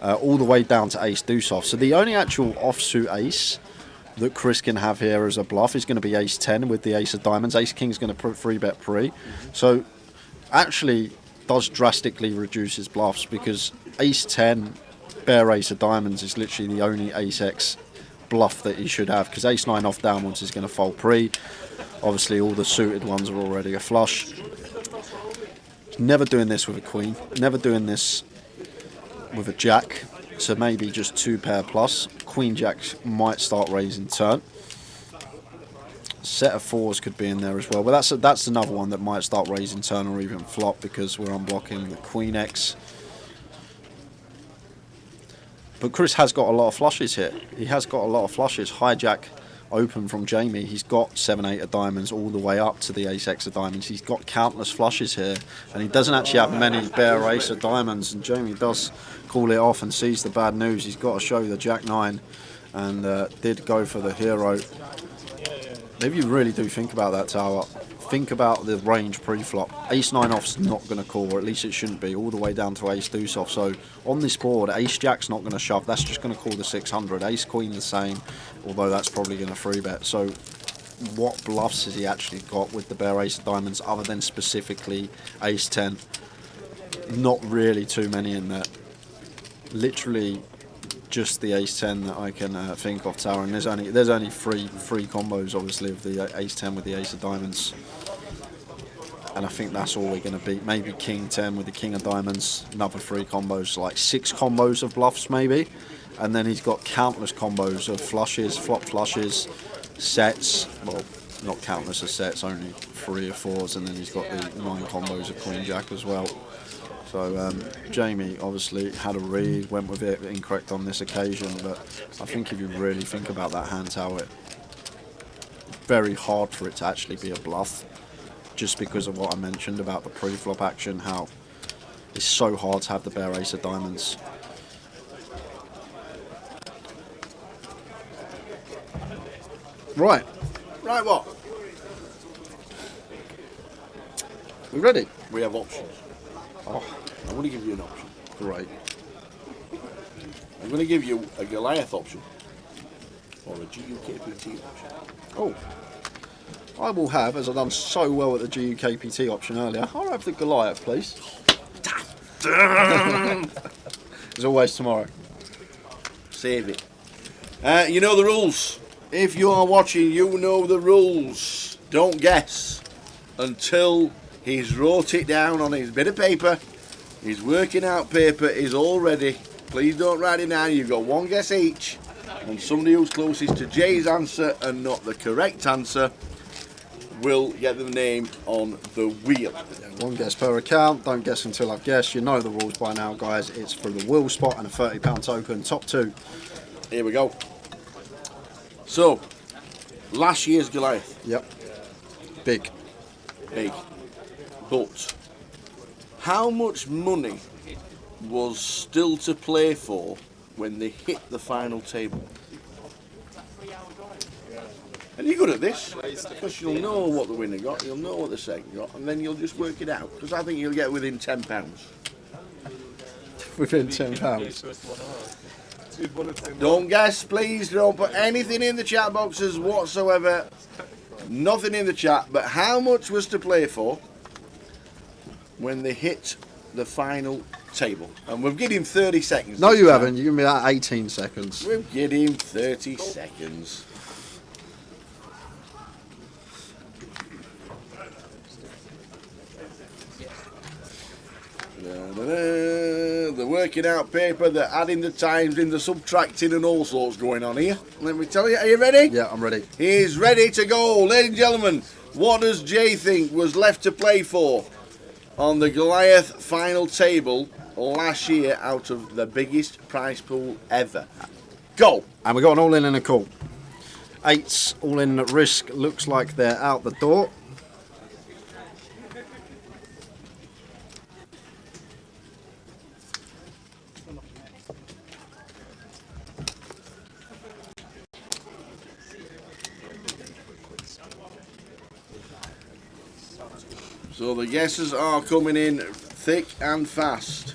all the way down to ace deuce off. So the only actual offsuit ace that Chris can have here as a bluff is going to be ace 10 with the ace of diamonds. Ace king's going to free bet pre. So actually does drastically reduce his bluffs, because ace 10 bare ace of diamonds is literally the only ace X bluff that he should have, because ace 9 off downwards is going to fold pre. Obviously all the suited ones are already a flush. Never doing this with a queen, never doing this with a jack. to maybe just 2 pair plus. Queen Jacks might start raising turn. Set of 4s could be in there as well, but that's another one that might start raising turn or even flop because we're unblocking the Queen X. But Chris has got a lot of flushes here. He has got a lot of flushes. Hijack open from Jamie. He's got 7-8 of diamonds all the way up to the ace-x of diamonds. He's got countless flushes here, and he doesn't actually have many bare ace of diamonds, and Jamie does call it off and sees the bad news. He's got to show the Jack-9 and did go for the hero. If you really do think about that tower, think about the range pre-flop. Ace-9 off's not going to call, or at least it shouldn't be, all the way down to ace-deuce off. So on this board, ace-jack's not going to shove. That's just going to call the 600. Ace-queen the same, although that's probably going to free bet. So what bluffs has he actually got with the bare ace of diamonds other than specifically ace-10? Not really too many in there. Literally just the ace-10 that I can think of, tower, and there's only three combos obviously of the ace-10 with the ace of diamonds, and I think that's all we're going to beat. Maybe king-10 with the king of diamonds, another 3 combos, like 6 combos of bluffs maybe, and then he's got countless combos of flushes, flop flushes, sets, well not countless of sets, only 3 or 4s, and then he's got the 9 combos of queen jack as well. So Jamie obviously had a read, went with it, incorrect on this occasion, but I think if you really think about that hand tower, it's very hard for it to actually be a bluff, just because of what I mentioned about the pre-flop action, how it's so hard to have the bare ace of diamonds. Right. Right, what? We ready? We have options. Oh, I'm going to give you an option. great. I'm going to give you a Goliath option or a GUKPT option. Oh, I will have, as I've done so well at the GUKPT option earlier, I'll have the Goliath, please. As always, tomorrow. Save it. You know the rules. If you are watching, you know the rules. Don't guess until he's wrote it down on his bit of paper. His working out paper is all ready. Please don't write it down. You've got one guess each, and somebody who's closest to Jay's answer and not the correct answer will get the name on the wheel. One guess per account. Don't guess until I've guessed. You know the rules by now, guys. It's for the wheel spot and a £30 token. Top 2. Here we go. So, last year's Goliath. Yep. Big. Big. But how much money was still to play for when they hit the final table? And you're good at this, because you'll know what the winner got, you'll know what the second got, and then you'll just work it out, because I think you'll get within £10. Within £10. Don't guess, please. Don't put anything in the chat boxes whatsoever. Nothing in the chat. But how much was to play for when they hit the final table? And we've given him 30 seconds. No, you haven't. You give me that 18 seconds. We've given him 30 seconds. The working out paper, the adding the times in, the subtracting and all sorts going on here. Let me tell you, are you ready? Yeah, I'm ready. He's ready to go. Ladies and gentlemen, what does Jay think was left to play for on the Goliath final table last year out of the biggest prize pool ever? Go! And we got an all-in and a call. 8s, all-in at risk. Looks like they're out the door. So the guesses are coming in thick and fast.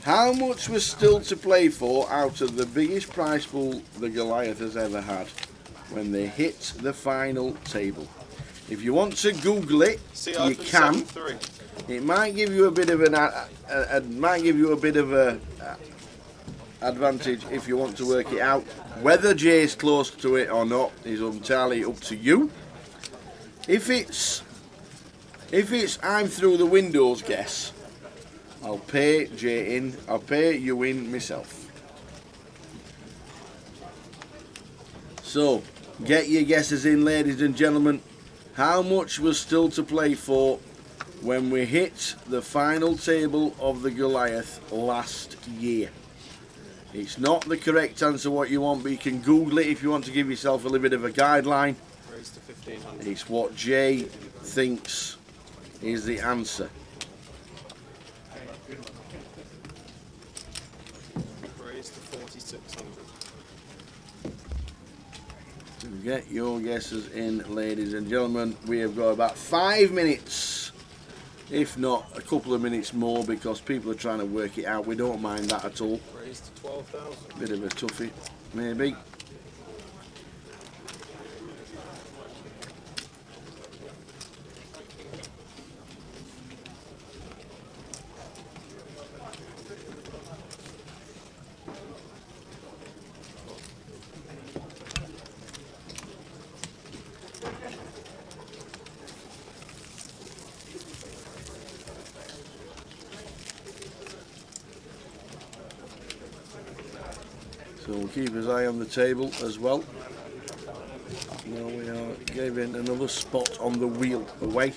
How much was still to play for out of the biggest prize pool the Goliath has ever had when they hit the final table? If you want to Google it, you can. It might give you a bit of advantage if you want to work it out. Whether Jay's close to it or not is entirely up to you. If it's I'm through the windows guess, I'll pay Jay in, I'll pay you in myself. So, get your guesses in, ladies and gentlemen. How much was still to play for when we hit the final table of the Goliath last year? It's not the correct answer what you want, but you can Google it if you want to give yourself a little bit of a guideline. Raised to 1500. It's what Jay thinks is the answer. Raised to 4600. So get your guesses in, ladies and gentlemen. We have got about 5 minutes, if not a couple of minutes more, because people are trying to work it out. We don't mind that at all. Raised to 12,000. Bit of a toughie, maybe. So we'll keep his eye on the table as well. Now we are giving another spot on the wheel away.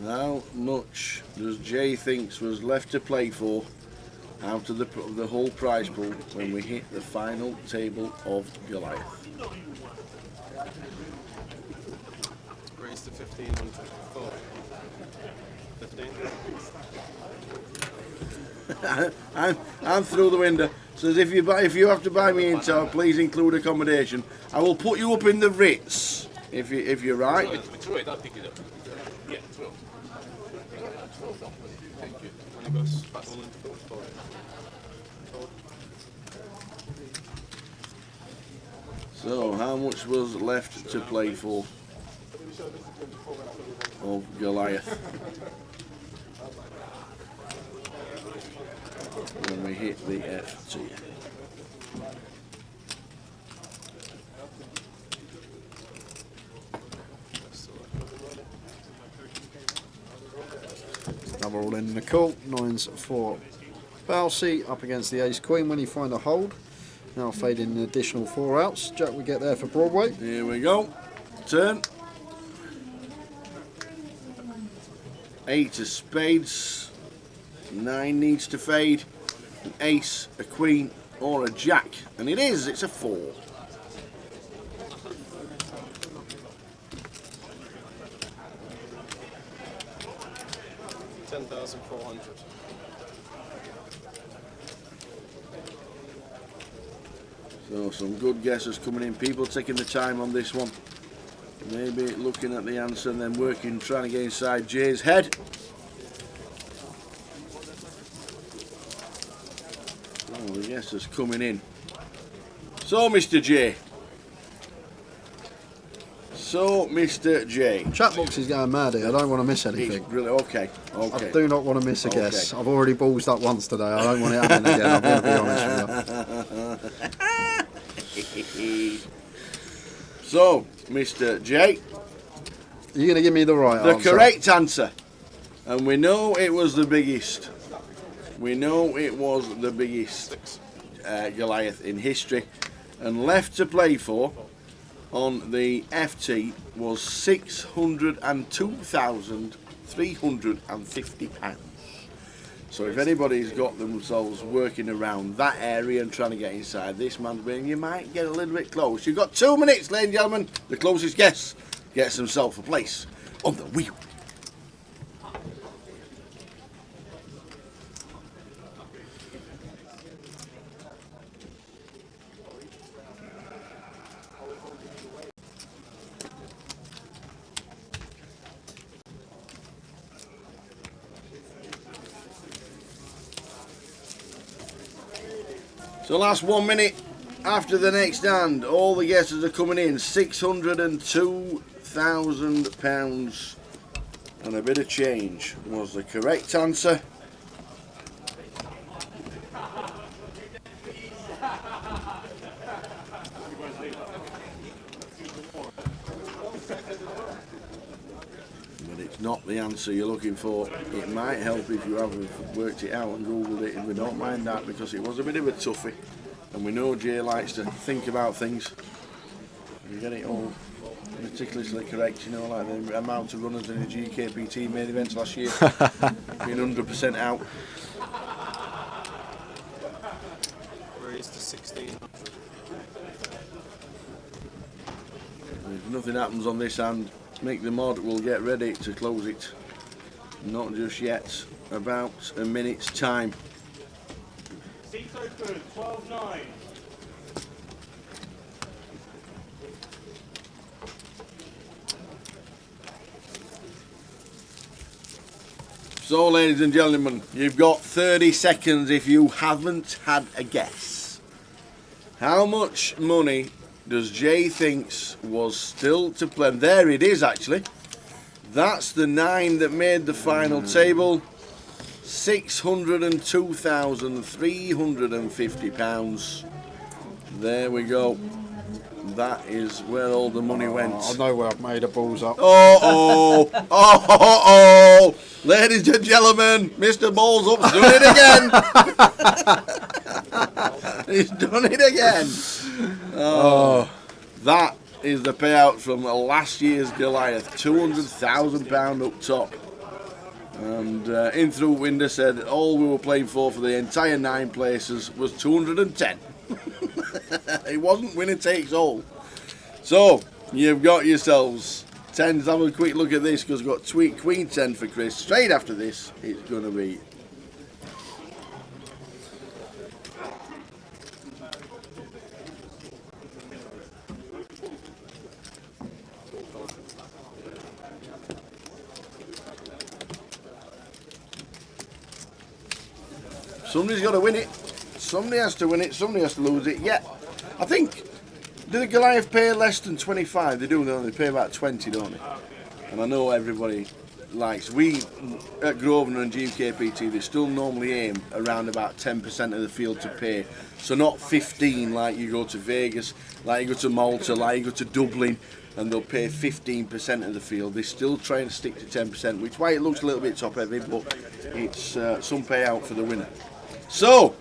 How much does Jay thinks was left to play for out of the whole prize pool when we hit the final table of Goliath? Raised to 1500. Oh. 15. I'm through the window. Says if you have to buy me into, please include accommodation. I will put you up in the Ritz if you're right. Throw it, I'll pick it up. Yeah, throw. Thank you. When it goes fast. So how much was left to play for of Goliath when we hit the FT? Double all in Nicole. 9's for Balsey up against the Ace Queen when you find a hold. Now fading an additional 4 outs. Jack we get there for Broadway. Here we go. Turn. 8 of spades. 9 needs to fade. An ace, a queen, or a jack. And it is, it's a 4. $10,400. So some good guesses coming in. People taking the time on this one. Maybe looking at the answer and then working, trying to get inside Jay's head. Oh, the guesses coming in. So, Mr. J. So, Mr. J. Chat box is going mad here. I don't want to miss It's anything. brilliant. Okay, I okay. do not want to miss a Okay. guess. I've already ballsed up once today. I don't want it happening again. I'm going to be honest with you. So, Mr. J. You're going to give me the right The answer. correct answer. And we know it was the biggest. We know it was the biggest Goliath in history. And left to play for on the FT was £602,350. So if anybody's got themselves working around that area and trying to get inside this man's ring, you might get a little bit close. You've got 2 minutes, ladies and gentlemen. The closest guess gets himself a place on the wheel. So last 1 minute after the next hand, all the guesses are coming in. £602,000 and a bit of change was the correct answer. It's not the answer you're looking for. It might help if you have worked it out and googled it, and we don't mind that because it was a bit of a toughie, and we know Jay likes to think about things. You get it all meticulously correct, you know, like the amount of runners in the GUKPT main events last year, being 100% out. Raised to 16. If nothing happens on this hand, Mick the mod will get ready to close it. Not just yet, about a minute's time. Seats open, 12-9. So, ladies and gentlemen, you've got 30 seconds if you haven't had a guess. How much money does Jay thinks was still to play? And there it is, actually. That's the 9 that made the final table. £602,350. There we go. That is where all the money went. I know where I've made a balls up. Oh. Ladies and gentlemen, Mr. Balls Up's done it again. He's done it again. Oh, that is the payout from last year's Goliath. £200,000 up top. And in through window said all we were playing for the entire 9 places was 210. It wasn't winner takes all. So you've got yourselves 10s. Have a quick look at this because we've got Queen 10 for Chris. Straight after this, it's going to be somebody's got to win it. Somebody has to win it. Somebody has to lose it. Yeah, I think. Do the Goliath pay less than 25? They do. They pay about 20, don't they? And I know everybody likes. We at Grosvenor and GUKPT, they still normally aim around about 10% of the field to pay. So not 15 like you go to Vegas, like you go to Malta, like you go to Dublin, and they'll pay 15% of the field. They still try and stick to 10%, which is why it looks a little bit top heavy, but it's some payout for the winner. So,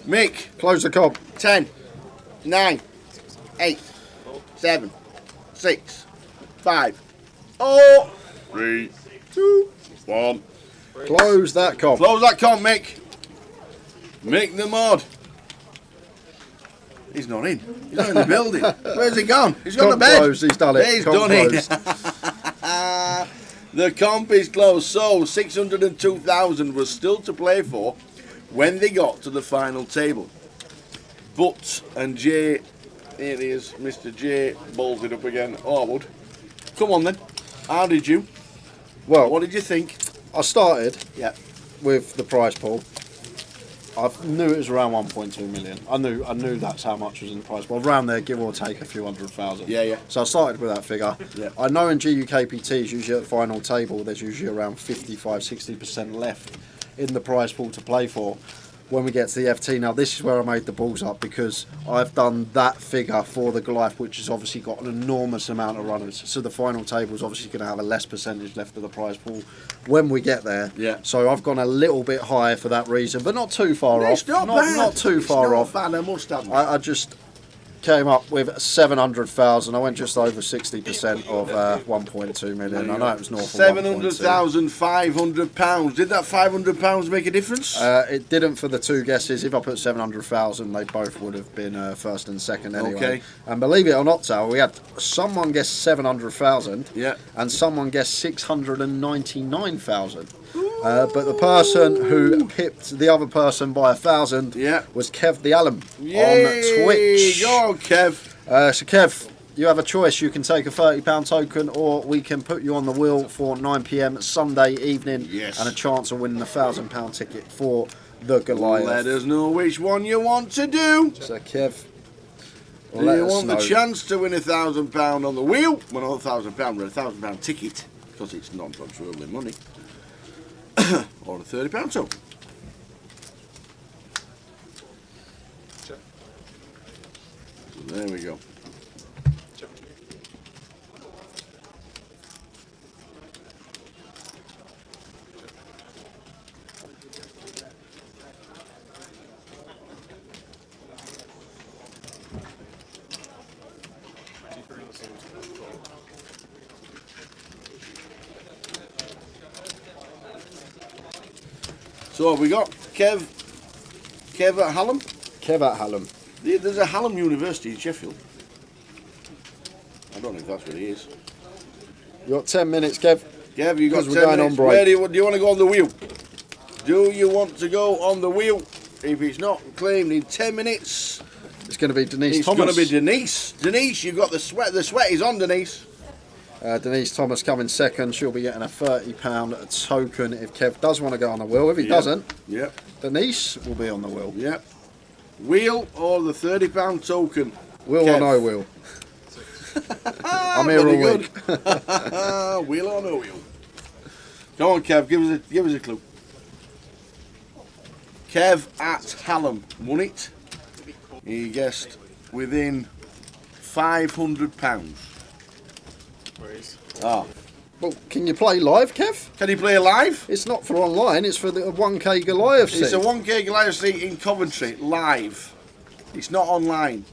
Mick, Close the cob. 10, 9, 8, 7, 6, 5, 4, 3, 2, 1. Close that cob. Close that comp, Mick. Mick the mod. He's not in. He's not in the building. Where's he gone? He's gone to bed. Closed. He's done it. He's Comp done closed. it. The comp is closed. So 602,000 was still to play for when they got to the final table. But, and Jay, here it is, Mr. J balls it up again. Oh, I would. Come on then. How did you? Well, What did you think? I started Yeah. with the prize pool. I knew it was around 1.2 million. I knew that's how much was in the prize pool. Around there, give or take a few 100,000. Yeah. So I started with that figure. Yeah. I know in GUKPTs, usually at the final table, there's usually around 55-60% left in the prize pool to play for when we get to the FT. Now, this is where I made the balls up because I've done that figure for the Goliath, which has obviously got an enormous amount of runners. So the final table is obviously going to have a less percentage left of the prize pool when we get there. Yeah. So I've gone a little bit higher for that reason, but not too far off. It's not bad. Not too far off. Bad, I must admit. I just came up with 700,000. I went just over 60% of 1.2 million. I know it was north of 700,500 £500. Did that £500 make a difference? It didn't for the 2 guesses. If I put 700,000, they both would have been first and second anyway. Okay. And believe it or not, Tal, we had someone guess 700,000, Yeah. and someone guessed 699,000. But the person who pipped the other person by 1,000 Yeah. was Kev the Alum Yay, on Twitch. Go, Kev. So Kev, you have a choice. You can take a £30 token, or we can put you on the wheel for 9 PM Sunday evening, Yes. and a chance of winning a £1,000 ticket for the Goliath. Let us know which one you want to do. So Kev, Do you want the chance to win £1,000 on the wheel? Well, not £1,000, but a £1,000 ticket, because it's non-transferable money. Or a £30 token. So there we go. So have we got Kev at Hallam? Kev at Hallam. There's a Hallam University in Sheffield. I don't know if that's what it is. You got 10 minutes, Kev. Kev, you got 10 we're going minutes. on break. Where do you want to go on the wheel? Do you want to go on the wheel? If it's not claimed in 10 minutes, It's going to be Denise it's Thomas. going to be Denise. Denise, you've got the sweat. The sweat is on, Denise. Denise Thomas coming second. She'll be getting a £30 token if Kev does want to go on the wheel. If he Yep. doesn't, Yep. Denise will be on the wheel. Yep. Wheel or the £30 token? Wheel Kev. or no wheel? I'm here Very all good. week. Wheel or no wheel? Come on, Kev. Give us a clue. Kev at Hallam won it. He guessed within £500. Where is? Ah. Well, can you play live, Kev? Can he play live? It's not for online. It's for the 1K Goliath seat. It's a 1K Goliath seat in Coventry, live. It's not online.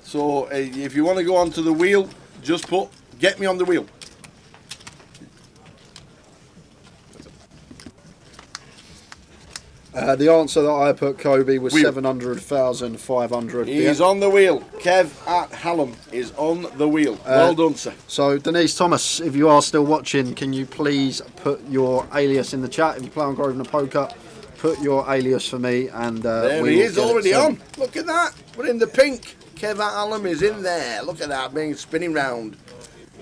So if you want to go onto the wheel, just put "get me on the wheel." The answer that I put, Kobe, was Wheel. 700,500. He's on the wheel. Kev at Hallam is on the wheel. Well done, sir. So, Denise Thomas, if you are still watching, can you please put your alias in the chat? If you play on Grosvenor Poker, put your alias for me, and There we he will is, get it already sent. on. Look at that. We're in the pink. Kev at Hallam is in there. Look at that, being spinning round.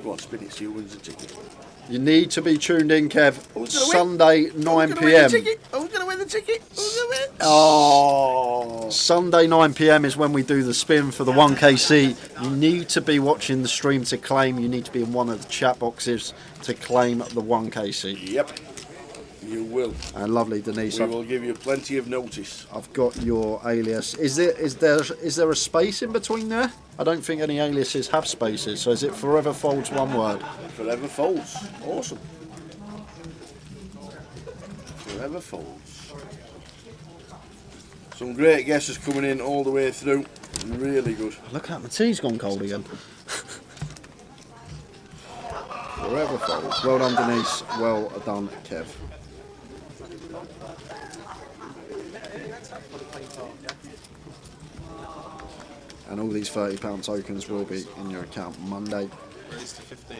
Go on, spin it, see who wins the ticket. You need to be tuned in, Kev. Who's gonna win? Sunday, 9 Who's gonna win the p.m. ticket? Who's going to win the ticket? Who's going to win? Oh, Sunday 9 p.m. is when we do the spin for the 1KC. You need to be watching the stream to claim. You need to be in one of the chat boxes to claim the 1KC. Yep, you will. And lovely, Denise. We will give you plenty of notice. I've got your alias. Is there a space in between there? I don't think any aliases have spaces. So is it Forever Folds one word? Forever Folds. Awesome. Forever Folds. Some great guesses coming in all the way through. Really good. Look at that, my tea's gone cold again. Forever Folds. Well done, Denise. Well done, Kev. And all these £30 tokens will be in your account Monday. Raise to 15.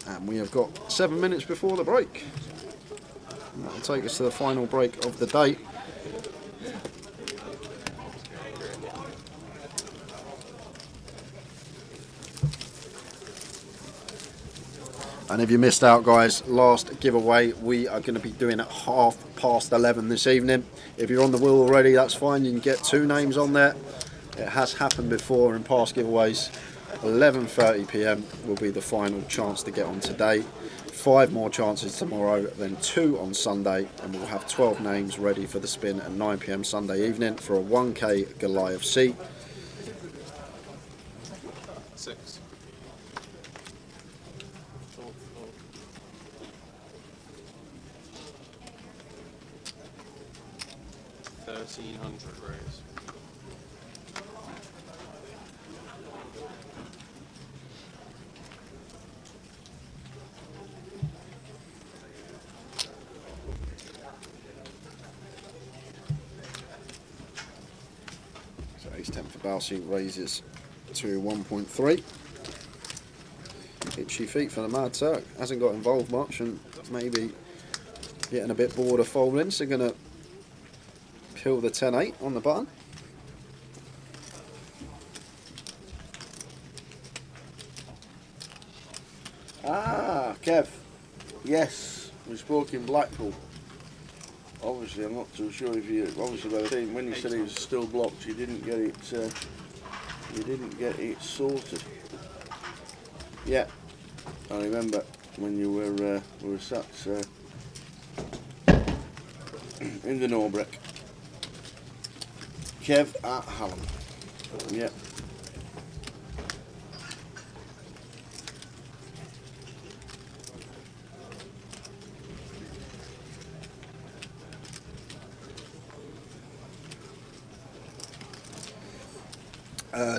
And we have got 7 minutes before the break. And that will take us to the final break of the day. And if you missed out, guys, last giveaway, we are going to be doing at 11:30 this evening. If you're on the wheel already, that's fine. You can get 2 names on there. It has happened before in past giveaways. 11:30 p.m. will be the final chance to get on today. 5 more chances tomorrow, then 2 on Sunday, and we'll have 12 names ready for the spin at 9 p.m. Sunday evening for a 1K Goliath seat. 6. 1,300 raise. So ace 10 for Balsi raises to 1.3. Itchy feet for the Mad Turk. Hasn't got involved much and maybe getting a bit bored of folding, so going to kill the 10-8 on the button. Ah, Kev. Yes, we spoke in Blackpool. Obviously, I'm not too sure if you. Obviously, by the time when you said it was still blocked, you didn't get it. You didn't get it sorted. Yeah, I remember when you were sat in the Norbreck. Kev at Hallam. Yeah.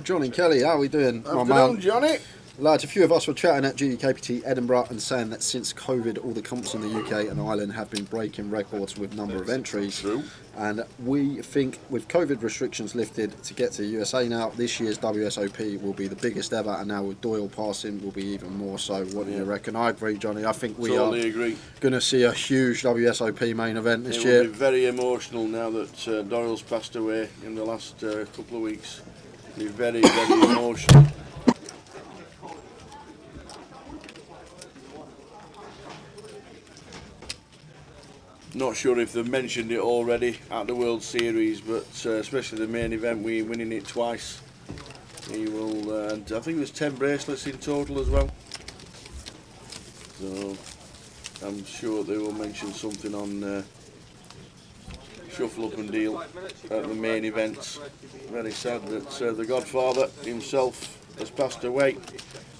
Johnny Kelly, how are we doing, my Afternoon, man? Johnny. Lads, a few of us were chatting at GUKPT Edinburgh and saying that since COVID, all the comps in the UK and Ireland have been breaking records with number of entries. True. And we think with COVID restrictions lifted to get to the USA now, this year's WSOP will be the biggest ever, and now with Doyle passing will be even more so. What do you reckon? I agree, Johnny. I think we Totally are agree. going to see a huge WSOP main event this It year. will be very emotional now that Doyle's passed away in the last couple of weeks. It'll be very, very emotional. Not sure if they've mentioned it already at the World Series, but especially the main event, we're winning it twice. He will, and I think there's 10 bracelets in total as well. So I'm sure they will mention something on Shuffle Up and Deal at the main events. Very sad that the Godfather himself has passed away.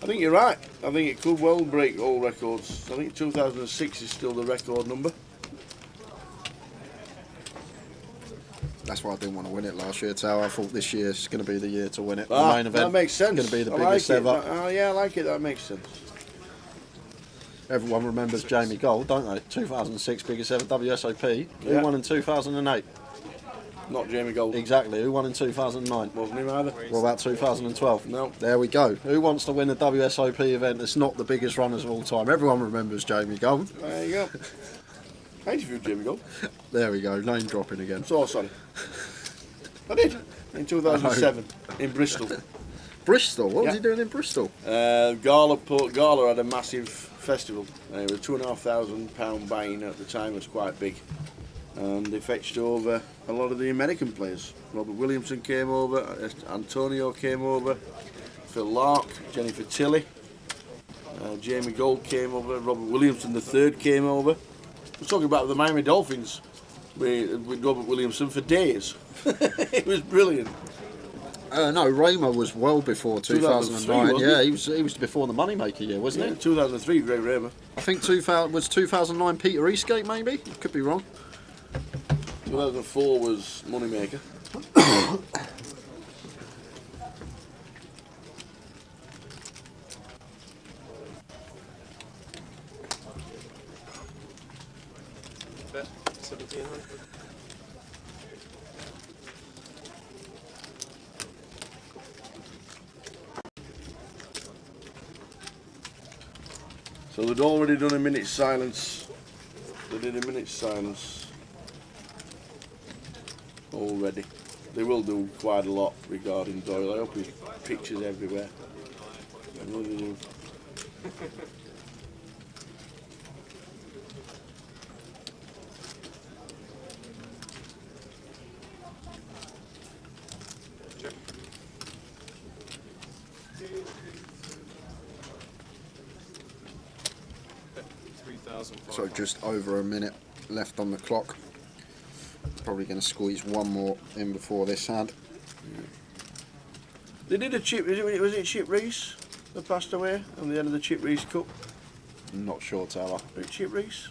I think you're right. I think it could well break all records. I think 2006 is still the record number. That's why I didn't want to win it last year, Tower. I thought this year's going to be the year to win it. Ah, the main event that makes sense. Going to be the I biggest like it. ever. Oh yeah, I like it. That makes sense. Everyone remembers Jamie Gold, don't they? 2006 biggest ever WSOP. Yeah. Who won in 2008? Not Jamie Gold. Exactly. Who won in 2009? Wasn't him either. What about 2012? No. There we go. Who wants to win a WSOP event that's not the biggest runners of all time? Everyone remembers Jamie Gold. There you go. I interviewed Jamie Gold. There we go. Name dropping again. I'm so sorry. I did. In 2007 in Bristol. Bristol? What was Yeah. he doing in Bristol? Gala had a massive festival. It was £2,500 buy-in at the time. It was quite big. And they fetched over a lot of the American players. Robert Williamson came over, Antonio came over, Phil Lark, Jennifer Tilley, Jamie Gold came over, Robert Williamson III came over. We're talking about the Miami Dolphins with Robert Williamson for days. It was brilliant. No, Raymer was well before 2009. 2003, wasn't Yeah, he was before the Moneymaker year, wasn't Yeah, he? 2003, Greg Raymer. I think 2009 Peter Eastgate, maybe? Could be wrong. 2004 was Moneymaker. Bet 1700. So they'd already done a minute's silence. They did a minute's silence already. They will do quite a lot regarding Doyle. I hope his pictures everywhere. I really do. So just over a minute left on the clock. Probably going to squeeze one more in before this hand. They did a Chip. Was it Chip Reese that passed away on the end of the Chip Reese Cup? I'm not sure, Taylor. Was it Chip Reese?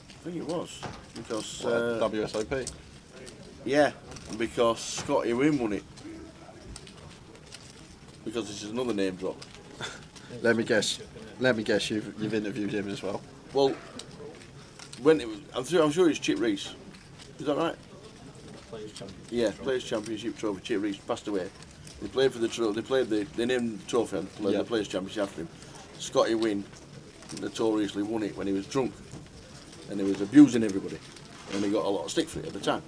I think it was because WSOP. yeah, because Scotty Wynn won it. Because this is another name drop. Let me guess. You've interviewed him as well. Well, when it was, I'm sure it's Chip Reese. Is that right? Yeah, Players Championship Trophy. Chip Reese passed away. They played for the trophy. They named the trophy and played the Players Championship after him. Scotty Wynn notoriously won it when he was drunk, and he was abusing everybody, and he got a lot of stick for it at the time.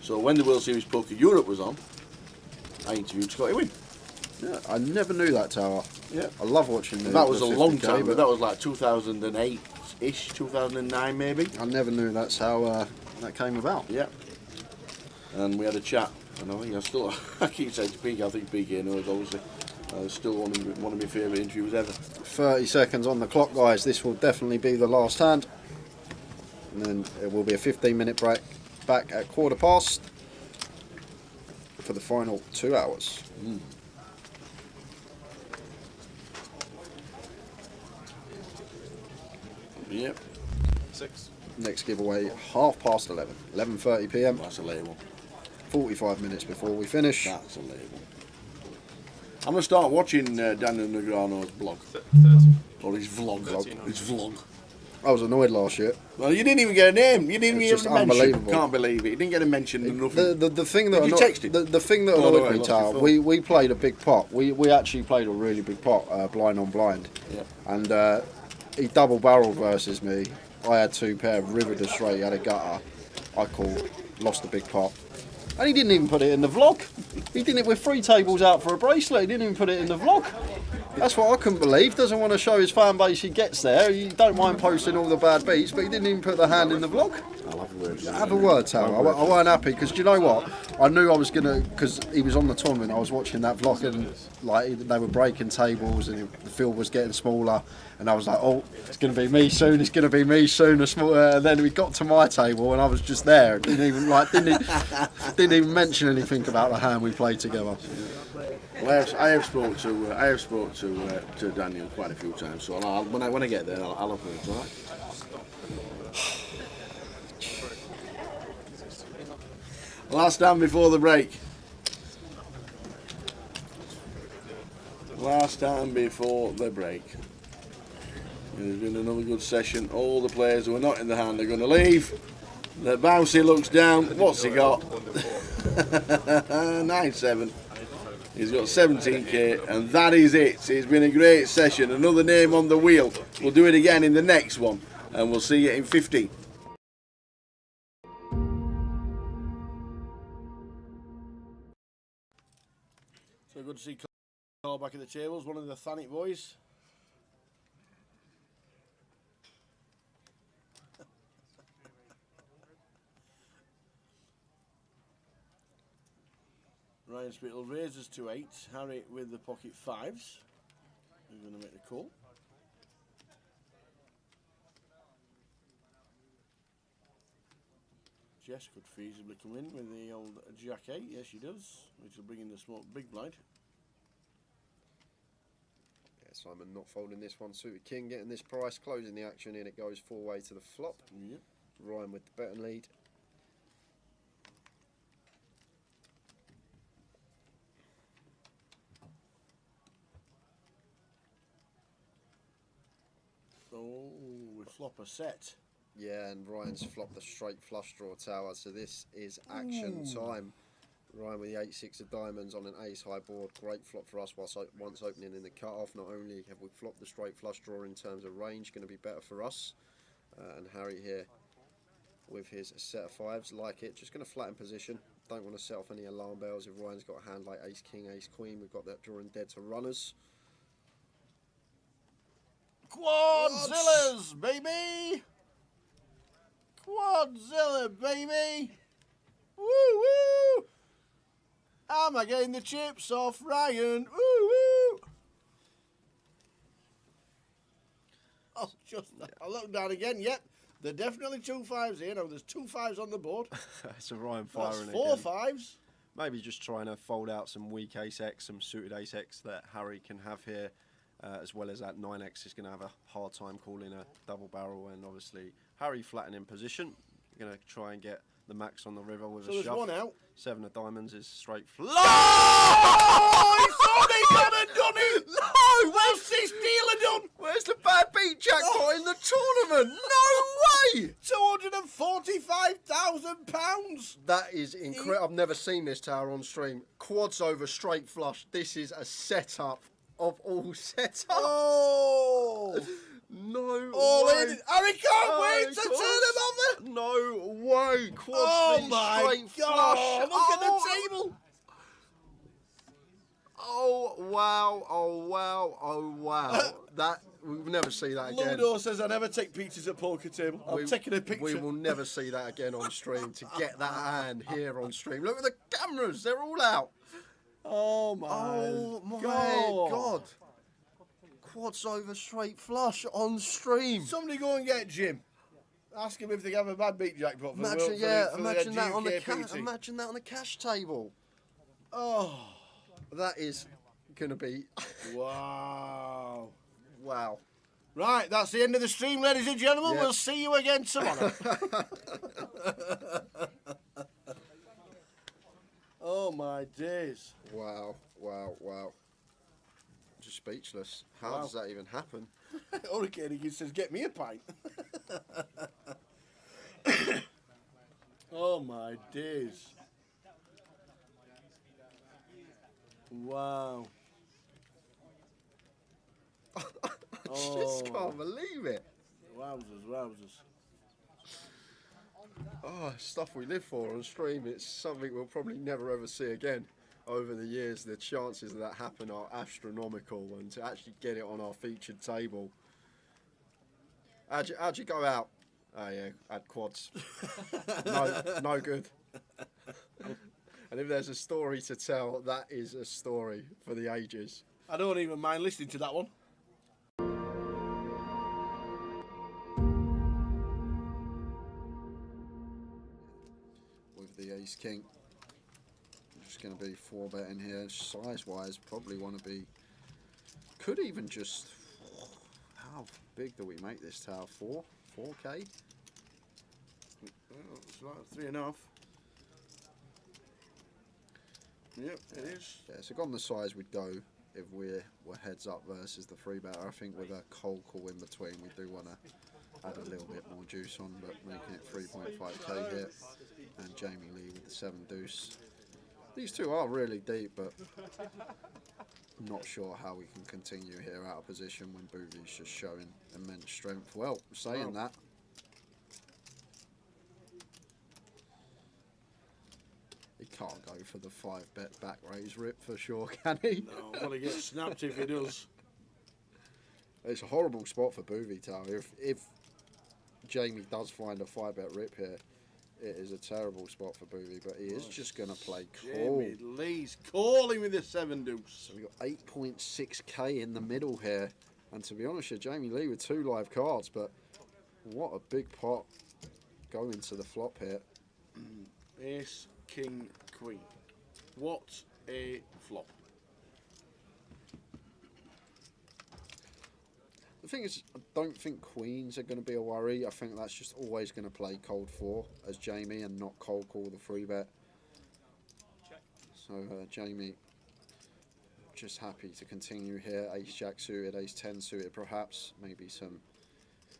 So when the World Series Poker Europe was on, I interviewed Scotty Wynn. Yeah, I never knew that, Tower. Yeah, I love watching the that was the a long 50K, time, but that was like 2008-ish, 2009 maybe. I never knew that's how that came about. Yeah. And we had a chat, and I think I keep saying to PK, I think PK knows obviously. Still one of my favourite interviews ever. 30 seconds on the clock, guys. This will definitely be the last hand. And then it will be a 15-minute break back at 1:15 for the final 2 hours. Yep. 6. Next giveaway, 11:30 11:30 p.m. That's a late one. 45 minutes before we finish. That's a late one. I'm going to start watching Daniel Negreano's blog. 30. Or his vlog. His vlog. I was annoyed last year. Well, you didn't even get a name. You didn't It's even just get a mention. unbelievable. Can't believe it. You didn't get a mention. And nothing. The thing that Did you text him? the thing that Oh, no, annoyed I me, lost your Tal, phone. we played a big pot. We actually played a really big pot, blind on blind. Yeah. And he double barreled versus me. I had 2 pair, rivered her straight, he had a gutter. I called, lost the big pot. And he didn't even put it in the vlog. He did it with 3 tables out for a bracelet. He didn't even put it in the vlog. That's what I couldn't believe. Doesn't want to show his fan base he gets there. He don't mind posting all the bad beats, but he didn't even put the hand in the vlog. I'll have a word. Have a word, Tal. I weren't happy because do you know what? I knew I was gonna because he was on the tournament. I was watching that vlog and like they were breaking tables and the field was getting smaller. And I was like, oh, it's going to be me soon. It's going to be me soon. And then we got to my table and I was just there. Didn't even mention anything about the hand we played together. Well, I have spoke to Daniel quite a few times. So when I get there, I'll have words. All right. Last time before the break. Last time before the break. It's been another good session. All the players who are not in the hand are going to leave. The bouncy looks down. What's he got? 9-7. He's got 17k, and that is it. It's been a great session. Another name on the wheel. We'll do it again in the next one, and we'll see you in 15. So good to see Carl back at the tables. One of the Thanet boys. Ryan Spittle raises to 8. Harry with the pocket 5s. He's going to make the call. Jess could feasibly come in with the old Jack 8. Yes, she does. Which will bring in the small big blind. Yeah, Simon not folding this one. Suited King getting this price. Closing the action in. It goes 4-way to the flop. Yep. Ryan with the betting lead. Oh, we flop a set. Yeah, and Ryan's flopped the straight flush draw tower, so this is action time. Ryan with the 8-6 of diamonds on an ace high board. Great flop for us once opening in the cut-off. Not only have we flopped the straight flush draw in terms of range, going to be better for us. And Harry here with his set of 5s, like it. Just going to flatten position. Don't want to set off any alarm bells. If Ryan's got a hand like ace king, ace queen, we've got that drawing dead to runners. Quadzillas, baby! Quadzilla, baby! Woo woo! Am I getting the chips off Ryan? Woo woo! I look down again. Yep, there are definitely 2 5s here. Now there's 2 5s on the board. That's a Ryan That's firing 4 again. 5s. Maybe just trying to fold out some weak ace X, some suited ace X that Harry can have here. As well as that 9X is going to have a hard time calling a double barrel, and obviously Harry flattening in position. Going to try and get the max on the river with So a there's shove. 1 out. 7 of diamonds is straight Oh, he thought he had it done it! No! What's this dealer done? Where's the bad beat jackpot in the tournament? No way! £245,000! That is incredible. I've never seen this tower on stream. Quads over straight flush. This is a setup of all setups. Oh! No All way. in. Harry can't wait to of turn course. him over! No way. Quads Oh V my straight God! flush. Look at the table! Oh wow, oh wow, oh wow. That we'll never see that again. Ludo says I never take pictures at poker table. I'm taking a picture. We will never see that again on stream. To get that hand here on stream. Look at the cameras, they're all out. Oh my God. Quads over straight flush on stream. Somebody go and get Jim. Ask him if they have a bad beat jackpot for Imagine, the, yeah, for imagine the that on the GUKPT. imagine that on the cash table. Oh, That is gonna be wow. wow. Right, that's the end of the stream, ladies and gentlemen. Yeah. We'll see you again tomorrow. Oh my days. Wow, wow, wow. Just speechless. How Wow. does that even happen? Hurricane, he says, get me a pint. Oh my days. Wow. I just can't believe it. Wowzers. Oh, stuff we live for on stream. It's something we'll probably never ever see again. Over the years, the chances of that happen are astronomical, and to actually get it on our featured table. How'd you go out? Oh yeah, had quads. No good. And if there's a story to tell, that is a story for the ages. I don't even mind listening to that one. With the ace king, I'm just going to be 4-betting here. Size wise, probably want to be. Could even just. How big do we make this tower? 4K? Well, it's like 3.5. Yep, it is. Yeah, so on the size we'd go if we're heads up versus the 3-better. I think with a cold call in between, we do want to add a little bit more juice on, but making it 3.5k here. And Jamie Lee with the 7 deuce. These two are really deep, but not sure how we can continue here out of position when Boovy's just showing immense strength. Well, saying that, he can't go for the 5-bet back raise rip for sure, can he? No, well, he gets snapped if he does. It's a horrible spot for Boovy Tower. If Jamie does find a 5-bet rip here, it is a terrible spot for Boovy, but he is just going to play call. Jamie Lee's calling with the 7 deuce. So we've got 8.6k in the middle here. And to be honest, Jamie Lee with 2 live cards, but what a big pot going to the flop here. Ace, king, queen. What a flop. The thing is, I don't think queens are going to be a worry. I think that's just always going to play cold 4 as Jamie and not cold call the 3-bet. So Jamie just happy to continue here. Ace jack suited, ace 10 suited perhaps. Maybe some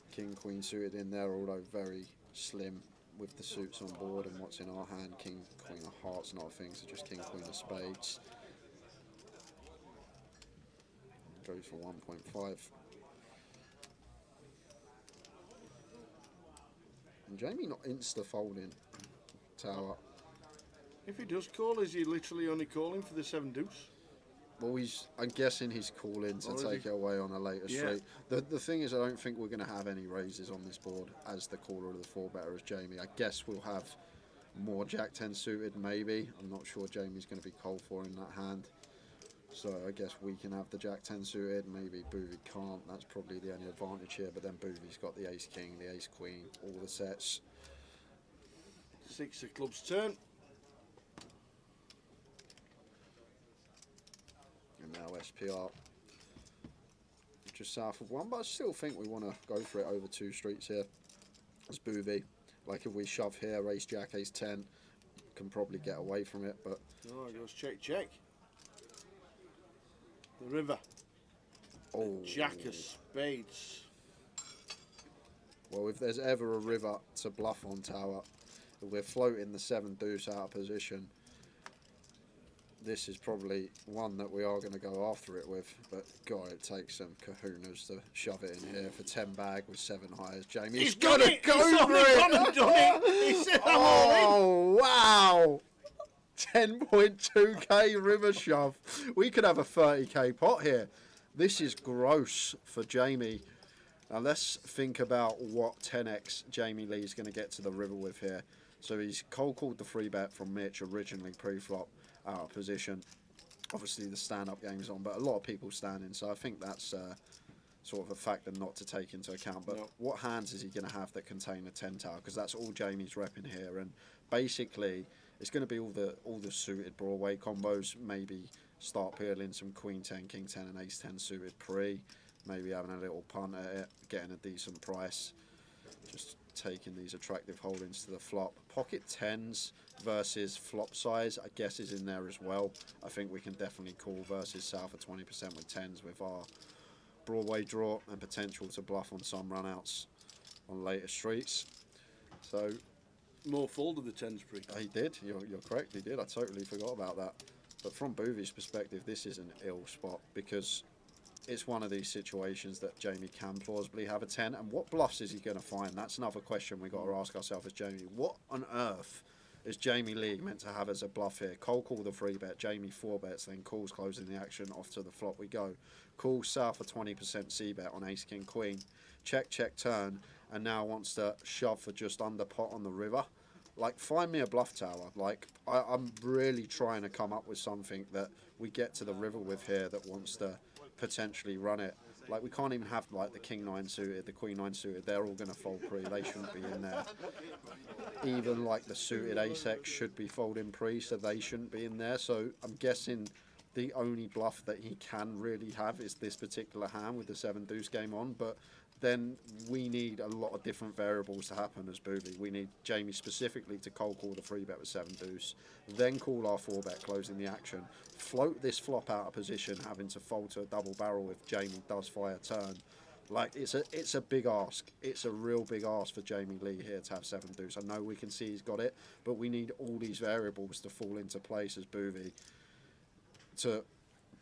king queen suited in there, although very slim with the suits on board and what's in our hand. King queen of hearts not a thing, so just king queen of spades. Goes for 1.5. And Jamie not insta-folding tower. If he does call, is he literally only calling for the 7 deuce? Well, I'm guessing he's calling to take it away on a later straight. The thing is, I don't think we're going to have any raises on this board as the caller of the 4-better as Jamie. I guess we'll have more jack 10 suited, maybe. I'm not sure Jamie's going to be cold for in that hand. So I guess we can have the jack 10 suited, maybe Boovy can't. That's probably the only advantage here, but then Boovy's got the ace king, the ace queen, all the sets. 6 of clubs turn. And now SPR just south of 1, but I still think we want to go for it over 2 streets here as Boovy. Like if we shove here, ace jack, ace 10, can probably get away from it, but... Oh, it goes check, check. The river. Oh. Jack of spades. Well, if there's ever a river to bluff on tower, if we're floating the 7 deuce out of position, this is probably one that we are going to go after it with. But God, it takes some kahunas to shove it in here for 10 bag with 7 highs. Jamie, he's got to go for it. Oh wow! 10.2k river shove. We could have a 30k pot here. This is gross for Jamie. Now let's think about what 10x Jamie Lee's going to get to the river with here. So he's cold called the 3-bet from Mitch originally pre-flop out of position. Obviously the stand-up game's on, but a lot of people standing, so I think that's sort of a factor not to take into account. But what hands is he going to have that contain a 10 tower? Because that's all Jamie's repping here, and basically it's going to be all the suited Broadway combos. Maybe start peeling some queen 10, king 10 and ace 10 suited pre. Maybe having a little punt at it, getting a decent price. Just taking these attractive holdings to the flop. Pocket 10s versus flop size, I guess, is in there as well. I think we can definitely call versus south of 20% with 10s with our Broadway draw and potential to bluff on some runouts on later streets. So More folded the tens pre. he did. You're correct. He did. I totally forgot about that. But from Boovy's perspective, this is an ill spot because it's one of these situations that Jamie can plausibly have a 10. And what bluffs is he going to find? That's another question we got to ask ourselves as Jamie. What on earth is Jamie Lee meant to have as a bluff here? Cold call the free bet. Jamie 4 bets, then calls closing the action. Off to the flop we go. Call south of 20% C bet on ace king queen. Check, check, turn. And now wants to shove for just under pot on the river. Like, find me a bluff tower. Like, I'm really trying to come up with something that we get to the river with here that wants to potentially run it. Like, we can't even have, like, the king 9 suited, the queen 9 suited. They're all going to fold pre. They shouldn't be in there. Even, like, the suited ace-x should be folding pre, so they shouldn't be in there. So I'm guessing the only bluff that he can really have is this particular hand with the 7 deuce game on. But then we need a lot of different variables to happen as Boovy. We need Jamie specifically to cold call the free bet with 7 deuce, then call our 4 bet closing the action, float this flop out of position, having to fold to a double barrel if Jamie does fire turn. Like, it's a big ask. It's a real big ask for Jamie Lee here to have 7 deuce. I know we can see he's got it, but we need all these variables to fall into place as Boovy to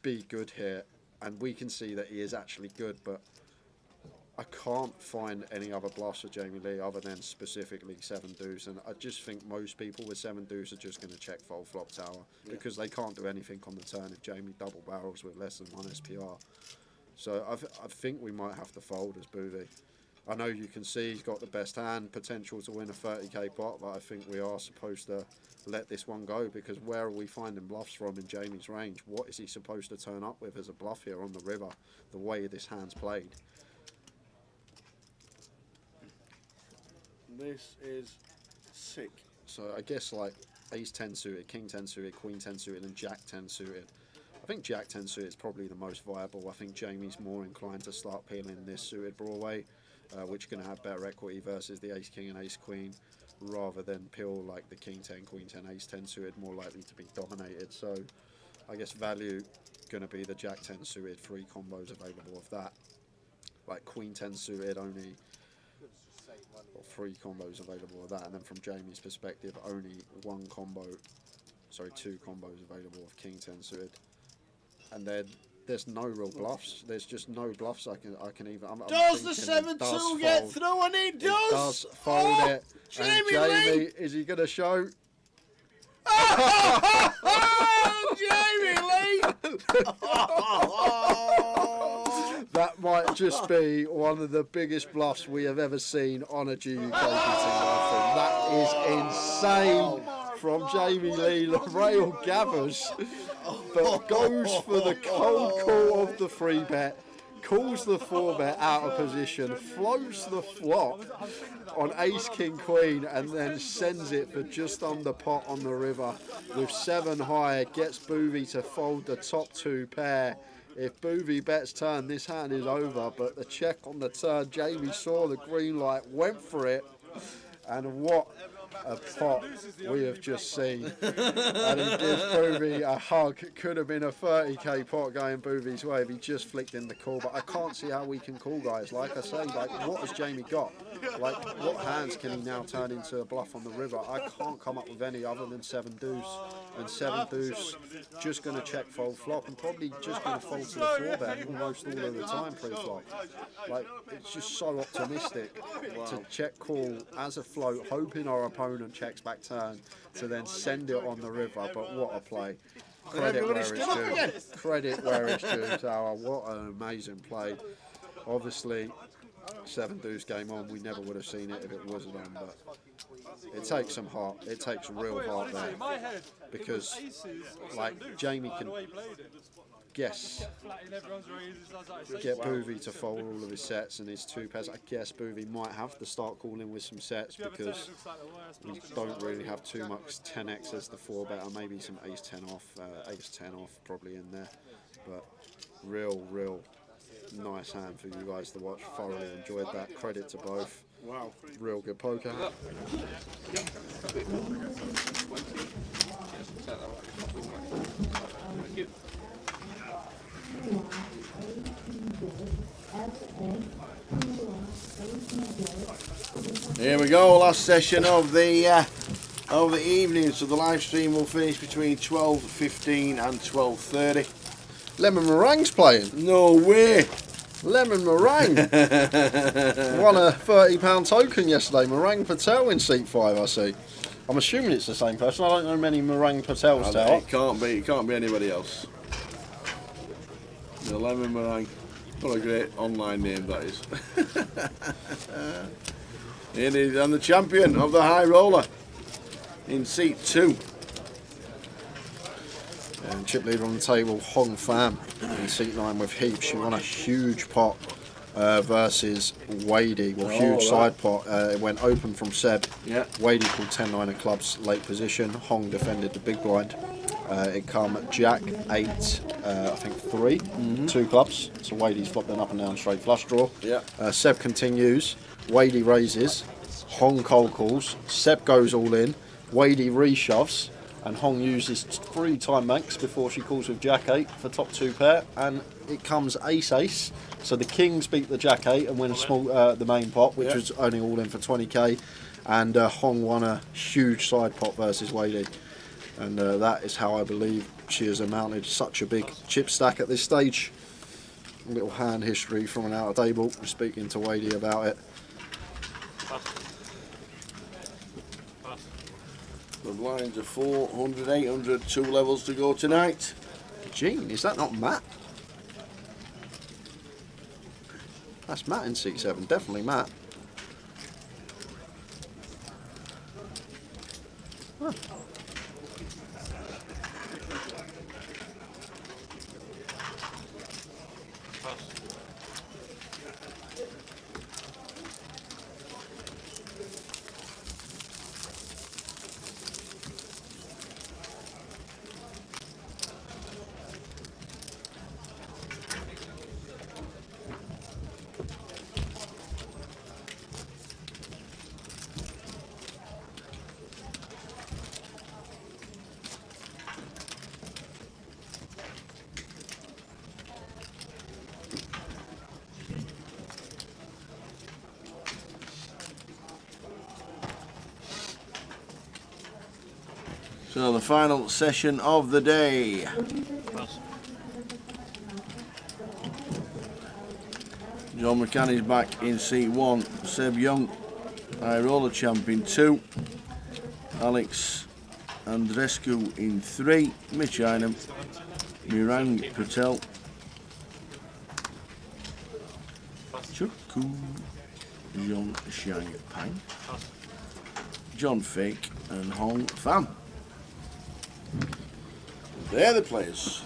be good here. And we can see that he is actually good, but I can't find any other bluffs for Jamie Lee other than specifically 7 deuce, and I just think most people with 7 deuce are just going to check fold flop tower because they can't do anything on the turn if Jamie double barrels with less than 1 SPR. So I think we might have to fold as Boovy. I know you can see he's got the best hand, potential to win a 30k pot, but I think we are supposed to let this one go because where are we finding bluffs from in Jamie's range? What is he supposed to turn up with as a bluff here on the river, the way this hand's played? This is sick. So I guess like ace 10 suited, king 10 suited, queen 10 suited and jack 10 suited. I think jack 10 suited is probably the most viable. I think Jamie's more inclined to start peeling this suited Broadway, which is going to have better equity versus the ace king and ace queen, rather than peel like the king 10, queen 10, ace 10 suited, more likely to be dominated. So I guess value going to be the jack 10 suited, 3 combos available of that. Like queen 10 suited only, or 3 combos available of that, and then from Jamie's perspective only 2 combos available of king 10 suited, and then there's no real bluffs. There's just no bluffs I can even. Does the 7-2 get through? And it does. It does fold it. And Jamie, is he going to show? Jamie Lee! That might just be one of the biggest bluffs we have ever seen on a GUKPT rifle. That is insane from Jamie Lee. The rail gathers, but goes for the cold call of the 3 bet, calls the 4 bet out of position, floats the flop on ace king queen, and then sends it for just under pot on the river with 7 high. Gets Boovy to fold the top 2 pair. If Boovy bets turn, this hand is over, but the check on the turn, Jamie saw the green light, went for it, and what a pot we have just seen. And he gives Boovy a hug. Could have been a 30k pot going Boovy's way if he just flicked in the call, but I can't see how we can call, guys. Like I say, like, what has Jamie got? Like, what hands can he now turn into a bluff on the river? I can't come up with any other than 7 deuce, and 7 deuce just going to check fold flop and probably just going to fold to the 4 bet almost all of the time pre-flop. Like, it's just so optimistic to check call as a float, hoping our opponent checks back turn to then send it on the river. But what a play. Credit where it's due. Credit where it's due, Tower. What an amazing play. Obviously, 7 deuce game on, we never would have seen it if it wasn't on, but it takes some heart. It takes real heart there, because like Jamie can guess, get Boovy to fold all of his sets and his 2 pairs. I guess Boovy might have to start calling with some sets because we don't really have too much 10x as the 4 bet, or maybe some ace 10 off, ace 10 off probably in there. But real nice hand for you guys to watch. Thoroughly enjoyed that. Credit to both. Wow, real good poker. Here we go, last session of the evening. So the live stream will finish between 12:15 and 12:30. Lemon Meringue's playing. No way! Lemon Meringue won a £30 token yesterday. Meringue Patel in seat 5, I see. I'm assuming it's the same person. I don't know many Meringue Patels, Tower. It can't be anybody else. The Lemon Meringue. What a great online name that is. It is, and the champion of the high roller in seat 2. And chip leader on the table, Hong Pham in seat 9 with heaps. She won a huge pot versus Wadey. Well, huge side pot. It went open from Seb. Yeah. Wadey called 10-9 of clubs, late position. Hong defended the big blind. It come Jack 8, I think 3, 2 clubs. So Wadey's flopped an up and down straight flush draw. Yeah. Seb continues. Wadey raises. Hong cold calls. Seb goes all in. Wadey reshoves. And Hong uses 3 time banks before she calls with Jack 8 for top 2 pair, and it comes ace. So the Kings beat the Jack 8 and win a small the main pot, which was only all in for 20k, and Hong won a huge side pot versus Wadey, and that is how I believe she has amounted such a big chip stack at this stage. A little hand history from an outer table. We're speaking to Wadey about it. The blinds are 400, 800, 2 levels to go tonight. Gene, is that not Matt? That's Matt in seat 7, definitely Matt. Huh. So the final session of the day. John McCann is back in seat 1. Seb Young, high roller champion 2. Alex Andrescu in 3. Mitch Einem, Meringue Patel, Chuku, John Shang Pang, John Fake, and Hong Pham. They're the players.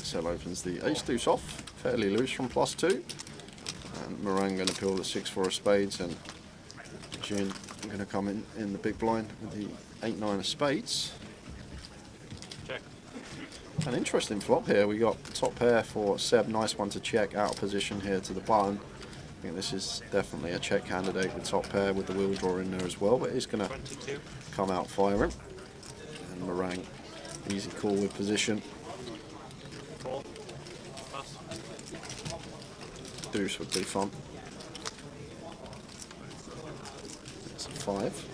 Seb opens the ace deuce off, fairly loose from +2. And Meringue going to peel the 6-4 of spades, and Jin going to come in the big blind with the 8-9 of spades. Check. An interesting flop here. We got top pair for Seb, nice one to check, out of position here to the button. I think this is definitely a check candidate with top pair with the wheel draw in there as well, but he's going to come out firing. And Meringue, easy call with position. Deuce would be fun. It's a 5.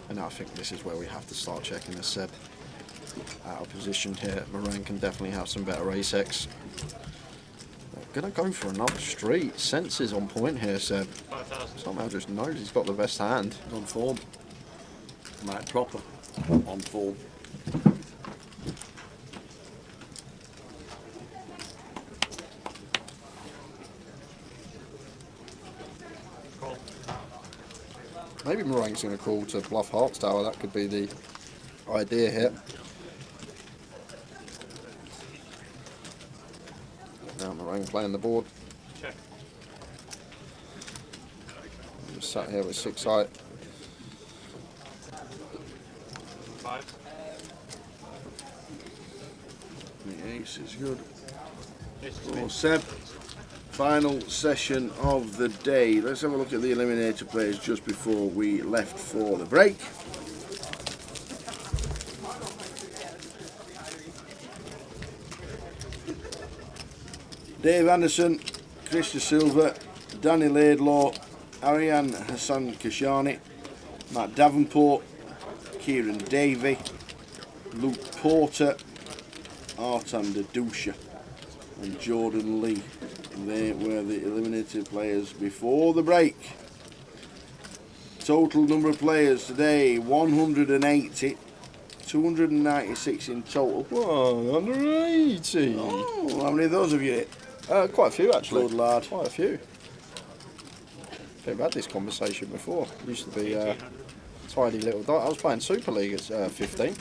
And now I think this is where we have to start checking the Seb. Out of position here, Meringue can definitely have some better ace-X. Gonna go for another street. Senses on point here, Seb. Somehow just knows he's got the best hand. On form. Right, proper. On form. Maybe Meringue's going to call to bluff Hearts Tower. That could be the idea here. Now Meringue playing the board. Check. I'm sat here with 6 height. 5. Ace is good. So Seb, final session of the day. Let's have a look at the eliminator players just before we left for the break. Dave Anderson, Krista Silver, Danny Laidlaw, Ariane Hassan Kashani, Matt Davenport, Kieran Davey, Luke Porter, Artan Dadusha and Jordan Lee. They were the eliminated players before the break. Total number of players today, 180. 296 in total. 180. Oh, how many of those have you hit? Quite a few actually. Good lad. Quite a few. I think we've had this conversation before. Used to be tidy little. I was playing Super League at 15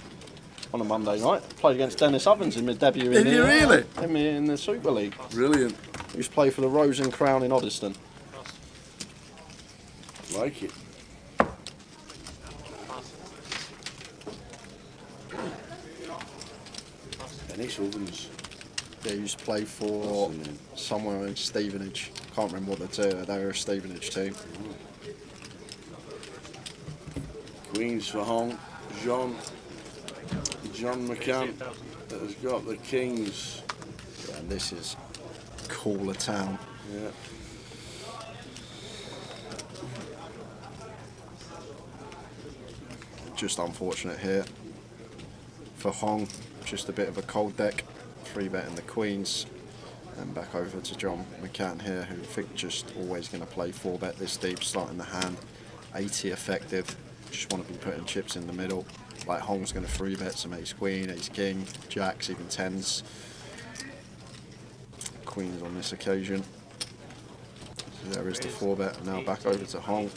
on a Monday night. Played against Dennis Ovens in my debut. Did you really? In the Super League. Brilliant. Used to play for the Rose and Crown in Oddiston. Like it. Dennis Ovens. Yeah, used to play for somewhere in Stevenage. Can't remember what they were a Stevenage team. Queens for Hong. John McCann has got the Kings. Yeah, and this is Cooler Town. Yeah. Just unfortunate here for Hong. Just a bit of a cold deck. 3-betting the Queens. And back over to John McCann here, who I think just always going to play 4-bet this deep, starting the hand. 80 effective. Just want to be putting chips in the middle. Like Hong's going to 3-bet some ace queen, ace king, jacks, even 10s. Queens on this occasion. So there is the 4-bet. Now back over to Hong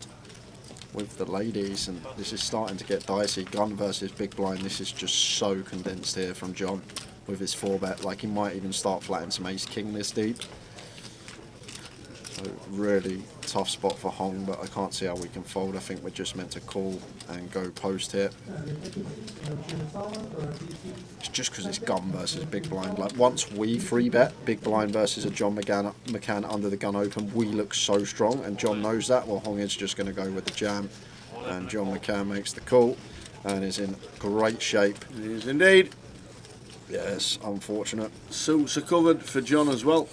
with the ladies, and this is starting to get dicey. Gun versus big blind. This is just so condensed here from John with his 4-bet. Like he might even start flatting some ace king this deep. So really tough spot for Hong, but I can't see how we can fold. I think we're just meant to call and go post here. It's just because it's gun versus big blind. Like once we 3-bet big blind versus a John McCann under the gun open, we look so strong, and John knows that. Well, Hong is just going to go with the jam, and John McCann makes the call and is in great shape. He is indeed. Yes, unfortunate. Suits are covered for John as well.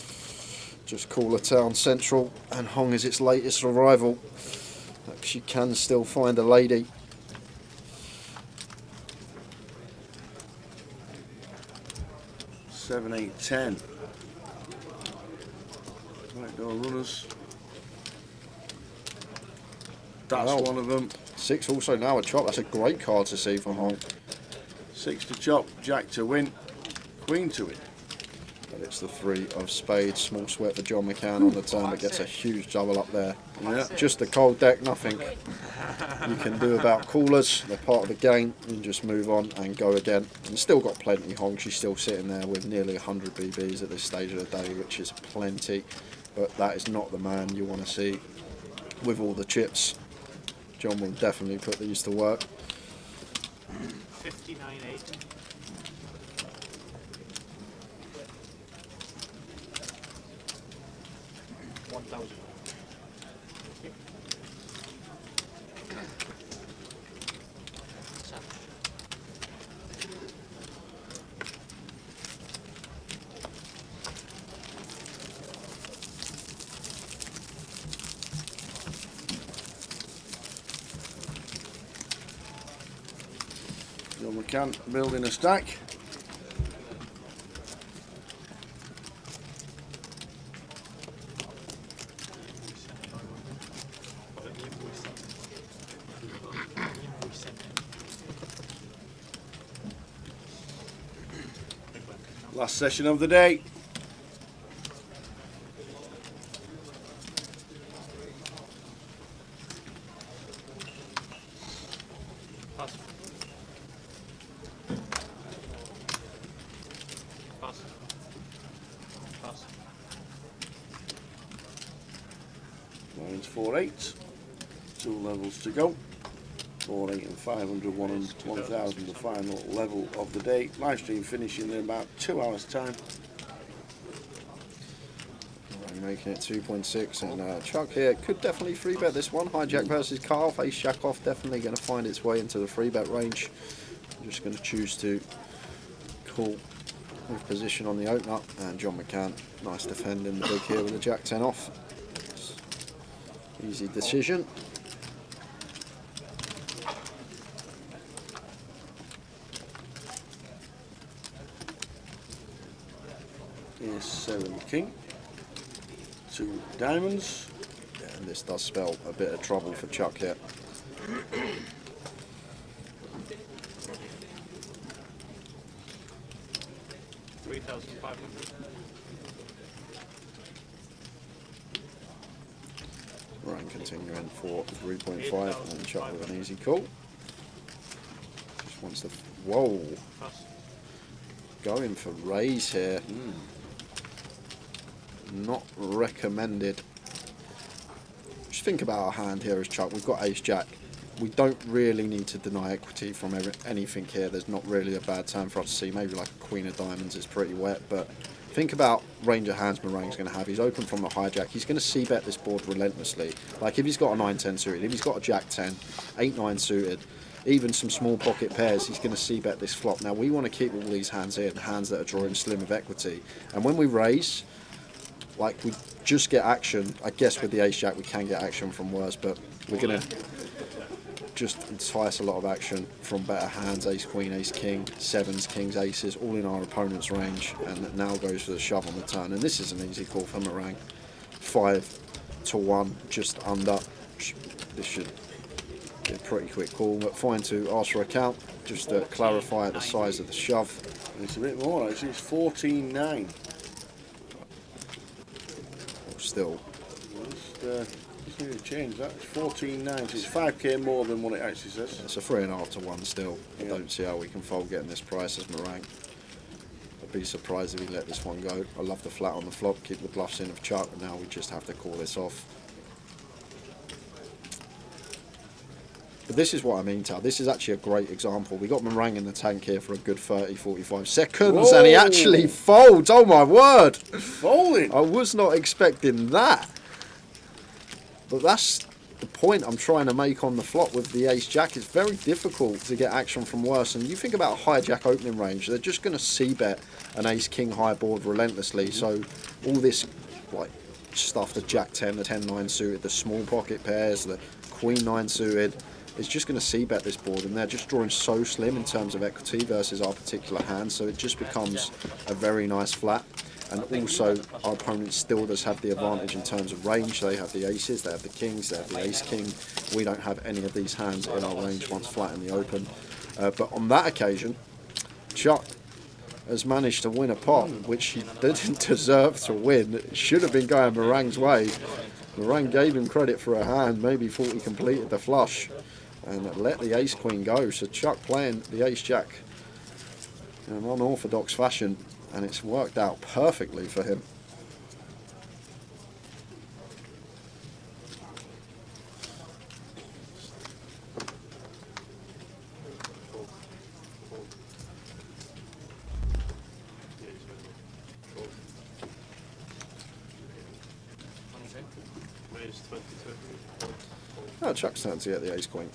Just Cooler Town Central, and Hong is its latest arrival. She can still find a lady. Seven, 8, 10. Right door runners. That's Wow. one of them. 6 also now a chop. That's a great card to see for Hong. 6 to chop, Jack to win, Queen to win. But it's the 3 of spades. Small sweat for John McCann on the turn, but gets a huge double up there. Yeah. Just a cold deck, nothing you can do about callers. They're part of the game. You can just move on and go again. And still got plenty. Hong, she's still sitting there with nearly 100 BBs at this stage of the day, which is plenty. But that is not the man you want to see with all the chips. John will definitely put these to work. 59.8. John McCann building a stack. Last session of the day. Lines 4, 8. 2 levels to go. 4, 8 and 500, 1,000, the final level of the day. Live stream finishing in about 2 hours time. Making it 2.6, and Chuck here could definitely free bet this one. Hijack versus Carl, ace jack off, definitely going to find its way into the free bet range. I'm just going to choose to call with position on the opener, and John McCann, nice defending the big here with the jack 10 off. Easy decision. Here's 7 king. 2 diamonds. Yeah, and this does spell a bit of trouble for Chuck here. Ryan continuing for 3.5 and Chuck with an easy call. Just wants to, whoa, going for raise here. Not recommended. Just think about our hand here as Chuck. We've got ace jack. We don't really need to deny equity from anything here. There's not really a bad turn for us to see. Maybe like a queen of diamonds is pretty wet, but think about range of hands Meringue's going to have. He's open from the hijack. He's going to c-bet this board relentlessly. Like if he's got a 9-10 suited, if he's got a jack 10, 8-9 suited, even some small pocket pairs, he's going to c-bet this flop. Now we want to keep all these hands in, hands that are drawing slim of equity. And when we raise, like we just get action. I guess with the ace jack we can get action from worse, but we're going to just entice a lot of action from better hands, ace queen, ace king, sevens, kings, aces, all in our opponent's range, and it now goes for the shove on the turn. And this is an easy call for Meringue. 5-1, just under. This should be a pretty quick call, but fine to ask for a count, just to clarify the size of the shove. It's a bit more actually, it's 14-9. Still. Just need to change that. It's 14.9, so it's 5k more than what it actually says. It's a 3.5 to 1 still. Yeah. I don't see how we can fold getting this price as Meringue. I'd be surprised if we let this one go. I love the flat on the flop, keep the bluffs in of Chuck, and now we just have to call this off. But this is what I mean, Tal. This is actually a great example. We got Meringue in the tank here for a good 30-45 seconds, Whoa. and he actually folds. Oh my word! Folding. I was not expecting that. But that's the point I'm trying to make on the flop with the ace jack. It's very difficult to get action from worse. And you think about hijack opening range, they're just going to c-bet an ace king high board relentlessly. So all this like stuff, the jack 10, the 10-9 suited, the small pocket pairs, the queen 9 suited, it's just going to c-bet this board, and they're just drawing so slim in terms of equity versus our particular hand, so it just becomes a very nice flat. And also our opponent still does have the advantage in terms of range. They have the aces, they have the kings, they have the ace king. We don't have any of these hands in our range once flat in the open. But on that occasion, Chuck has managed to win a pot which he didn't deserve to win. It should have been going Meringue's way. Meringue gave him credit for a hand, maybe thought he completed the flush, and let the ace queen go. So Chuck playing the ace jack in an unorthodox fashion, and it's worked out perfectly for him. Oh, Chuck's turn to get the ace queen.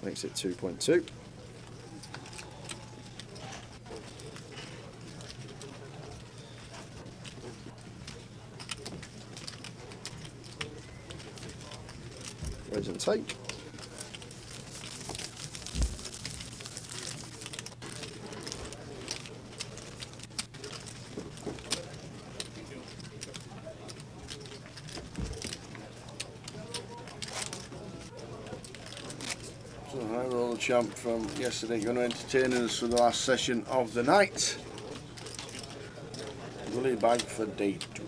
Makes it 2.2. Raise and take. So High Roller Champ from yesterday going to entertain us for the last session of the night. Willie bag for day 2.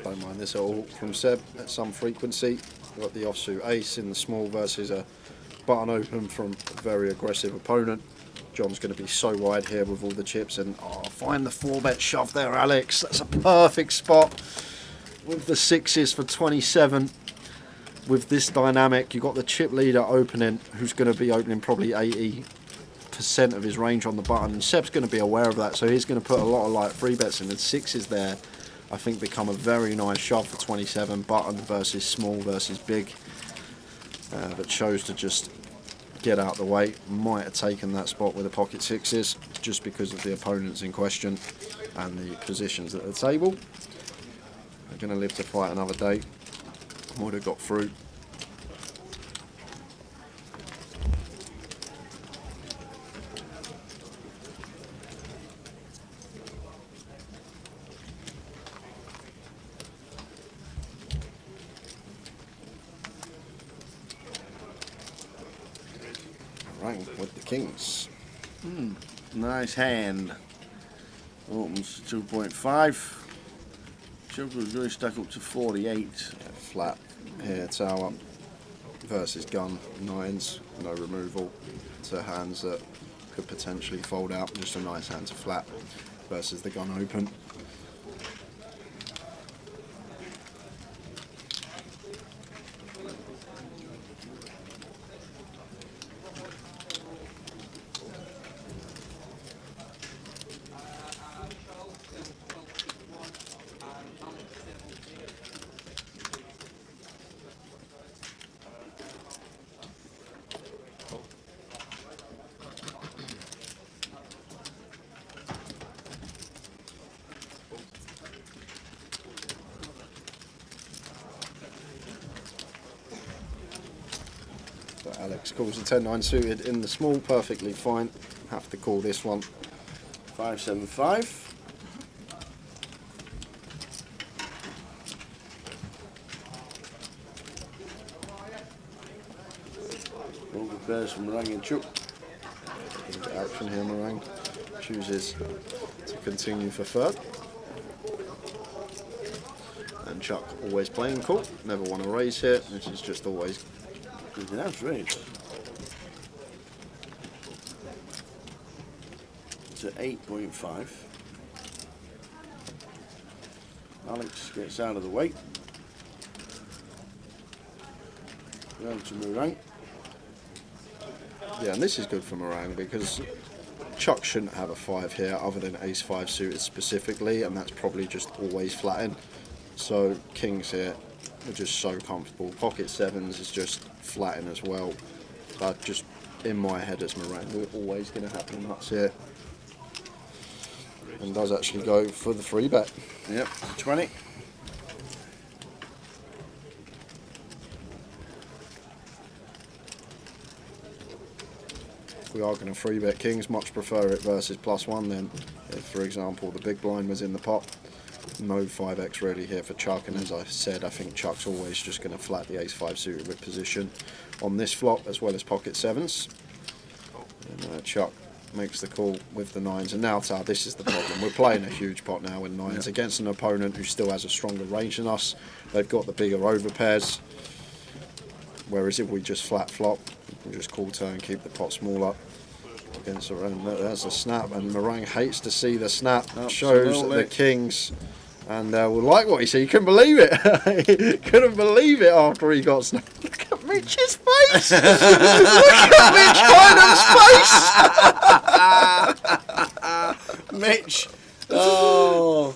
Don't mind this at all from Seb at some frequency. We've got the offsuit ace in the small versus a button open from a very aggressive opponent. John's going to be so wide here with all the chips, and find the 4-bet shove there, Alex. That's a perfect spot with the 6s for 27. With this dynamic, you've got the chip leader opening, who's going to be opening probably 80% of his range on the button, and Seb's going to be aware of that, so he's going to put a lot of like 3-bets in, and 6s there I think become a very nice shove for 27. Button versus small versus big, but chose to just get out the way. Might have taken that spot with the pocket 6s just because of the opponents in question and the positions at the table. They're going to live to fight another day. Would have got through. Rang with the kings. Nice hand. Opens to 2.5. Chuckle's going to stack up to 48. Flat here, tower versus gun 9s, no removal to hands that could potentially fold out. Just a nice hand to flat versus the gun open. But Alex calls the 10-9 suited in the small, perfectly fine. Have to call this one. 575. All the pairs from Rang and Chuck. Into action here, Meringue chooses to continue for third. And Chuck always playing cool, never want to raise here. This is just always That's right. To 8.5. Alex gets out of the way. Down to Meringue. Yeah, and this is good for Meringue because Chuck shouldn't have a 5 here other than ace-5 suited specifically, and that's probably just always flatting. So kings here are just so comfortable. Pocket 7s is just flatting as well. But just in my head as Meringue, we're always going to have nuts here. And does actually go for the 3-bet. Yep, 20. If we are going to 3-bet kings, much prefer it versus +1 then. If, for example, the big blind was in the pot, no 5x really here for Chuck, and as I said, I think Chuck's always just going to flat the ace-5 suited with position on this flop as well as pocket 7s. And Chuck makes the call with the 9s, and now this is the problem. We're playing a huge pot now with 9s against an opponent who still has a stronger range than us. They've got the bigger overpairs, whereas if we just flat flop, we just call turn, keep the pot smaller. Against the round, there's a snap, and Meringue hates to see the snap. Shows the kings, and we'll like what he said. He couldn't believe it. He couldn't believe it after he got snapped. Look at Mitch's face. Look at Mitch Hyden's face. Mitch. Oh.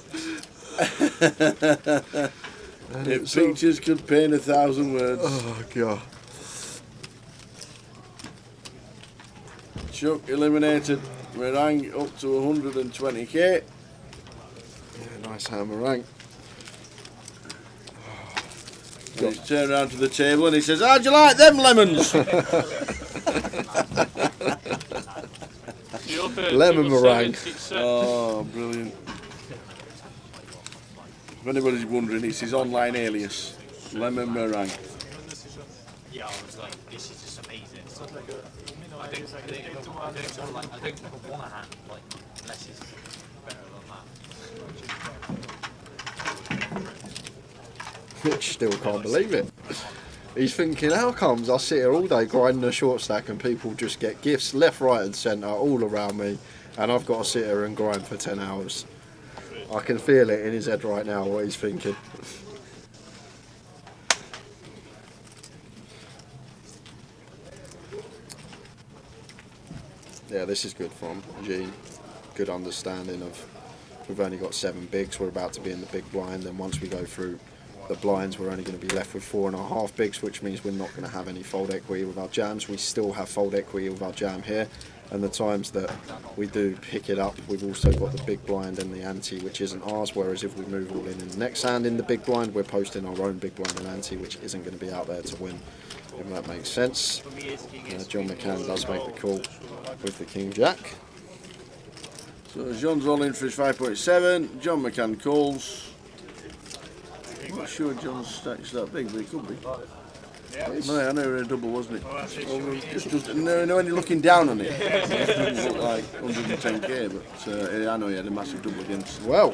If pictures could paint 1,000 words. Oh god. Chuck eliminated. Meringue up to 120k. Yeah, nice hand, Meringue. He's turned around to the table and he says, "How'd you like them lemons?" Lemon meringue. Oh, brilliant. If anybody's wondering, it's his online alias, Lemon Meringue. Yeah, I was like, this is just amazing. I don't want a hand, like, unless it's better than that. Mitch still can't believe it. He's thinking, how comes I sit here all day grinding a short stack and people just get gifts left, right and centre all around me, and I've got to sit here and grind for 10 hours. I can feel it in his head right now what he's thinking. Yeah, this is good from Gene. Good understanding of, we've only got 7 bigs, we're about to be in the big blind, and once we go through the blinds we're only going to be left with 4.5 bigs, which means we're not going to have any fold equity with our jams. We still have fold equity with our jam here, and the times that we do pick it up, we've also got the big blind and the ante, which isn't ours, whereas if we move all in the next hand in the big blind, we're posting our own big blind and ante, which isn't going to be out there to win, if that makes sense. John McCann does make the call with the King Jack. So John's all in for his 5.7. John McCann calls. I'm not sure John's stack's that big, but it could be. No, I know it was a double, wasn't it? Just doesn't, no, any looking down on it. It doesn't look like 110k, but I know he had a massive double against. Well,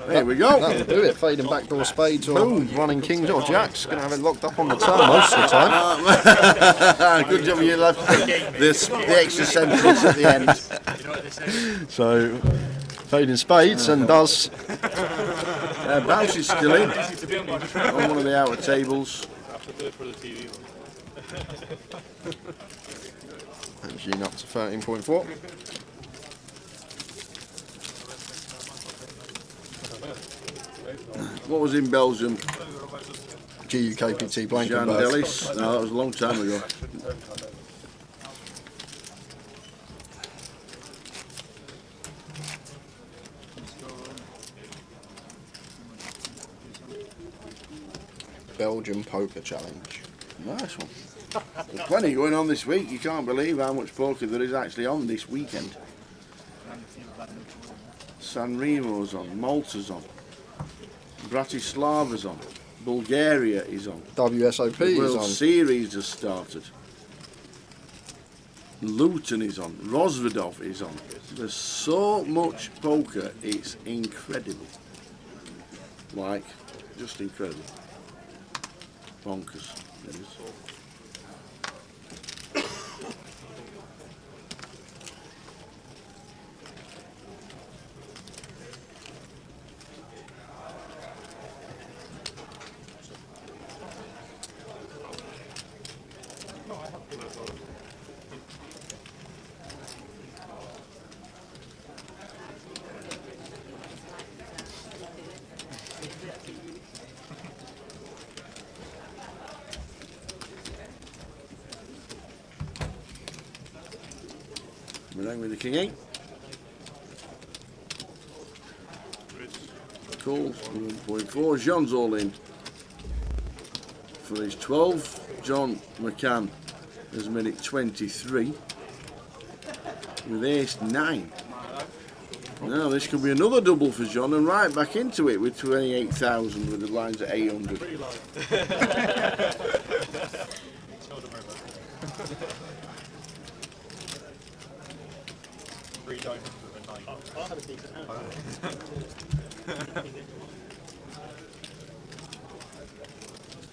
here we go. That'll do it. Fading backdoor spades or running kings or jacks. Going to have it locked up on the turn most of the time. Good job you left the extra sentence at the end. So, fading spades and does. Bounce is still in on one of the outer tables. And Gene up to 13.4. What was in Belgium? GUKPT Jan Blankenberg. Delis. No, that was a long time ago. Belgium Poker Challenge. Nice one. There's plenty going on this week. You can't believe how much poker there is actually on this weekend. San Remo's on, Malta's on, Bratislava's on, Bulgaria is on, WSOP the is World on. Series has started. Luton is on, Rozvadov is on. There's so much poker, it's incredible. Like, just incredible. Bonkers. It is. We're going with the King 8. Calls 1.4. John's all in for his 12. John McCann has made it 23 with ace 9. Now this could be another double for John and right back into it with 28,000 with the lines at 800.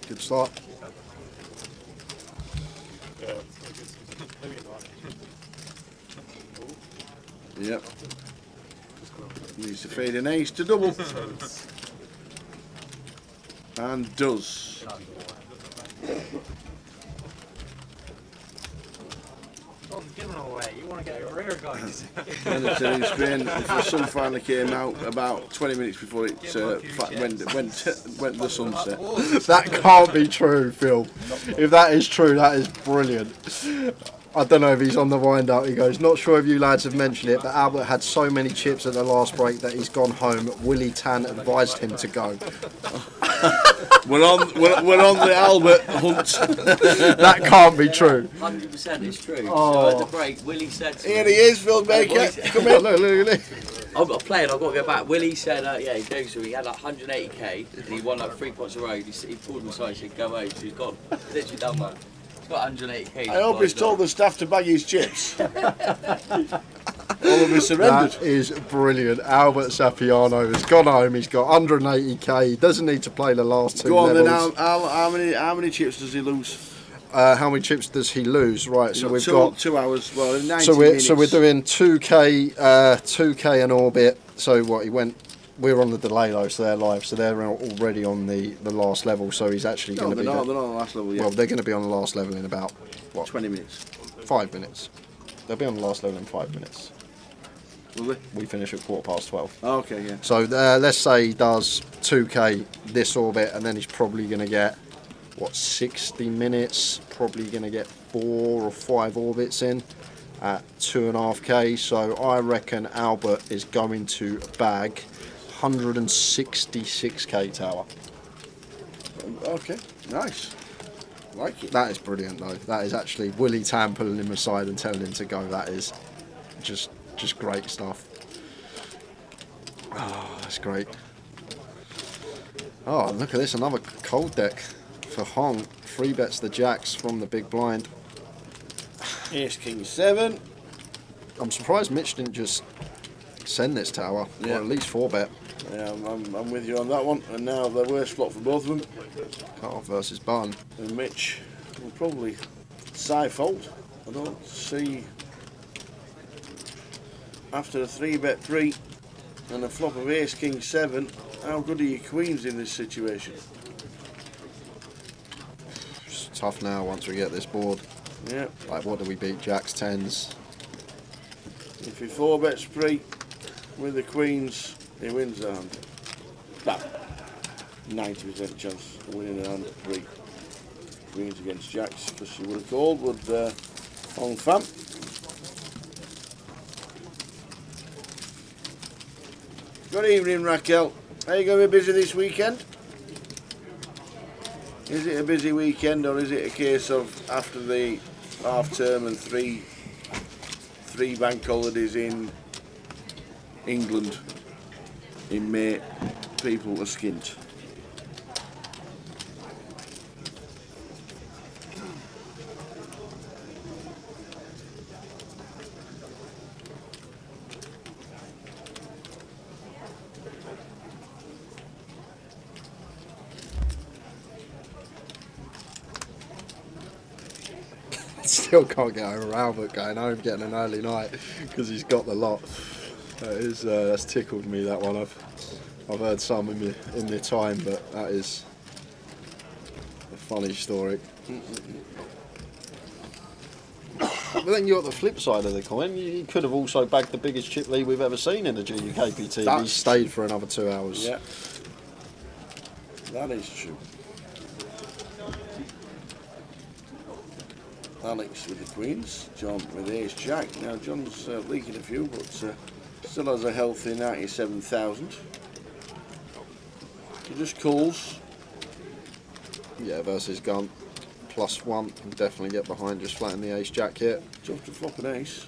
Good start. Yep. Needs to fade an ace to double. And does. Give them away. You want to get a rare, guys. And the telling screen, the sun finally came out about 20 minutes before it went the sunset. That can't be true, Phil. If that is true, that is brilliant. I don't know if he's on the wind up. He goes, not sure if you lads have mentioned it, but Albert had so many chips at the last break that he's gone home. Willie Tan advised him to go. We're on the Albert hunt. That can't be true. 100% it's true. Oh. So at the break, Willie said to Here me, he is, Phil Baker. Come here. Look. I've got to play and I've got to go back. Willie said, yeah, he goes to, he had like 180k and he won like 3 points a row. He pulled me aside and said, go home. So he's gone. Literally done that. He's got 180k. I hope he's told the staff to bag his chips. Oliver surrendered. That is brilliant. Albert Sapiano has gone home. He's got 180k. He doesn't need to play the last 2 Go on levels. then. How many chips does he lose? How many chips does he lose? Right, so we've got 2 hours. Well, 90 so minutes. we're doing 2k an orbit. So what he went. We're on the delay though, so they're live. So they're already on the last level. So he's actually going to be. They're not on the last level yet. Well, they're going to be on the last level in about what? 20 minutes. 5 minutes. They'll be on the last level in 5 minutes. Will they? We finish at 12:15. Oh, okay, yeah. So let's say he does 2k this orbit, and then he's probably going to get what 60 minutes. Probably going to get 4 or 5 orbits in at 2.5k. So I reckon Albert is going to bag 166k tower. Okay, nice. Like it. That is brilliant though. That is actually Willie Tam pulling him aside and telling him to go. That is just great stuff. Oh, that's great. Oh, look at this, another cold deck for Hong. 3 bets the jacks from the big blind. Ace King 7. I'm surprised Mitch didn't just send this tower, Yeah. or at least 4 bet. Yeah, I'm with you on that one. And now the worst flop for both of them. Cut off versus Bun. And Mitch will probably fold. I don't see, after a 3-bet pre and a flop of Ace King 7, how good are your queens in this situation? It's tough now once we get this board. Yeah. Like, what do we beat? Jacks, 10s. If he 4-bets pre with the queens, he wins the hand. About 90% chance of winning the hand at pre. Queens against jacks, because she would have called, would Hong Fam. Good evening, Raquel. Are you going to be busy this weekend? Is it a busy weekend, or is it a case of after the half term and three bank holidays in England in May, people are skint? Still can't get over Albert going home, getting an early night because he's got the lot. That is that's tickled me, that one. I've heard some in my time, but that is a funny story. But then you got the flip side of the coin. You could have also bagged the biggest chip lead we've ever seen in the GUKPT. He stayed for another 2 hours. Yeah, that is true. Alex with the queens, John with ace jack. Now John's leaking a few, but still has a healthy 97,000. He just calls. Yeah, versus gun. +1, can definitely get behind, just flatten the ace jack here. Tough to flop an ace.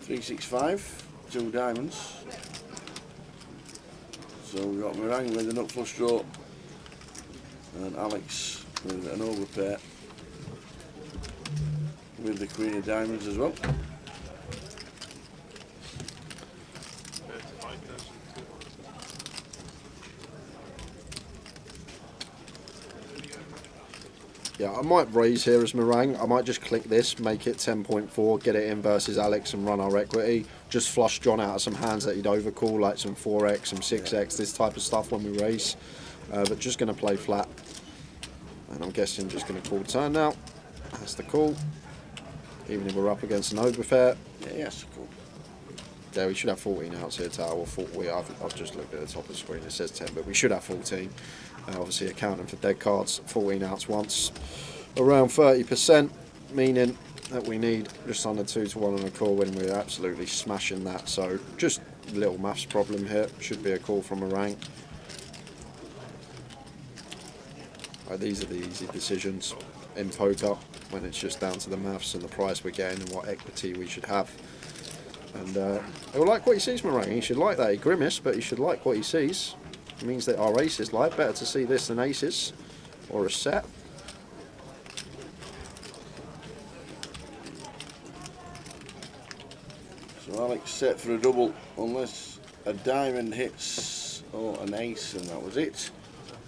365, 2 diamonds. So we've got Meringue with a nut flush draw, and Alex with an overpair with the queen of diamonds as well. Yeah, I might raise here as Meringue. I might just click this, make it 10.4, get it in versus Alex and run our equity. Just flush John out of some hands that he'd overcall, like some 4x, some 6x, this type of stuff when we raise. But just going to play flat. And I'm guessing just going to call turn now. That's the call. Even if we're up against an overpair. Yeah, yes, cool. Yeah, we should have 14 outs here, Tower. I've just looked at the top of the screen, it says 10, but we should have 14. Obviously accounting for dead cards, 14 outs once. Around 30%, meaning that we need just under 2 to 1 on a call when we're absolutely smashing that. So just a little maths problem here. Should be a call from a rank. These are the easy decisions in poker when it's just down to the maths and the price we're getting and what equity we should have. And he'll like what he sees, Meringue. He should like that. He grimaced, but he should like what he sees. It means that our aces live. Better to see this than aces or a set. Alex set for a double unless a diamond hits or an ace, and that was it.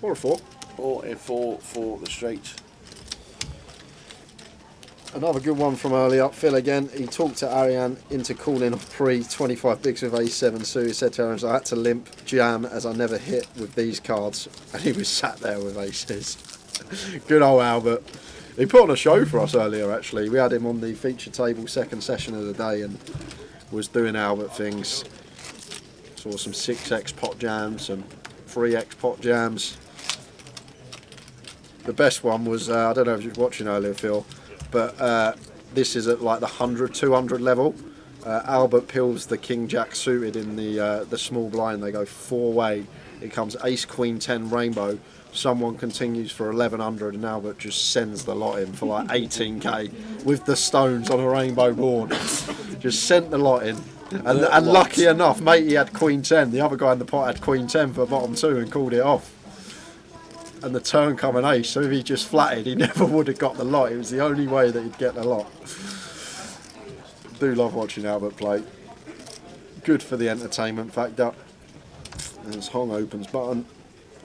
Or a 4. Or a 4 for the straight. Another good one from earlier. Phil again, he talked to Ariane into calling off pre 25 bigs with A7 suit. He said to Ariane, I had to limp jam as I never hit with these cards. And he was sat there with aces. Good old Albert. He put on a show for us earlier actually. We had him on the feature table second session of the day and was doing Albert things. Saw some 6x pot jams, some 3x pot jams. The best one was, I don't know if you were watching earlier, Phil, but this is at like the 100, 200 level. Albert pills the King Jack suited in the small blind. They go 4-way. It comes Ace Queen 10 rainbow. Someone continues for 1100 and Albert just sends the lot in for like 18k with the stones on a rainbow board. Just sent the lot in. And lucky enough, mate, he had Queen 10. The other guy in the pot had Queen 10 for bottom 2 and called it off. And the turn come an ace, so if he just flatted, he never would have got the lot. It was the only way that he'd get the lot. Do love watching Albert play. Good for the entertainment factor. As Hong opens button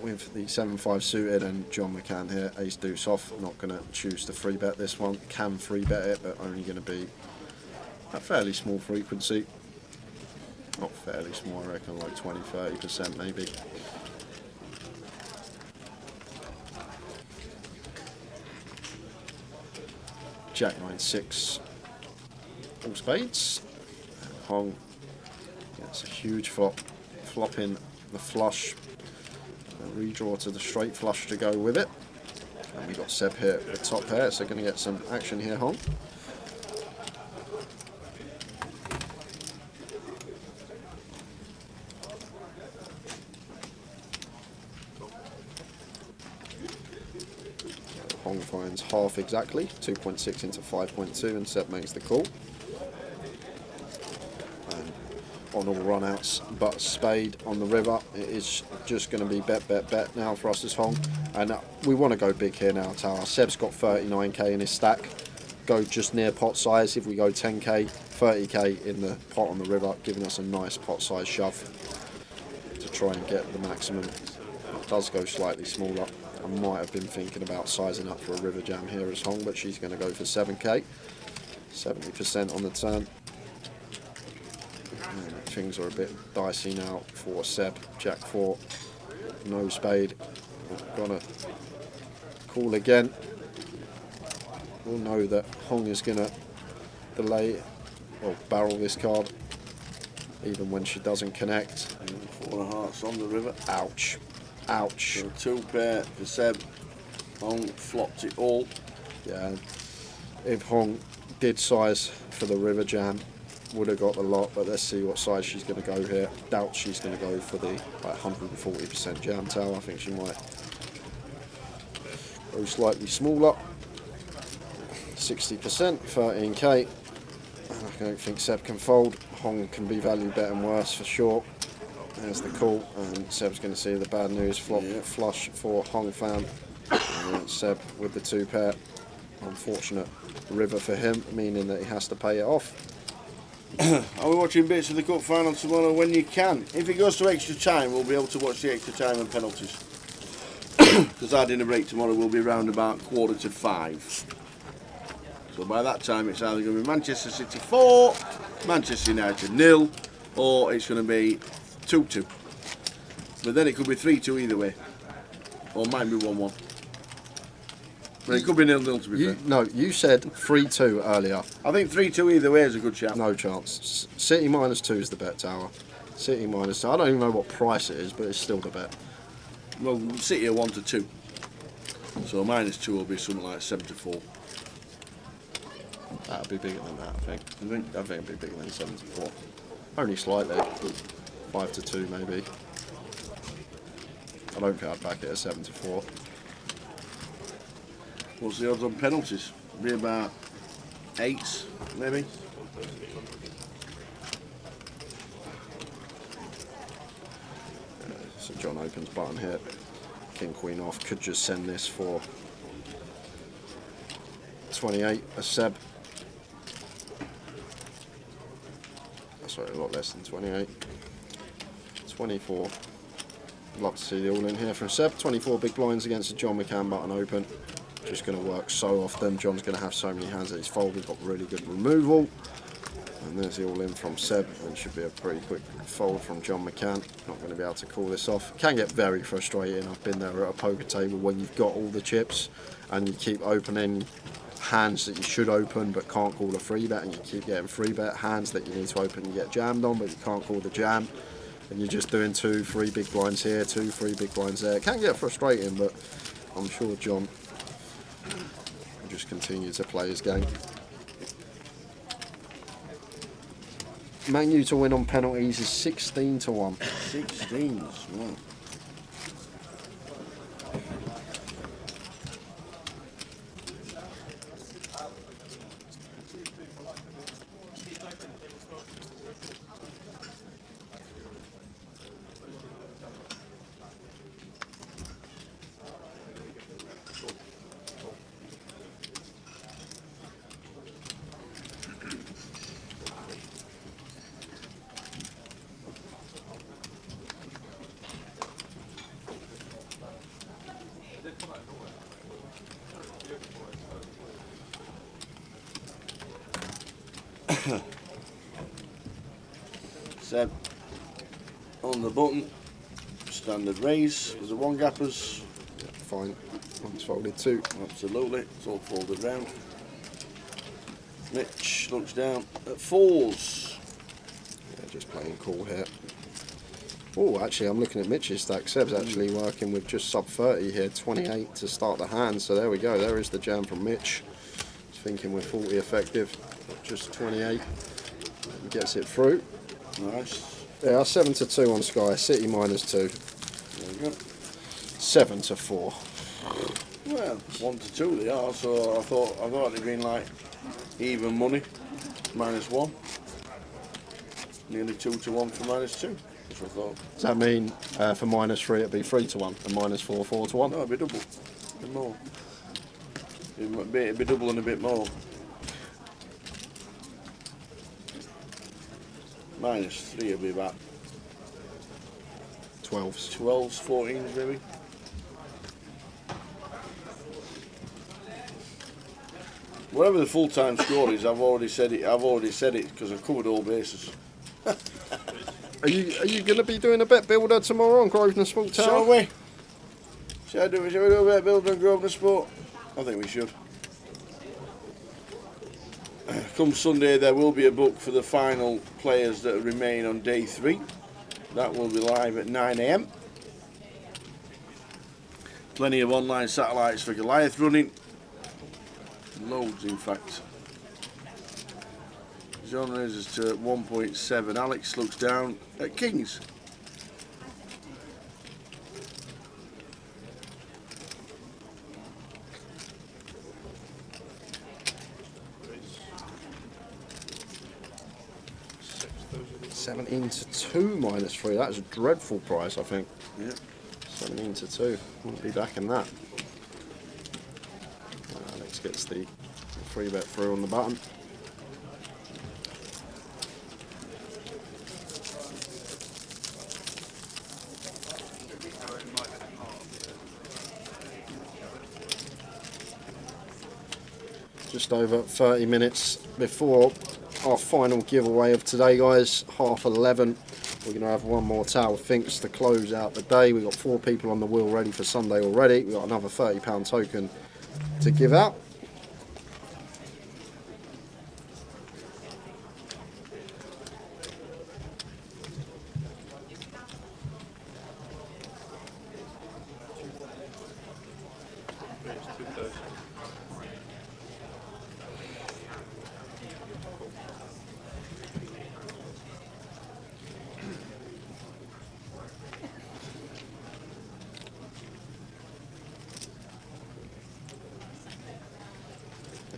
with the 7-5 suited and John McCann here, ace deuce off. Not going to choose to free bet this one. Can free bet it, but only going to be a fairly small frequency. Not fairly small, I reckon, like 20-30% maybe. Jack 9-6, all spades. And Hong gets a huge flop, flopping the flush. A redraw to the straight flush to go with it. And we got Seb here with top pair, so going to get some action here, Hong. Hong finds half exactly, 2.6 into 5.2, and Seb makes the call. And on all runouts but spade on the river, it is just going to be bet, bet, bet now for us as Hong. And we want to go big here now, Tower. Seb's got 39k in his stack. Go just near pot size. If we go 10k, 30k in the pot on the river, giving us a nice pot size shove to try and get the maximum. It does go slightly smaller. I might have been thinking about sizing up for a river jam here as Hong, but she's going to go for 7k. 70% on the turn. And things are a bit dicey now for Seb. Jack 4, no spade. Gonna call again. We'll know that Hong is going to delay or barrel this card, even when she doesn't connect. And 4 of hearts on the river. Ouch. Ouch. So 2 pair for Seb. Hong flopped it all. Yeah. If Hong did size for the river jam, would have got the lot, but let's see what size she's going to go here. Doubt she's going to go for the like 140% jam tower. I think she might go slightly smaller. 60%, 13k. I don't think Seb can fold. Hong can be value betting worse for sure. There's the call, and Seb's going to see the bad news. Flop, flush for Hong fan. And Seb with the 2 pair. Unfortunate river for him, meaning that he has to pay it off. Are we watching bits of the cup final tomorrow when you can? If it goes to extra time, we'll be able to watch the extra time and penalties. Because our dinner break tomorrow will be around about 4:45. So by that time, it's either going to be Manchester City 4, Manchester United 0, or it's going to be 2-2. But then it could be 3-2 either way, or might be 1-1. But it could be 0-0 to be fair. No, you said 3-2 earlier. I think 3-2 either way is a good shout. No chance. City -2 is the bet, Tower. City -2. I don't even know what price it is, but it's still the bet. Well, City are 1-2. So -2 will be something like 7-4. That'll be bigger than that, I think. You think? I think it'll be bigger than 7-4. Only slightly. 5-2 maybe. I don't think I'd back it at 7-4. What's the odds on penalties? Be about 8, maybe. So John opens button here. King Queen off. Could just send this for 28 as Seb. That's sorry, a lot less than 28. 24. Love to see the all in here from Seb. 24 big blinds against the John McCann button open. Just going to work so often. John's going to have so many hands at his fold. We've got really good removal. And there's the all in from Seb. And should be a pretty quick fold from John McCann. Not going to be able to call this off. Can get very frustrating. I've been there at a poker table when you've got all the chips and you keep opening hands that you should open but can't call a free bet, and you keep getting free bet hands that you need to open and you get jammed on but you can't call the jam, and you're just doing 2, 3 big blinds here, 2, 3 big blinds there. It can get frustrating, but I'm sure John will just continue to play his game. Man U to win on penalties is 16 to 1. 16s, wow. Seb on the button, standard raise for the one gappers. Yeah, fine. One's folded 2. Absolutely, it's all folded round. Mitch looks down at 4s. Yeah, just playing cool here. Oh, actually, I'm looking at Mitch's stack. Seb's actually working with just sub 30 here, 28 to start the hand. So there we go. There is the jam from Mitch. Thinking we're 40 effective, just 28. Gets it through. Nice. Yeah, 7 to 2 on Sky. City -2. There we go. 7 to 4. Well, 1 to 2 they are. So I thought they'd been like even money, -1. Nearly 2 to 1 for -2. That's what I thought. Does that mean for -3 it'd be 3 to 1 and -4, 4 to 1? No, it'd be double. A bit more. It'd be double and a bit more. -3 would be about 12s. 12s, 14s maybe. Whatever the full-time score is, I've already said it because I've covered all bases. Are you going to be doing a bet builder tomorrow on Grosvenor Sport Tower? Shall we? Shall we do a bet builder on Grosvenor Sport? I think we should. Come Sunday, there will be a book for the final players that remain on day 3. That will be live at 9 AM. Plenty of online satellites for Goliath running. Loads, in fact. John raises to 1.7. Alex looks down at Kings. $17 to 2 -3. That is a dreadful price, I think. Yeah. 17 to 2. Wouldn't be backing that. Alex gets the free bet through on the button. Just over 30 minutes before our final giveaway of today, guys. 11:30. We're going to have one more Tower Finks to close out the day. We've got 4 people on the wheel ready for Sunday already. We've got another £30 token to give out.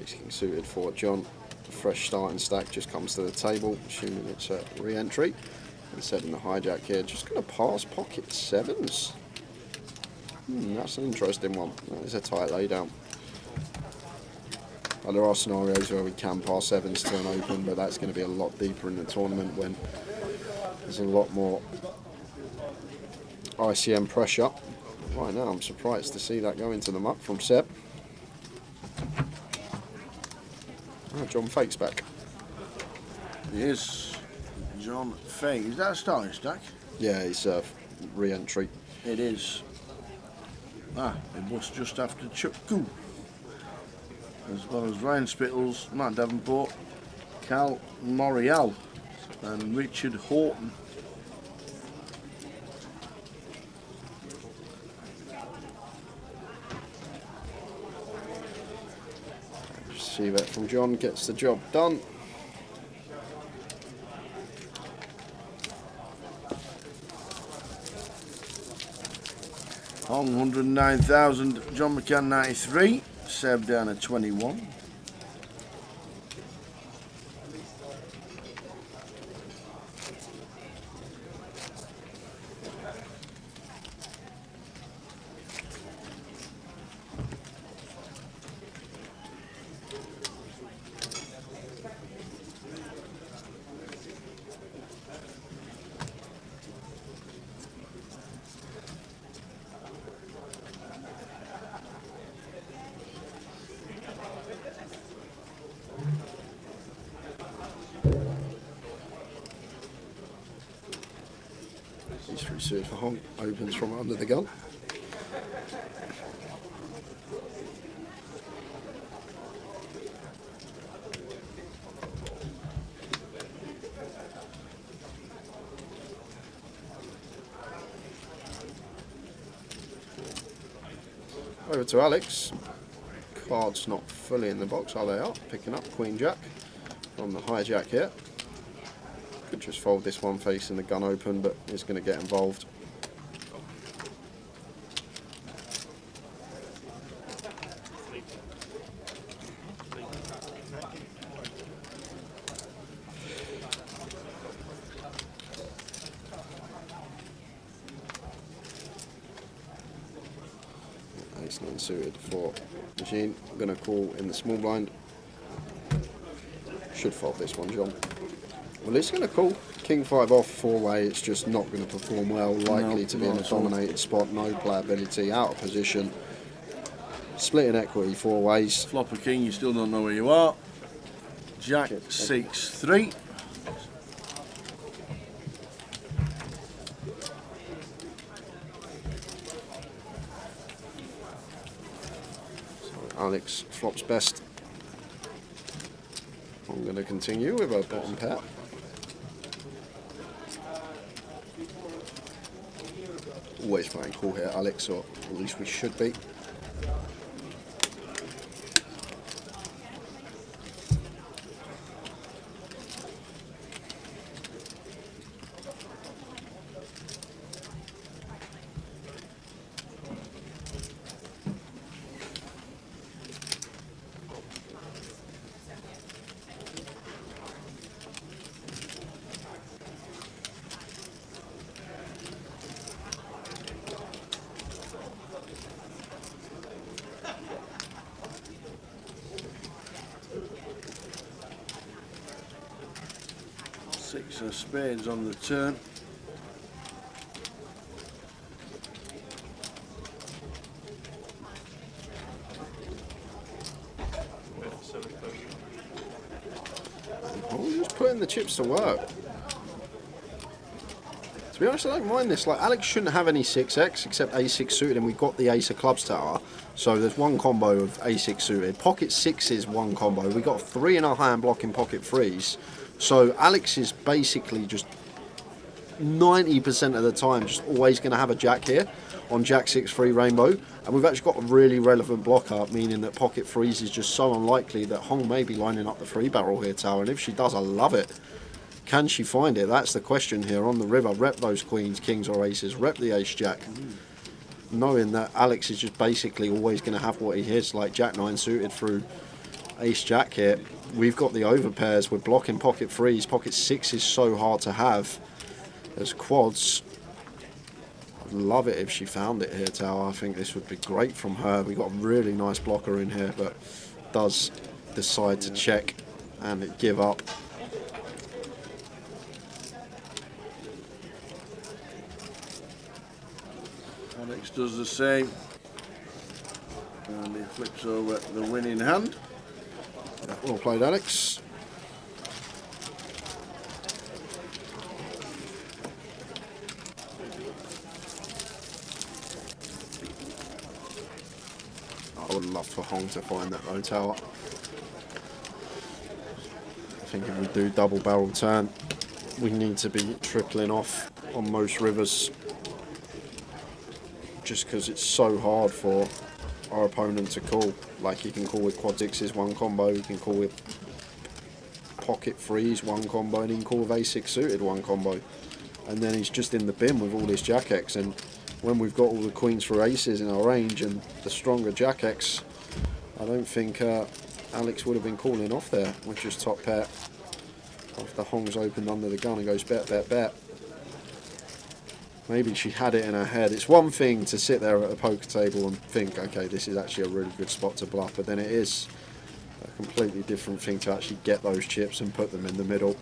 King suited for John. A fresh starting stack just comes to the table, assuming it's a re-entry. And setting the hijack here, just going to pass pocket 7s. That's an interesting one. That is a tight laydown. But there are scenarios where we can pass sevens turn open, but that's going to be a lot deeper in the tournament when there's a lot more ICM pressure. Right now, I'm surprised to see that go into the muck from Seb. Oh, John Fake's back. Yes, John Fake. Is that a starting stack? Yeah, he's re-entry. It is. It was just after Chukku. As well as Ryan Spittles, Matt Davenport, Cal Morial, and Richard Horton. See that from John gets the job done. Hong 109,000, John McCann 93, Seb down at 21. He's free suited for Hong, opens from under the gun. Over to Alex. Cards not fully in the box. Oh, they are. Picking up Queen Jack from the hijack here. Could just fold this one facing the gun open, but is going to get involved. Ace 9 suited for machine. I'm going to call in the small blind. Should fold this one, John. Well, it's going to call. King 5 off, 4-way, it's just not going to perform well. Likely to be in a dominated spot, no playability, out of position. Splitting equity 4 ways. Flop a king, you still don't know where you are. Jack 6-3. So Alex flops best. I'm going to continue with a bottom pair. Always playing cool here, Alex, or at least we should be. Six of spades on the turn. Oh, just putting the chips to work. To be honest, I don't mind this. Like, Alex shouldn't have any 6x except A6 suited, and we've got the Ace of Clubs tower. So there's one combo of A6 suited. Pocket 6 is one combo. We got 3 in our hand blocking pocket 3s. So Alex is basically just 90% of the time just always going to have a jack here on Jack 6-3 rainbow. And we've actually got a really relevant blocker, meaning that pocket 3s is just so unlikely that Hong may be lining up the 3-barrel here, Tower. And if she does, I love it. Can she find it? That's the question here. On the river, rep those queens, kings or aces, rep the ace-jack. Knowing that Alex is just basically always going to have what he hits, like Jack 9 suited through ace-jack here. We've got the overpairs. We're blocking pocket 3s. Pocket 6 is so hard to have. There's quads. I'd love it if she found it here, Tower. I think this would be great from her. We've got a really nice blocker in here, but does decide to check and give up. Alex does the same. And he flips over the winning hand. Well played, Alex. I would love for Hong to find that low tower. I think if we do double barrel turn, we need to be tripling off on most rivers. Just because it's so hard for our opponent to call. Like, he can call with quad sixes one combo, he can call with pocket threes one combo, and he can call with a6 suited one combo. And then he's just in the bin with all his jack X, and when we've got all the queens for aces in our range and the stronger jack X, I don't think Alex would have been calling off there, which is top pair. After Hong's opened under the gun and goes bet, bet, bet. Maybe she had it in her head. It's one thing to sit there at a poker table and think, okay, this is actually a really good spot to bluff, but then it is a completely different thing to actually get those chips and put them in the middle.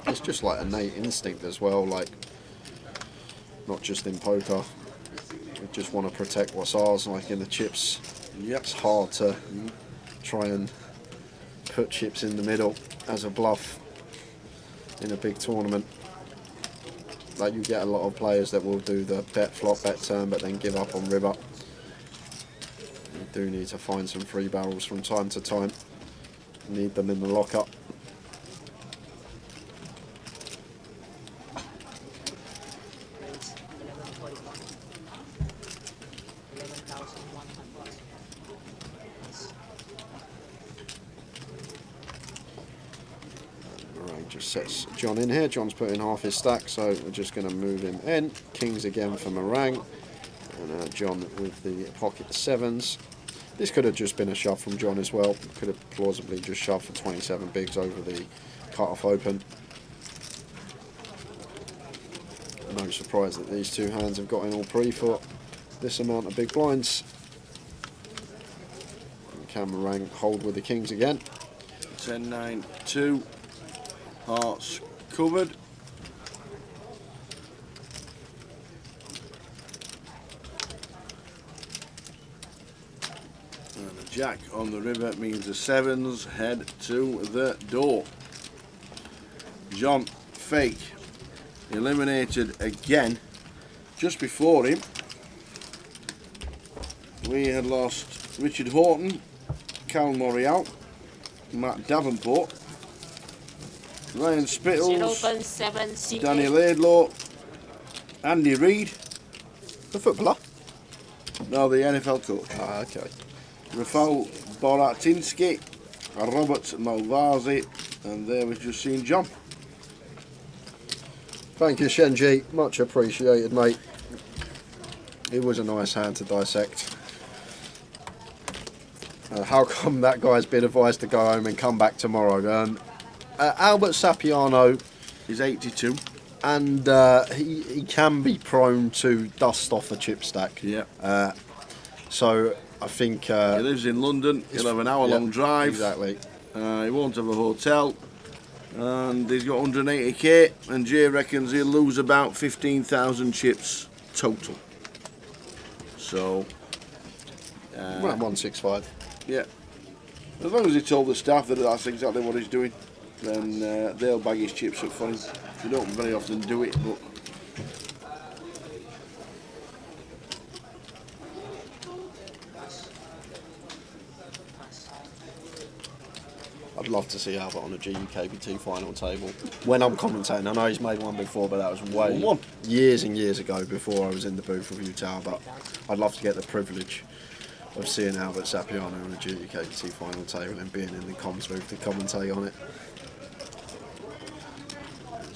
It's just like innate instinct as well, like not just in poker. We just want to protect what's ours, like in the chips. Yep. It's hard to try and put chips in the middle as a bluff in a big tournament. Like, you get a lot of players that will do the bet flop, bet turn, but then give up on river. You do need to find some free barrels from time to time. Need them in the lockup. Just sets John in here. John's putting half his stack, so we're just going to move him in. Kings again for Meringue, and John with the pocket sevens. This could have just been a shove from John as well. Could have plausibly just shoved for 27 bigs over the cut-off open. No surprise that these two hands have got in all pre for this amount of big blinds. And can Meringue hold with the Kings again? 10-9-2. Hearts covered. And a jack on the river means the sevens head to the door. John Fake eliminated again. Just before him, we had lost Richard Horton, Cal Morial, Matt Davenport, Ryan Spittles, Danny Laidlaw, Andy Reid, the footballer? No, the NFL coach. Ah, okay. Rafał Boratinsky, Robert Malvazi, and there we've just seen John. Thank you, Shenji. Much appreciated, mate. It was a nice hand to dissect. How come that guy's been advised to go home and come back tomorrow? Albert Sapiano is 82, and he can be prone to dust off a chip stack. Yeah. So I think he lives in London. He'll have an hour-long drive. Exactly. He won't have a hotel, and he's got 180k. And Jay reckons he'll lose about 15,000 chips total. So. Around 165. Yeah. As long as he told the staff that that's exactly what he's doing, then they'll bag his chips up for him. They don't very often do it, but I'd love to see Albert on a GUKPT final table when I'm commentating. I know he's made one before, but that was way years and years ago, before I was in the booth with Utah. But I'd love to get the privilege of seeing Albert Sapiano on a GUKPT final table and being in the comms booth to commentate on it.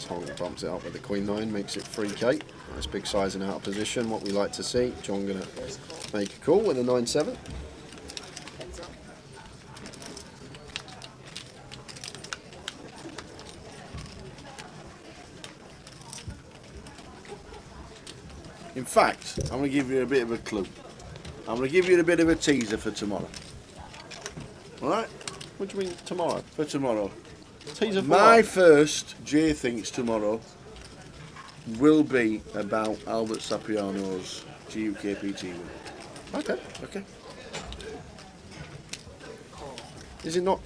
Hong bumps it up with the Queen 9, makes it 3k. Nice big sizing out of position, what we like to see. John going to make a call with a 9-7. In fact, I'm going to give you a bit of a clue. I'm going to give you a bit of a teaser for tomorrow. Alright? What do you mean tomorrow? For tomorrow. Teaser for My what? first Jay Thinks tomorrow will be about Albert Sapiano's GUKPT win. Okay. Okay? Is it not?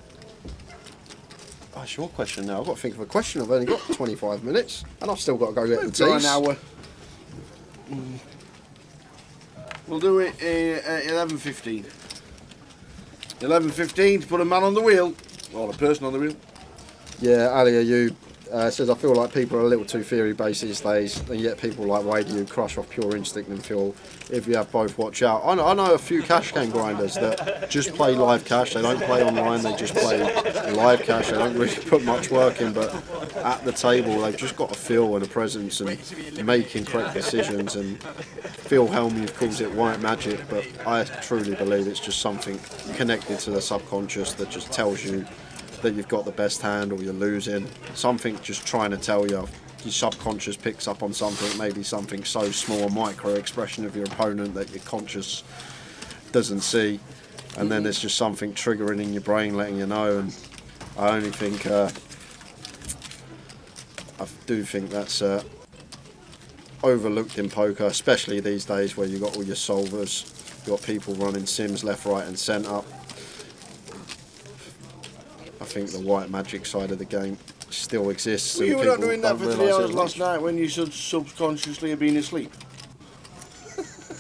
Oh, it's your question now. I've got to think of a question. I've only got 25 minutes, and I've still got to go get the We've got teas. an hour. We'll do it at 11:15. 11:15 to put a man on the wheel, or a person on the wheel. Yeah, Ali, you says, I feel like people are a little too theory-based these days, and yet people like Wade, you crush off pure instinct and feel if you have both, watch out. I know a few cash game grinders that just play live cash. They don't play online, they just play live cash. They don't really put much work in, but at the table, they've just got a feel and a presence and making correct decisions. And Phil Helmuth calls it white magic, but I truly believe it's just something connected to the subconscious that just tells you that you've got the best hand or you're losing. Something just trying to tell you. Your subconscious picks up on something, maybe something so small, a micro expression of your opponent that your conscious doesn't see, and then there's just something triggering in your brain letting you know. And I only think I do think that's overlooked in poker, especially these days where you've got all your solvers, you've got people running sims left, right and centre. I think the white magic side of the game still exists. Well, and you were not people doing that don't for 3 realise hours it last much. night when you should subconsciously have been asleep.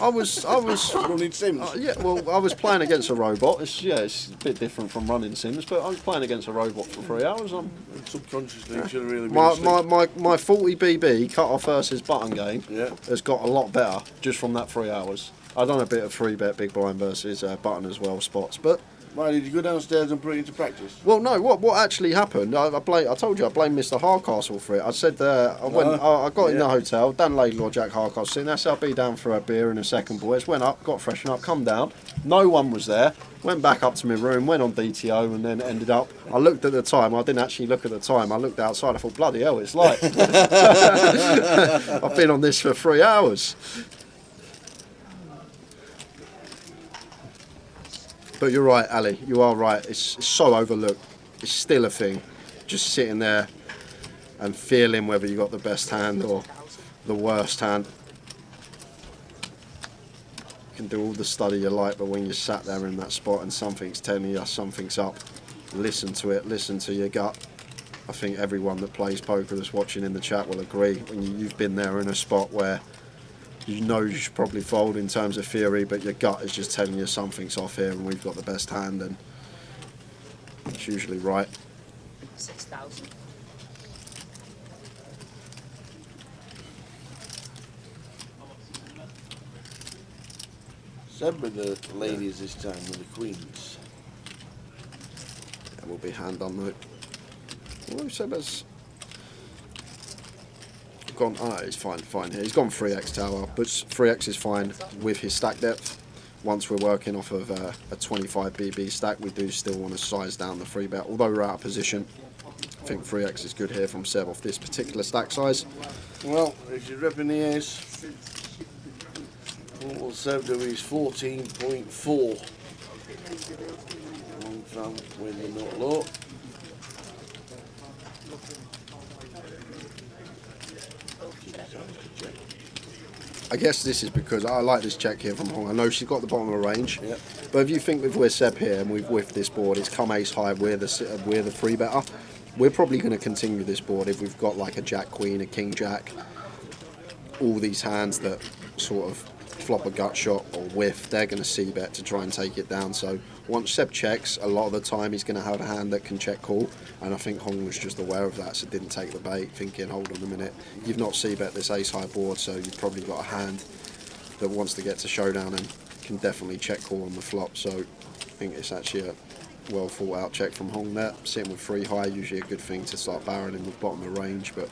I was running sims. Yeah, well, I was playing against a robot. It's a bit different from running sims, but I was playing against a robot for 3 hours. Subconsciously, you should have really been asleep. My 40 BB cut off versus button game Yeah. has got a lot better just from that 3 hours. I've done a bit of 3-bet big blind versus button as well, spots, but. Why did you go downstairs and put it into practice? Well, no. What actually happened? I told you I blamed Mr. Hardcastle for it. I said I got in the hotel. Dan Laidlaw, Jack Hardcastle, sitting there. So I'll be down for a beer in a second, boys. Went up, got freshened up, come down. No one was there. Went back up to my room, went on DTO, and then ended up. I looked at the time. I didn't actually look at the time. I looked outside. I thought, bloody hell, it's light. I've been on this for 3 hours. But you're right, Ali. You are right. It's so overlooked. It's still a thing. Just sitting there and feeling whether you got the best hand or the worst hand. You can do all the study you like, but when you're sat there in that spot and something's telling you something's up, listen to it. Listen to your gut. I think everyone that plays poker that's watching in the chat will agree. When you've been there in a spot where you know you should probably fold in terms of theory, but your gut is just telling you something's off here and we've got the best hand, and it's usually right. 6,000. Said with the ladies this time, with the queens. That will be hand on though. Well, Seba's gone. He's fine here. He's gone 3x tower, but 3x is fine with his stack depth. Once we're working off of a 25 BB stack, we do still want to size down the 3-bet. Although we're out of position, I think 3x is good here from Seb off this particular stack size. Well, if you're repping the ace, what will Seb do is 14.4. Long from when you're not low. I guess this is because I like this check here from Hong. I know she's got the bottom of the range, Yep. but if you think we're Seb here and we've whiffed this board, it's come ace high, we're the 3-better. We're probably going to continue this board if we've got like a jack queen, a king jack, all these hands that sort of flop a gut shot or whiff, they're going to c-bet to try and take it down. So once Seb checks, a lot of the time he's going to have a hand that can check call, and I think Hong was just aware of that, so didn't take the bait, thinking, hold on a minute, you've not c-bet this ace high board, so you've probably got a hand that wants to get to showdown and can definitely check call on the flop. So I think it's actually a well thought out check from Hong there. Sitting with 3 high, usually a good thing to start barreling with bottom of range, but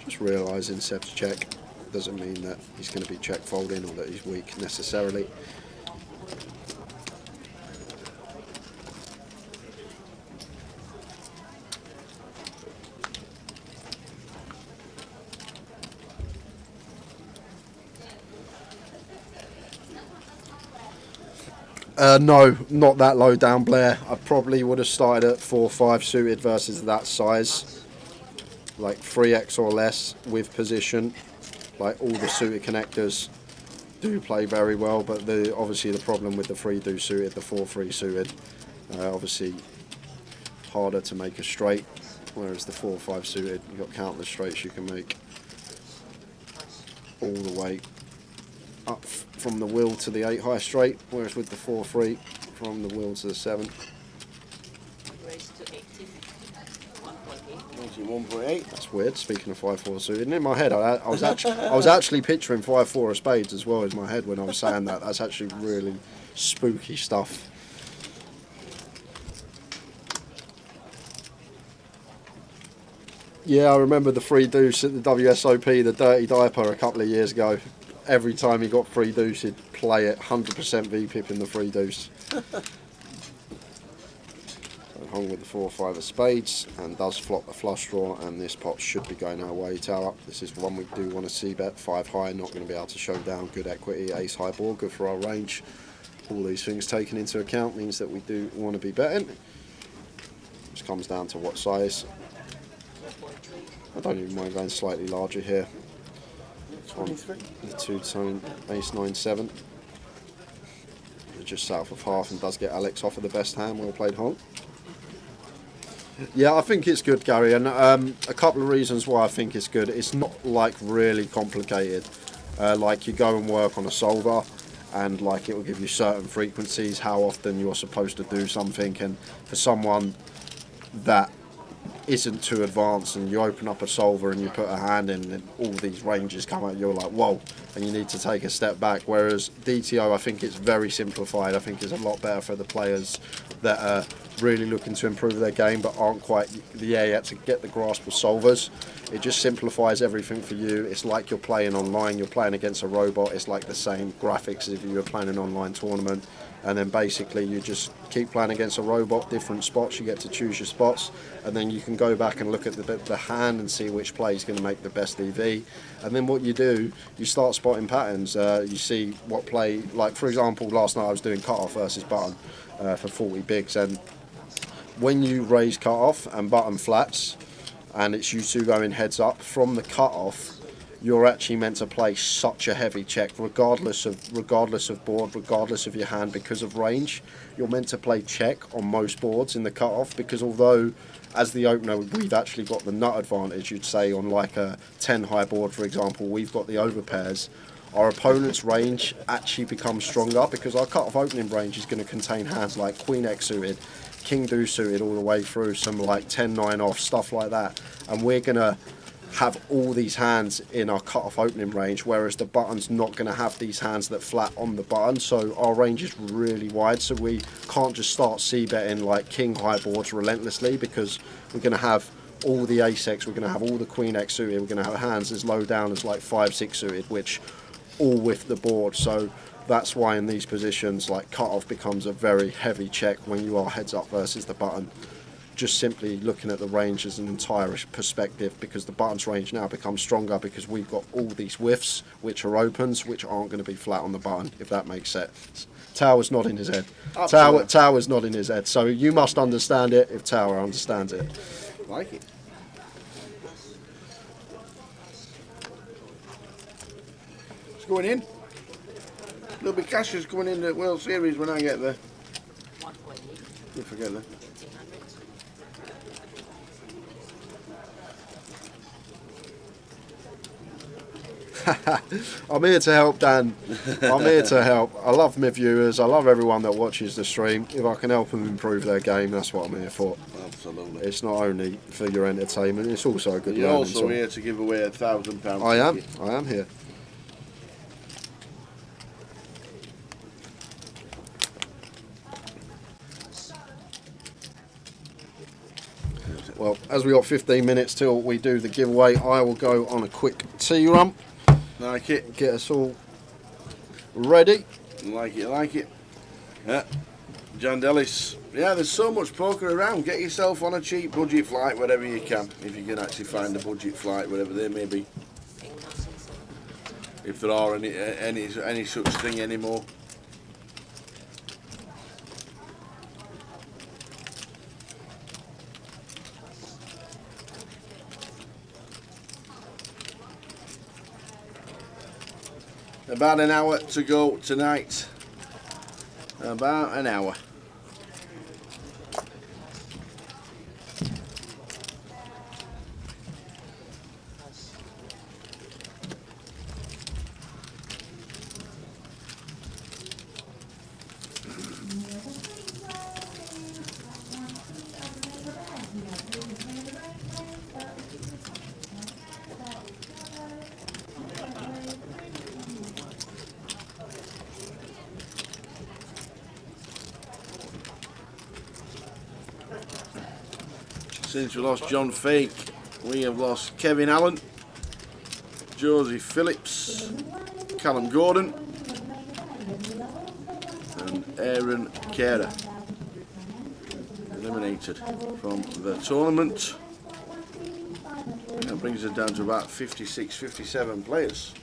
just realising Seb's check doesn't mean that he's going to be check folding or that he's weak necessarily. No, not that low down, Blair. I probably would have started at 4-5 suited versus that size. Like 3x or less with position. Like all the suited connectors do play very well, but obviously the problem with the 3 suited, the 4-3 suited, obviously harder to make a straight, whereas the 4-5 suited, you've got countless straights you can make all the way up from the wheel to the 8 high straight, whereas with the 4-3 from the wheel to the 7. Raised to 80. 1.8. That's weird. Speaking of 5-4 suited, and in my head, I was actually picturing 5-4 of spades as well as my head when I was saying that. That's actually really spooky stuff. Yeah, I remember the 3 deuce at the WSOP, the dirty diaper, a couple of years ago. Every time he got 3 deuce, he'd play it 100% VPip in the 3 deuce. Hung with the 4-5 of spades and does flop the flush draw, and this pot should be going our way. Tower. This is one we do want to see bet 5 high, not going to be able to show down. Good equity, ace high board, good for our range. All these things taken into account means that we do want to be betting. Just comes down to what size. I don't even mind going slightly larger here. 23. The 2-tone ace 9-7. Just south of half and does get Alex off of the best hand. Well played, Honk. Yeah, I think it's good, Gary, and a couple of reasons why I think it's good. It's not like really complicated. Like you go and work on a solver, and like it will give you certain frequencies, how often you're supposed to do something, and for someone that isn't too advanced and you open up a solver and you put a hand in and all these ranges come out, you're like, whoa, and you need to take a step back. Whereas DTO, I think it's very simplified. I think it's a lot better for the players that are really looking to improve their game but aren't quite there yet to get the grasp of solvers. It just simplifies everything for you. It's like you're playing online, you're playing against a robot. It's like the same graphics as if you were playing an online tournament. And then basically you just keep playing against a robot, different spots, you get to choose your spots, and then you can go back and look at the hand and see which play is going to make the best EV. And then what you do, you start spotting patterns. You see what play, like for example, last night I was doing cutoff versus button for 40 bigs, and when you raise cutoff and button flats, and it's you two going heads up, from the cutoff, you're actually meant to play such a heavy check, regardless of board, regardless of your hand, because of range. You're meant to play check on most boards in the cutoff, because although as the opener we've actually got the nut advantage, you'd say on like a 10 high board for example, we've got the overpairs. Our opponent's range actually becomes stronger because our cutoff opening range is going to contain hands like Queen X suited, King Deuce suited, all the way through some like 10-9 off, stuff like that, and we're going to have all these hands in our cut-off opening range, whereas the button's not going to have these hands that flat on the button, so our range is really wide, so we can't just start c-betting like king high boards relentlessly, because we're going to have all the ace-x, we're going to have all the queen x suited, we're going to have hands as low down as like 5-6 suited, which all with the board. So that's why in these positions like cut-off becomes a very heavy check when you are heads up versus the button. Just simply looking at the range as an entire perspective, because the button's range now becomes stronger because we've got all these whiffs which are opens which aren't going to be flat on the button, if that makes sense. Tower's nodding his head. Tower's nodding his head, so you must understand it if Tower understands it. Like it. It's going in. There'll be cashes coming in the World Series when I get there. You forget that. I'm here to help, Dan. I'm here to help. I love my viewers. I love everyone that watches the stream. If I can help them improve their game, that's what I'm here for. Absolutely. It's not only for your entertainment, it's also a good You're learning also tool. here to give away £1,000. I am here. Well, as we got 15 minutes till we do the giveaway, I will go on a quick tea run. Like it. Get us all ready. Like it, like it. Yeah. John Dellis. Yeah, there's so much poker around. Get yourself on a cheap budget flight wherever you can. If you can actually find a budget flight, whatever they may be. If there are any such thing anymore. About an hour to go tonight. About an hour. Since we lost John Fake, we have lost Kevin Allen, Josie Phillips, Callum Gordon and Aaron Kera. Eliminated from the tournament. That brings us down to about 56, 57 players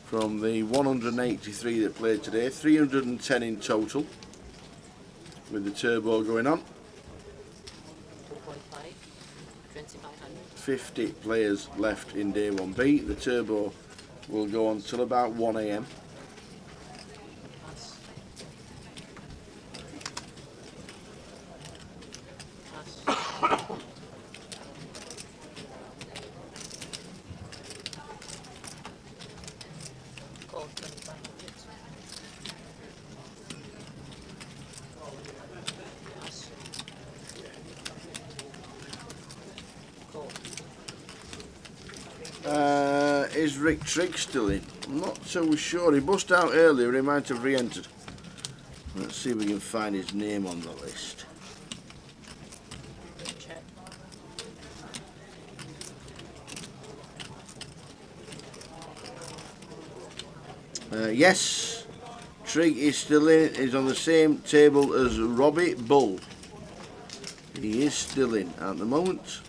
from the 183 that played today. 310 in total with the turbo going on. 50 players left in day 1B. The turbo will go on till about 1 AM. Is Rick Trigg still in? I'm not so sure. He bust out earlier, he might have re-entered. Let's see if we can find his name on the list. Yes, Trigg is still in. He's on the same table as Robbie Bull. He is still in at the moment.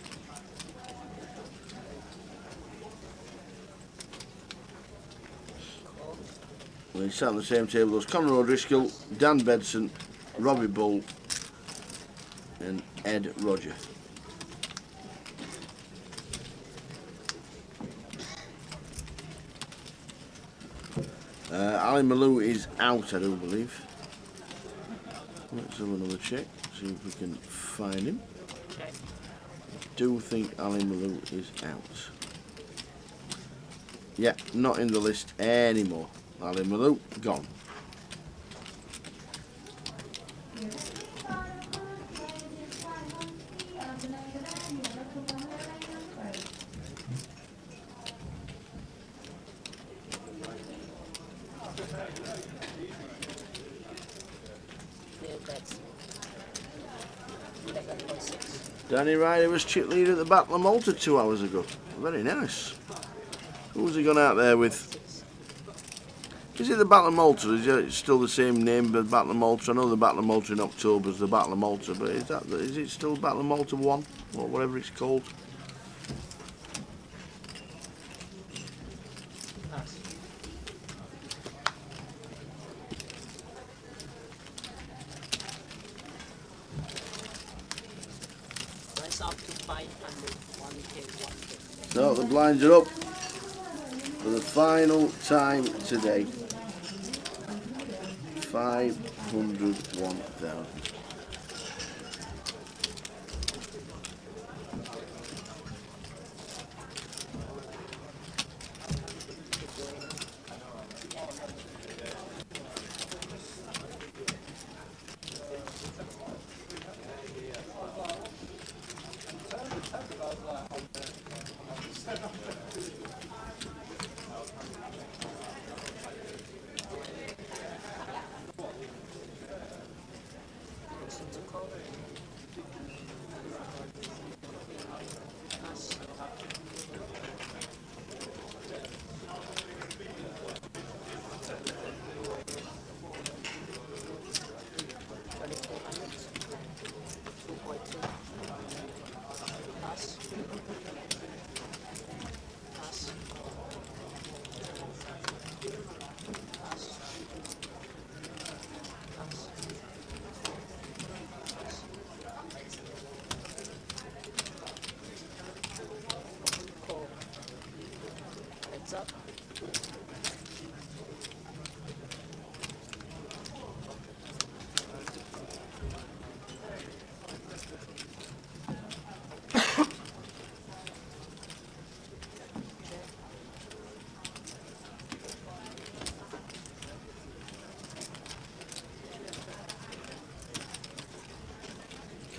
Well, he sat on the same table as Conor O'Driscoll, Dan Bedson, Robbie Bull and Ed Roger. Ali Malou is out, I do believe. Let's have another check, see if we can find him. I do think Ali Malou is out. Yeah, not in the list anymore. Ali Malou, gone. Danny Ryder was chip leader at the Battle of Malta 2 hours ago. Very nice. Who was he gone out there with? Is it the Battle of Malta? Is it still the same name, but Battle of Malta? I know the Battle of Malta in October is the Battle of Malta, but is it still Battle of Malta 1 or whatever it's called? So the blinds are up for the final time today. 501,000.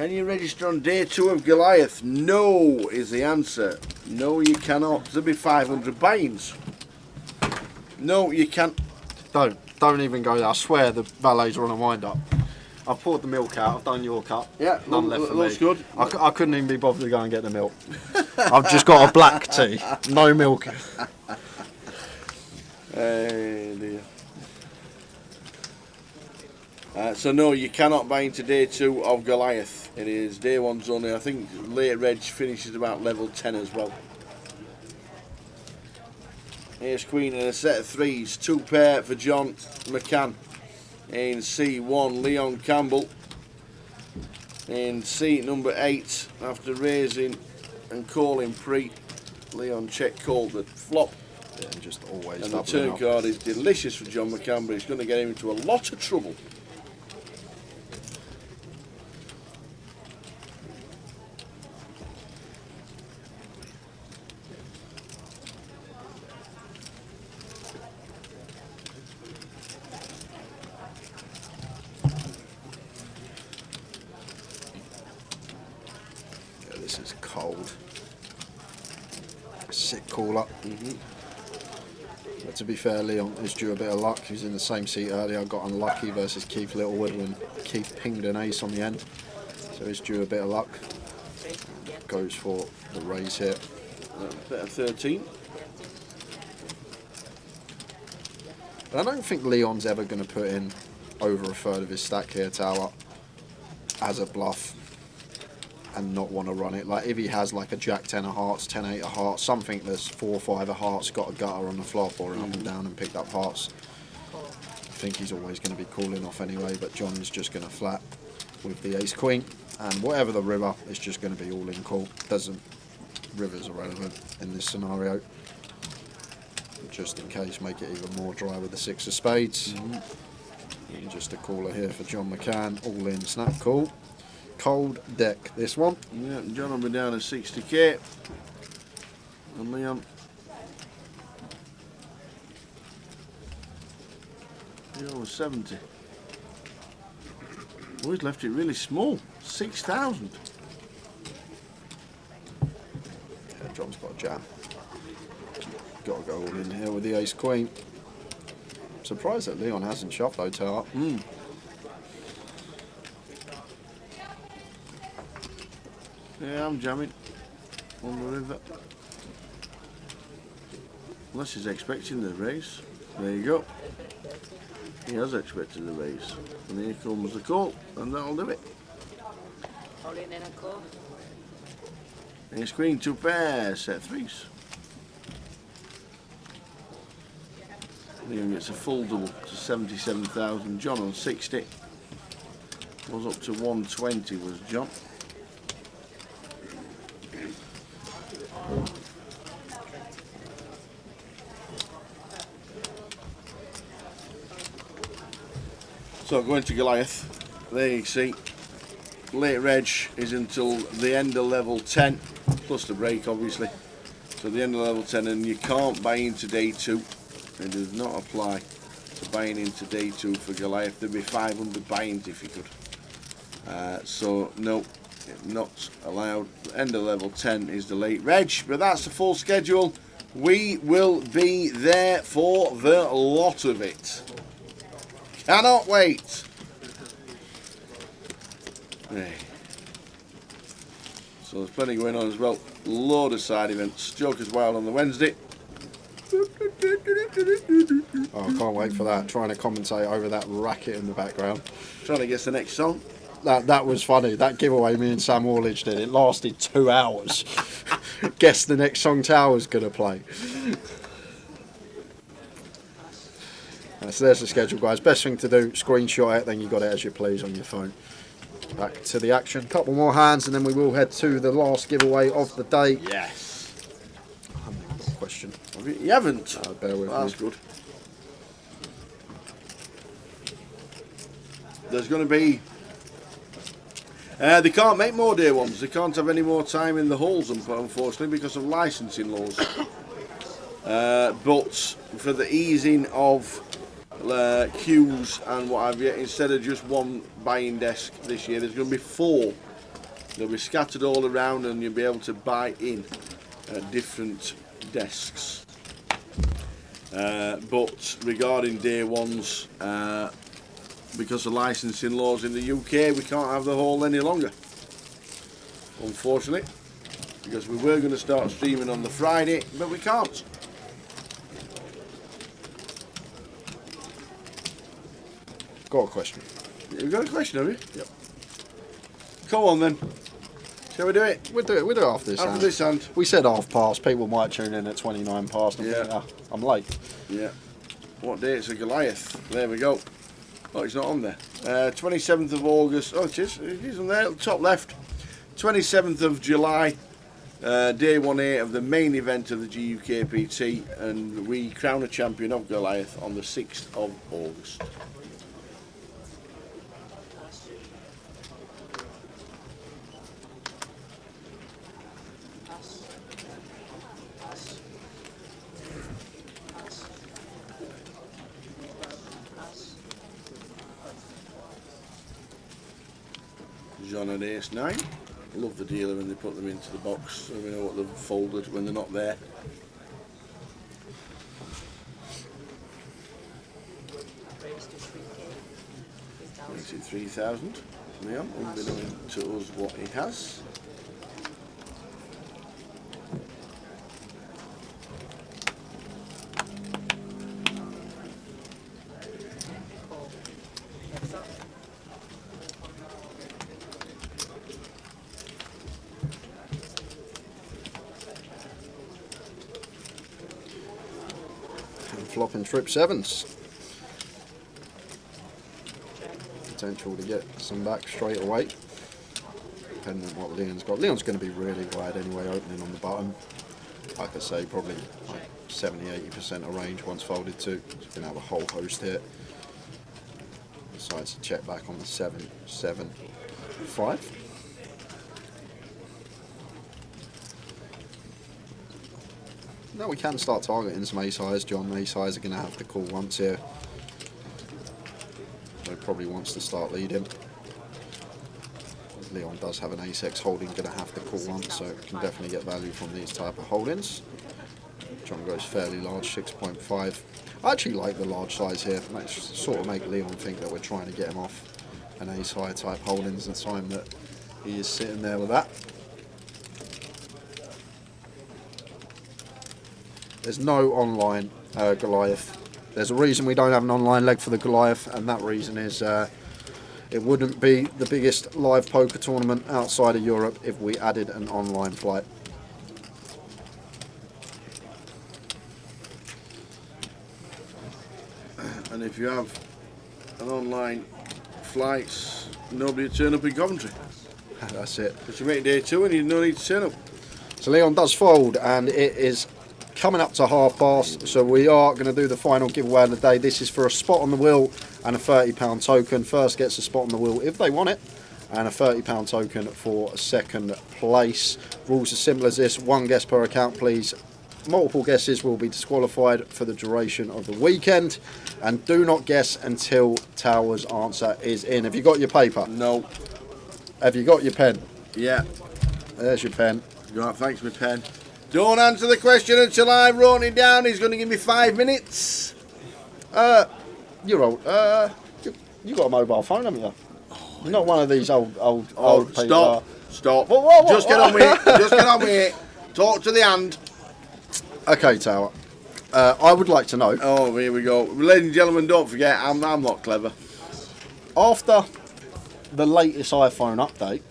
Can you register on day 2 of Goliath? No is the answer. No, you cannot. There'll be 500 buy-ins. No, you can't. Don't even go there. I swear the valets are on a wind-up. I've poured the milk out. I've done your cup. Yeah, none left for me. looks good. I couldn't even be bothered to go and get the milk. I've just got a black tea, no milk. Hey dear. So no, you cannot buy into day 2 of Goliath. It is day 1's only. I think late reg finishes about level 10 as well. Ace Queen and a set of 3s, 2 pair for John McCann. In C1, Leon Campbell. In C number 8, after raising and calling pre, Leon check called the flop. Yeah, and just always. And the turn card is delicious for John McCann, but it's going to get him into a lot of trouble. This is cold. Sick call up. But to be fair, Leon is due a bit of luck. He was in the same seat earlier. I got unlucky versus Keith Littlewood when Keith pinged an ace on the end. So he's due a bit of luck. Goes for the raise here. Bit of 13. I don't think Leon's ever going to put in over a third of his stack here, Tower, as a bluff and not want to run it. Like if he has like a Jack 10 of hearts, 10 8 of hearts, something that's 4 or 5 of hearts, got a gutter on the flop or an up and down and picked up hearts, I think he's always going to be calling off anyway. But John's just going to flat with the ace queen, and whatever the river, it's just going to be all in call. River's irrelevant in this scenario. Just in case, make it even more dry with the 6 of spades. And just a caller here for John McCann, all in snap call. Cold deck, this one. Yeah, John will be down at 60k. And Leon. You're over 70. Oh, he's left it really small. 6,000. Yeah, John's got a jam. Got to go all in here with the ace queen. Surprised that Leon hasn't shoved though, Tower. Yeah, I'm jamming on the river. Unless he's expecting the raise. There you go. He has expected the raise. And here comes the call, and that'll do it. All in and a call. Ace Queen, 2 pairs, set 3s. Leon gets a full double to 77,000. John on 60. Was up to 120 was John. So going to Goliath, there you see, late reg is until the end of level 10, plus the break obviously. So the end of level 10, and you can't buy into day 2. It does not apply to buying into day 2 for Goliath. There'd be 500 buy-ins if you could. So no, not allowed. End of level 10 is the late reg, but that's the full schedule. We will be there for the lot of it. Cannot wait. Hey. So there's plenty going on as well. Load of side events. Joker's Wild on the Wednesday. Oh, I can't wait for that. Trying to commentate over that racket in the background. Trying to guess the next song. That was funny. That giveaway me and Sam Orledge did. It lasted 2 hours. Guess the next song Tower's going to play. So there's the schedule, guys. Best thing to do, screenshot it, then you got it as you please on your phone. Back to the action. Couple more hands, and then we will head to the last giveaway of the day. Yes. I haven't even got a question. You haven't? Bear with me. That's good. There's going to be... they can't make more day ones. They can't have any more time in the halls, unfortunately, because of licensing laws. But for the easing of queues and what have you, instead of just 1 buying desk this year, there's going to be 4 They'll be scattered all around and you'll be able to buy in at different desks. But regarding day ones, because of licensing laws in the UK, we can't have the hall any longer, unfortunately, because we were going to start streaming on the Friday, but we can't. Got a question. You've got a question, have you? Yep. Come on then. Shall we do it? We'll do it after this. After this hand. We said half past. People might tune in at 29 past. And think, I'm late. Yeah. What day? It's a Goliath. There we go. Oh, it's not on there. 27th of August. Oh, it is on there, top left. 27th of July. Day 1A of the main event of the GUKPT, and we crown a champion of Goliath on the 6th of August. John at ace 9. I love the dealer when they put them into the box so we know what they've folded when they're not there. Makes it 3,000. Leon, unbeknown to us what he has. Flopping trip sevens. Potential to get some back straight away, depending on what Leon's got. Leon's going to be really wide anyway, opening on the bottom. Like I say, probably like 70-80% of range once folded to. He's going to have a whole host here. Decides to check back on the 7, 7, 5. No, we can start targeting some ace highs. John, ace highs are going to have to call once here. So he probably wants to start leading. Leon does have an ace X holding, going to have to call once, so can definitely get value from these type of holdings. John goes fairly large, 6.5. I actually like the large size here. That sort of make Leon think that we're trying to get him off an ace high type holdings the time that he is sitting there with that. There's no online Goliath. There's a reason we don't have an online leg for the Goliath, and that reason is it wouldn't be the biggest live poker tournament outside of Europe if we added an online flight. And if you have an online flight, nobody would turn up in Coventry. That's it. Because you make day 2 and you no need to turn up. So Leon does fold, and it is coming up to half past, so we are going to do the final giveaway of the day. This is for a spot on the wheel and a £30 token. First gets a spot on the wheel if they want it, and a £30 token for second place. Rules as simple as this: 1 guess per account, please. Multiple guesses will be disqualified for the duration of the weekend, and do not guess until Tower's answer is in. Have you got your paper? No. Have you got your pen? Yeah. There's your pen. Right, thanks, my pen. Don't answer the question until I've wrote it down. He's going to give me 5 minutes. You're old. You got a mobile phone, haven't you? You're not one of these old people. Stop. What? Just get on with it. Just get on with it. Talk to the hand. Okay, Tower. I would like to know. Oh, here we go. Ladies and gentlemen, don't forget, I'm not clever. After the latest iPhone update,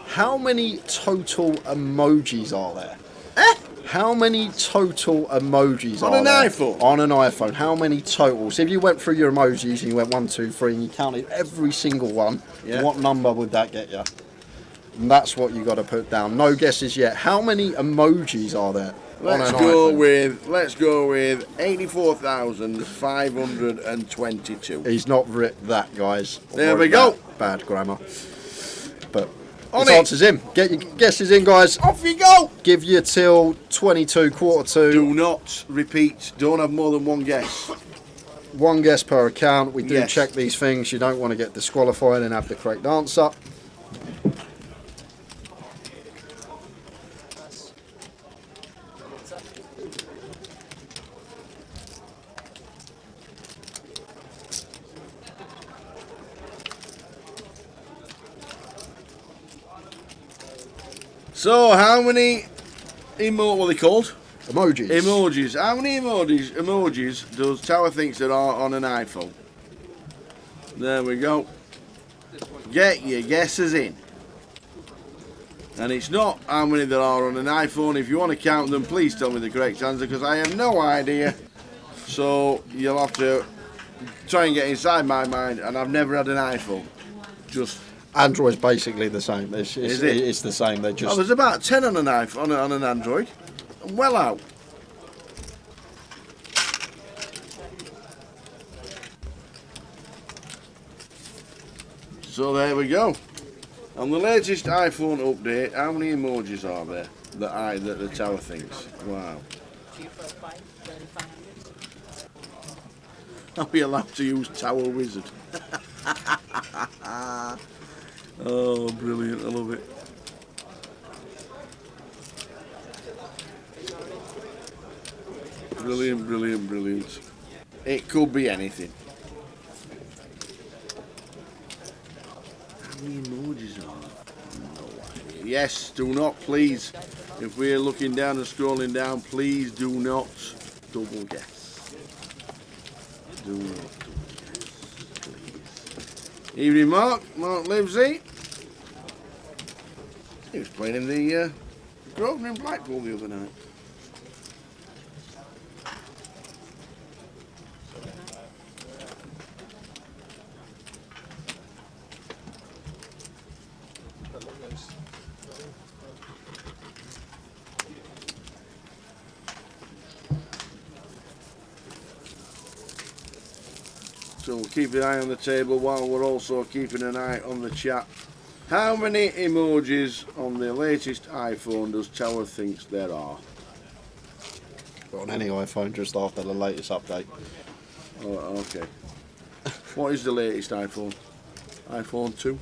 how many total emojis are there? How many total emojis on are an there? iPhone? On an iPhone. How many total? So if you went through your emojis and you went 1, 2, 3 and you counted every single one, what number would that get you? And that's what you got to put down. No guesses yet. How many emojis are there? Let's go with 84,522. He's not writ that, guys. There we go. Bad grammar. But his answer's in. Get your guesses in, guys. Off you go. Give you till 22, quarter to. Do not repeat. Don't have more than 1 guess. 1 guess per account. We do Yes. check these things. You don't want to get disqualified and have the correct answer. So, how many what are they called? Emojis. Emojis. How many emojis does Tower thinks there are on an iPhone? There we go. Get your guesses in. And it's not how many there are on an iPhone. If you want to count them, please tell me the correct answer, because I have no idea. So you'll have to try and get inside my mind, and I've never had an iPhone. Just Android's basically the same. It's the same. They just. Oh, there's about 10 on an iPhone, on an Android. Well out. So there we go. On the latest iPhone update, how many emojis are there that the Tower thinks? Wow. Are we allowed to use Tower Wizard? Oh, brilliant. I love it. Brilliant, brilliant, brilliant. It could be anything. How many emojis are there? No idea. Yes, do not, please. If we're looking down and scrolling down, please do not double guess. Do not double guess, please. Evening, Mark. Mark Livesey. He was playing in the Grosvenor in Blackpool the other night. So we'll keep an eye on the table while we're also keeping an eye on the chat. How many emojis on the latest iPhone does Tower thinks there are? On any iPhone just after the latest update. Oh, okay. What is the latest iPhone? iPhone 2?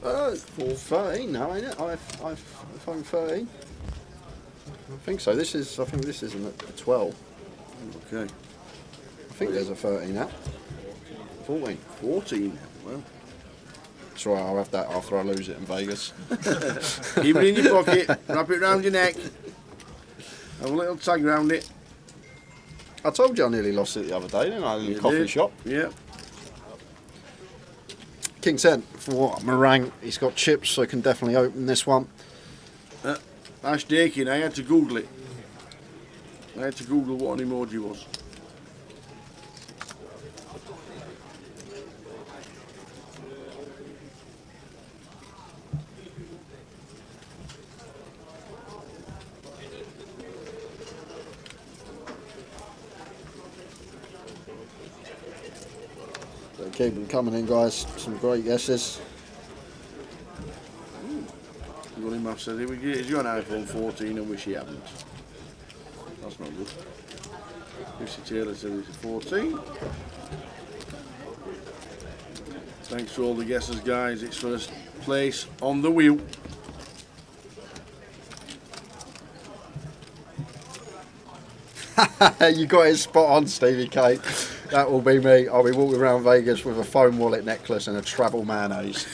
13 now, ain't it? iPhone 13. I think so. I think this is a 12. Okay. I think there's a 13 now. 14. 14. Well. That's right, I'll have that after I lose it in Vegas. Keep it in your pocket, wrap it round your neck, have a little tag round it. I told you I nearly lost it the other day, didn't I? In the coffee shop. Yeah. King 10 for meringue. He's got chips, so I can definitely open this one. Ash Dakin, I had to Google it. I had to Google what an emoji was. Keep them coming in, guys. Some great guesses. Ronnie Math said, is you an iPhone 14 and wish he hadn't. That's not good. Lucy Taylor said it's a 14. Thanks to all the guesses, guys. It's first place on the wheel. You got it spot on, Stevie K. That will be me. I'll be walking around Vegas with a phone wallet necklace and a travel mayonnaise.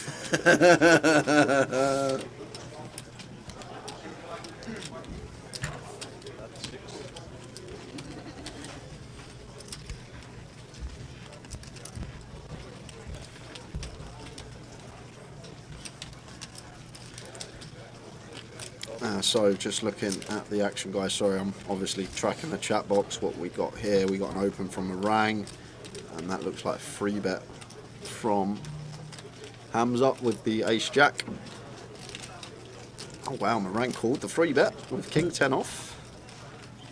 So just looking at the action, guys. Sorry, I'm obviously tracking the chat box. What we got here, we got an open from Meringue, and that looks like a free bet from Hamza with the ace jack. Oh wow, Meringue called the free bet with King 10 off.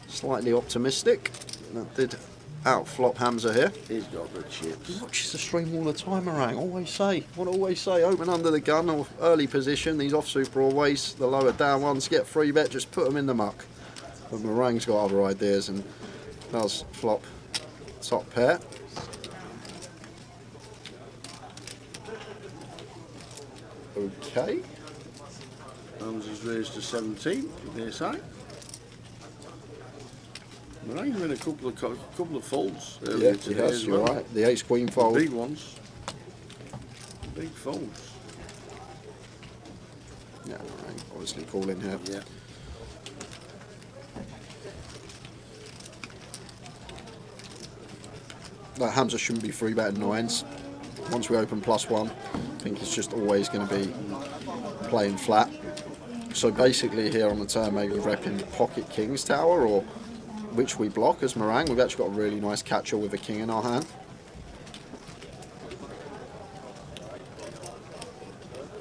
Slightly optimistic. That did outflop Hamza here. He's got the chips. He watches the stream all the time, Meringue. Always say, what I always say, open under the gun or early position. These off super always, the lower down ones get free bet, just put them in the muck. But Meringue's got other ideas and does flop top pair. Okay. Hamza's raised to 17 their side. Meringue's in a couple of folds earlier today yes, as you're well. right. The ace queen fold. The big ones. Big folds. Yeah, obviously calling here. Yeah. That Hamza shouldn't be free betting nines. Once we open +1, I think it's just always going to be playing flat. So basically here on the turn, maybe we're repping pocket kings tower, or which we block as Meringue. We've actually got a really nice catcher with a king in our hand.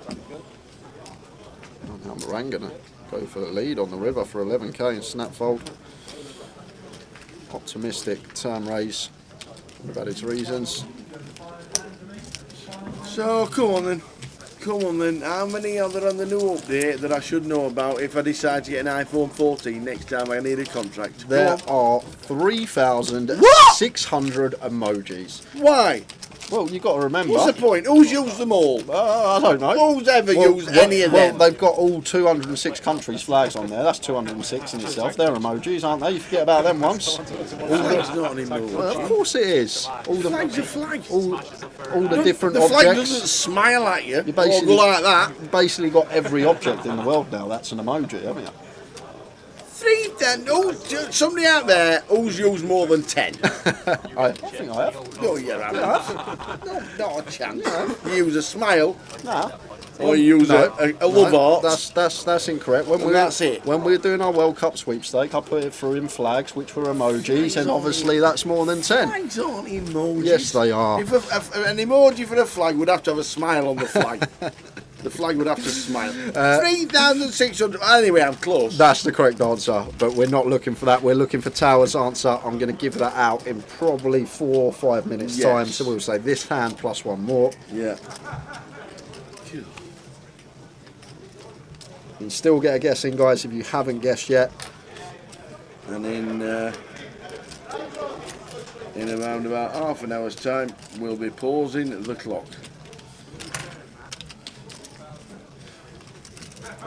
And now Meringue going to go for the lead on the river for 11k and snap fold. Optimistic turn raise. We've had its reasons. So come on then. Come on then. How many are there on the new update that I should know about if I decide to get an iPhone 14 next time I need a contract? There are 3,600 emojis. Why? Well, you've got to remember. What's the point? Who's used them all? I don't know. Who's ever used any of them? Well, they've got all 206 countries' flags on there. That's 206 in itself. They're emojis, aren't they? You forget about them once. Flag's not an emoji. Well, of course it is. All the Flag's a flag. All the different the objects. flag doesn't smile at you. You Or basically, go like that. you've basically got every object in the world now. That's an emoji, haven't you? 3,000. Somebody out there who's used more than 10. I think I have. No, you haven't. No, not a chance. You use a smile. No. Or you use a love heart. That's incorrect. That's it. When we're doing our World Cup sweepstake, I put it through in flags, which were emojis, and obviously that's more than 10. Flags aren't emojis. Yes, they are. If an emoji for a flag would have to have a smile on the flag. The flag would have to smile. 3,600. Anyway, I'm close. That's the correct answer, but we're not looking for that. We're looking for Tower's answer. I'm going to give that out in probably 4 or 5 minutes' Yes. time. So we'll say this hand plus one more. Yeah. You can still get a guess in, guys, if you haven't guessed yet. And in around about half an hour's time, we'll be pausing the clock.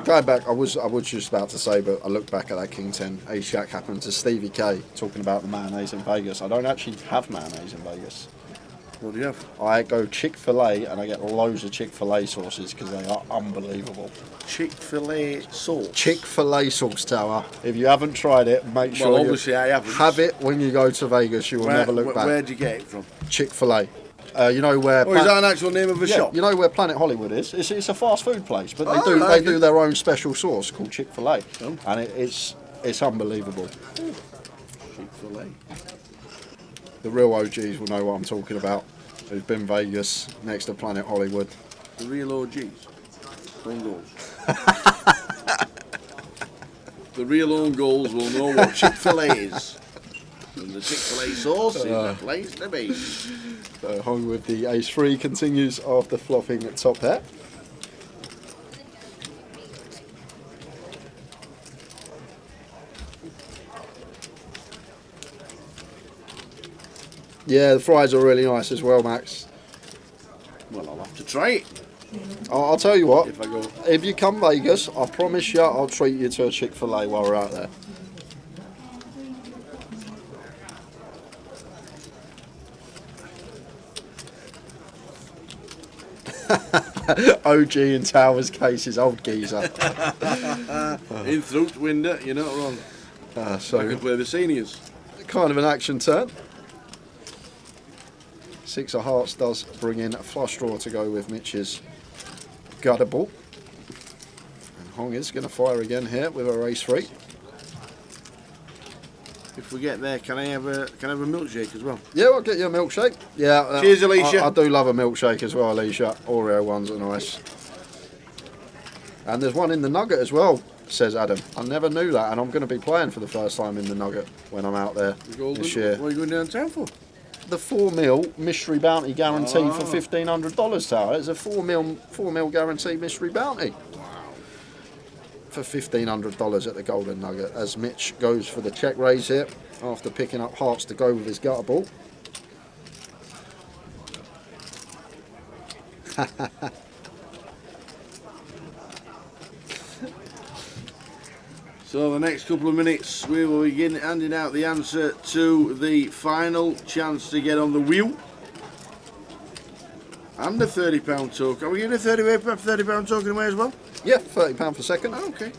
Going back, I was just about to say, but I looked back at that King 10 Ace Jack happened to Stevie K talking about the mayonnaise in Vegas. I don't actually have mayonnaise in Vegas. What do you have? I go Chick-fil-A and I get loads of Chick-fil-A sauces because they are unbelievable. Chick-fil-A sauce. Chick-fil-A sauce, Tower. If you haven't tried it, make sure Well, obviously I haven't. Have it when you go to Vegas. You will never look back. Where'd you get it from? Chick-fil-A. You know where? Oh, is that an actual name of a shop? You know where Planet Hollywood is? It's a fast food place, but they right. do their own special sauce called Chick-fil-A, and it's unbelievable. Chick-fil-A. The real OGs will know what I'm talking about. Who've been Vegas next to Planet Hollywood. The real OGs. Own goals. The real own goals will know what Chick-fil-A is. And the Chick-fil-A sauce is the place to be. So Hong with the ace-3 continues after flopping at top pair. Yeah, the fries are really nice as well, Max. Well, I'll have to try it. I'll tell you what, If I go. if you come Vegas, I promise you I'll treat you to a Chick-fil-A while we're out there. OG in Towers cases, old geezer. In throat window, you're not wrong. So I can play the seniors. kind of an action turn. Six of Hearts does bring in a flush draw to go with Mitch's gutter ball. And Hong is going to fire again here with a race 3. If we get there, can I have a milkshake as well? Yeah, I'll get you a milkshake. Yeah. Cheers, Alicia. I do love a milkshake as well, Alicia. Oreo ones are nice. And there's one in the Nugget as well, says Adam. I never knew that, and I'm going to be playing for the first time in the Nugget when I'm out there this year. What are you going downtown for? The 4 mil mystery bounty guarantee for $1,500, Tower. It's a 4 mil guarantee mystery bounty. For $1,500 at the Golden Nugget, as Mitch goes for the check raise here after picking up hearts to go with his gutter ball. So the next couple of minutes we will begin handing out the answer to the final chance to get on the wheel. And the £30 token. Are we getting a £30 token away as well? Yeah, £30 for second. Okay.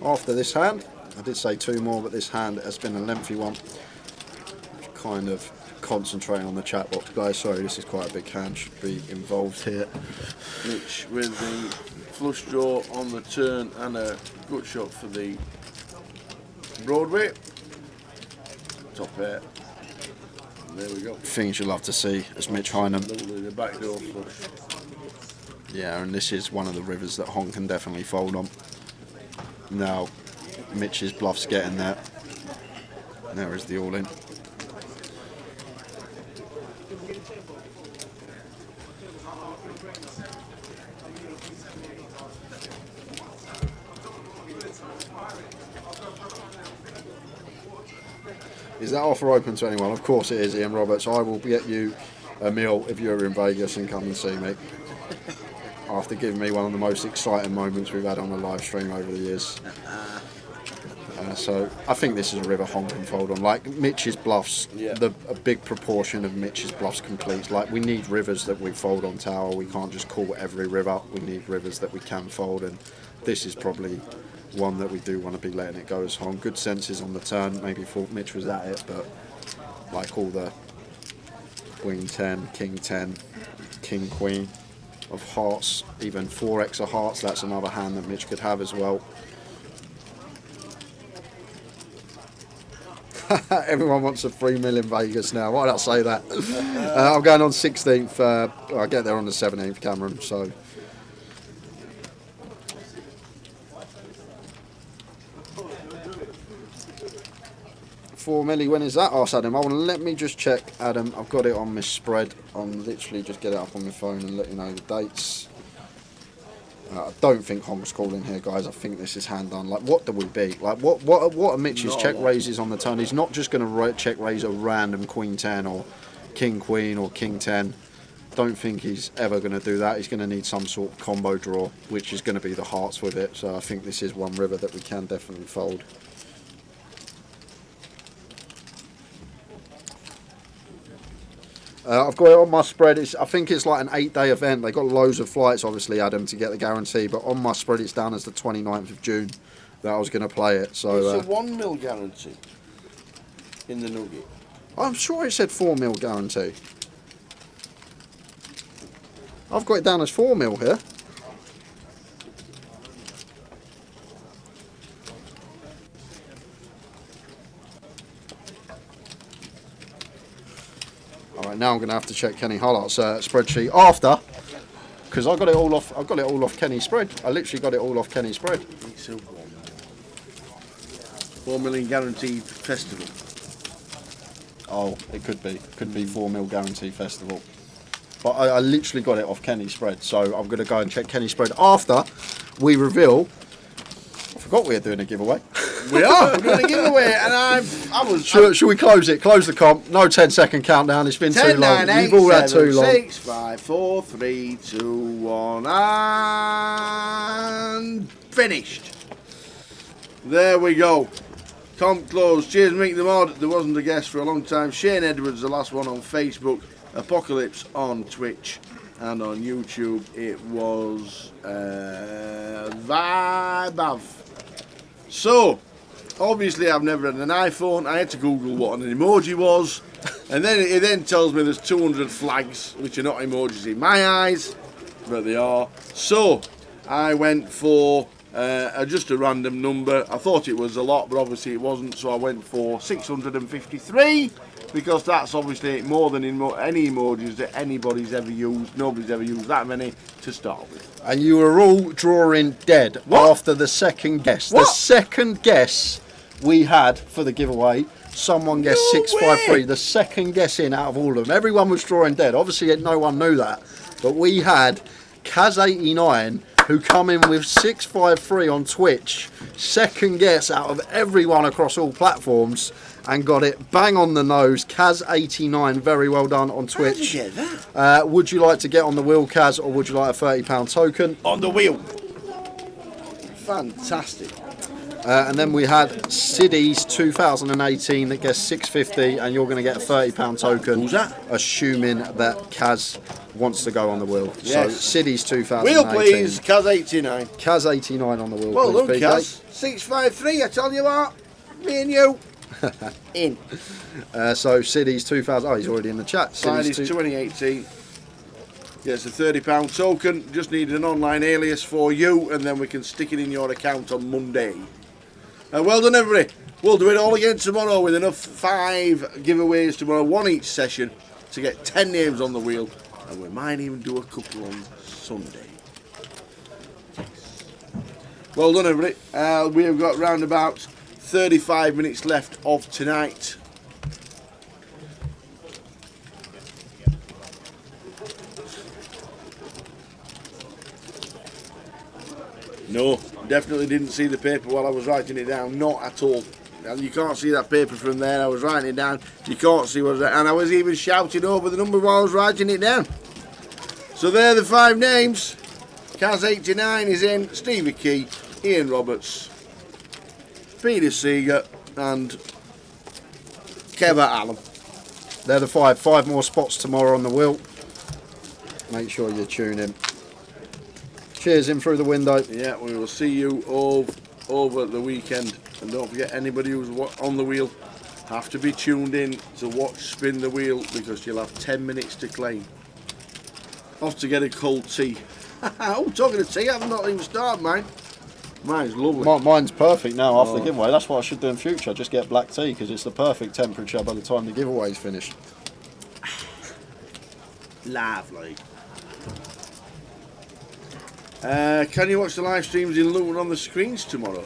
After this hand, I did say 2 more, but this hand has been a lengthy one. Kind of concentrating on the chat box, guys. Sorry, this is quite a big hand. Should be involved here. Mitch with the flush draw on the turn and a good shot for the Broadway. Top pair. There we go. Things you love to see as Mitch Hynam. The back door flush. Yeah, and this is one of the rivers that Hon can definitely fold on. Now, Mitch's bluff's getting there. There is the all-in. Is that offer open to anyone? Of course it is, Ian Roberts. I will get you a meal if you're in Vegas and come and see me. After giving me one of the most exciting moments we've had on the live stream over the years. So I think this is a river Hon can fold on. Like Mitch's bluffs, a big proportion of Mitch's bluffs completes. Like we need rivers that we fold on tower. We can't just call every river. We need rivers that we can fold, and this is probably one that we do want to be letting it go as Hon. Good senses on the turn. Maybe thought Mitch was at it, but like all the Queen 10, King 10, King Queen of hearts, even 4x of hearts, that's another hand that Mitch could have as well. Everyone wants a 3 mil in Vegas now. Why did I say that? I'm going on 16th. I'll get there on the 17th, Cameron. So. $4 milli, when is that? Ask Adam. Let me just check, Adam. I've got it on my spread. I'm literally just get it up on my phone and let you know the dates. I don't think Hon's calling here, guys. I think this is hand done. Like, what do we be? Like, what are Mitch's check raises on the turn? He's not just going to check raise a random Queen 10 or King Queen or King 10. Don't think he's ever going to do that. He's going to need some sort of combo draw, which is going to be the hearts with it. So I think this is one river that we can definitely fold. I've got it on my spread. I think it's like an 8-day event. They got loads of flights, obviously, Adam, to get the guarantee. But on my spread, it's down as the 29th of June that I was going to play it. So it's a 1 mil guarantee in the nugget. I'm sure it said 4 mil guarantee. I've got it down as 4 mil here. Alright, now I'm going to have to check Kenny Hollart's spreadsheet after, because I got it all off. I got it all off Kenny's spread. I literally got it all off Kenny's spread. It's a 4 million guaranteed festival. Oh, it could be 4 mil guarantee festival. But I literally got it off Kenny's spread, so I'm going to go and check Kenny's spread after we reveal. I forgot we were doing a giveaway. We are. We're doing a giveaway, and I was. Should we close it? Close the comp. No 10-second countdown. It's been 10, too long. 9, 8, You've all had 7, too long. 6, 5, 4, 3, 2, 1, and finished. There we go. Comp closed. Cheers, Mick the Mod. There wasn't a guest for a long time. Shane Edwards, the last one on Facebook. Apocalypse on Twitch. And on YouTube, it was Vibav. So, obviously, I've never had an iPhone. I had to Google what an emoji was, and then it then tells me there's 200 flags, which are not emojis in my eyes, but they are. So, I went for just a random number. I thought it was a lot, but obviously it wasn't. So I went for 653. Because that's obviously more than any emojis that anybody's ever used. Nobody's ever used that many to start with. And you were all drawing dead after the second guess. What? The second guess we had for the giveaway, someone guessed 653. The second guess in out of all of them. Everyone was drawing dead. Obviously, no one knew that. But we had Kaz89, who come in with 653 on Twitch. Second guess out of everyone across all platforms. And got it bang on the nose. Kaz89, very well done on Twitch. How did you get that? Would you like to get on the wheel, Kaz, or would you like a £30 token? On the wheel. Fantastic. And then we had Cities 2018 that gets 650, and you're going to get a £30 token. Who's that? Assuming that Kaz wants to go on the wheel. Yes. So Cities 2018. Wheel, please. Kaz 89. Kaz 89 on the wheel, Well done, please, Kaz. 653, I tell you what. Me and you. In. So Cities 2000. Oh, he's already in the chat. Cities 2018. Yes, a £30 token. Just need an online alias for you, and then we can stick it in your account on Monday. Well done, everybody. We'll do it all again tomorrow with enough 5 giveaways tomorrow, 1 each session, to get 10 names on the wheel, and we might even do a couple on Sunday. Well done, everybody. We have got round about 35 minutes left of tonight. No, definitely didn't see the paper while I was writing it down. Not at all. And you can't see that paper from there. I was writing it down. You can't see what I was, and I was even shouting over the number while I was writing it down. So there are the 5 names. Kaz 89 is in. Stevie Key, Ian Roberts, Peter Seeger, and Kevin Allen. They're the 5. 5 more spots tomorrow on the wheel. Make sure you tune in. Cheers in through the window. Yeah, we will see you all over the weekend. And don't forget, anybody who's on the wheel have to be tuned in to watch Spin the Wheel, because you'll have 10 minutes to claim. Off to get a cold tea. Oh, talking of tea, I've not even started mine. Mine's lovely. Mine's perfect now after the giveaway. That's what I should do in future. Just get black tea, because it's the perfect temperature by the time the giveaway's finished. Lovely. Can you watch the live streams in Luton on the screens tomorrow?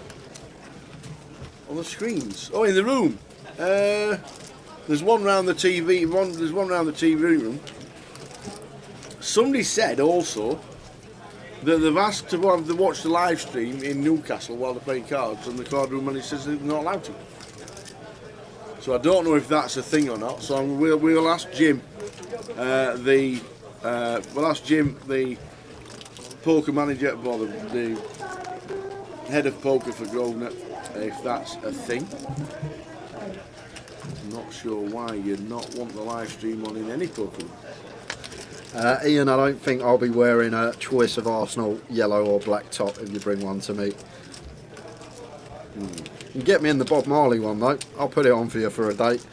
On the screens? Oh, in the room. There's one round the TV. There's one round the TV room. Somebody said also that they've asked to watch the live stream in Newcastle while they're playing cards, and the card room manager says they're not allowed to. So I don't know if that's a thing or not. So we'll ask Jim. We'll ask Jim, the poker manager, or the head of poker for Grosvenor, if that's a thing. I'm not sure why you'd not want the live stream on in any poker room. Ian, I don't think I'll be wearing a choice of Arsenal yellow or black top if you bring one to me. You can get me in the Bob Marley one though. I'll put it on for you for a date.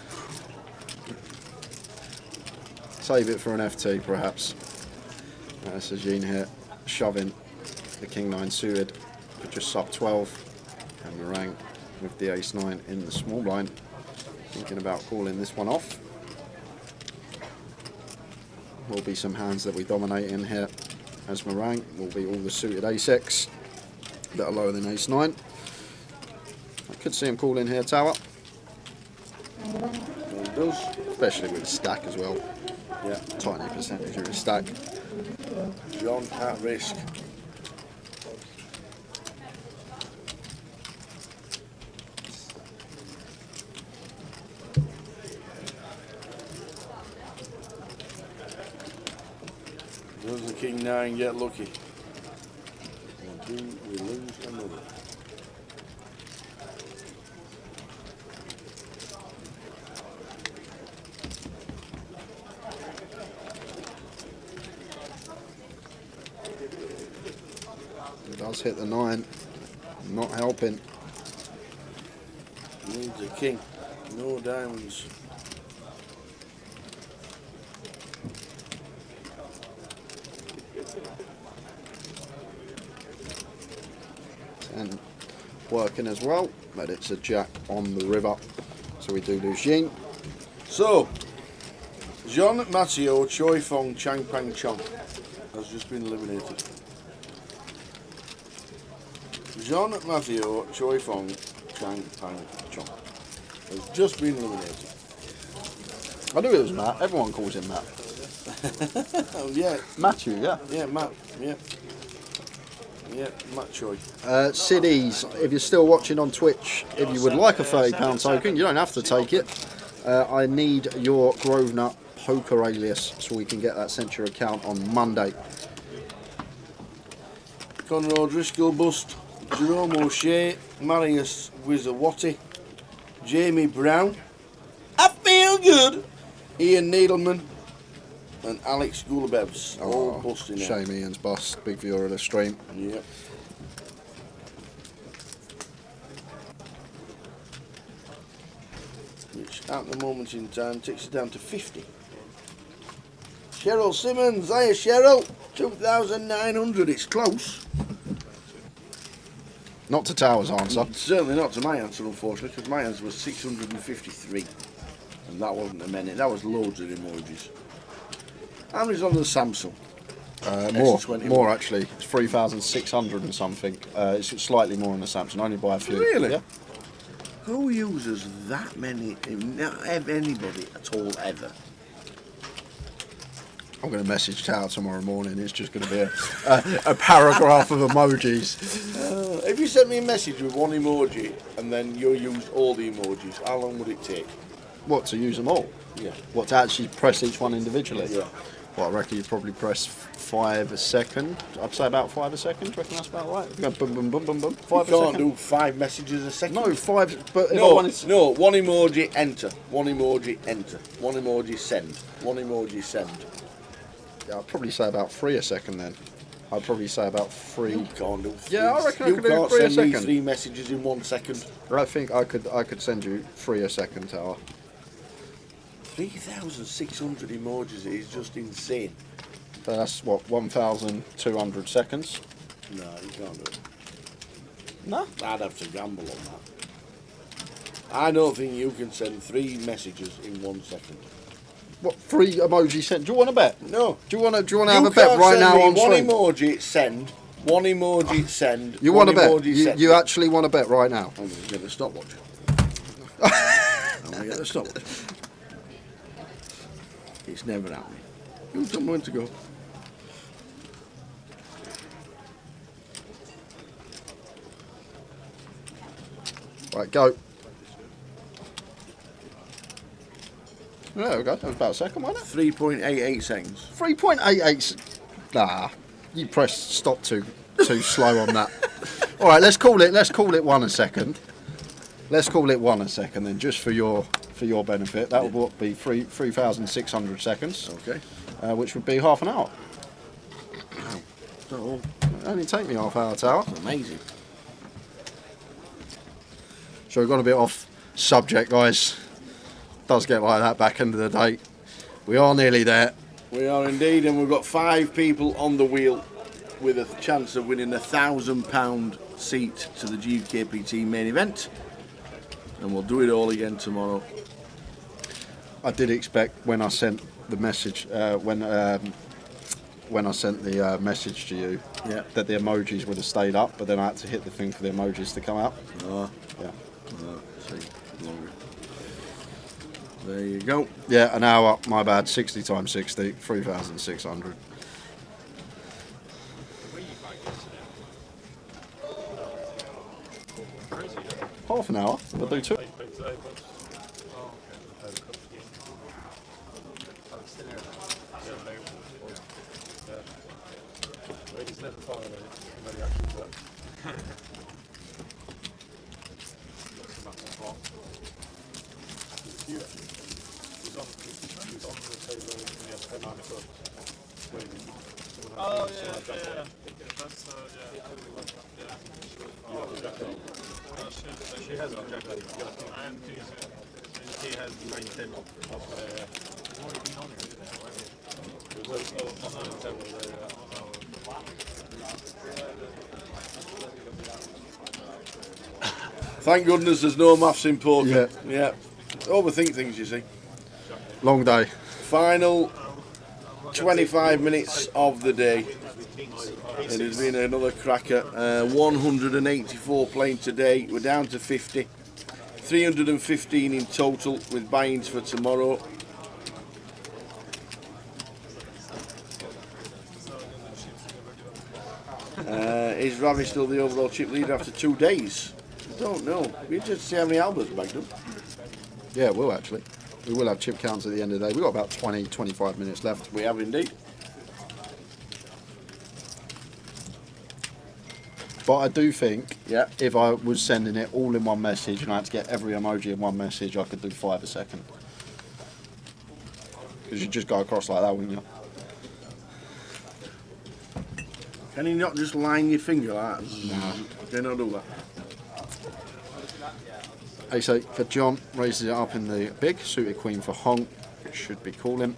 Save it for an FT perhaps. That's a Jean here, shoving the King 9 suited for just sub 12, and Meringue with the Ace 9 in the small blind, thinking about calling this one off. Will be some hands that we dominate in here, as Meringue will be all the suited Ace-X that are lower than Ace 9. I could see him call in here tower. It does. Especially with a stack as well. Yeah. Tiny percentage of a stack. John at risk. Does the King 9 get lucky? Or do we lose another? It does hit the 9, not helping. Needs a king, no diamonds. And working as well, but it's a jack on the river, so we do lose Jean. So, Jean Matteo Choi Fong Chang Pang Chong has just been eliminated. Jean Matteo Choi Fong Chang Pang Chong has just been eliminated. I knew it was Matt. Everyone calls him Matt. Oh, yeah. Matthew, yeah. Yeah, Matt. Yeah. Yeah, Matt Choi. Cities, if you're still watching on Twitch, if you would like a £30 token, you don't have to take it. I need your Grosvenor poker alias so we can get that sent to your account on Monday. Conrad Driscoll bust. Jerome O'Shea, Marius Wizawati, Jamie Brown, I feel good, Ian Needleman, and Alex Gulabevs. All busting out. Shame Ian's bust. Big viewer of the stream. Yep. Which at the moment in time takes it down to 50. Cheryl Simmons, hiya Cheryl, 2,900, it's close. Not to Towers' answer. Certainly not to my answer, unfortunately, because my answer was 653. And that wasn't a minute, that was loads of emojis. How many's on the Samsung? More actually. It's 3,600 and something. It's slightly more on the Samsung, only by a few. Really? Yeah. Who uses that many? Not anybody at all ever. I'm going to message Tower tomorrow morning. It's just going to be a paragraph of emojis. If you sent me a message with one emoji and then you used all the emojis, how long would it take? What, to use them all? Yeah. What, to actually press each one individually? Yeah. Well, I reckon you'd probably press 5 a second. I'd say about 5 a second. Do you reckon that's about right? If you go boom, boom, boom, boom, boom. 5 You a can't second. do 5 messages a second. No, 5. But if I No, wanted to... no. One emoji, enter. One emoji, enter. One emoji, send. One emoji, send. Yeah, I'd probably say about 3 a second then. I'd probably say about 3. You can't do 3. Yeah, I reckon I you could do can't 3 a send me second. 3 messages in 1 second. I think I could send you 3 a second, Tower. 3,600 emojis is just insane. So that's what, 1,200 seconds? No, you can't do it. No? I'd have to gamble on that. I don't think you can send 3 messages in 1 second. What, 3 emojis sent? Do you want to bet? No. Do you want to have a bet right now on one stream? emoji, send. One emoji, send. You one want to bet? emoji, send. You actually want to bet right now? I'm going to get a stopwatch. I'm going to get a stopwatch. It's never happening. You tell me when to go. Right, go. There we go. That was about a second, wasn't it? 3.88 seconds. 3.88. Nah, you pressed stop too slow on that. All right, let's call it 1 a second. Let's call it 1 a second then, just for your benefit. That would be 3,600 seconds. Okay. Which would be half an hour. Wow. So, It only take me half hour, Tower. that's amazing. So we've got a bit off subject, guys. Does get like that back end of the day. We are nearly there. We are indeed, and we've got 5 people on the wheel with a chance of winning £1,000 seat to the GUKPT main event. And we'll do it all again tomorrow. I did expect when I sent the message when I sent the message to you that the emojis would have stayed up, but then I had to hit the thing for the emojis to come out. Oh. Yeah. Oh, see, longer. There you go. Yeah, an hour. My bad. 60 times 60, 3,600. Half an hour. I'll do 2. Oh, yeah. That's, she has got Jack. And he has raised him up. Thank goodness there's no maths in poker. Yeah. Yeah. Overthink things, you see. Long day. Final 25 minutes of the day. It has been another cracker. 184 playing today. We're down to 50. 315 in total with buy-ins for tomorrow. Is Ravi still the overall chip leader after 2 days? I don't know. We just see how many Alberts bagged up. Yeah, we'll actually. We will have chip counts at the end of the day. We've got about 20, 25 minutes left. We have indeed. But I do think Yeah. if I was sending it all in one message and I had to get every emoji in one message, I could do 5 a second. Because you just go across like that, wouldn't you? Can you not just line your finger like that? No. Can you not do that? Ace-8 for John, raises it up in the big, suited queen for Hong, should be calling.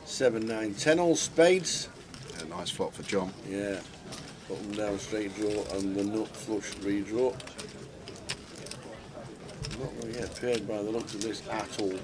Seven, 9, 10 all spades. A nice flop for John. Yeah. Bottom down straight draw and the nut flush redraw. Not going to get paid by the looks of this at all.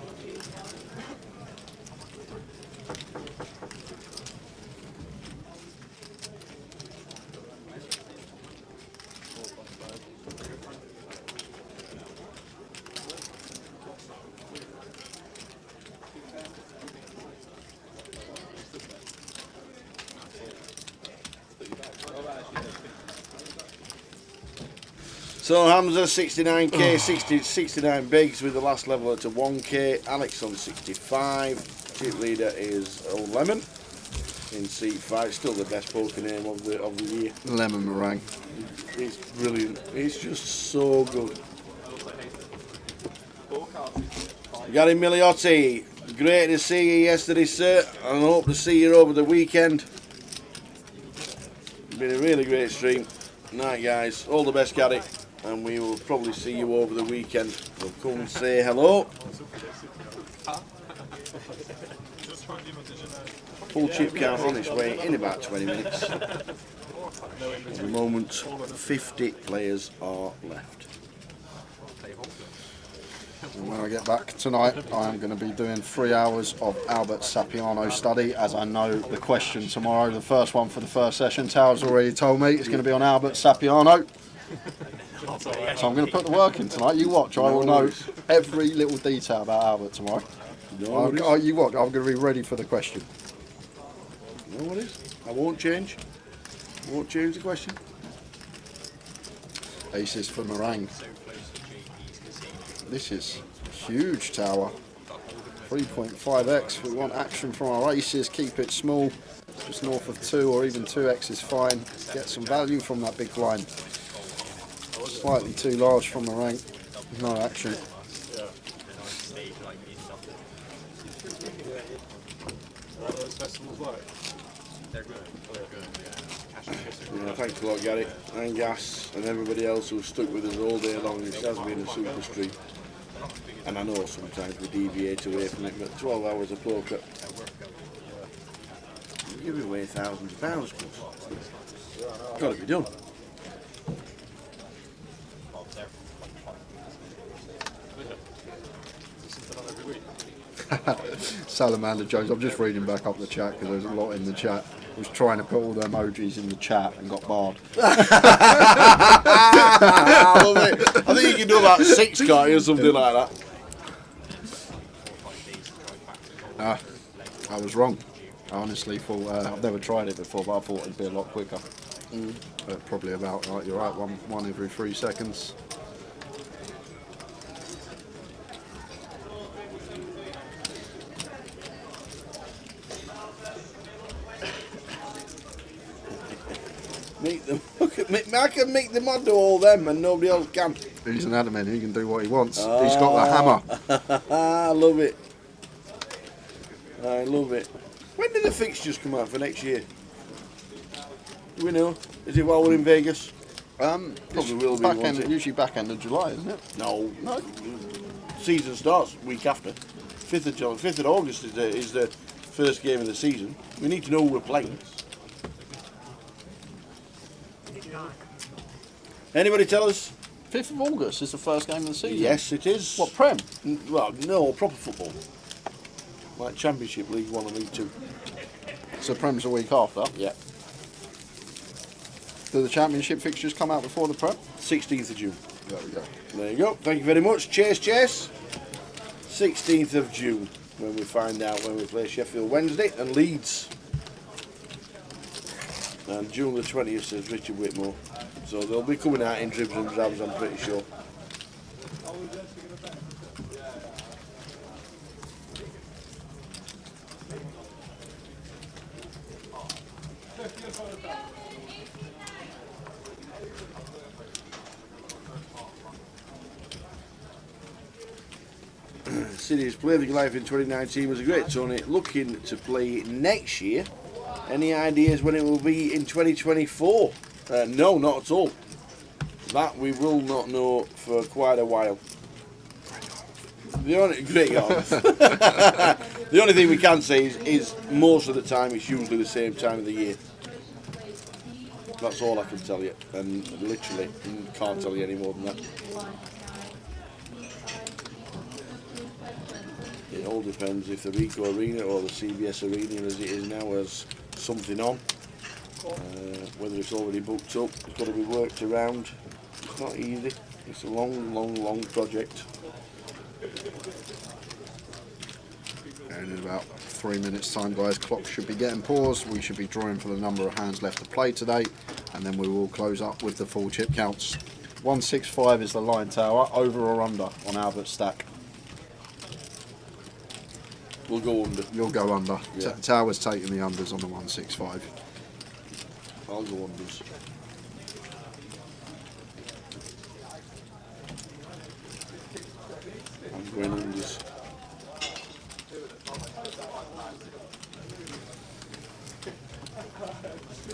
So Hamza 69k, 69 bigs with the last level to 1k. Alex on 65. Chip leader is Lemon in seat 5. Still the best poker name of the year. Lemon meringue. It's brilliant. It's just so good. Gary Miliotti, great to see you yesterday, sir, and I hope to see you over the weekend. Been a really great stream. Night, guys. All the best, Gary. And we will probably see you over the weekend. So come and say hello. Full chip count on its way in about 20 minutes. At the moment, 50 players are left. And when I get back tonight, I am going to be doing 3 hours of Albert Sapiano study, as I know the question tomorrow, the first one for the first session, Towers already told me it's going to be on Albert Sapiano. So I'm going to put the work in tonight. You watch, I will know every little detail about Albert tomorrow. You watch, I'm going to be ready for the question. You know what it is? I won't change. I won't change the question. Aces for Meringue. This is huge tower. 3.5x. We want action from our aces. Keep it small. Just north of 2 or even 2x is fine. Get some value from that big blind. Slightly too large from Meringue. No action. Yeah, thanks a lot, Gary, and Gas, and everybody else who's stuck with us all day long. It has been a super stream. And I know sometimes we deviate away from it, but 12 hours of poker. You give away thousands of pounds, plus. Got to be done. Salamander Jones, I'm just reading back up the chat because there's a lot in the chat. I was trying to put all the emojis in the chat and got barred. I love it. I think you can do about 6, can't you, or something like that. I was wrong. I honestly thought, I've never tried it before, but I thought it'd be a lot quicker. Probably about, right, you're right, one every 3 seconds. I can make the mod do all them and nobody else can. He's an admin, he can do what he wants. He's got the hammer. I love it. I love it. When do the fixtures come out for next year? Do we know? Is it while we're in Vegas? Probably will be. Usually back end of July, isn't it? No. Season starts week after. 5th of August is the first game of the season. We need to know who we're playing. Anybody tell us? 5th of August is the first game of the season? Yes, it is. What, Prem? Well, no, proper football. Like Championship, League 1 and League 2. So Prem's a week after? Yeah. Do the Championship fixtures come out before the Prem? 16th of June. There we go. There you go. Thank you very much. Chase. 16th of June, when we find out when we play Sheffield Wednesday and Leeds. And June the 20th, says Richard Whitmore. So they'll be coming out in dribs and drabs, I'm pretty sure. City has played the Goliath in 2019, was a great tournament. Looking to play next year. Any ideas when it will be in 2024? No, not at all. That we will not know for quite a while. The only the only thing we can say is most of the time it's usually the same time of the year. That's all I can tell you, and literally can't tell you any more than that. It all depends if the Rico Arena or the CBS Arena as it is now has something on. Whether it's already booked up, it's got to be worked around. It's not easy. It's a long project. And in about 3 minutes time, guys, clock should be getting paused. We should be drawing for the number of hands left to play today, and then we will close up with the full chip counts. 165 is the line tower, over or under on Albert's stack. We'll go under. You'll go under. Yeah. Tower's taking the unders on the 165. I'll go unders. I'm going unders.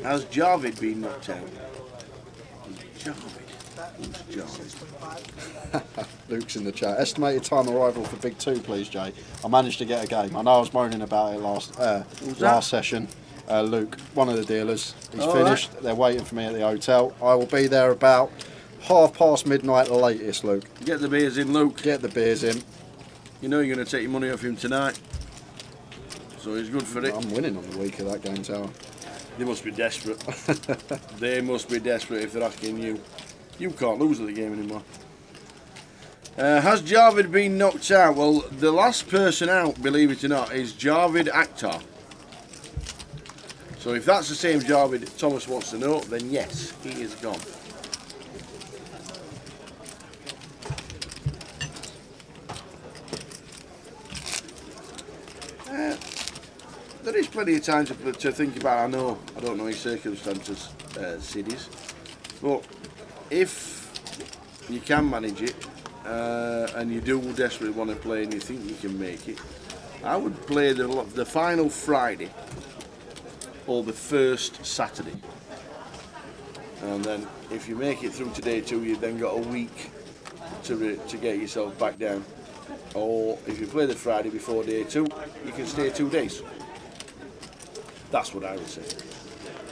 Has Jarvid been knocked out? Luke's in the chat. Estimated time arrival for Big 2, please, Jay. I managed to get a game. I know I was moaning about it last session. Luke, one of the dealers, he's finished. Right. They're waiting for me at the hotel. I will be there about midnight midnight the latest, Luke. Get the beers in, Luke. Get the beers in. You know you're going to take your money off him tonight, so he's good for it. I'm winning on the week of that game, Tower. They must be desperate. They must be desperate if they're asking you. You can't lose at the game anymore. Has Jarvid been knocked out? Well, the last person out, believe it or not, is Jarvid Akhtar. So if that's the same Jarvid Thomas wants to know, then yes, he is gone. There is plenty of time to think about. I don't know his circumstances, Siddies, but if you can manage it and you do desperately want to play and you think you can make it, I would play the final Friday or the first Saturday, and then if you make it through to day 2, you've then got a week to get yourself back down. Or if you play the Friday before day 2, you can stay 2 days. That's what I would say.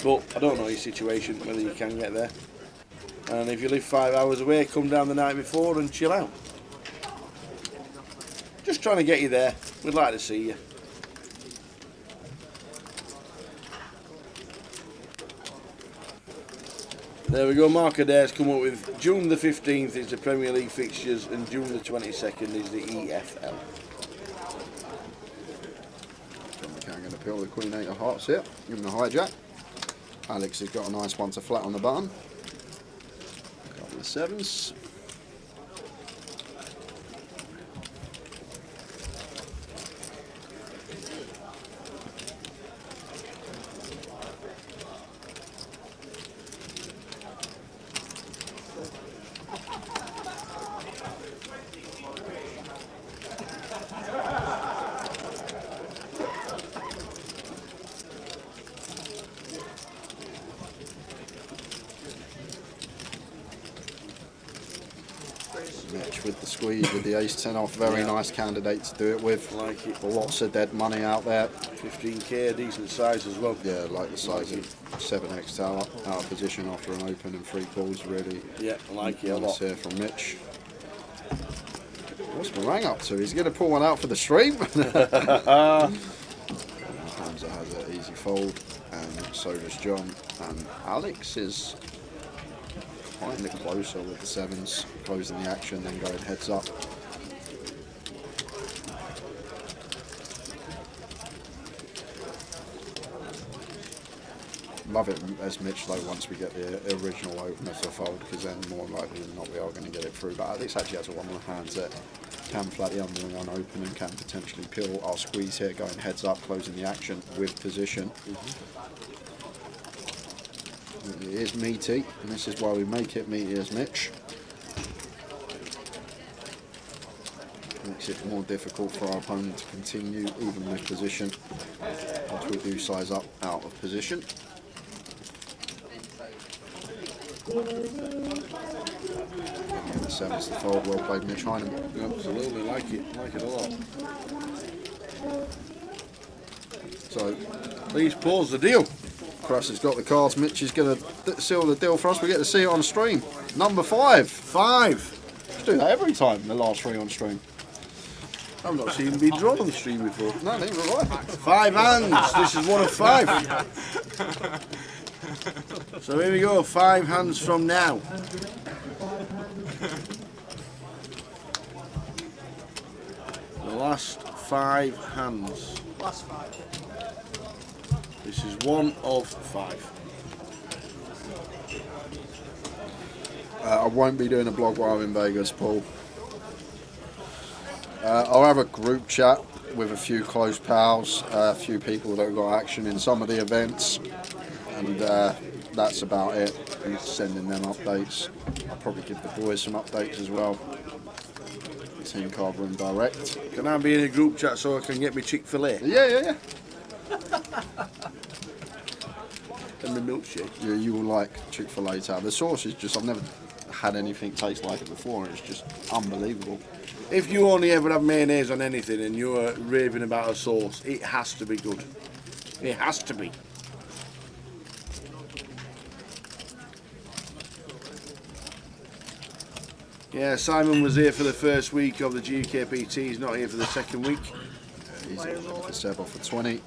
But I don't know your situation, whether you can get there. And if you live 5 hours away, come down the night before and chill out. Just trying to get you there. We'd like to see you. There we go, Mark Adair's come up with June the 15th is the Premier League fixtures and June the 22nd is the EFL. I'm going to peel the Queen 8 of Hearts here, give him a hijack. Alex has got a nice one to flat on the button. A couple of 7s. With the squeeze with the ace-10 off, very nice candidate to do it with. Like it. Lots of dead money out there. 15k, decent size as well. Yeah, like the size of 7x tower, out of position after an open and 3 calls, really. Yeah, I like it a lot. Here from Mitch. What's Morang up to? He's going to pull one out for the stream. Hamza has an easy fold, and so does John. And Alex is kind of closer with the 7s, closing the action, then going heads up. Love it as Mitch though once we get the original opener to fold, because then more likely than not we are going to get it through. But this actually has a one more hands that can flat the underling unopen and can potentially peel our squeeze here, going heads up, closing the action with position. It is meaty, and this is why we make it meaty as Mitch. Makes it more difficult for our opponent to continue even with position once we do size up out of position. And the sevens to fold. Well played, Mitch Heineman. Absolutely, like it a lot. So please pause the deal. Chris has got the cards. Mitch is going to seal the deal for us. We get to see it on stream. Number 5. 5. Let's do that every time. The last 3 on stream. I've not seen him be drawn on the stream before. No, neither have I. 5 hands. This is one of 5. So here we go. 5 hands from now. The last 5 hands. Last 5. This is one of 5. I won't be doing a blog while I'm in Vegas, Paul. I'll have a group chat with a few close pals, a few people that have got action in some of the events, and that's about it. I'm sending them updates. I'll probably give the boys some updates as well. Team Card Room Direct. Can I be in a group chat so I can get me Chick-fil-A? Yeah. And the milkshake. Yeah, you will like Chick-fil-A tower. The sauce is just, I've never had anything taste like it before, and it's just unbelievable. If you only ever have mayonnaise on anything and you're raving about a sauce, it has to be good. It has to be. Yeah, Simon was here for the first week of the GUKPT. He's not here for the second week. He's looking for Seb off for 20.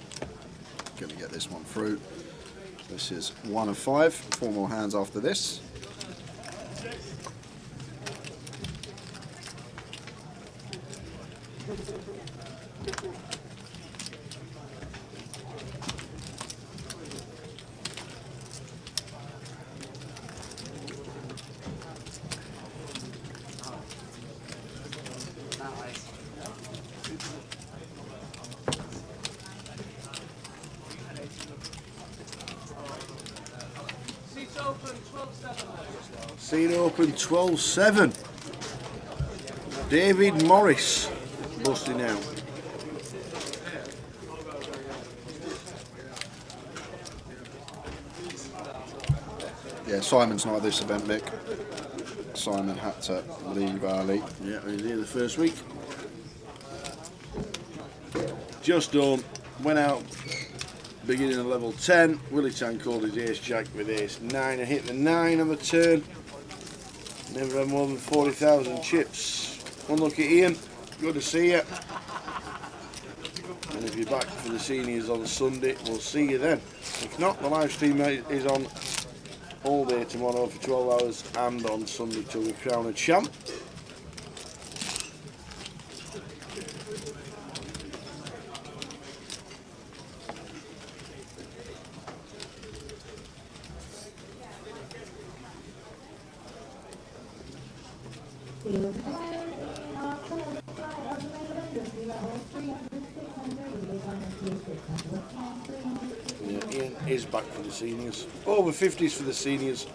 Going to get this one through. This is one of 5. 4 more hands after this. Scene open 12-7. David Morris busting out. Yeah, Simon's not at this event, Mick. Simon had to leave early. Yeah, he was here the first week. Just done. Went out beginning of level 10. Willie Tan called his ace jack with ace 9 and hit the 9 on the turn. Never had more than 40,000 chips. Unlucky Ian, good to see you. And if you're back for the seniors on Sunday, we'll see you then. If not, the live stream is on all day tomorrow for 12 hours and on Sunday till we crown a champ. Ian is back for the seniors. Over 50s for the seniors.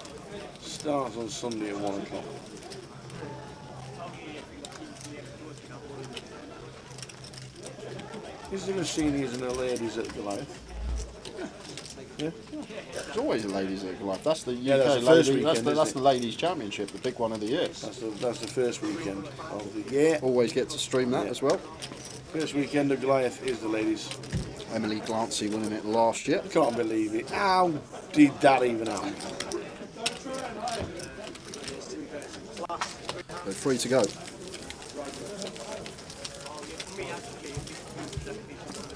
Starts on Sunday at 1 o'clock. Is there a seniors and a ladies at Goliath? Yeah. There's always a ladies at Goliath. That's the UK that's the first ladies, weekend, that's the ladies championship, the big one of the year. That's the first weekend of the year. Always get to stream that as well. First weekend of Goliath is the ladies. Emily Glancy winning it last year. I can't believe it. How did that even happen? They're 3 to go.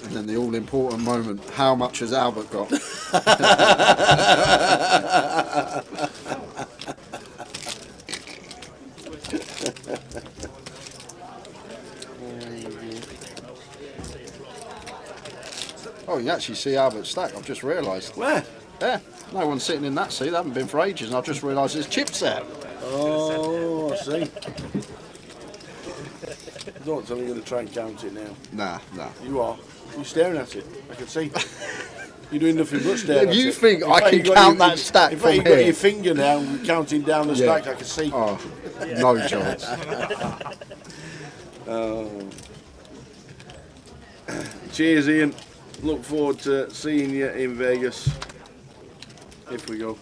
And then the all-important moment, how much has Albert got? Oh, you actually see Albert's stack, I've just realised. Where? Yeah, no one's sitting in that seat. They haven't been for ages, and I've just realised there's chips there. Oh, I see. Don't tell me you're going to try and count it now. Nah. You are. You're staring at it. I can see. You're doing nothing but staring at it. If you think I can count that stack in from fact, you've here. got your finger now counting down the stacks, I can see. Oh, no chance. Cheers, Ian. Look forward to seeing you in Vegas. If we go.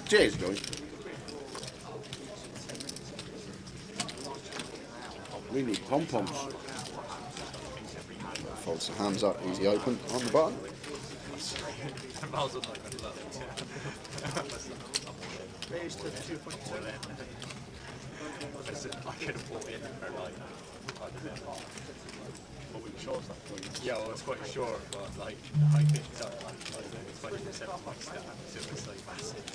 Cheers, going. We need pom-poms. Folds the hands up, easy open on the button. Raise to 2.2. Yeah, well, it's quite short, but like I think it's like 20% stack, so it's like massive.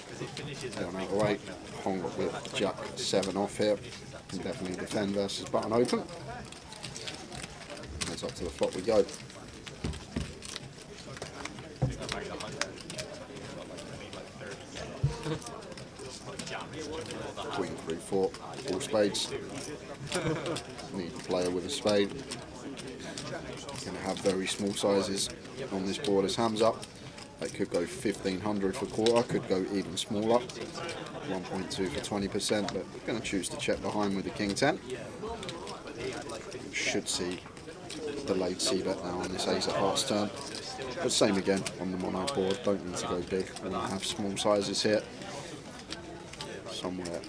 Because it finishes Down out of the way. Hong with Jack 7 off here. Can definitely defend versus button open. That's up to the flop we go. Queen 3-4, all spades. Need a player with a spade. Going to have very small sizes on this board as hands up. That could go 1500 for quarter, could go even smaller. 1.2 for 20%, but we're going to choose to check behind with the King 10. Should see delayed c-bet now on this ace at hearts turn. But same again on the mono board, don't need to go big. We're going to have small sizes here. Somewhere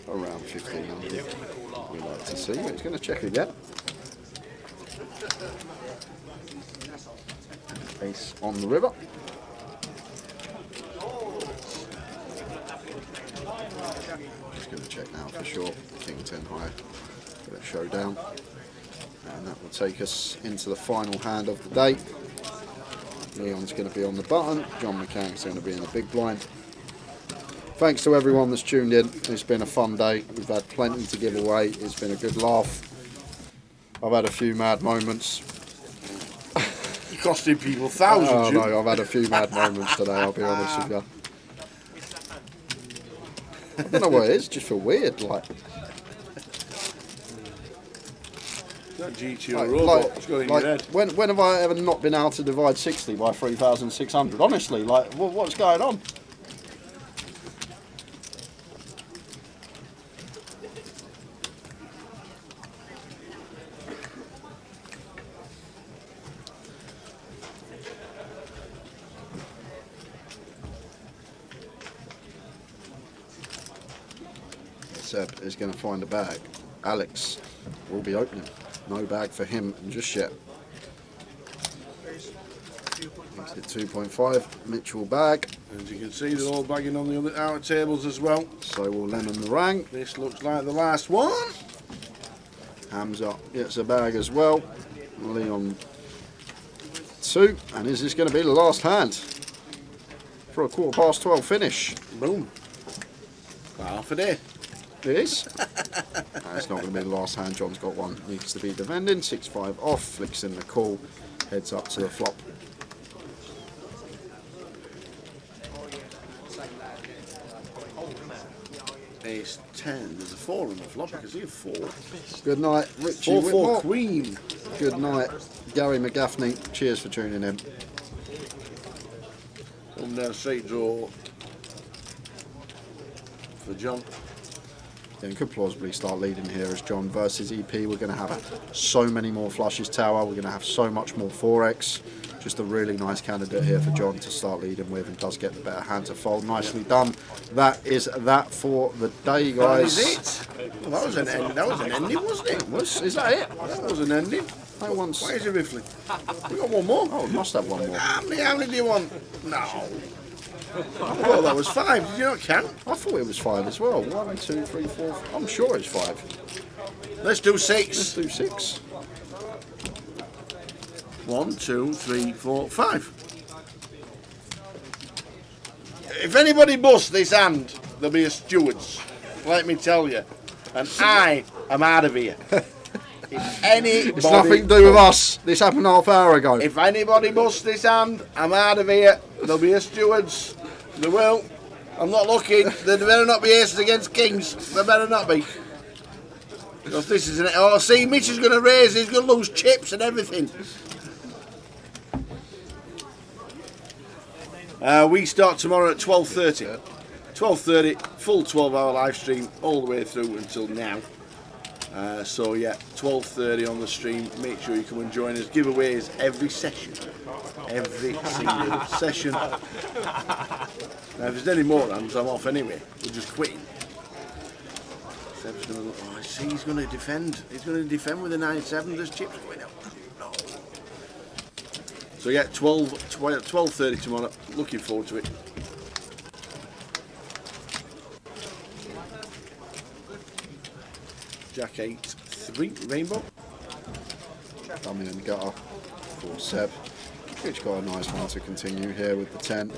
around 1500 we like to see, but it's going to check again. Ace on the river. Just going to check now for sure. King 10 high, get a showdown. And that will take us into the final hand of the day. Leon's going to be on the button, John McCann's going to be in the big blind. Thanks to everyone that's tuned in. It's been a fun day. We've had plenty to give away. It's been a good laugh. I've had a few mad moments. You're costing people thousands. Oh no, I've had a few mad moments today, I'll be honest with you. I don't know what it is, just feel weird. Like GT or robot, what's going in your head? when have I ever not been able to divide 60 by 3,600? Honestly, like what's going on? Seb is going to find a bag. Alex will be opening. No bag for him just yet. Makes it 2.5. Mitchell bag. As you can see, they're all bagging on the other outer tables as well. So will Lemon Meringue. This looks like the last one. Hamza gets a bag as well. Leon 2. And is this going to be the last hand for a 12:15 finish? Boom. Half a day. It is. It's not going to be the last hand. John's got one. Needs to be defending. 6-5 off. Flicks in the call. Heads up to the flop. Ace 10. There's a 4 on the flop. I can see a 4. Good night, Richie 4-4 Whitmore. Queen. Good night, Gary McGaffney. Cheers for tuning in. Come down straight draw for John. Then could plausibly start leading here as John versus EP. We're going to have so many more flushes tower. We're going to have so much more 4x. Just a really nice candidate here for John to start leading with, and does get the better hand to fold. Nicely done. That is that for the day, guys. That is it. Well, that was an end. That was an ending, wasn't it? Is that it? That was an ending. I once. Why is it riffling? We got one more. Oh, we must have one more. How many do you want? No. I thought that was 5. Did you not count? I thought it was 5 as well. 1, 2, 3, 4. I'm sure it's 5. Let's do 6. Let's do 6. 1, 2, 3, 4, 5. If anybody busts this hand, there'll be a stewards. Let me tell you. And I am out of here. anybody... It's nothing to do with us. This happened half hour ago. If anybody busts this hand, I'm out of here. There'll be a stewards. There will. I'm not looking. There better not be aces against kings. There better not be. Because this is an... Oh, see, Mitch is going to raise. He's going to lose chips and everything. We start tomorrow at 12:30. 12:30, full 12-hour live stream all the way through until now. So yeah, 12:30 on the stream. Make sure you come and join us. Giveaways every session. Every single session. Now, if there's any more hands, I'm off anyway. We're just quitting. Seb's gonna, oh, I see he's going to defend. He's going to defend with the 9-7. There's chips going out. No. So yeah, 12:30 tomorrow. Looking forward to it. Jack 8-3 rainbow. Dummy in the gutter for Seb. Which got a nice one to continue here with the 10.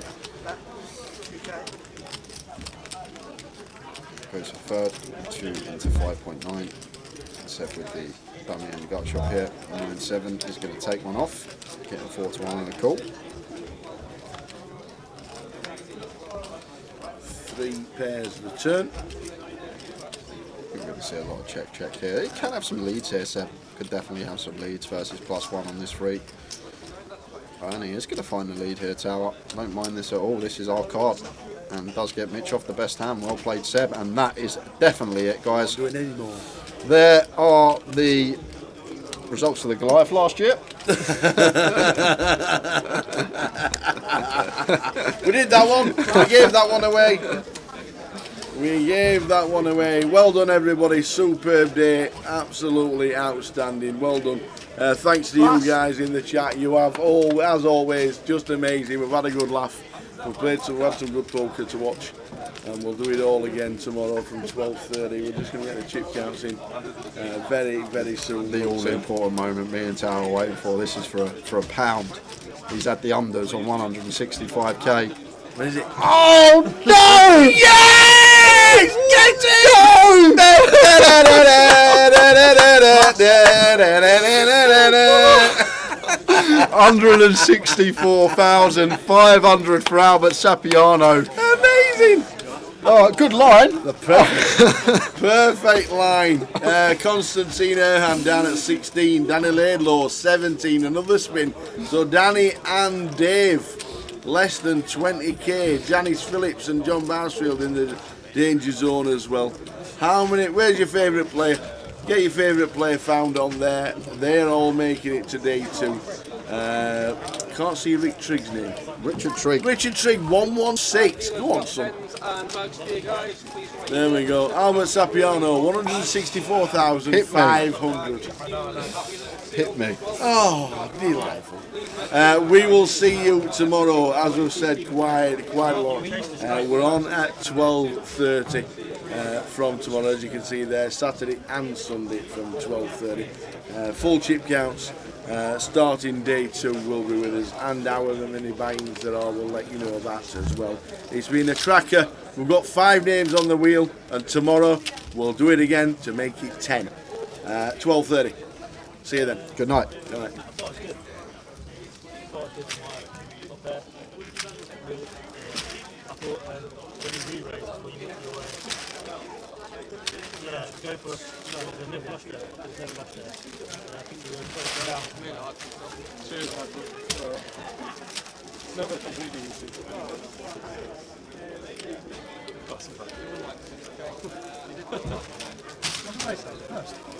Goes for third, 2 into 5.9. Seb with the dummy in the gut shot here. 9-7 is going to take one off. Getting 4-1 on the call. 3 pairs return. We're going to see a lot of check here. He can have some leads here, Seb. Could definitely have some leads versus +1 on this free. And he is going to find the lead here, Tower. Don't mind this at all. This is our card. And does get Mitch off the best hand. Well played, Seb. And that is definitely it, guys. Not doing any more. There are the results of the Goliath last year. We did that one. We gave that one away. We gave that one away. Well done, everybody. Superb day. Absolutely outstanding. Well done. Thanks to you guys in the chat. You have, as always, just amazing. We've had a good laugh. We've had some good poker to watch. And we'll do it all again tomorrow from 12:30. We're just going to get the chip counts in very, very soon. The all-important moment me and Tower are waiting for. This is for a pound. He's had the unders on 165k. What is it? Oh no! Yes! Get it! 164,500 for Albert Sapiano. Amazing! Oh, good line. The perfect line. Constantine Erhan down at 16. Danny Laidlaw 17. Another spin. So Danny and Dave less than 20k. Janice Phillips and John Barsfield in the danger zone as well. How many? Where's your favourite player? Get your favourite player found on there. They're all making it to day 2. Can't see Rick Trigg's name. Richard Trigg. Richard Trigg 116. Go on, son. There we go. Albert Sapiano 164,500. Hit me. Oh, delightful. We will see you tomorrow, as we've said quite a lot. We're on at 12:30 from tomorrow, as you can see there, Saturday and Sunday from 12:30. Full chip counts. Starting day 2 will be with us, and however many buy-ins there are, we'll let you know that as well. It's been a cracker. We've got 5 names on the wheel, and tomorrow we'll do it again to make it 10. 12:30. See you then. Good night. Good night. Yeah, go for it. No, there's no flush there. There's no flush there. I think we were close down. Cheers, Michael. Never completely easy. Nice,